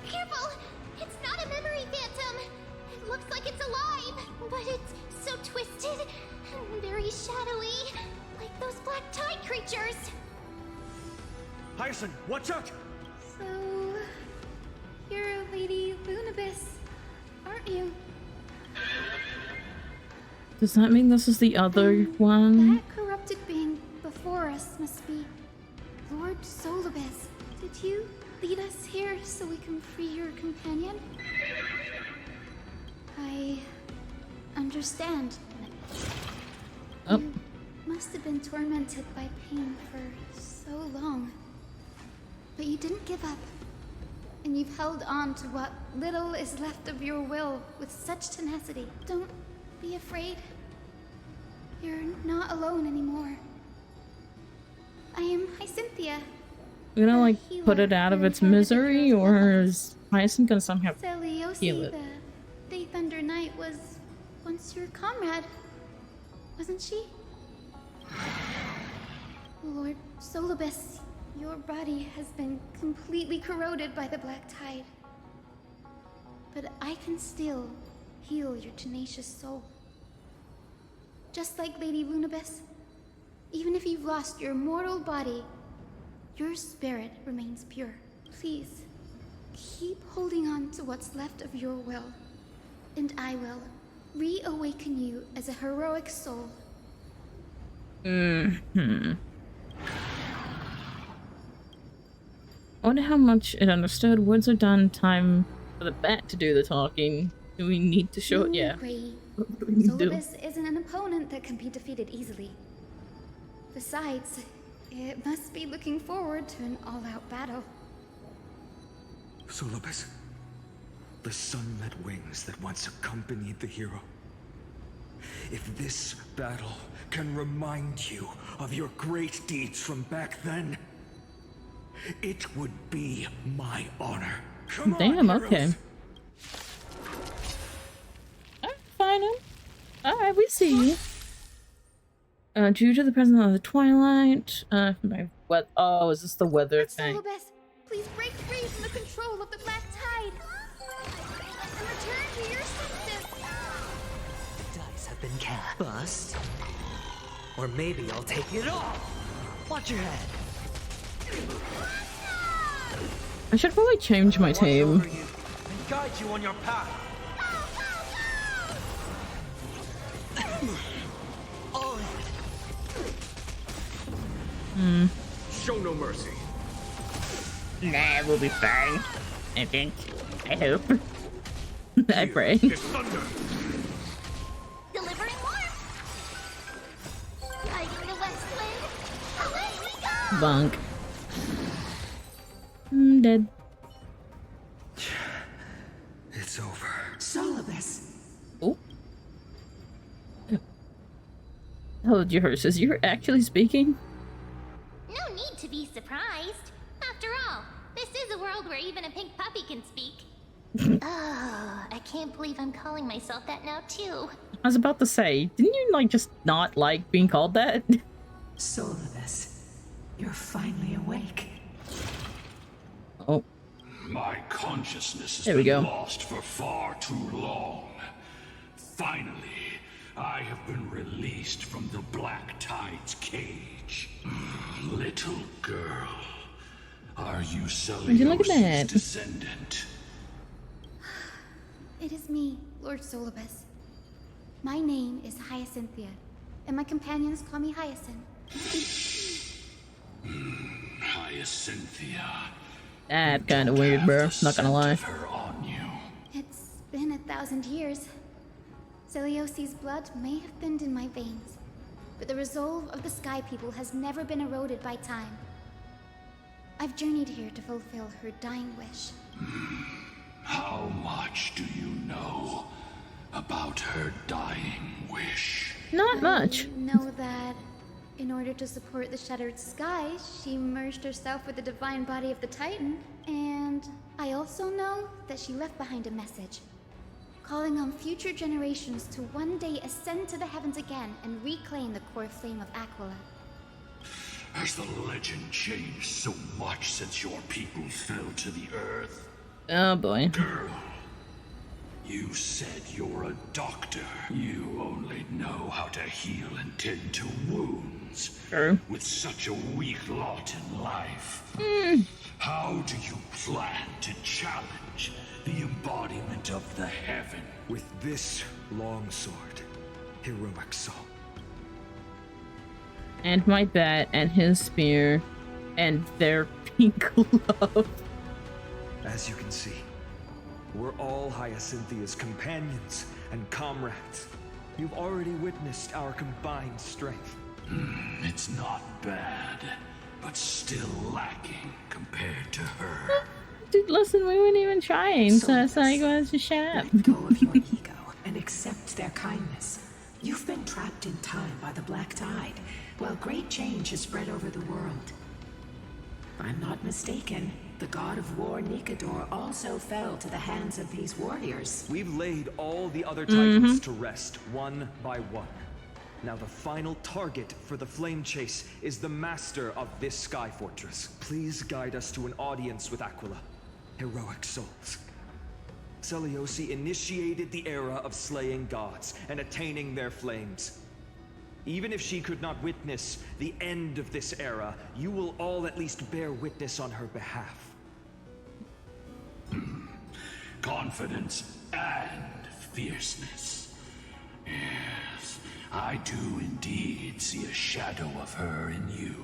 [SPEAKER 7] Careful! It's not a memory phantom! It looks like it's alive, but it's so twisted and very shadowy, like those black tide creatures.
[SPEAKER 14] Hyacinth, watch out!
[SPEAKER 19] So, you're Lady Lunabis, aren't you?
[SPEAKER 1] Does that mean this is the other one?
[SPEAKER 19] That corrupted being before us must be Lord Solibus. Did you lead us here so we can free your companion? I understand.
[SPEAKER 1] Oh.
[SPEAKER 19] You must have been tormented by pain for so long. But you didn't give up. And you've held on to what little is left of your will with such tenacity. Don't be afraid. You're not alone anymore. I am Hyacinthia.
[SPEAKER 1] We're gonna like put it out of its misery, or is Hyacinth gonna somehow
[SPEAKER 19] Celiosi,
[SPEAKER 1] heal it?
[SPEAKER 19] the Day Thunder Knight, was once your comrade, wasn't she? Lord Solibus, your body has been completely corroded by the black tide. But I can still heal your tenacious soul. Just like Lady Lunabis, even if you've lost your mortal body, your spirit remains pure. Please, keep holding on to what's left of your will, and I will reawaken you as a heroic soul.
[SPEAKER 1] I wonder how much it understood. Words are done. Time for the bat to do the talking. Do we need to show it? Yeah. What do we need to do?
[SPEAKER 19] Solibus isn't an opponent that can be defeated easily. Besides, it must be looking forward to an all-out battle.
[SPEAKER 3] Solibus, the sunlit wings that once accompanied the hero. If this battle can remind you of your great deeds from back then, it would be my honor. Come
[SPEAKER 1] Damn,
[SPEAKER 3] on,
[SPEAKER 1] okay.
[SPEAKER 3] heroes.
[SPEAKER 1] Fine. Alright, we see you. Due to the presence of the twilight, oh, is this the weather thing?
[SPEAKER 19] Solibus, please break free from the control of the black tide and return to your senses.
[SPEAKER 15] Dice have been cast. Bust. Or maybe I'll take it off. Watch your head.
[SPEAKER 1] I should probably change my team.
[SPEAKER 14] And guide you on your path.
[SPEAKER 3] Show no mercy.
[SPEAKER 1] Nah, we'll be fine. I think. I hope. I pray.
[SPEAKER 7] Delivering warmth. Guiding the west wind. Away we go.
[SPEAKER 1] Bonk. I'm dead.
[SPEAKER 3] It's over.
[SPEAKER 12] Solibus.
[SPEAKER 1] Oh. Hold your horses. You're actually speaking?
[SPEAKER 7] No need to be surprised. After all, this is a world where even a pink puppy can speak. Oh, I can't believe I'm calling myself that now too.
[SPEAKER 1] I was about to say, didn't you like just not like being called that?
[SPEAKER 12] Solibus, you're finally awake.
[SPEAKER 1] Oh.
[SPEAKER 6] My consciousness has
[SPEAKER 1] There we
[SPEAKER 6] been
[SPEAKER 1] go.
[SPEAKER 6] lost for far too long. Finally,
[SPEAKER 16] I have been released from the Black Tide's cage. Little girl, are you
[SPEAKER 1] Would you look at
[SPEAKER 16] Celios's
[SPEAKER 1] that?
[SPEAKER 16] descendant?
[SPEAKER 19] It is me, Lord Solibus. My name is Hyacinthia, and my companions call me Hyacinth.
[SPEAKER 16] Hyacinthia.
[SPEAKER 1] That's kind of weird, bro. Not gonna lie.
[SPEAKER 19] It's been 1,000 years. Celiosi's blood may have thinned in my veins, but the resolve of the Sky People has never been eroded by time. I've journeyed here to fulfill her dying wish.
[SPEAKER 16] How much do you know about her dying wish?
[SPEAKER 1] Not much.
[SPEAKER 19] I know that in order to support the shattered sky, she merged herself with the divine body of the Titan. And I also know that she left behind a message, calling on future generations to one day ascend to the heavens again and reclaim the core flame of Aquila.
[SPEAKER 16] Has the legend changed so much since your people fell to the earth?
[SPEAKER 1] Oh boy.
[SPEAKER 16] Girl, you said you're a doctor. You only know how to heal and tend to wounds.
[SPEAKER 1] Sure.
[SPEAKER 16] With such a weak lot in life. How do you plan to challenge the embodiment of the heaven?
[SPEAKER 8] With this longsword, heroic soul.
[SPEAKER 1] And my bat and his spear and their pink love.
[SPEAKER 8] As you can see, we're all Hyacinthia's companions and comrades. You've already witnessed our combined strength.
[SPEAKER 16] It's not bad, but still lacking compared to her.
[SPEAKER 1] Dude, listen, we weren't even trying, so it's like, well, just shut up.
[SPEAKER 18] Let go of your ego and accept their kindness. You've been trapped in time by the Black Tide, while great change has spread over the world. If I'm not mistaken, the god of war Nikador also fell to the hands of these warriors.
[SPEAKER 8] We've laid all the other titans to rest, one by one. Now the final target for the flame chase is the master of this sky fortress. Please guide us to an audience with Aquila. Heroic souls. Celiosi initiated the era of slaying gods and attaining their flames. Even if she could not witness the end of this era, you will all at least bear witness on her behalf.
[SPEAKER 16] Confidence and fierceness. Yes, I do indeed see a shadow of her in you.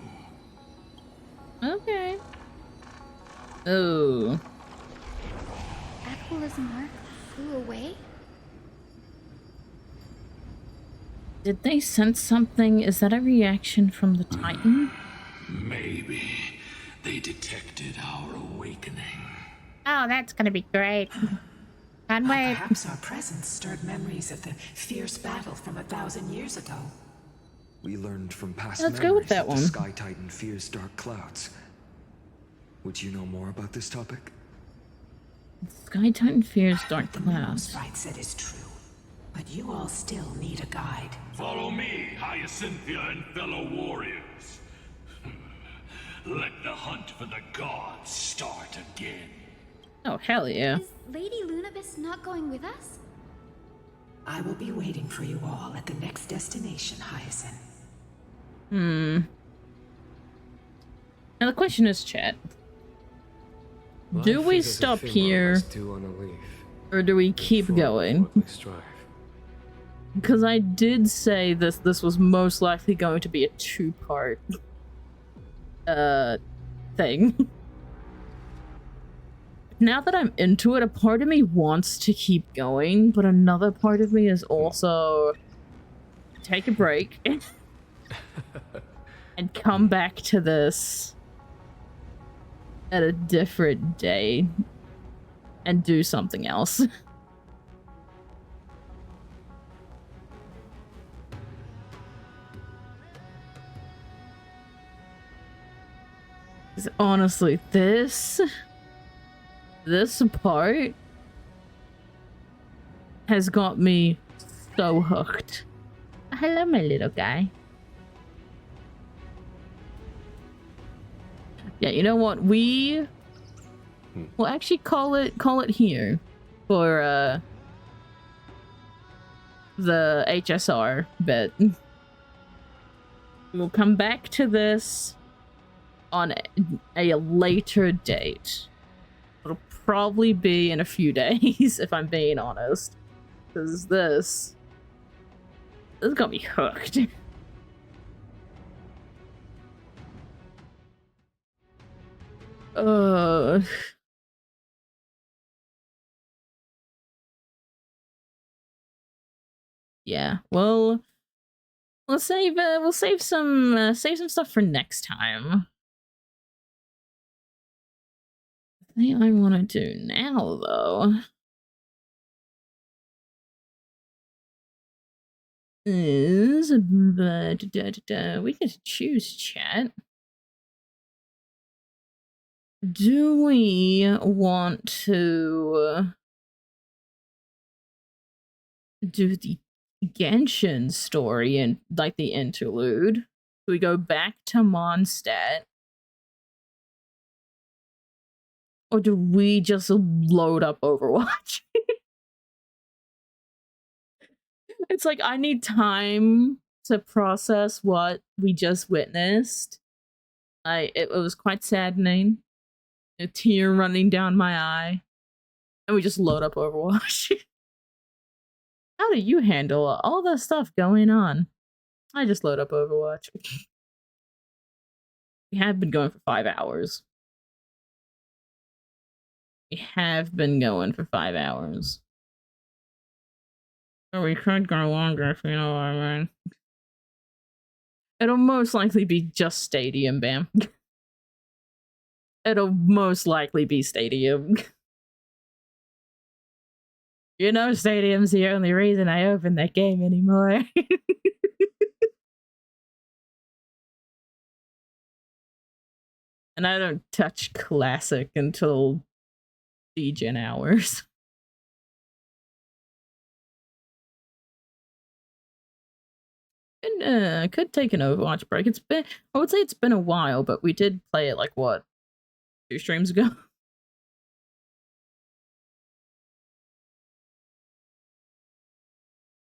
[SPEAKER 1] Okay. Oh.
[SPEAKER 19] Aquila's mark flew away?
[SPEAKER 1] Did they sense something? Is that a reaction from the Titan?
[SPEAKER 16] Maybe they detected our awakening.
[SPEAKER 23] Oh, that's gonna be great. Can't wait.
[SPEAKER 18] Perhaps our presence stirred memories of the fierce battle from 1,000 years ago.
[SPEAKER 8] We learned from past
[SPEAKER 1] Let's
[SPEAKER 8] memories
[SPEAKER 1] go with that one.
[SPEAKER 8] The Sky Titan fears dark clouds. Would you know more about this topic?
[SPEAKER 1] Sky Titan fears dark clouds.
[SPEAKER 18] Right said is true, but you all still need a guide.
[SPEAKER 16] Follow me, Hyacinthia and fellow warriors. Let the hunt for the gods start again.
[SPEAKER 1] Oh, hell yeah.
[SPEAKER 19] Is Lady Lunabis not going with us?
[SPEAKER 18] I will be waiting for you all at the next destination, Hyacinth.
[SPEAKER 1] Now the question is, chat. Do we stop here, or do we keep going? Because I did say this was most likely going to be a two-part thing. Now that I'm into it, a part of me wants to keep going, but another part of me is also take a break and come back to this at a different day and do something else. Honestly, this part has got me so hooked. Hello, my little guy. Yeah, you know what? We'll actually call it here for the HSR bit. We'll come back to this on a later date. It'll probably be in a few days, if I'm being honest. Because this is gonna be hooked. Yeah, well, we'll save some stuff for next time. The thing I want to do now, though, is we can choose chat. Do we want to do the Genshin story and like the interlude? Do we go back to Mondstadt? Or do we just load up Overwatch? It's like, I need time to process what we just witnessed. It was quite saddening. A tear running down my eye. And we just load up Overwatch. How do you handle all the stuff going on? I just load up Overwatch. We have been going for 5 hours. We have been going for 5 hours. Or we could go longer, if you know what I mean. It'll most likely be just Stadium, Bam. It'll most likely be Stadium. You know, Stadium's the only reason I open that game anymore. And I don't touch Classic until Degen hours. And could take an Overwatch break. I would say it's been a while, but we did play it like what, 2 streams ago?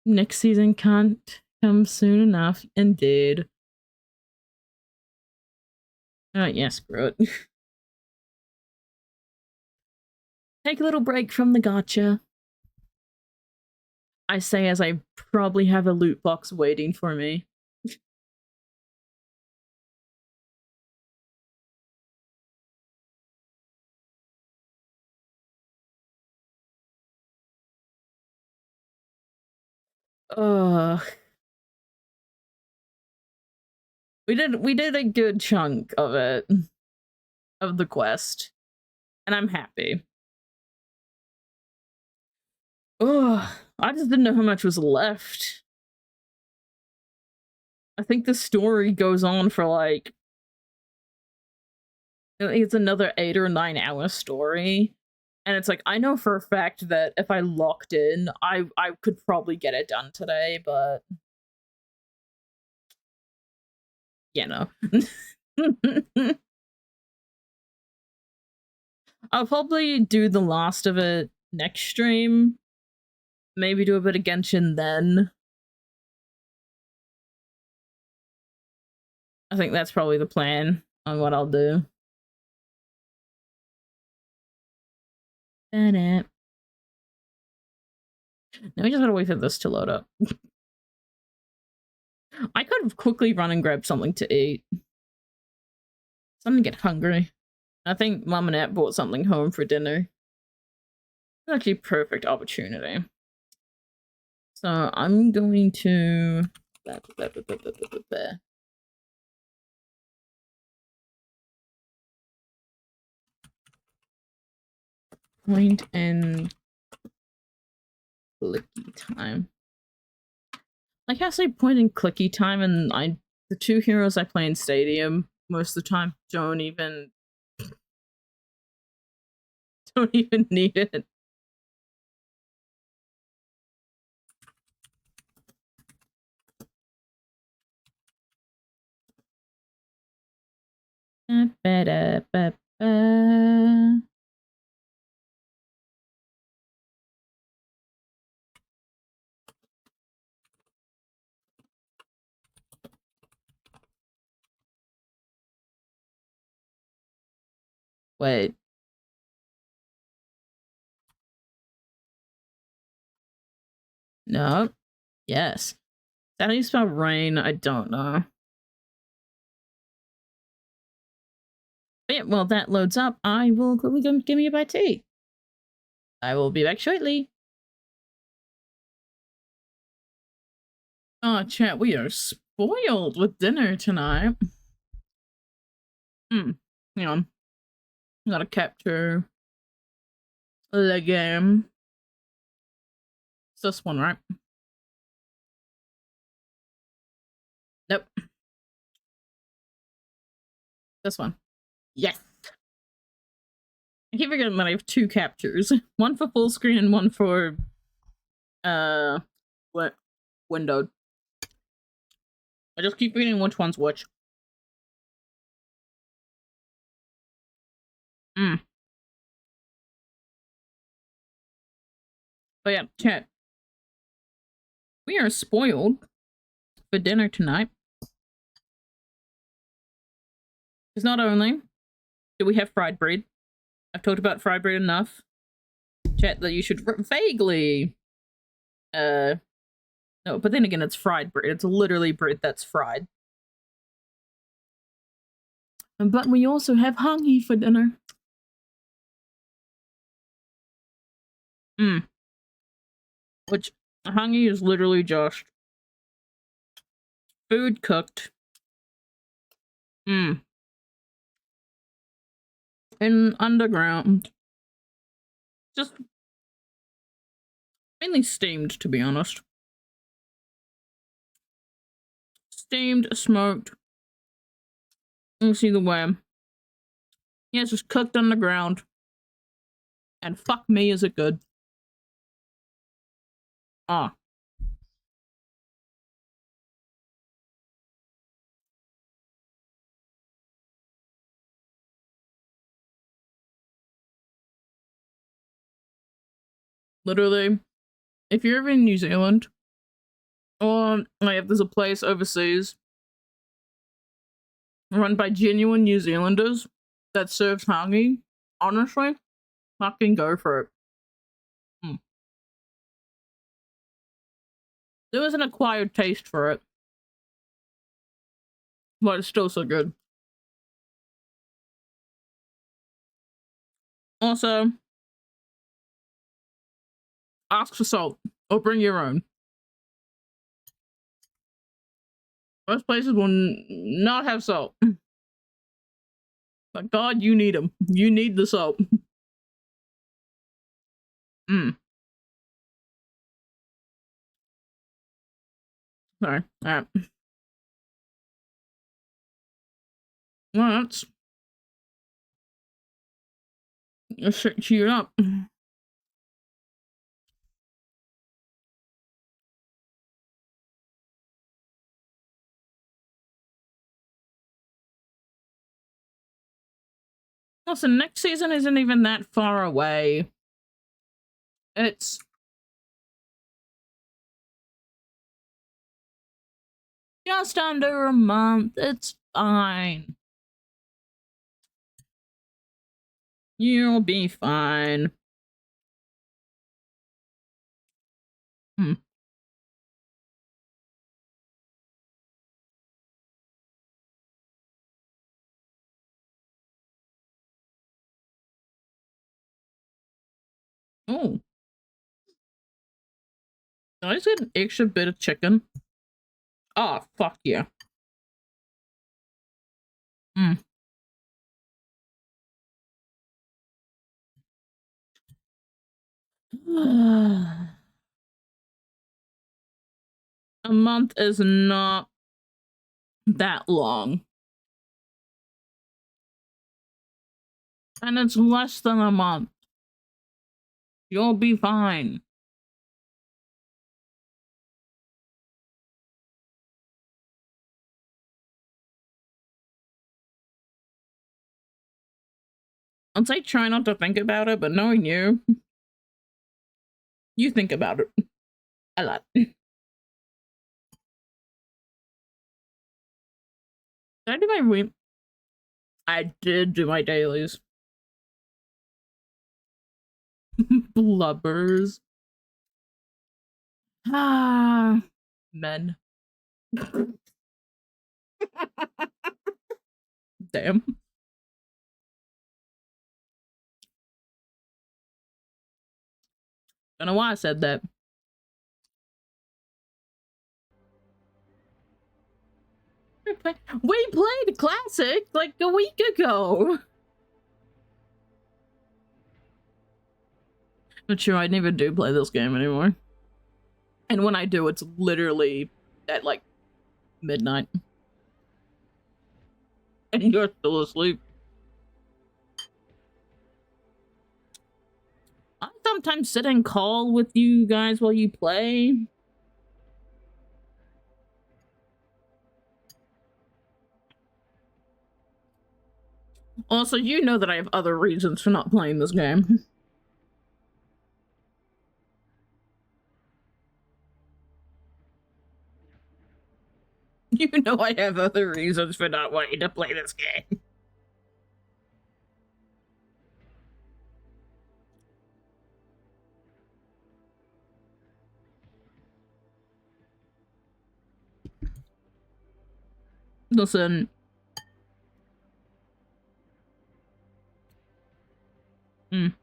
[SPEAKER 1] Next season can't come soon enough, indeed. Yeah, screw it. Take a little break from the gacha. I say as I probably have a loot box waiting for me. Ugh. We did a good chunk of it. Of the quest. And I'm happy. Ugh. I just didn't know how much was left. I think the story goes on for like, I think it's another 8 or 9 hour story. And it's like, I know for a fact that if I locked in, I could probably get it done today, but you know. I'll probably do the last of it next stream. Maybe do a bit of Genshin then. I think that's probably the plan on what I'll do. Now we just gotta wait for this to load up. I could quickly run and grab something to eat. Something to get hungry. I think Mom and Aunt brought something home for dinner. It's actually a perfect opportunity. So I'm going to point and clicky time. Like I say point and clicky time, and the 2 heroes I play in Stadium most of the time don't even need it. Wait. No. Yes. Is that how you spell rain? I don't know. But yeah, well, that loads up. I will quickly go give me a bite to eat. I will be back shortly. Oh, chat, we are spoiled with dinner tonight. Hang on. Gotta capture the game. It's this one, right? Nope. This one. Yes! I keep forgetting that I have 2 captures. One for full screen and one for what windowed. I just keep forgetting which one's which. But yeah, chat. We are spoiled for dinner tonight. Because not only do we have fried bread, I've talked about fried bread enough. Chat, that you should vaguely no, but then again, it's fried bread. It's literally bread that's fried. But we also have hangi for dinner. Which hangi is literally just food cooked. In underground. Just mainly steamed, to be honest. Steamed, smoked. You see the way. Yeah, it's just cooked underground. And fuck me, is it good. Ah. Literally, if you're ever in New Zealand, or like there's a place overseas run by genuine New Zealanders that serves hangi, honestly, fucking go for it. There was an acquired taste for it, but it's still so good. Also, ask for salt, or bring your own. Most places will not have salt. But God, you need them. You need the salt. Sorry. Alright. Well, let's cheer up. Listen, next season isn't even that far away. It's just under a month. It's fine. You'll be fine. Oh. Did I just get an extra bit of chicken? Oh, fuck yeah. A month is not that long. And it's less than a month. You'll be fine. I'd say try not to think about it, but knowing you, you think about it a lot. Did I do my I did do my dailies. Blubbers. Ah, men. Damn. Don't know why I said that. We played Classic like a week ago. Not sure I never do play this game anymore. And when I do, it's literally at like midnight. And you're still asleep. I sometimes sit and call with you guys while you play. Also, you know that I have other reasons for not playing this game. You know I have other reasons for not wanting to play this game. Listen. Mm.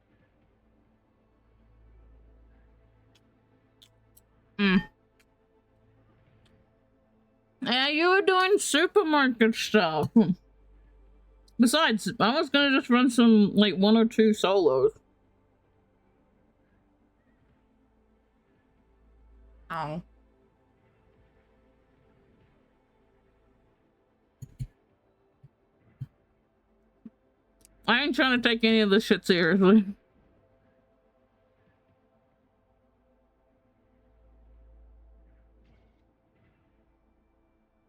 [SPEAKER 1] Yeah, you were doing supermarket stuff. Besides, I was gonna just run some, like, 1 or 2 solos. Oh. I ain't trying to take any of this shit seriously.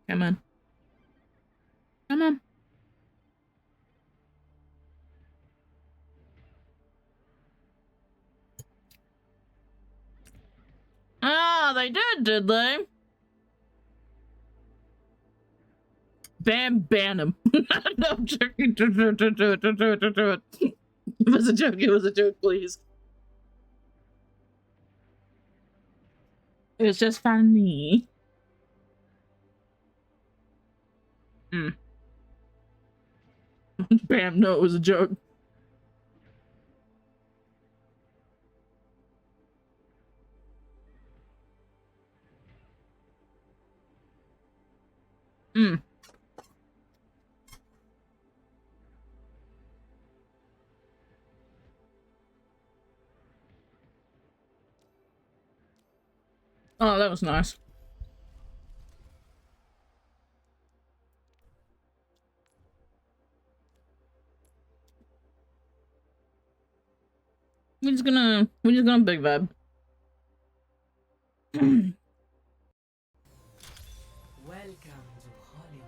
[SPEAKER 1] Come on. Come on. Ah, they did they? Ban him. No, I'm joking. Do it. It was a joke, please. It was just funny. Bam, no, it was a joke. Oh, that was nice. We're just gonna big vibe.
[SPEAKER 15] Welcome to Hollywood.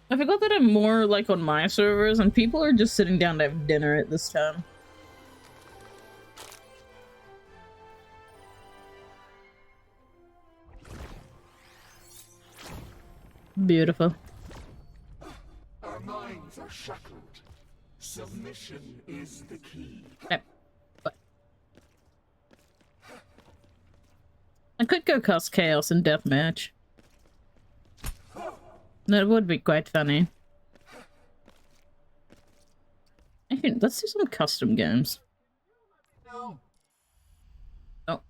[SPEAKER 1] I forgot that I'm more like on my servers and people are just sitting down to have dinner at this time. Beautiful.
[SPEAKER 16] Our minds are shackled. Submission is the key.
[SPEAKER 1] Okay. I could go cast Chaos in Deathmatch. That would be quite funny. Let's do some custom games.
[SPEAKER 16] No.
[SPEAKER 1] Oh.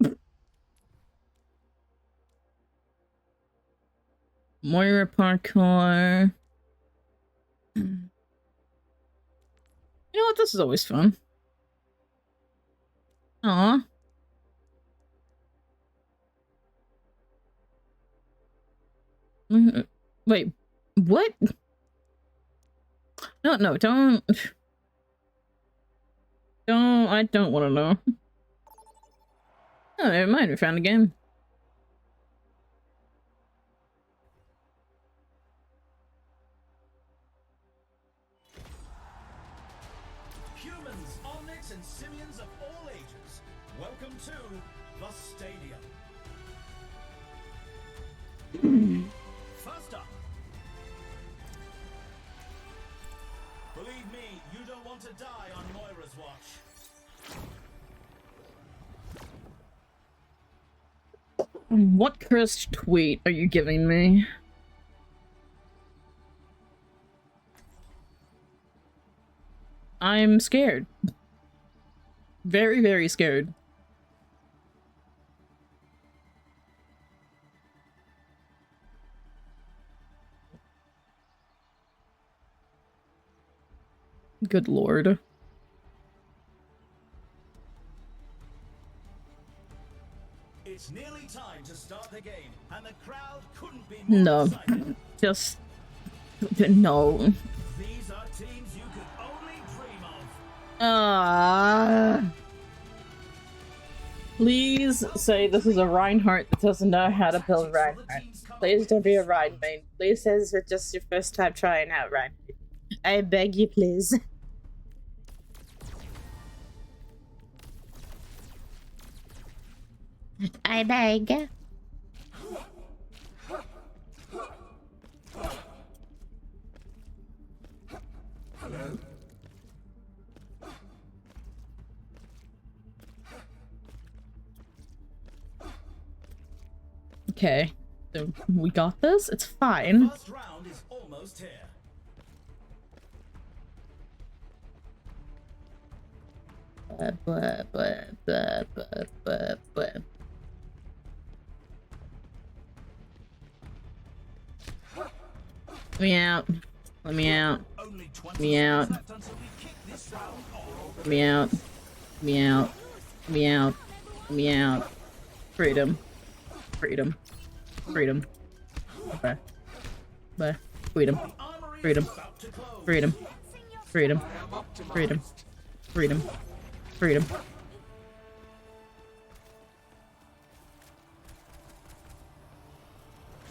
[SPEAKER 1] Moira parkour. You know what? This is always fun. Aw. Wait, what? No, don't. I don't want to know. Oh, never mind, we found a game.
[SPEAKER 11] Humans, omnics, and simians of all ages, welcome to the stadium. First up, Believe me, you don't want to die on Moira's watch.
[SPEAKER 1] What cursed tweet are you giving me? I'm scared. Very, very scared. Good lord.
[SPEAKER 11] It's nearly time to start the game, and the crowd couldn't be more
[SPEAKER 1] No.
[SPEAKER 11] excited.
[SPEAKER 1] Just... no.
[SPEAKER 11] These are teams you could only dream of.
[SPEAKER 1] Please say this is a Reinhardt that doesn't know how to build Reinhardt. Please don't be a Ryan main. Please say this is just your first time trying out Reinhardt. I beg you, please. I beg.
[SPEAKER 6] Hello?
[SPEAKER 1] Okay. So we got this? It's fine.
[SPEAKER 11] First round is almost here.
[SPEAKER 1] Let me out. Let me out. Let me out. Let me out. Let me out. Let me out. Let me out. Freedom. Freedom. Freedom. Okay. Bye. Freedom. Freedom. Freedom. Freedom. Freedom. Freedom. Freedom.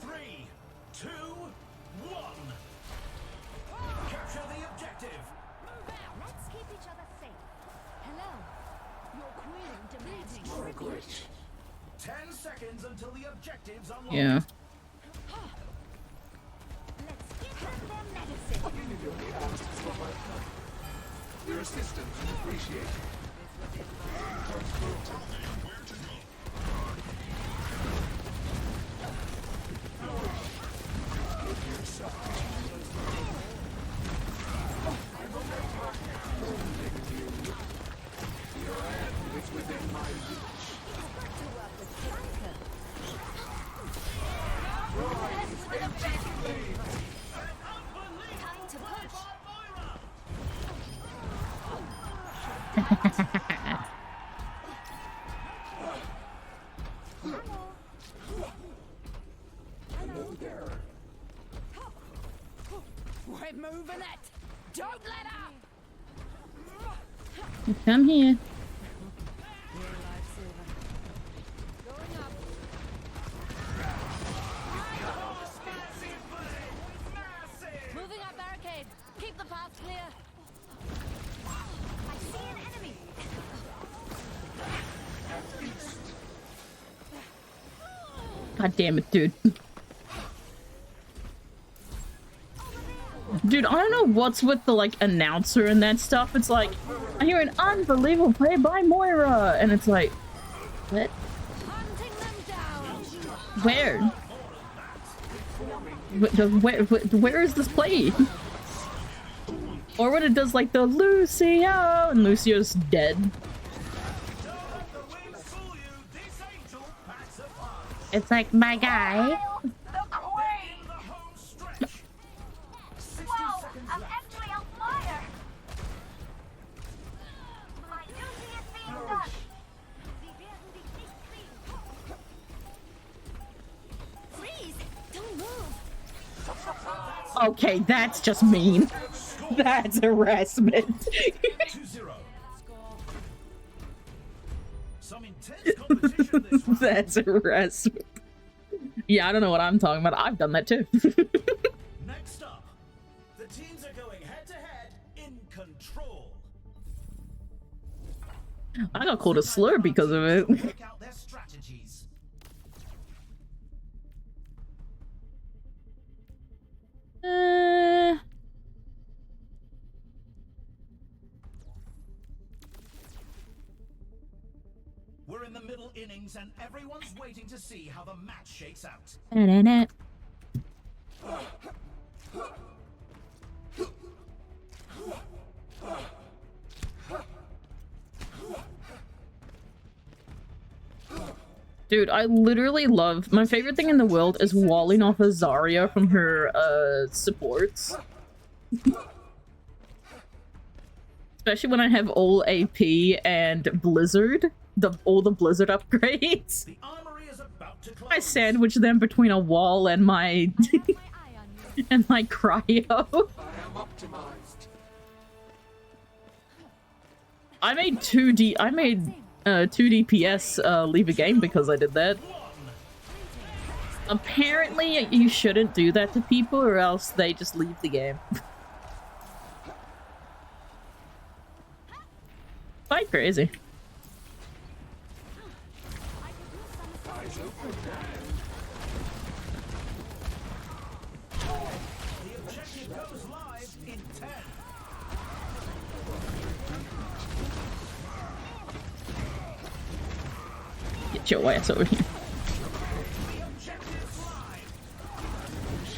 [SPEAKER 11] Three, two, one. Capture the objective.
[SPEAKER 7] Let's keep each other safe. Hello. Your queen demanding.
[SPEAKER 11] 10 seconds until the objectives unlocked.
[SPEAKER 1] Yeah.
[SPEAKER 7] Let's give them their medicine.
[SPEAKER 6] Your assistance is appreciated.
[SPEAKER 13] We're moving it. Don't let up.
[SPEAKER 1] Come here.
[SPEAKER 13] Moving up barricade. Keep the path clear. I see an enemy.
[SPEAKER 1] God damn it, dude. Dude, I don't know what's with the, like, announcer and that stuff. It's like, I hear an unbelievable play by Moira, and it's like, what? Where? Where is this play? Or when it does, like, the Lucio, and Lucio's dead. It's like, my guy.
[SPEAKER 7] Whoa, I'm actually on fire. My duty is being done.
[SPEAKER 2] Freeze! Don't move!
[SPEAKER 1] Okay, that's just mean. That's harassment.
[SPEAKER 11] 2-0. Some intense competition this round.
[SPEAKER 1] That's harassment. Yeah, I don't know what I'm talking about. I've done that too.
[SPEAKER 11] Next up, the teams are going head-to-head in control.
[SPEAKER 1] I got called a slur because of it.
[SPEAKER 11] Work out their strategies. We're in the middle innings and everyone's waiting to see how the match shakes out.
[SPEAKER 1] Dude, I literally love... My favorite thing in the world is walling off a Zarya from her, supports. Especially when I have all AP and Blizzard. All the Blizzard upgrades.
[SPEAKER 11] The armory is about to close.
[SPEAKER 1] I sandwich them between a wall and my... and my cryo. I made 2 DPS leave a game because I did that. Apparently you shouldn't do that to people or else they just leave the game. Quite crazy.
[SPEAKER 11] The objective goes live in 10.
[SPEAKER 1] Get your ass over here.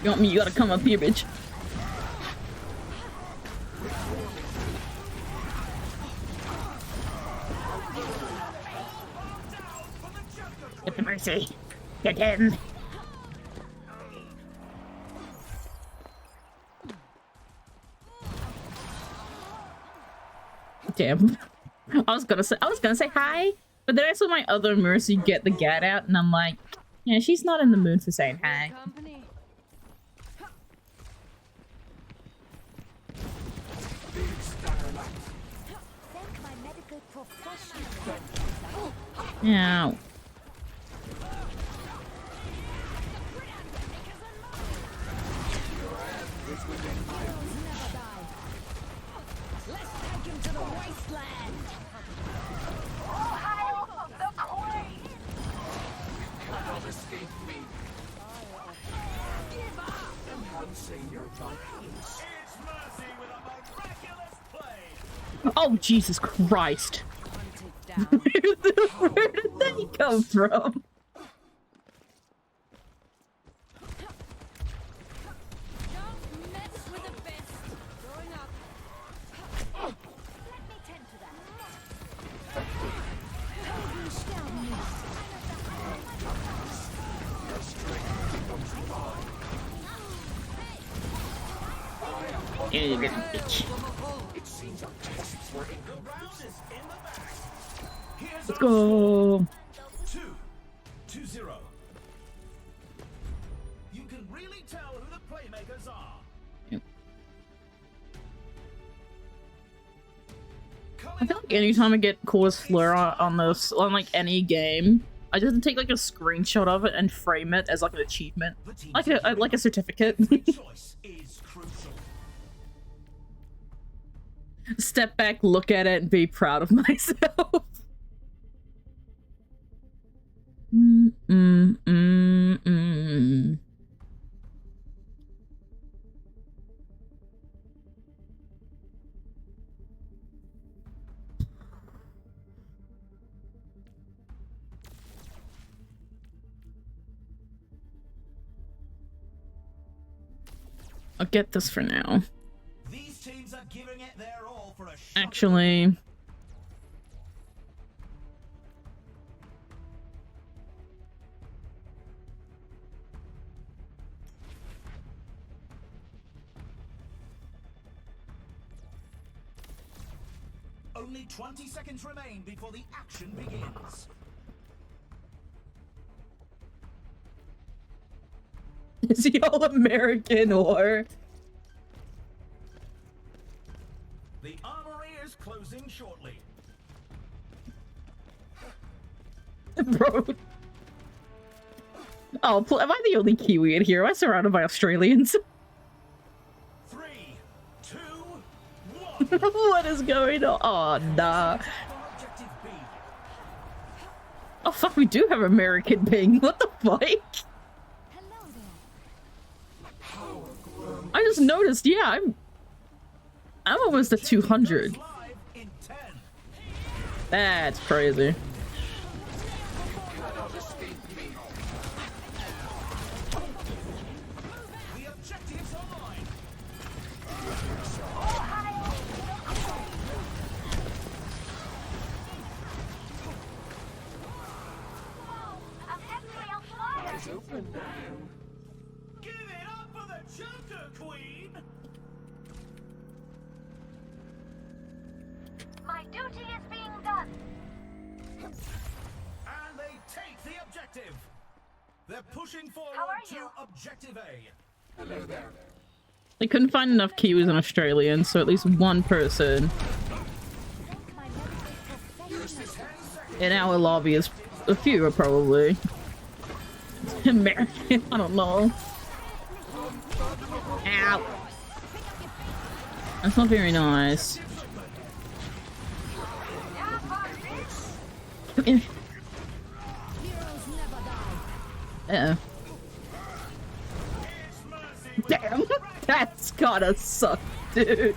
[SPEAKER 1] You want me? You gotta come up here, bitch. Get the mercy. Get him. Damn. I was gonna say hi, but then I saw my other Mercy get the gat out, and I'm like, yeah, she's not in the mood for saying hi. Yeah. Oh, Jesus Christ. Where did they come from? You little bitch. Let's go.
[SPEAKER 11] 2-0. You can really tell who the playmakers are.
[SPEAKER 1] Yep. I feel like anytime I get Chorus Fleur on this, on like any game, I just have to take like a screenshot of it and frame it as like an achievement, like a certificate. Step back, look at it, and be proud of myself. I'll get this for now.
[SPEAKER 11] These teams are giving it their all for a
[SPEAKER 1] Actually,
[SPEAKER 11] only 20 seconds remain before the action begins.
[SPEAKER 1] is he all American or?
[SPEAKER 11] The armory is closing shortly.
[SPEAKER 1] Bro. Oh, am I the only Kiwi in here? Am I surrounded by Australians?
[SPEAKER 11] 3, 2, 1.
[SPEAKER 1] What is going on? Oh, nah. Oh, fuck, we do have American ping. What the fuck? I just noticed, yeah, I'm almost at 200. That's crazy.
[SPEAKER 7] My duty is being done.
[SPEAKER 11] And they take the objective. They're pushing forward to objective A. Hello there.
[SPEAKER 1] They couldn't find enough Kiwis and Australians, so at least one person in our lobby is a few, probably. American, I don't know. Ow. That's not very nice. Uh-oh. Damn, that's gotta suck, dude.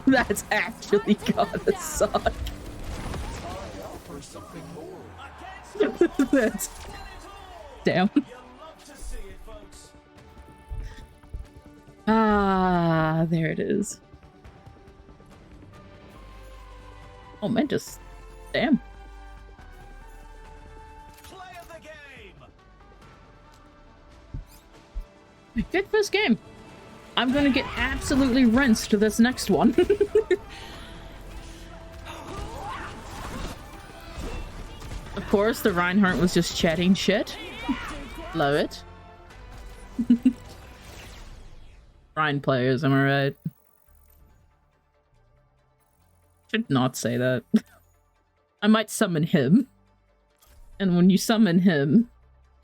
[SPEAKER 1] That's actually gotta suck. That's... Damn. Ah, there it is. Oh man, just... Damn. Good first game. I'm gonna get absolutely rinsed to this next one. Of course, the Reinhardt was just chatting shit. Love it. Rhine players, am I right? Should not say that. I might summon him. And when you summon him,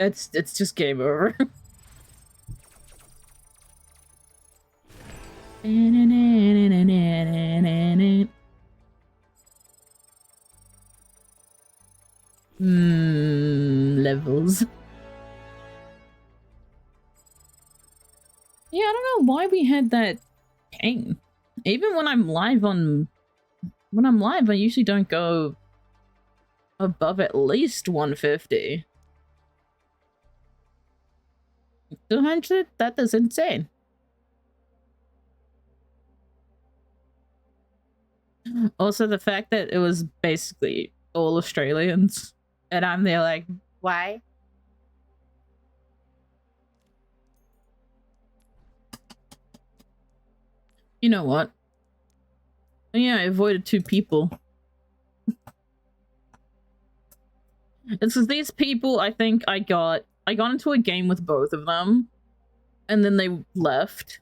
[SPEAKER 1] it's just game over. Levels. Yeah, I don't know why we had that ping. Even when I'm live, I usually don't go above at least 150. 200? That is insane. Also, the fact that it was basically all Australians, and I'm there like, why? You know what? Yeah, I avoided 2 people. It's because these people, I think I got into a game with both of them, and then they left.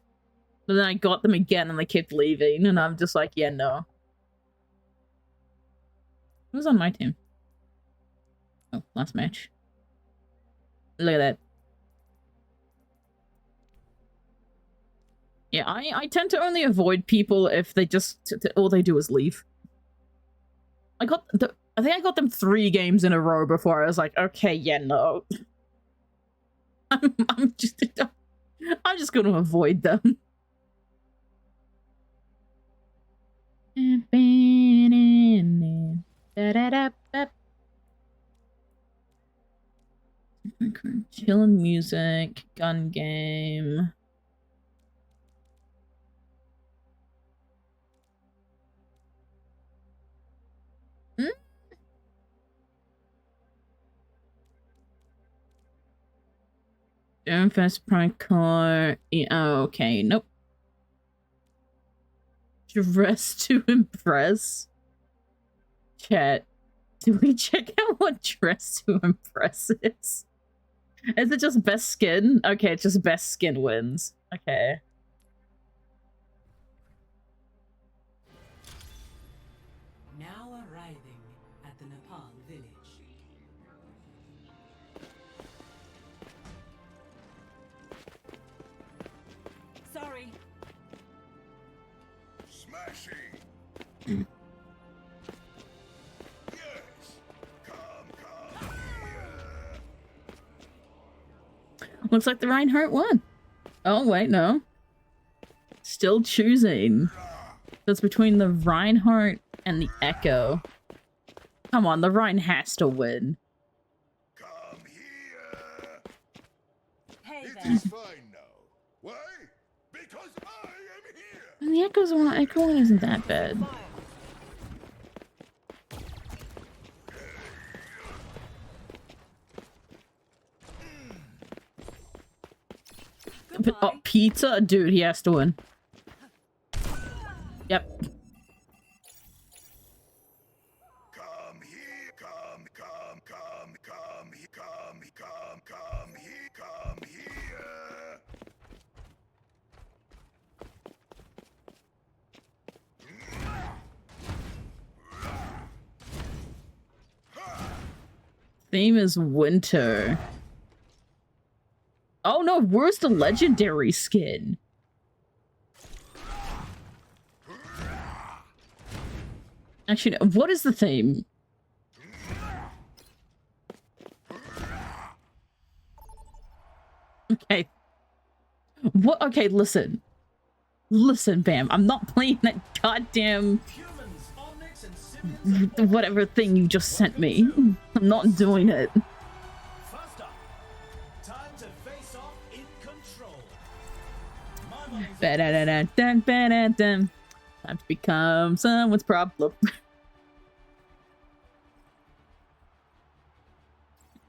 [SPEAKER 1] But then I got them again, and they kept leaving, and I'm just like, yeah, no. Who's on my team? Oh, last match. Look at that. Yeah, I tend to only avoid people if they just all they do is leave. I think I got them 3 games in a row before I was like, okay, yeah, no. I'm just gonna avoid them. Chillin' music, gun game. Fast prank car. Yeah, oh, okay, nope. Dress to impress. Chat. Do we check out what dress to impress is? Is it just best skin? Okay, it's just best skin wins. Okay.
[SPEAKER 17] Now arriving at the Nepal village.
[SPEAKER 13] Sorry.
[SPEAKER 6] Smashing.
[SPEAKER 1] Looks like the Reinhardt won. Oh, wait, no. Still choosing. That's between the Reinhardt and the Echo. Come on, the Rhine has to win.
[SPEAKER 13] Hey
[SPEAKER 6] there. It is fine now. Why? Because I am here.
[SPEAKER 1] And the Echo one isn't that bad. Oh, pizza? Dude, he has to win. Yep. Theme is winter. Oh no, where's the legendary skin? Actually, no, what is the theme? Okay. What? Okay, listen. Listen, Bam. I'm not playing that goddamn whatever thing you just sent me. I'm not doing it.
[SPEAKER 11] First up, time to face off in control.
[SPEAKER 1] Ba-da-da-da-dun. Time to become someone's problem.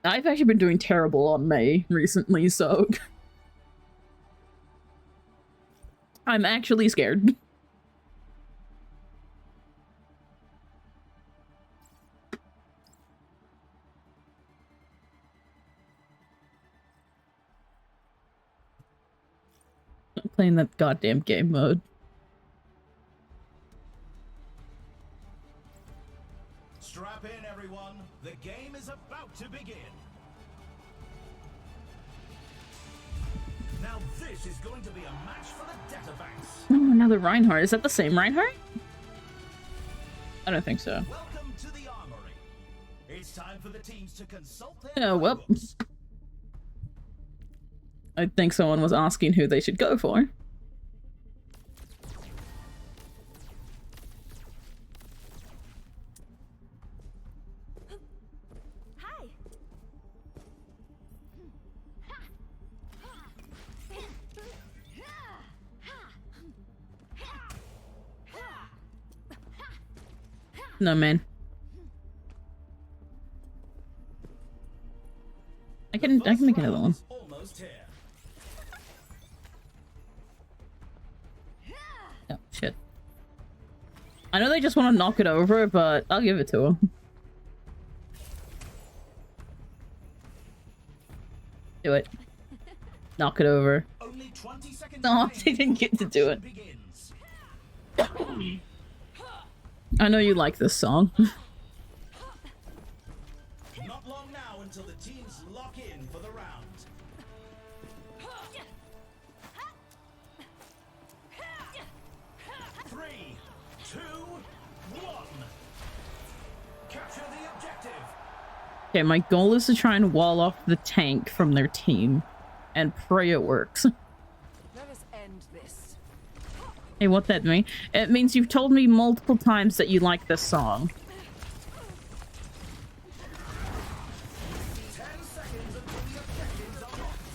[SPEAKER 1] I've actually been doing terrible on May recently, so I'm actually scared. I'm playing that goddamn game mode.
[SPEAKER 11] Strap in, everyone. The game is about to begin. Now this is going to be a match for the Databanks.
[SPEAKER 1] Oh, another Reinhardt. Is that the same Reinhardt? I don't think so.
[SPEAKER 11] Welcome to the armory. It's time for the teams to consult their
[SPEAKER 1] Oh, well. I think someone was asking who they should go for. No, man. I can make another one. Oh, shit. I know they just want to knock it over, but I'll give it to them. Do it. Knock it over. No, they didn't get to do it. I know you like this song.
[SPEAKER 11] Not long now until the teams lock in for the round. Three, two, one. Capture the objective.
[SPEAKER 1] Okay, my goal is to try and wall off the tank from their team and pray it works.
[SPEAKER 5] Let us end this.
[SPEAKER 1] Hey, what that mean? It means you've told me multiple times that you like this song.
[SPEAKER 11] 10 seconds until the objectives are locked.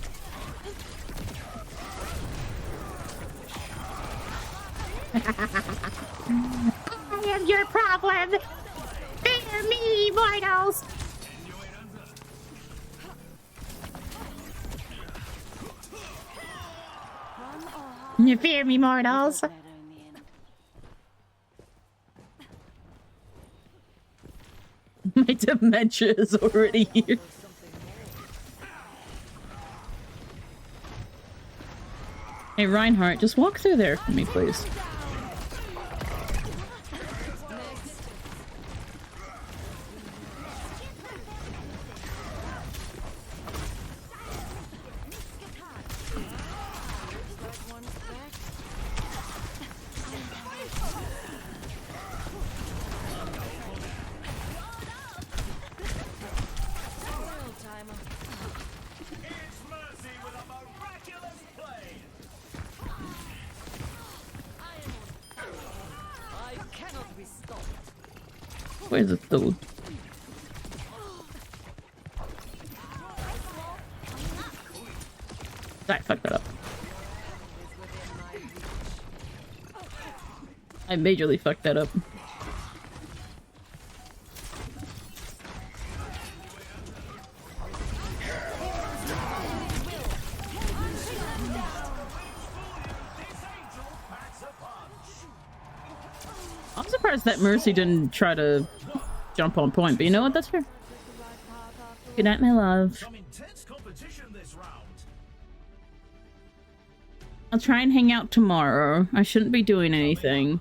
[SPEAKER 23] I am your problem. Fear me, mortals. You fear me, mortals.
[SPEAKER 1] My dementia is already here. Hey, Reinhardt, just walk through there for me, please. Where's the dude? I fucked that up. I majorly fucked that up. I'm surprised that Mercy didn't try to jump on point, but you know what? That's fair. Good night, my love.
[SPEAKER 11] Some intense competition this round.
[SPEAKER 1] I'll try and hang out tomorrow. I shouldn't be doing anything.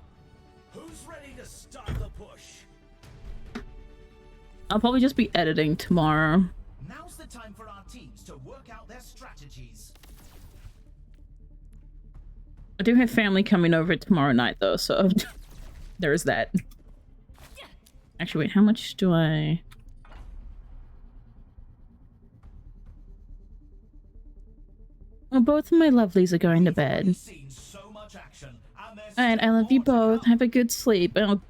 [SPEAKER 11] Who's ready to start the push?
[SPEAKER 1] I'll probably just be editing tomorrow.
[SPEAKER 11] Now's the time for our teams to work out their strategies.
[SPEAKER 1] I do have family coming over tomorrow night though, so there's that. Actually, wait, how much do I... Well, both of my lovelies are going to bed. Alright, I love you both. Have a good sleep. I'll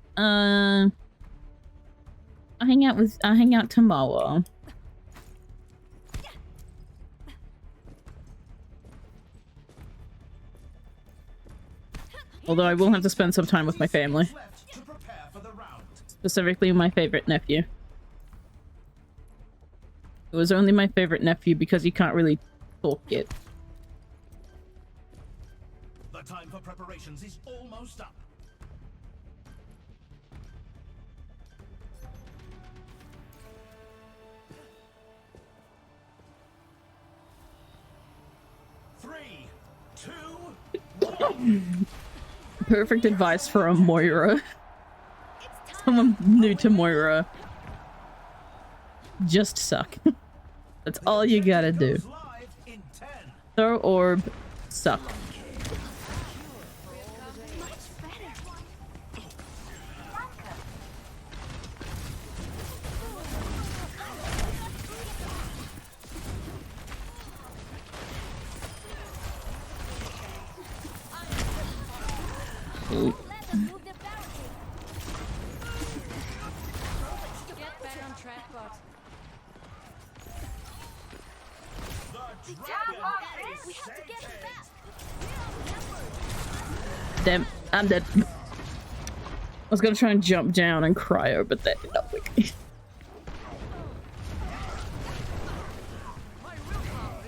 [SPEAKER 1] hang out tomorrow. Although I will have to spend some time with my family. Specifically my favorite nephew. It was only my favorite nephew because he can't really talk yet.
[SPEAKER 11] The time for preparations is almost up. Three, two, one.
[SPEAKER 1] Perfect advice for a Moira. Someone new to Moira. Just suck. That's all you gotta do. Throw orb, suck. Ooh. Damn, I'm dead. I was gonna try and jump down and cryo, but that did not work.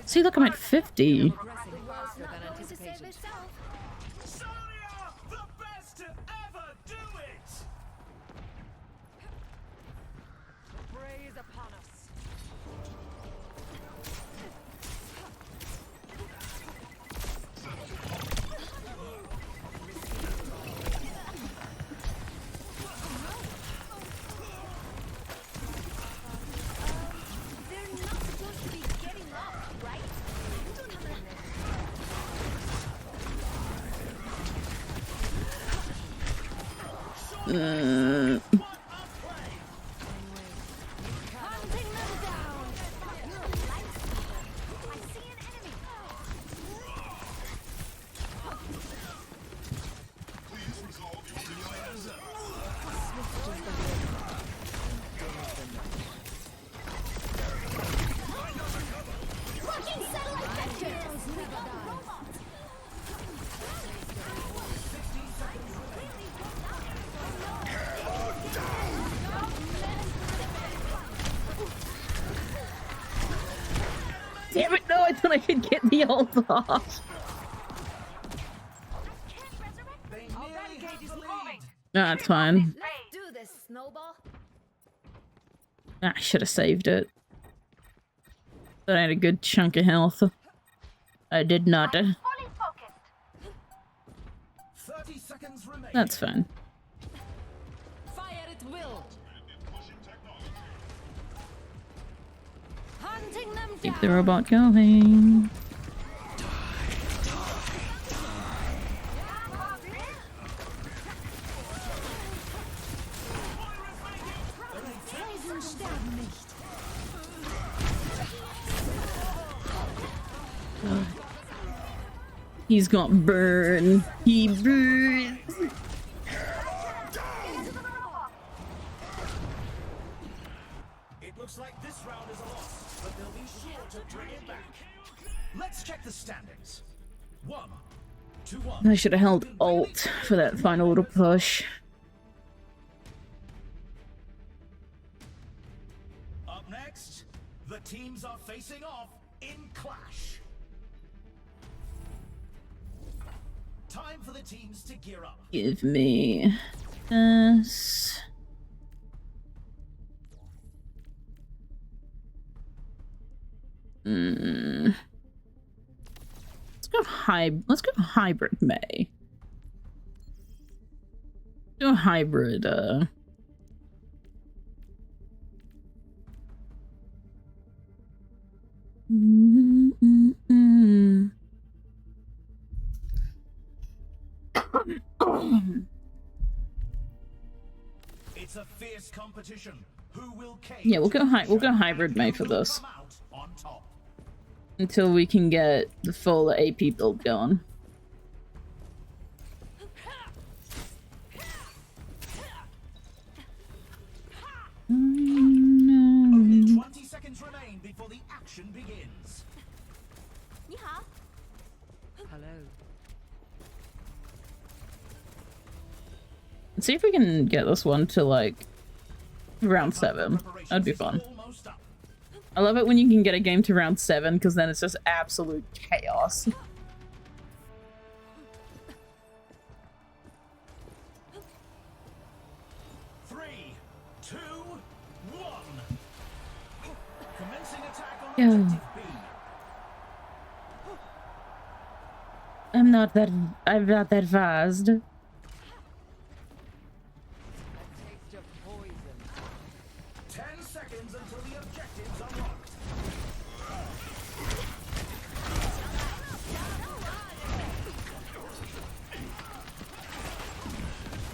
[SPEAKER 1] See, look, I'm at 50. Damn it, no, I thought I could get the ult off. No, that's fine.
[SPEAKER 2] Let's do this, Snowball.
[SPEAKER 1] I should have saved it. But I had a good chunk of health. I did not.
[SPEAKER 11] 30 seconds remaining.
[SPEAKER 1] That's fine.
[SPEAKER 13] Fire at will. Hunting them
[SPEAKER 1] Keep the robot going. He's gonna burn. He burns.
[SPEAKER 11] It looks like this round is a loss, but they'll be sure to bring it back. Let's check the standings. 1, 2-1.
[SPEAKER 1] I should have held alt for that final little push.
[SPEAKER 11] Up next, the teams are facing off in Clash. Time for the teams to gear up.
[SPEAKER 1] Give me this. Let's go hybrid May. Do a hybrid
[SPEAKER 11] It's a fierce competition. Who will cage?
[SPEAKER 1] Yeah, we'll go hybrid mate for this. Until we can get the full AP build going.
[SPEAKER 11] Only 20 seconds remain before the action begins.
[SPEAKER 18] Hello.
[SPEAKER 1] Let's see if we can get this one to like round 7. That'd be fun. I love it when you can get a game to round 7 because then it's just absolute chaos.
[SPEAKER 11] Three, two, one. Commencing attack on
[SPEAKER 1] Yeah.
[SPEAKER 11] objective B.
[SPEAKER 1] I'm not that fast.
[SPEAKER 11] 10 seconds until the objectives are locked.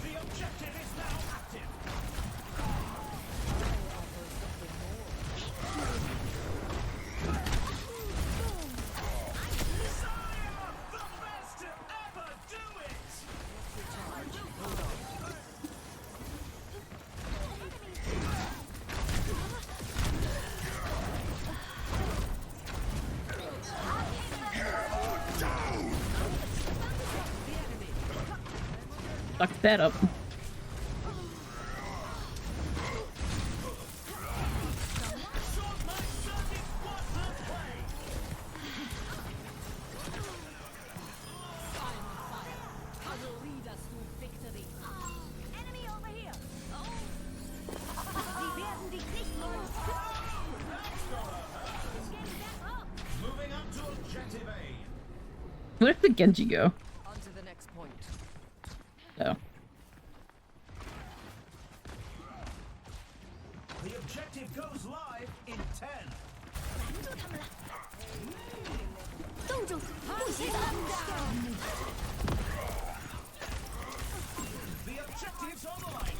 [SPEAKER 11] The objective is now active. The best to ever do it!
[SPEAKER 1] Fuck that up.
[SPEAKER 11] Moving up to objective A.
[SPEAKER 1] Where did the Genji go?
[SPEAKER 5] On to the next point.
[SPEAKER 1] Oh.
[SPEAKER 11] The objective goes live in 10. The objective's on the line.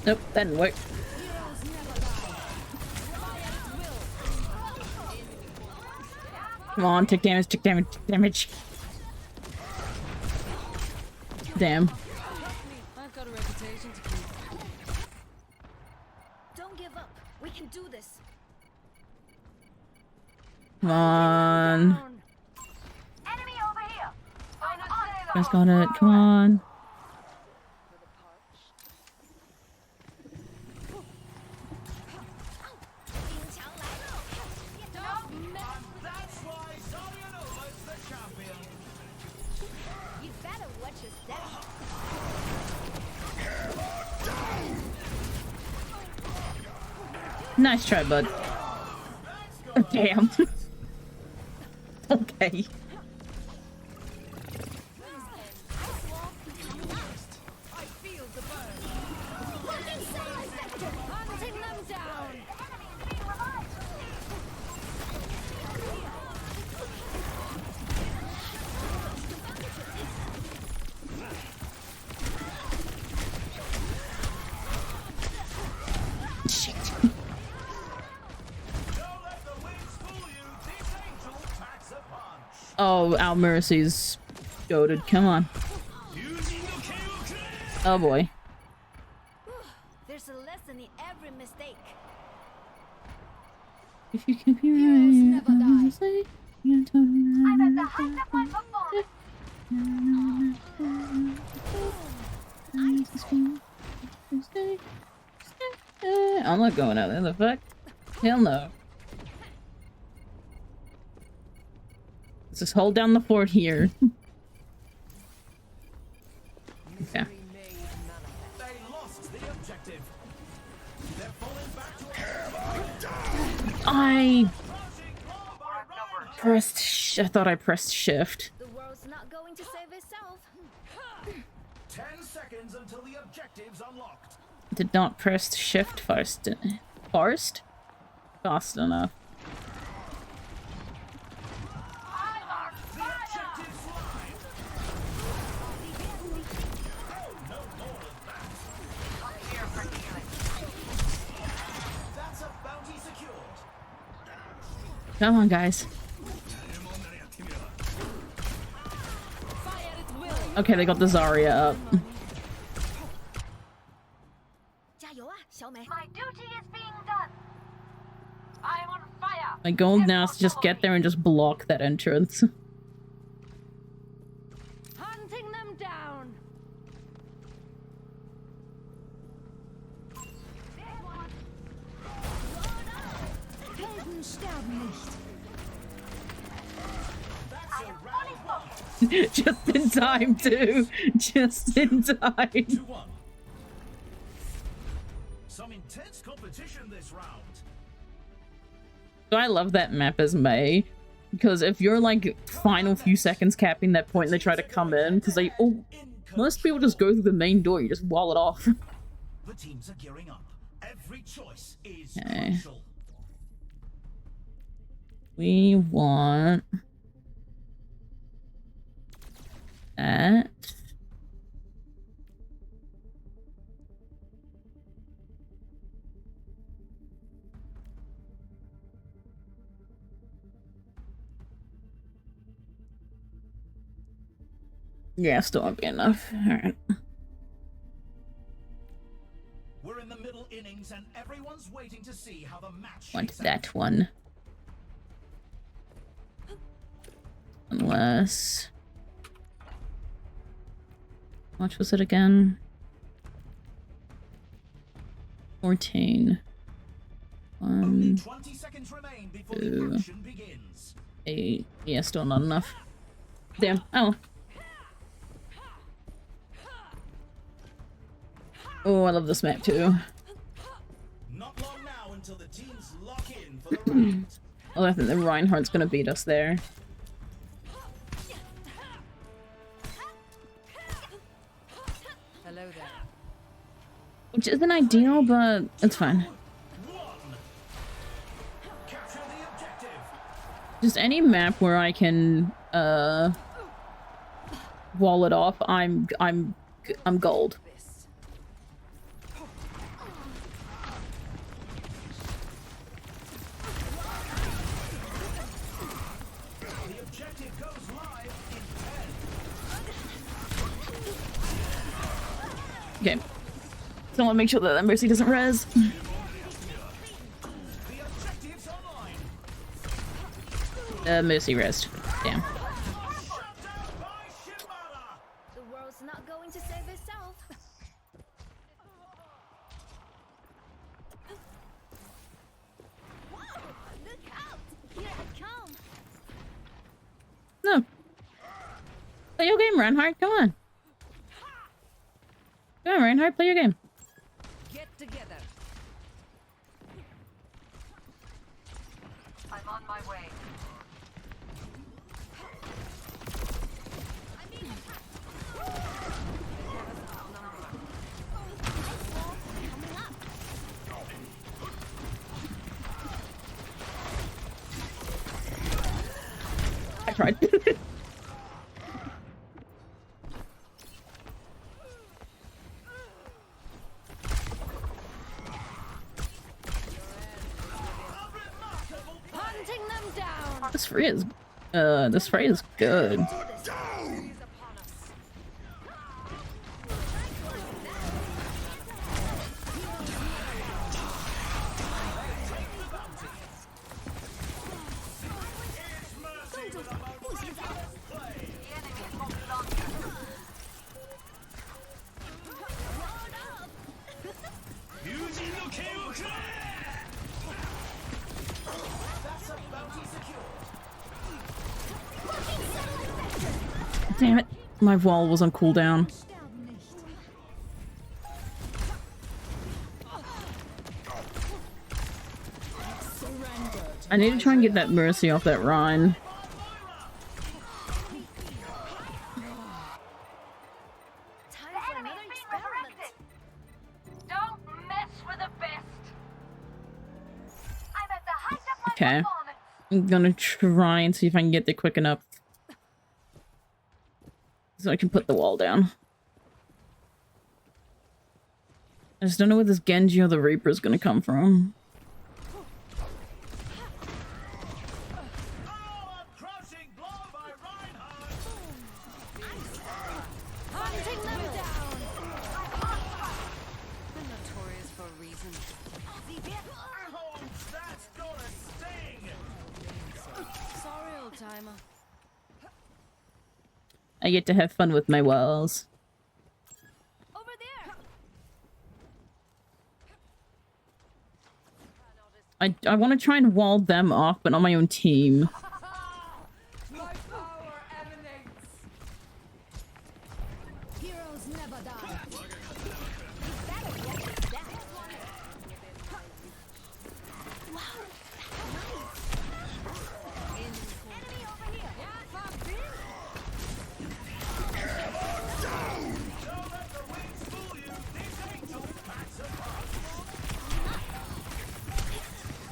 [SPEAKER 1] Nope, that didn't work. Come on, take damage, take damage, take damage. Damn.
[SPEAKER 5] I've got a reputation to keep.
[SPEAKER 2] Don't give up. We can do this.
[SPEAKER 1] Come on.
[SPEAKER 2] Enemy over here.
[SPEAKER 1] Just got it, come on.
[SPEAKER 11] That's why Zalionova's the champion.
[SPEAKER 2] You better watch your step.
[SPEAKER 1] Nice try, bud. Damn. Okay.
[SPEAKER 5] I feel the burn.
[SPEAKER 2] Hunting them down.
[SPEAKER 1] Shit. Oh, Al Mercy's goated. Come on. Oh boy.
[SPEAKER 2] There's a lesson in every mistake.
[SPEAKER 1] If you can be right,
[SPEAKER 2] I'm
[SPEAKER 1] at the
[SPEAKER 2] height of my performance.
[SPEAKER 1] I'm not going out there. The fuck? Hell no. Let's just hold down the fort here. Okay.
[SPEAKER 11] They lost the objective. They're falling back to
[SPEAKER 1] I pressed. I thought I pressed shift.
[SPEAKER 2] The world's not going to save itself.
[SPEAKER 11] 10 seconds until the objective's unlocked.
[SPEAKER 1] Did not press shift fast enough. Come on, guys. Okay, they got the Zarya up.
[SPEAKER 7] My duty is being done. I'm on fire.
[SPEAKER 1] My goal now is to just get there and just block that entrance.
[SPEAKER 13] Hunting them down. Helden sterben nicht.
[SPEAKER 1] Just in time, too. Just in time.
[SPEAKER 11] Some intense competition this round.
[SPEAKER 1] So I love that map as May, because if you're like final few seconds capping that point and they try to come in, because most people just go through the main door, you just wall it off.
[SPEAKER 11] The teams are gearing up. Every choice is
[SPEAKER 1] Okay.
[SPEAKER 11] crucial.
[SPEAKER 1] We want that. Yeah, still won't be enough. Alright.
[SPEAKER 11] We're in the middle innings and everyone's waiting to see how the match
[SPEAKER 1] Want
[SPEAKER 11] shakes out.
[SPEAKER 1] that one. Unless... How much was it again? 14.
[SPEAKER 11] Only 20 seconds remain before the action begins.
[SPEAKER 1] 8. Yeah, still not enough. Damn. Oh. Oh, I love this map too.
[SPEAKER 11] Not long now until the teams lock in for the round.
[SPEAKER 1] Oh, I think the Reinhardt's gonna beat us there.
[SPEAKER 5] Hello there.
[SPEAKER 1] Which isn't ideal, but it's fine. Just any map where I can wall it off, I'm gold.
[SPEAKER 11] The objective goes live in 10.
[SPEAKER 1] Okay. So I want to make sure that Mercy doesn't res. Mercy rest. Damn.
[SPEAKER 7] The world's not going to save itself. Whoa, look out! Here I come.
[SPEAKER 1] No. Play your game, Reinhardt. Come on. Come on, Reinhardt. Play your game.
[SPEAKER 5] Get together.
[SPEAKER 7] I'm on my way.
[SPEAKER 1] I tried.
[SPEAKER 13] Hunting them down.
[SPEAKER 1] This fray is good. Damn it. My wall was on cooldown. I need to try and get that Mercy off that Rhine.
[SPEAKER 7] Don't mess with the best. I'm at the height of my
[SPEAKER 1] Okay.
[SPEAKER 7] performance.
[SPEAKER 1] I'm gonna try and see if I can get there quick enough. So I can put the wall down. I just don't know where this Genji or the Reaper is gonna come from.
[SPEAKER 13] reason.
[SPEAKER 11] Ouch! That's gonna sting!
[SPEAKER 13] Sorry, old timer.
[SPEAKER 1] I get to have fun with my walls.
[SPEAKER 13] Over there.
[SPEAKER 1] I want to try and wall them off, but on my own team.
[SPEAKER 13] My power emanates. Heroes never die.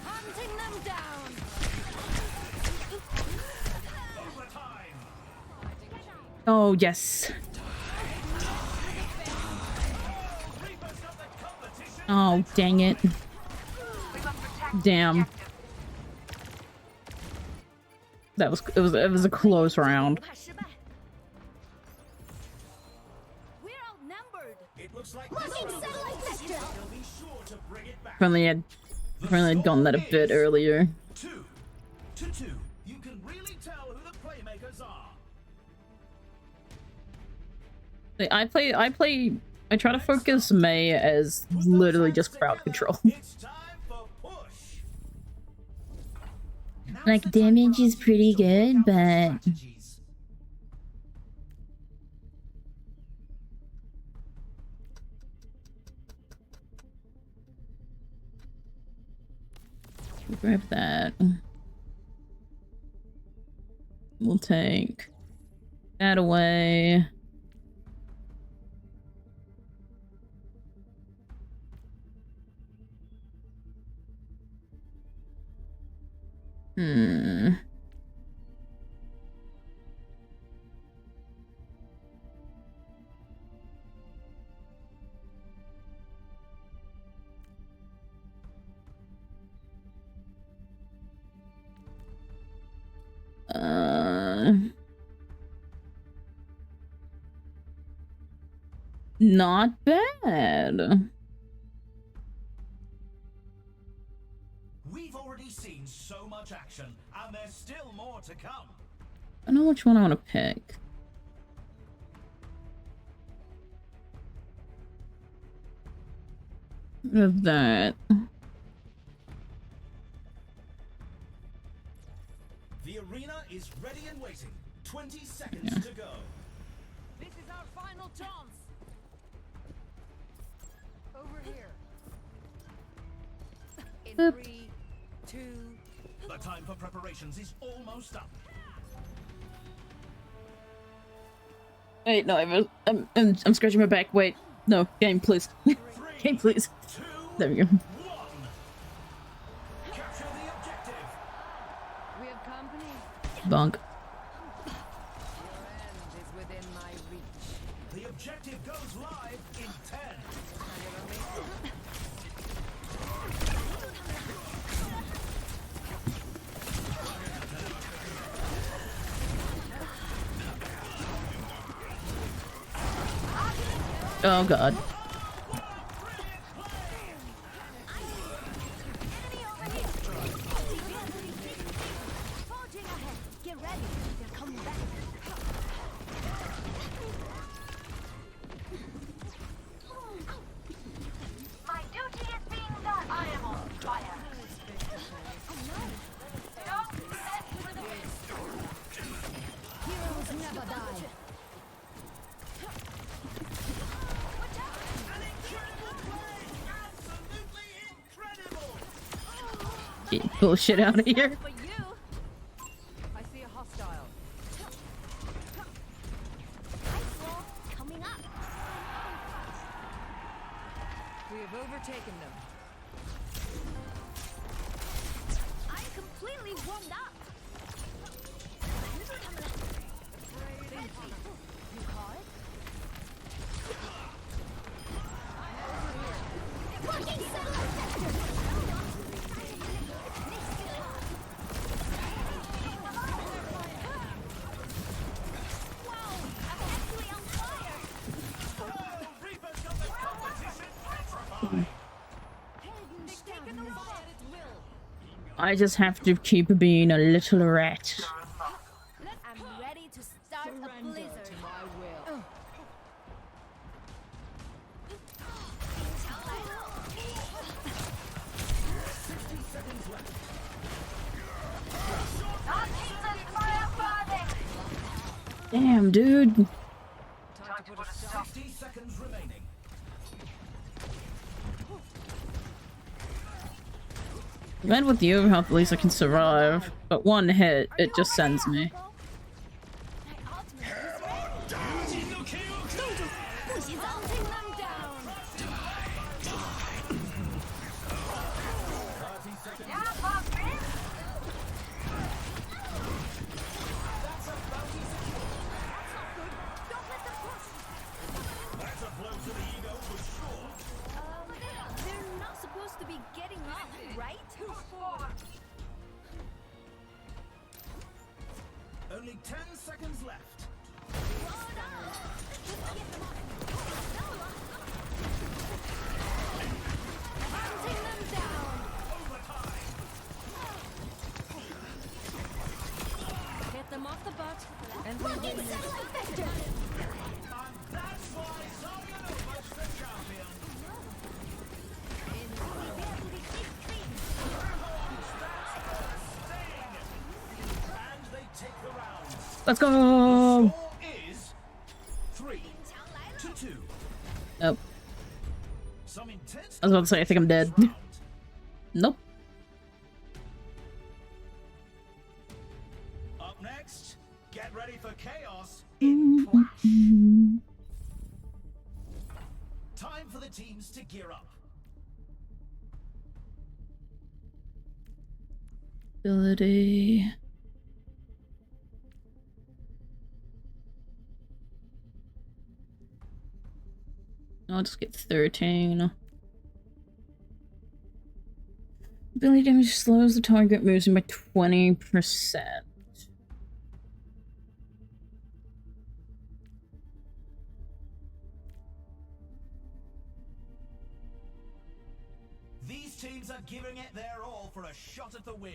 [SPEAKER 13] Hunting them down.
[SPEAKER 1] Oh, yes. Oh, dang it. Damn. That was it was a close round.
[SPEAKER 13] We're outnumbered.
[SPEAKER 11] It looks like
[SPEAKER 1] If only I'd gone that a bit earlier.
[SPEAKER 11] 2 to 2. You can really tell who the playmakers are.
[SPEAKER 1] I try to focus May as literally just crowd control. Like, damage is pretty good, but... Grab that. We'll take that away. Not bad.
[SPEAKER 11] We've already seen so much action, and there's still more to come.
[SPEAKER 1] I know which one I want to pick. Of that.
[SPEAKER 11] The arena is ready and waiting. 20 seconds to go.
[SPEAKER 13] This is our final chance. Over here. In
[SPEAKER 1] Boop.
[SPEAKER 13] 3, 2.
[SPEAKER 11] The time for preparations is almost up.
[SPEAKER 1] Wait, no, I'm scratching my back. Wait, no, game, please. Game, please. There we go.
[SPEAKER 11] Capture the objective.
[SPEAKER 13] We have company.
[SPEAKER 1] Bonk.
[SPEAKER 13] Your end is within my reach.
[SPEAKER 11] The objective goes live in 10.
[SPEAKER 1] Oh god.
[SPEAKER 13] Forging ahead. Get ready. They're coming back.
[SPEAKER 7] My duty is being done. I am on fire. Don't mess with me.
[SPEAKER 13] Heroes never die.
[SPEAKER 1] Get bullshit out of here.
[SPEAKER 13] For you. I see a hostile.
[SPEAKER 7] Ice wall coming up.
[SPEAKER 13] We have overtaken them.
[SPEAKER 7] I'm completely warmed up. You call it? Working satellite sector.
[SPEAKER 1] I just have to keep being a little rat.
[SPEAKER 7] I'm ready to start a blizzard. To my will.
[SPEAKER 11] 60 seconds left.
[SPEAKER 1] Damn, dude.
[SPEAKER 11] 60 seconds remaining.
[SPEAKER 1] Even with the overhealth, at least I can survive. But one hit, it just sends me.
[SPEAKER 7] They're not supposed to be getting up, right?
[SPEAKER 11] Only 10 seconds left.
[SPEAKER 13] Get them off the butt, and we win this.
[SPEAKER 11] That's why Zarya was the champion. And they take the round.
[SPEAKER 1] Let's go!
[SPEAKER 11] The score is 3-2.
[SPEAKER 1] Nope.
[SPEAKER 11] Some intense
[SPEAKER 1] I was about to say, I think I'm dead. Nope.
[SPEAKER 11] Up next, get ready for chaos in Clash. Time for the teams to gear up.
[SPEAKER 1] Ability. I'll just get 13. Ability damage slows the target moves by 20%.
[SPEAKER 11] These teams are giving it their all for a shot at the win.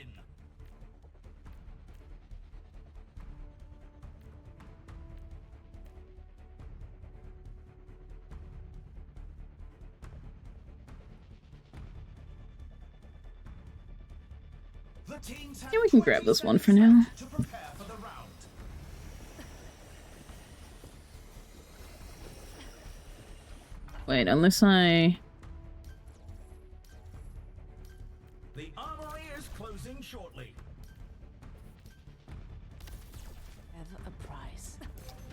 [SPEAKER 11] The teams have
[SPEAKER 1] Yeah, we can grab this one for now.
[SPEAKER 11] to prepare for the round.
[SPEAKER 1] Wait, unless I...
[SPEAKER 11] The armory is closing shortly.
[SPEAKER 13] Have a prize.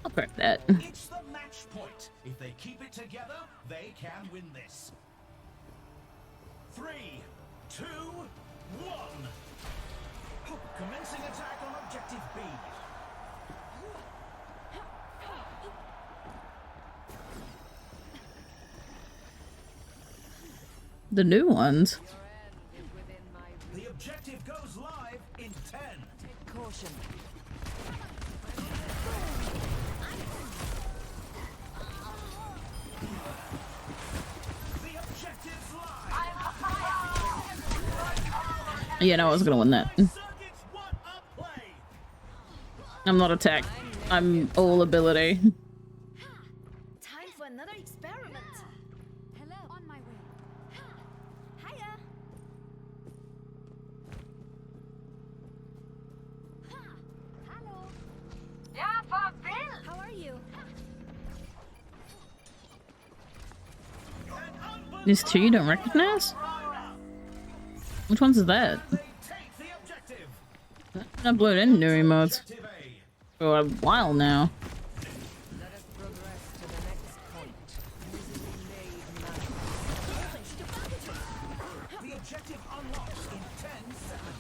[SPEAKER 1] I'll grab that.
[SPEAKER 11] It's the match point. If they keep it together, they can win this. 3, 2, 1. Commencing attack on objective B.
[SPEAKER 1] The new ones.
[SPEAKER 11] The objective goes live in 10.
[SPEAKER 13] Take caution.
[SPEAKER 11] The objective's live.
[SPEAKER 1] Yeah, no, I was gonna win that. I'm not attacked. I'm all ability.
[SPEAKER 7] Time for another experiment. Hello, on my way. Hiya. Hello. Yeah, for Bill. How are you?
[SPEAKER 1] These two you don't recognize? Which ones is that? I've uploaded any new emotes for a while now.
[SPEAKER 13] Let us progress to the next point.
[SPEAKER 11] The objective unlocks in 10 seconds.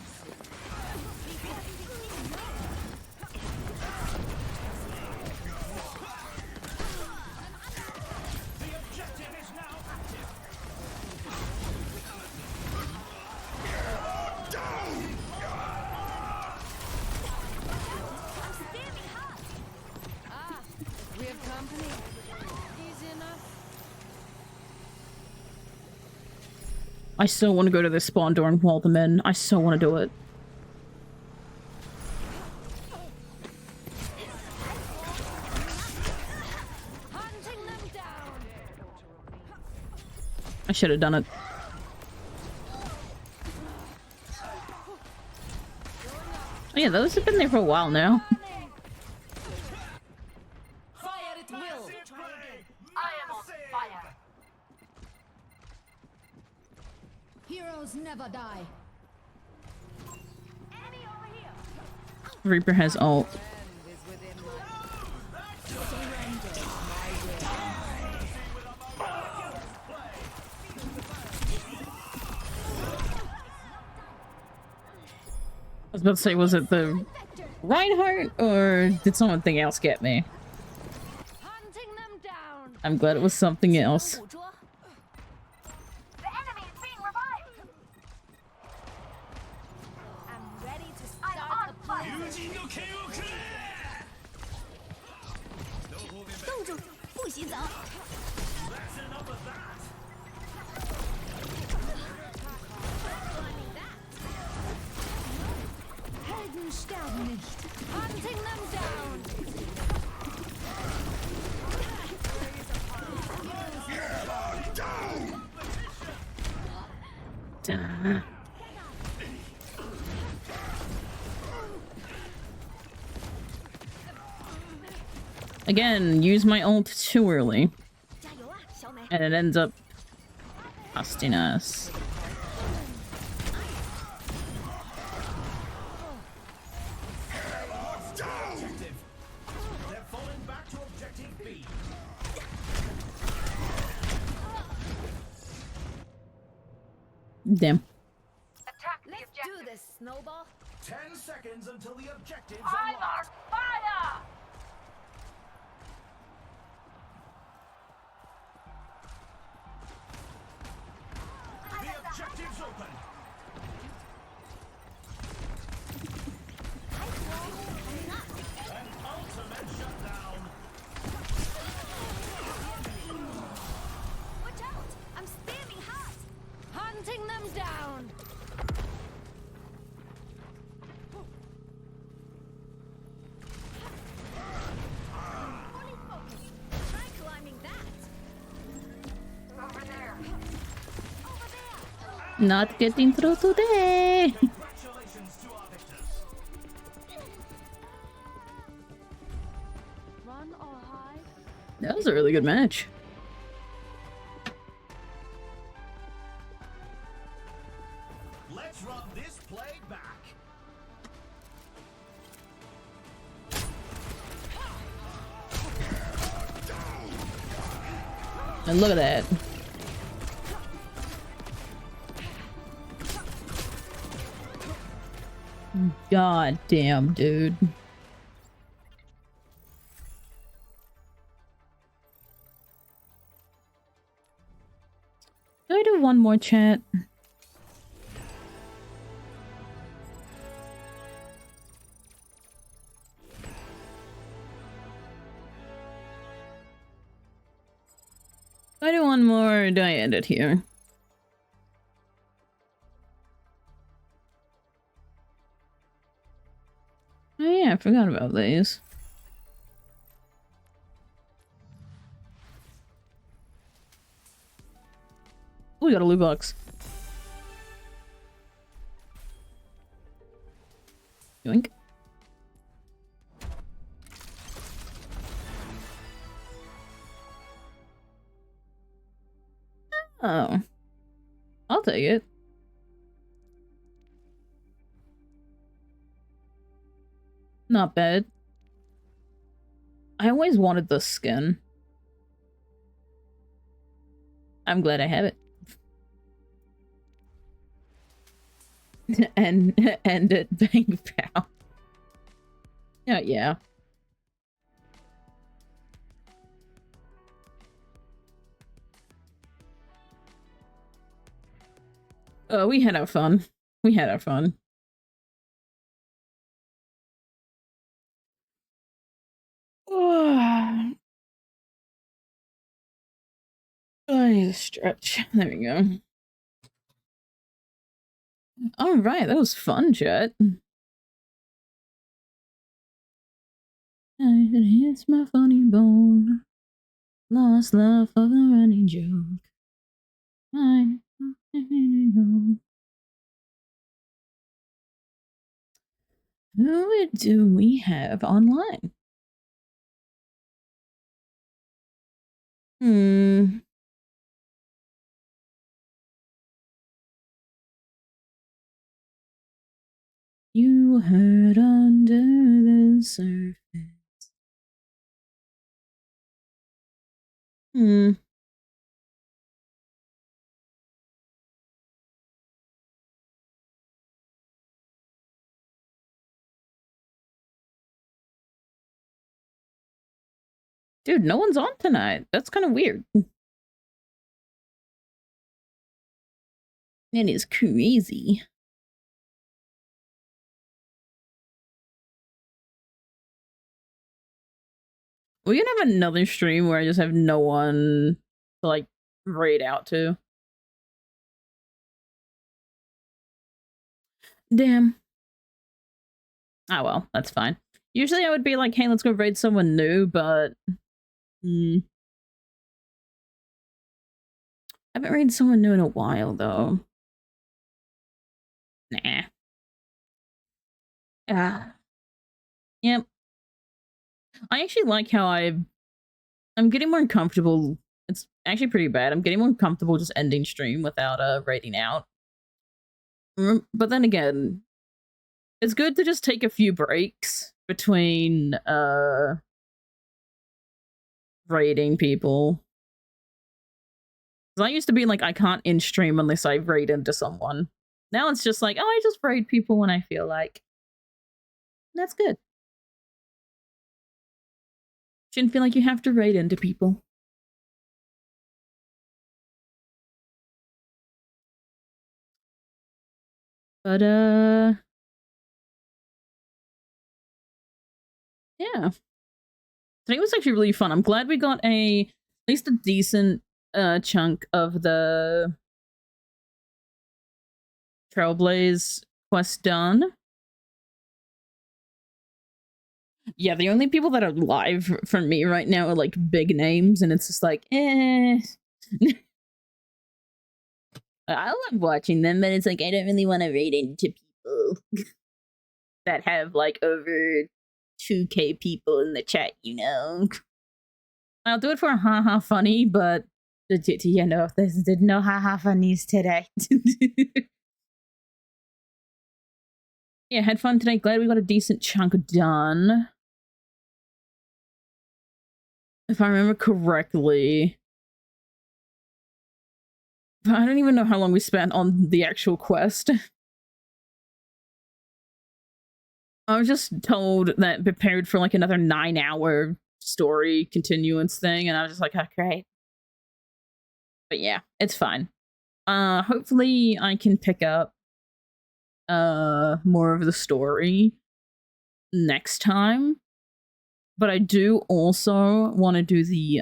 [SPEAKER 11] The objective is now active.
[SPEAKER 13] We have company. Easy enough.
[SPEAKER 1] I still want to go to this spawn door and wall them in. I still want to do it. I should have done it. Oh yeah, those have been there for a while now.
[SPEAKER 13] Fire at will.
[SPEAKER 2] I am on fire.
[SPEAKER 13] Heroes never die.
[SPEAKER 1] Reaper has ult. I was about to say, was it the Reinhardt or did something else get me? I'm glad it was something else.
[SPEAKER 13] Helden sterben nicht. Hunting them down.
[SPEAKER 1] Again, use my ult too early. And it ends up costing us.
[SPEAKER 11] They're falling back to objective B.
[SPEAKER 1] Damn.
[SPEAKER 13] Let's do this, Snowball.
[SPEAKER 11] 10 seconds until the objectives
[SPEAKER 2] I'm
[SPEAKER 11] are
[SPEAKER 2] on fire!
[SPEAKER 11] The objective's open. An ultimate shutdown.
[SPEAKER 13] Watch out! I'm spamming hot. Hunting them down. Fully focused. Try climbing that. Over there. Over there.
[SPEAKER 1] Not getting through today.
[SPEAKER 11] Congratulations to our victors.
[SPEAKER 2] Run or hide?
[SPEAKER 1] That was a really good match.
[SPEAKER 11] Let's run this play back.
[SPEAKER 1] And look at that. God damn, dude. Do I do one more chat? Do I do one more or do I end it here? Oh yeah, I forgot about these. Oh, we got a loot box. Yoink. Oh. I'll take it. Not bad. I always wanted this skin. I'm glad I have it. and it bang pow. Oh yeah. Oh, we had our fun. We had our fun. I need a stretch. There we go. All right, that was fun, chat. It's my funny bone. Lost love of the running joke. Who do we have online? You heard under the surface. Dude, no one's on tonight. That's kind of weird. It is crazy. We can have another stream where I just have no one to, like, raid out to. Damn. Oh well, that's fine. Usually I would be like, hey, let's go raid someone new, but... I haven't raided someone new in a while, though. Nah. Yep. I actually like how I'm getting more comfortable. It's actually pretty bad. I'm getting more comfortable just ending stream without raiding out. But then again, it's good to just take a few breaks between raiding people. Because I used to be like, I can't in stream unless I raid into someone. Now it's just like, oh, I just raid people when I feel like. That's good. Shouldn't feel like you have to raid into people. But, yeah. Today was actually really fun. I'm glad we got at least a decent chunk of the Trailblaze quest done. Yeah, the only people that are live for me right now are like big names, and it's just like, I love watching them, but it's like I don't really want to raid into people that have like over 2K people in the chat, you know. I'll do it for a haha funny, but you know, there's no haha funnies today. Yeah, had fun today. Glad we got a decent chunk done. If I remember correctly, I don't even know how long we spent on the actual quest. I was just told that prepared for like another 9-hour story continuance thing, and I was just like, oh, great. But yeah, it's fine. Hopefully I can pick up more of the story next time. But I do also want to do the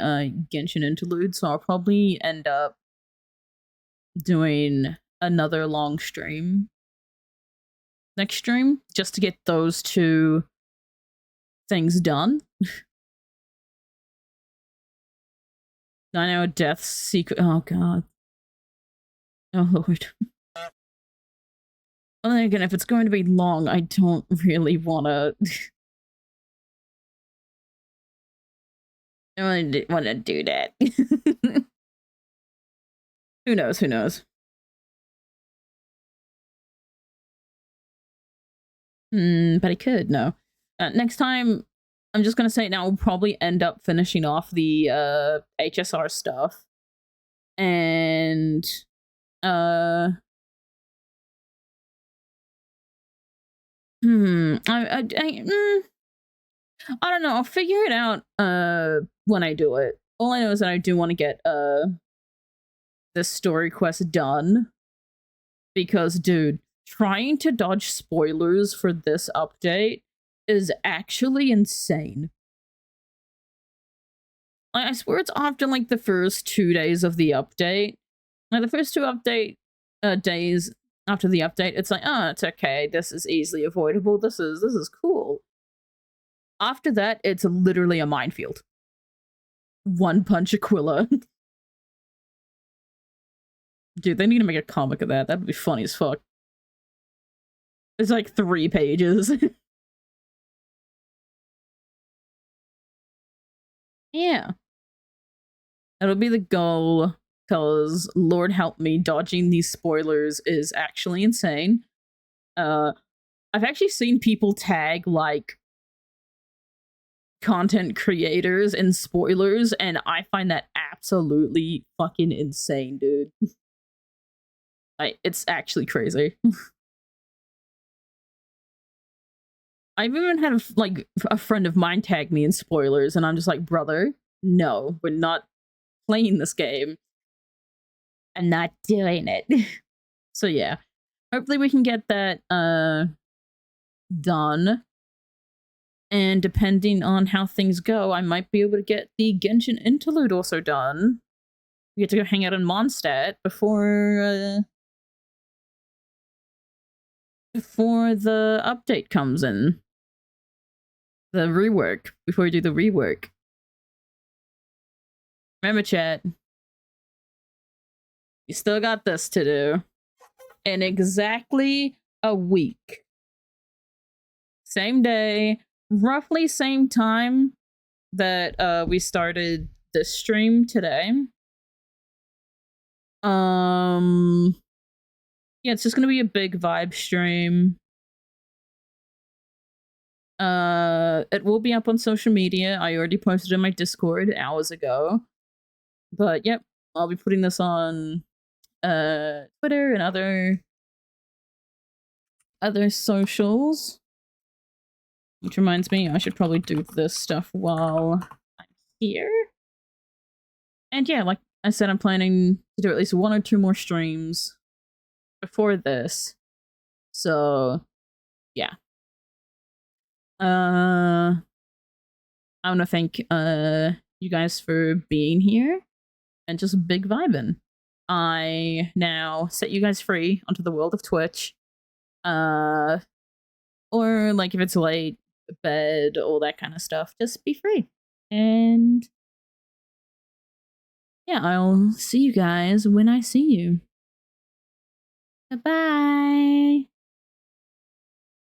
[SPEAKER 1] Genshin interlude, so I'll probably end up doing another long stream next stream just to get those two things done. 9-hour death secret. Oh god. Oh lord. Well, then again, if it's going to be long, I don't really want to. I want to do that. Who knows? Who knows? But I could, no. Next time, I'm just going to say it now, we'll probably end up finishing off the HSR stuff. And, I don't know. I'll figure it out when I do it. All I know is that I do want to get this story quest done. Because, dude, trying to dodge spoilers for this update is actually insane. I swear it's often like the first 2 days of the update. Like the first 2 update days, After the update, it's like, oh, it's okay. This is easily avoidable. This is cool. After that, it's literally a minefield. One Punch Aquila. Dude, they need to make a comic of that. That'd be funny as fuck. It's like 3 pages. Yeah. That'll be the goal, because Lord help me, dodging these spoilers is actually insane. I've actually seen people tag, like, content creators in spoilers, and I find that absolutely fucking insane, dude. It's actually crazy. I've even had a friend of mine tag me in spoilers, and I'm just like, brother, no, we're not playing this game. I'm not doing it. So yeah, hopefully we can get that done. And depending on how things go, I might be able to get the Genshin interlude also done. We get to go hang out in Mondstadt before the update comes in. The rework, before we do the rework. Remember, chat, you still got this to do. In exactly a week. Same day, roughly same time that we started this stream today. Yeah, it's just gonna be a big vibe stream. It will be up on social media. I already posted in my Discord hours ago. But yep, I'll be putting this on Twitter and other socials. Which reminds me, I should probably do this stuff while I'm here. And yeah, like I said, I'm planning to do at least 1 or 2 more streams before this. So, yeah. I want to thank you guys for being here and just big vibing. I now set you guys free onto the world of Twitch. Or like if it's late, bed, all that kind of stuff, just be free. And yeah, I'll see you guys when I see you. Bye-bye.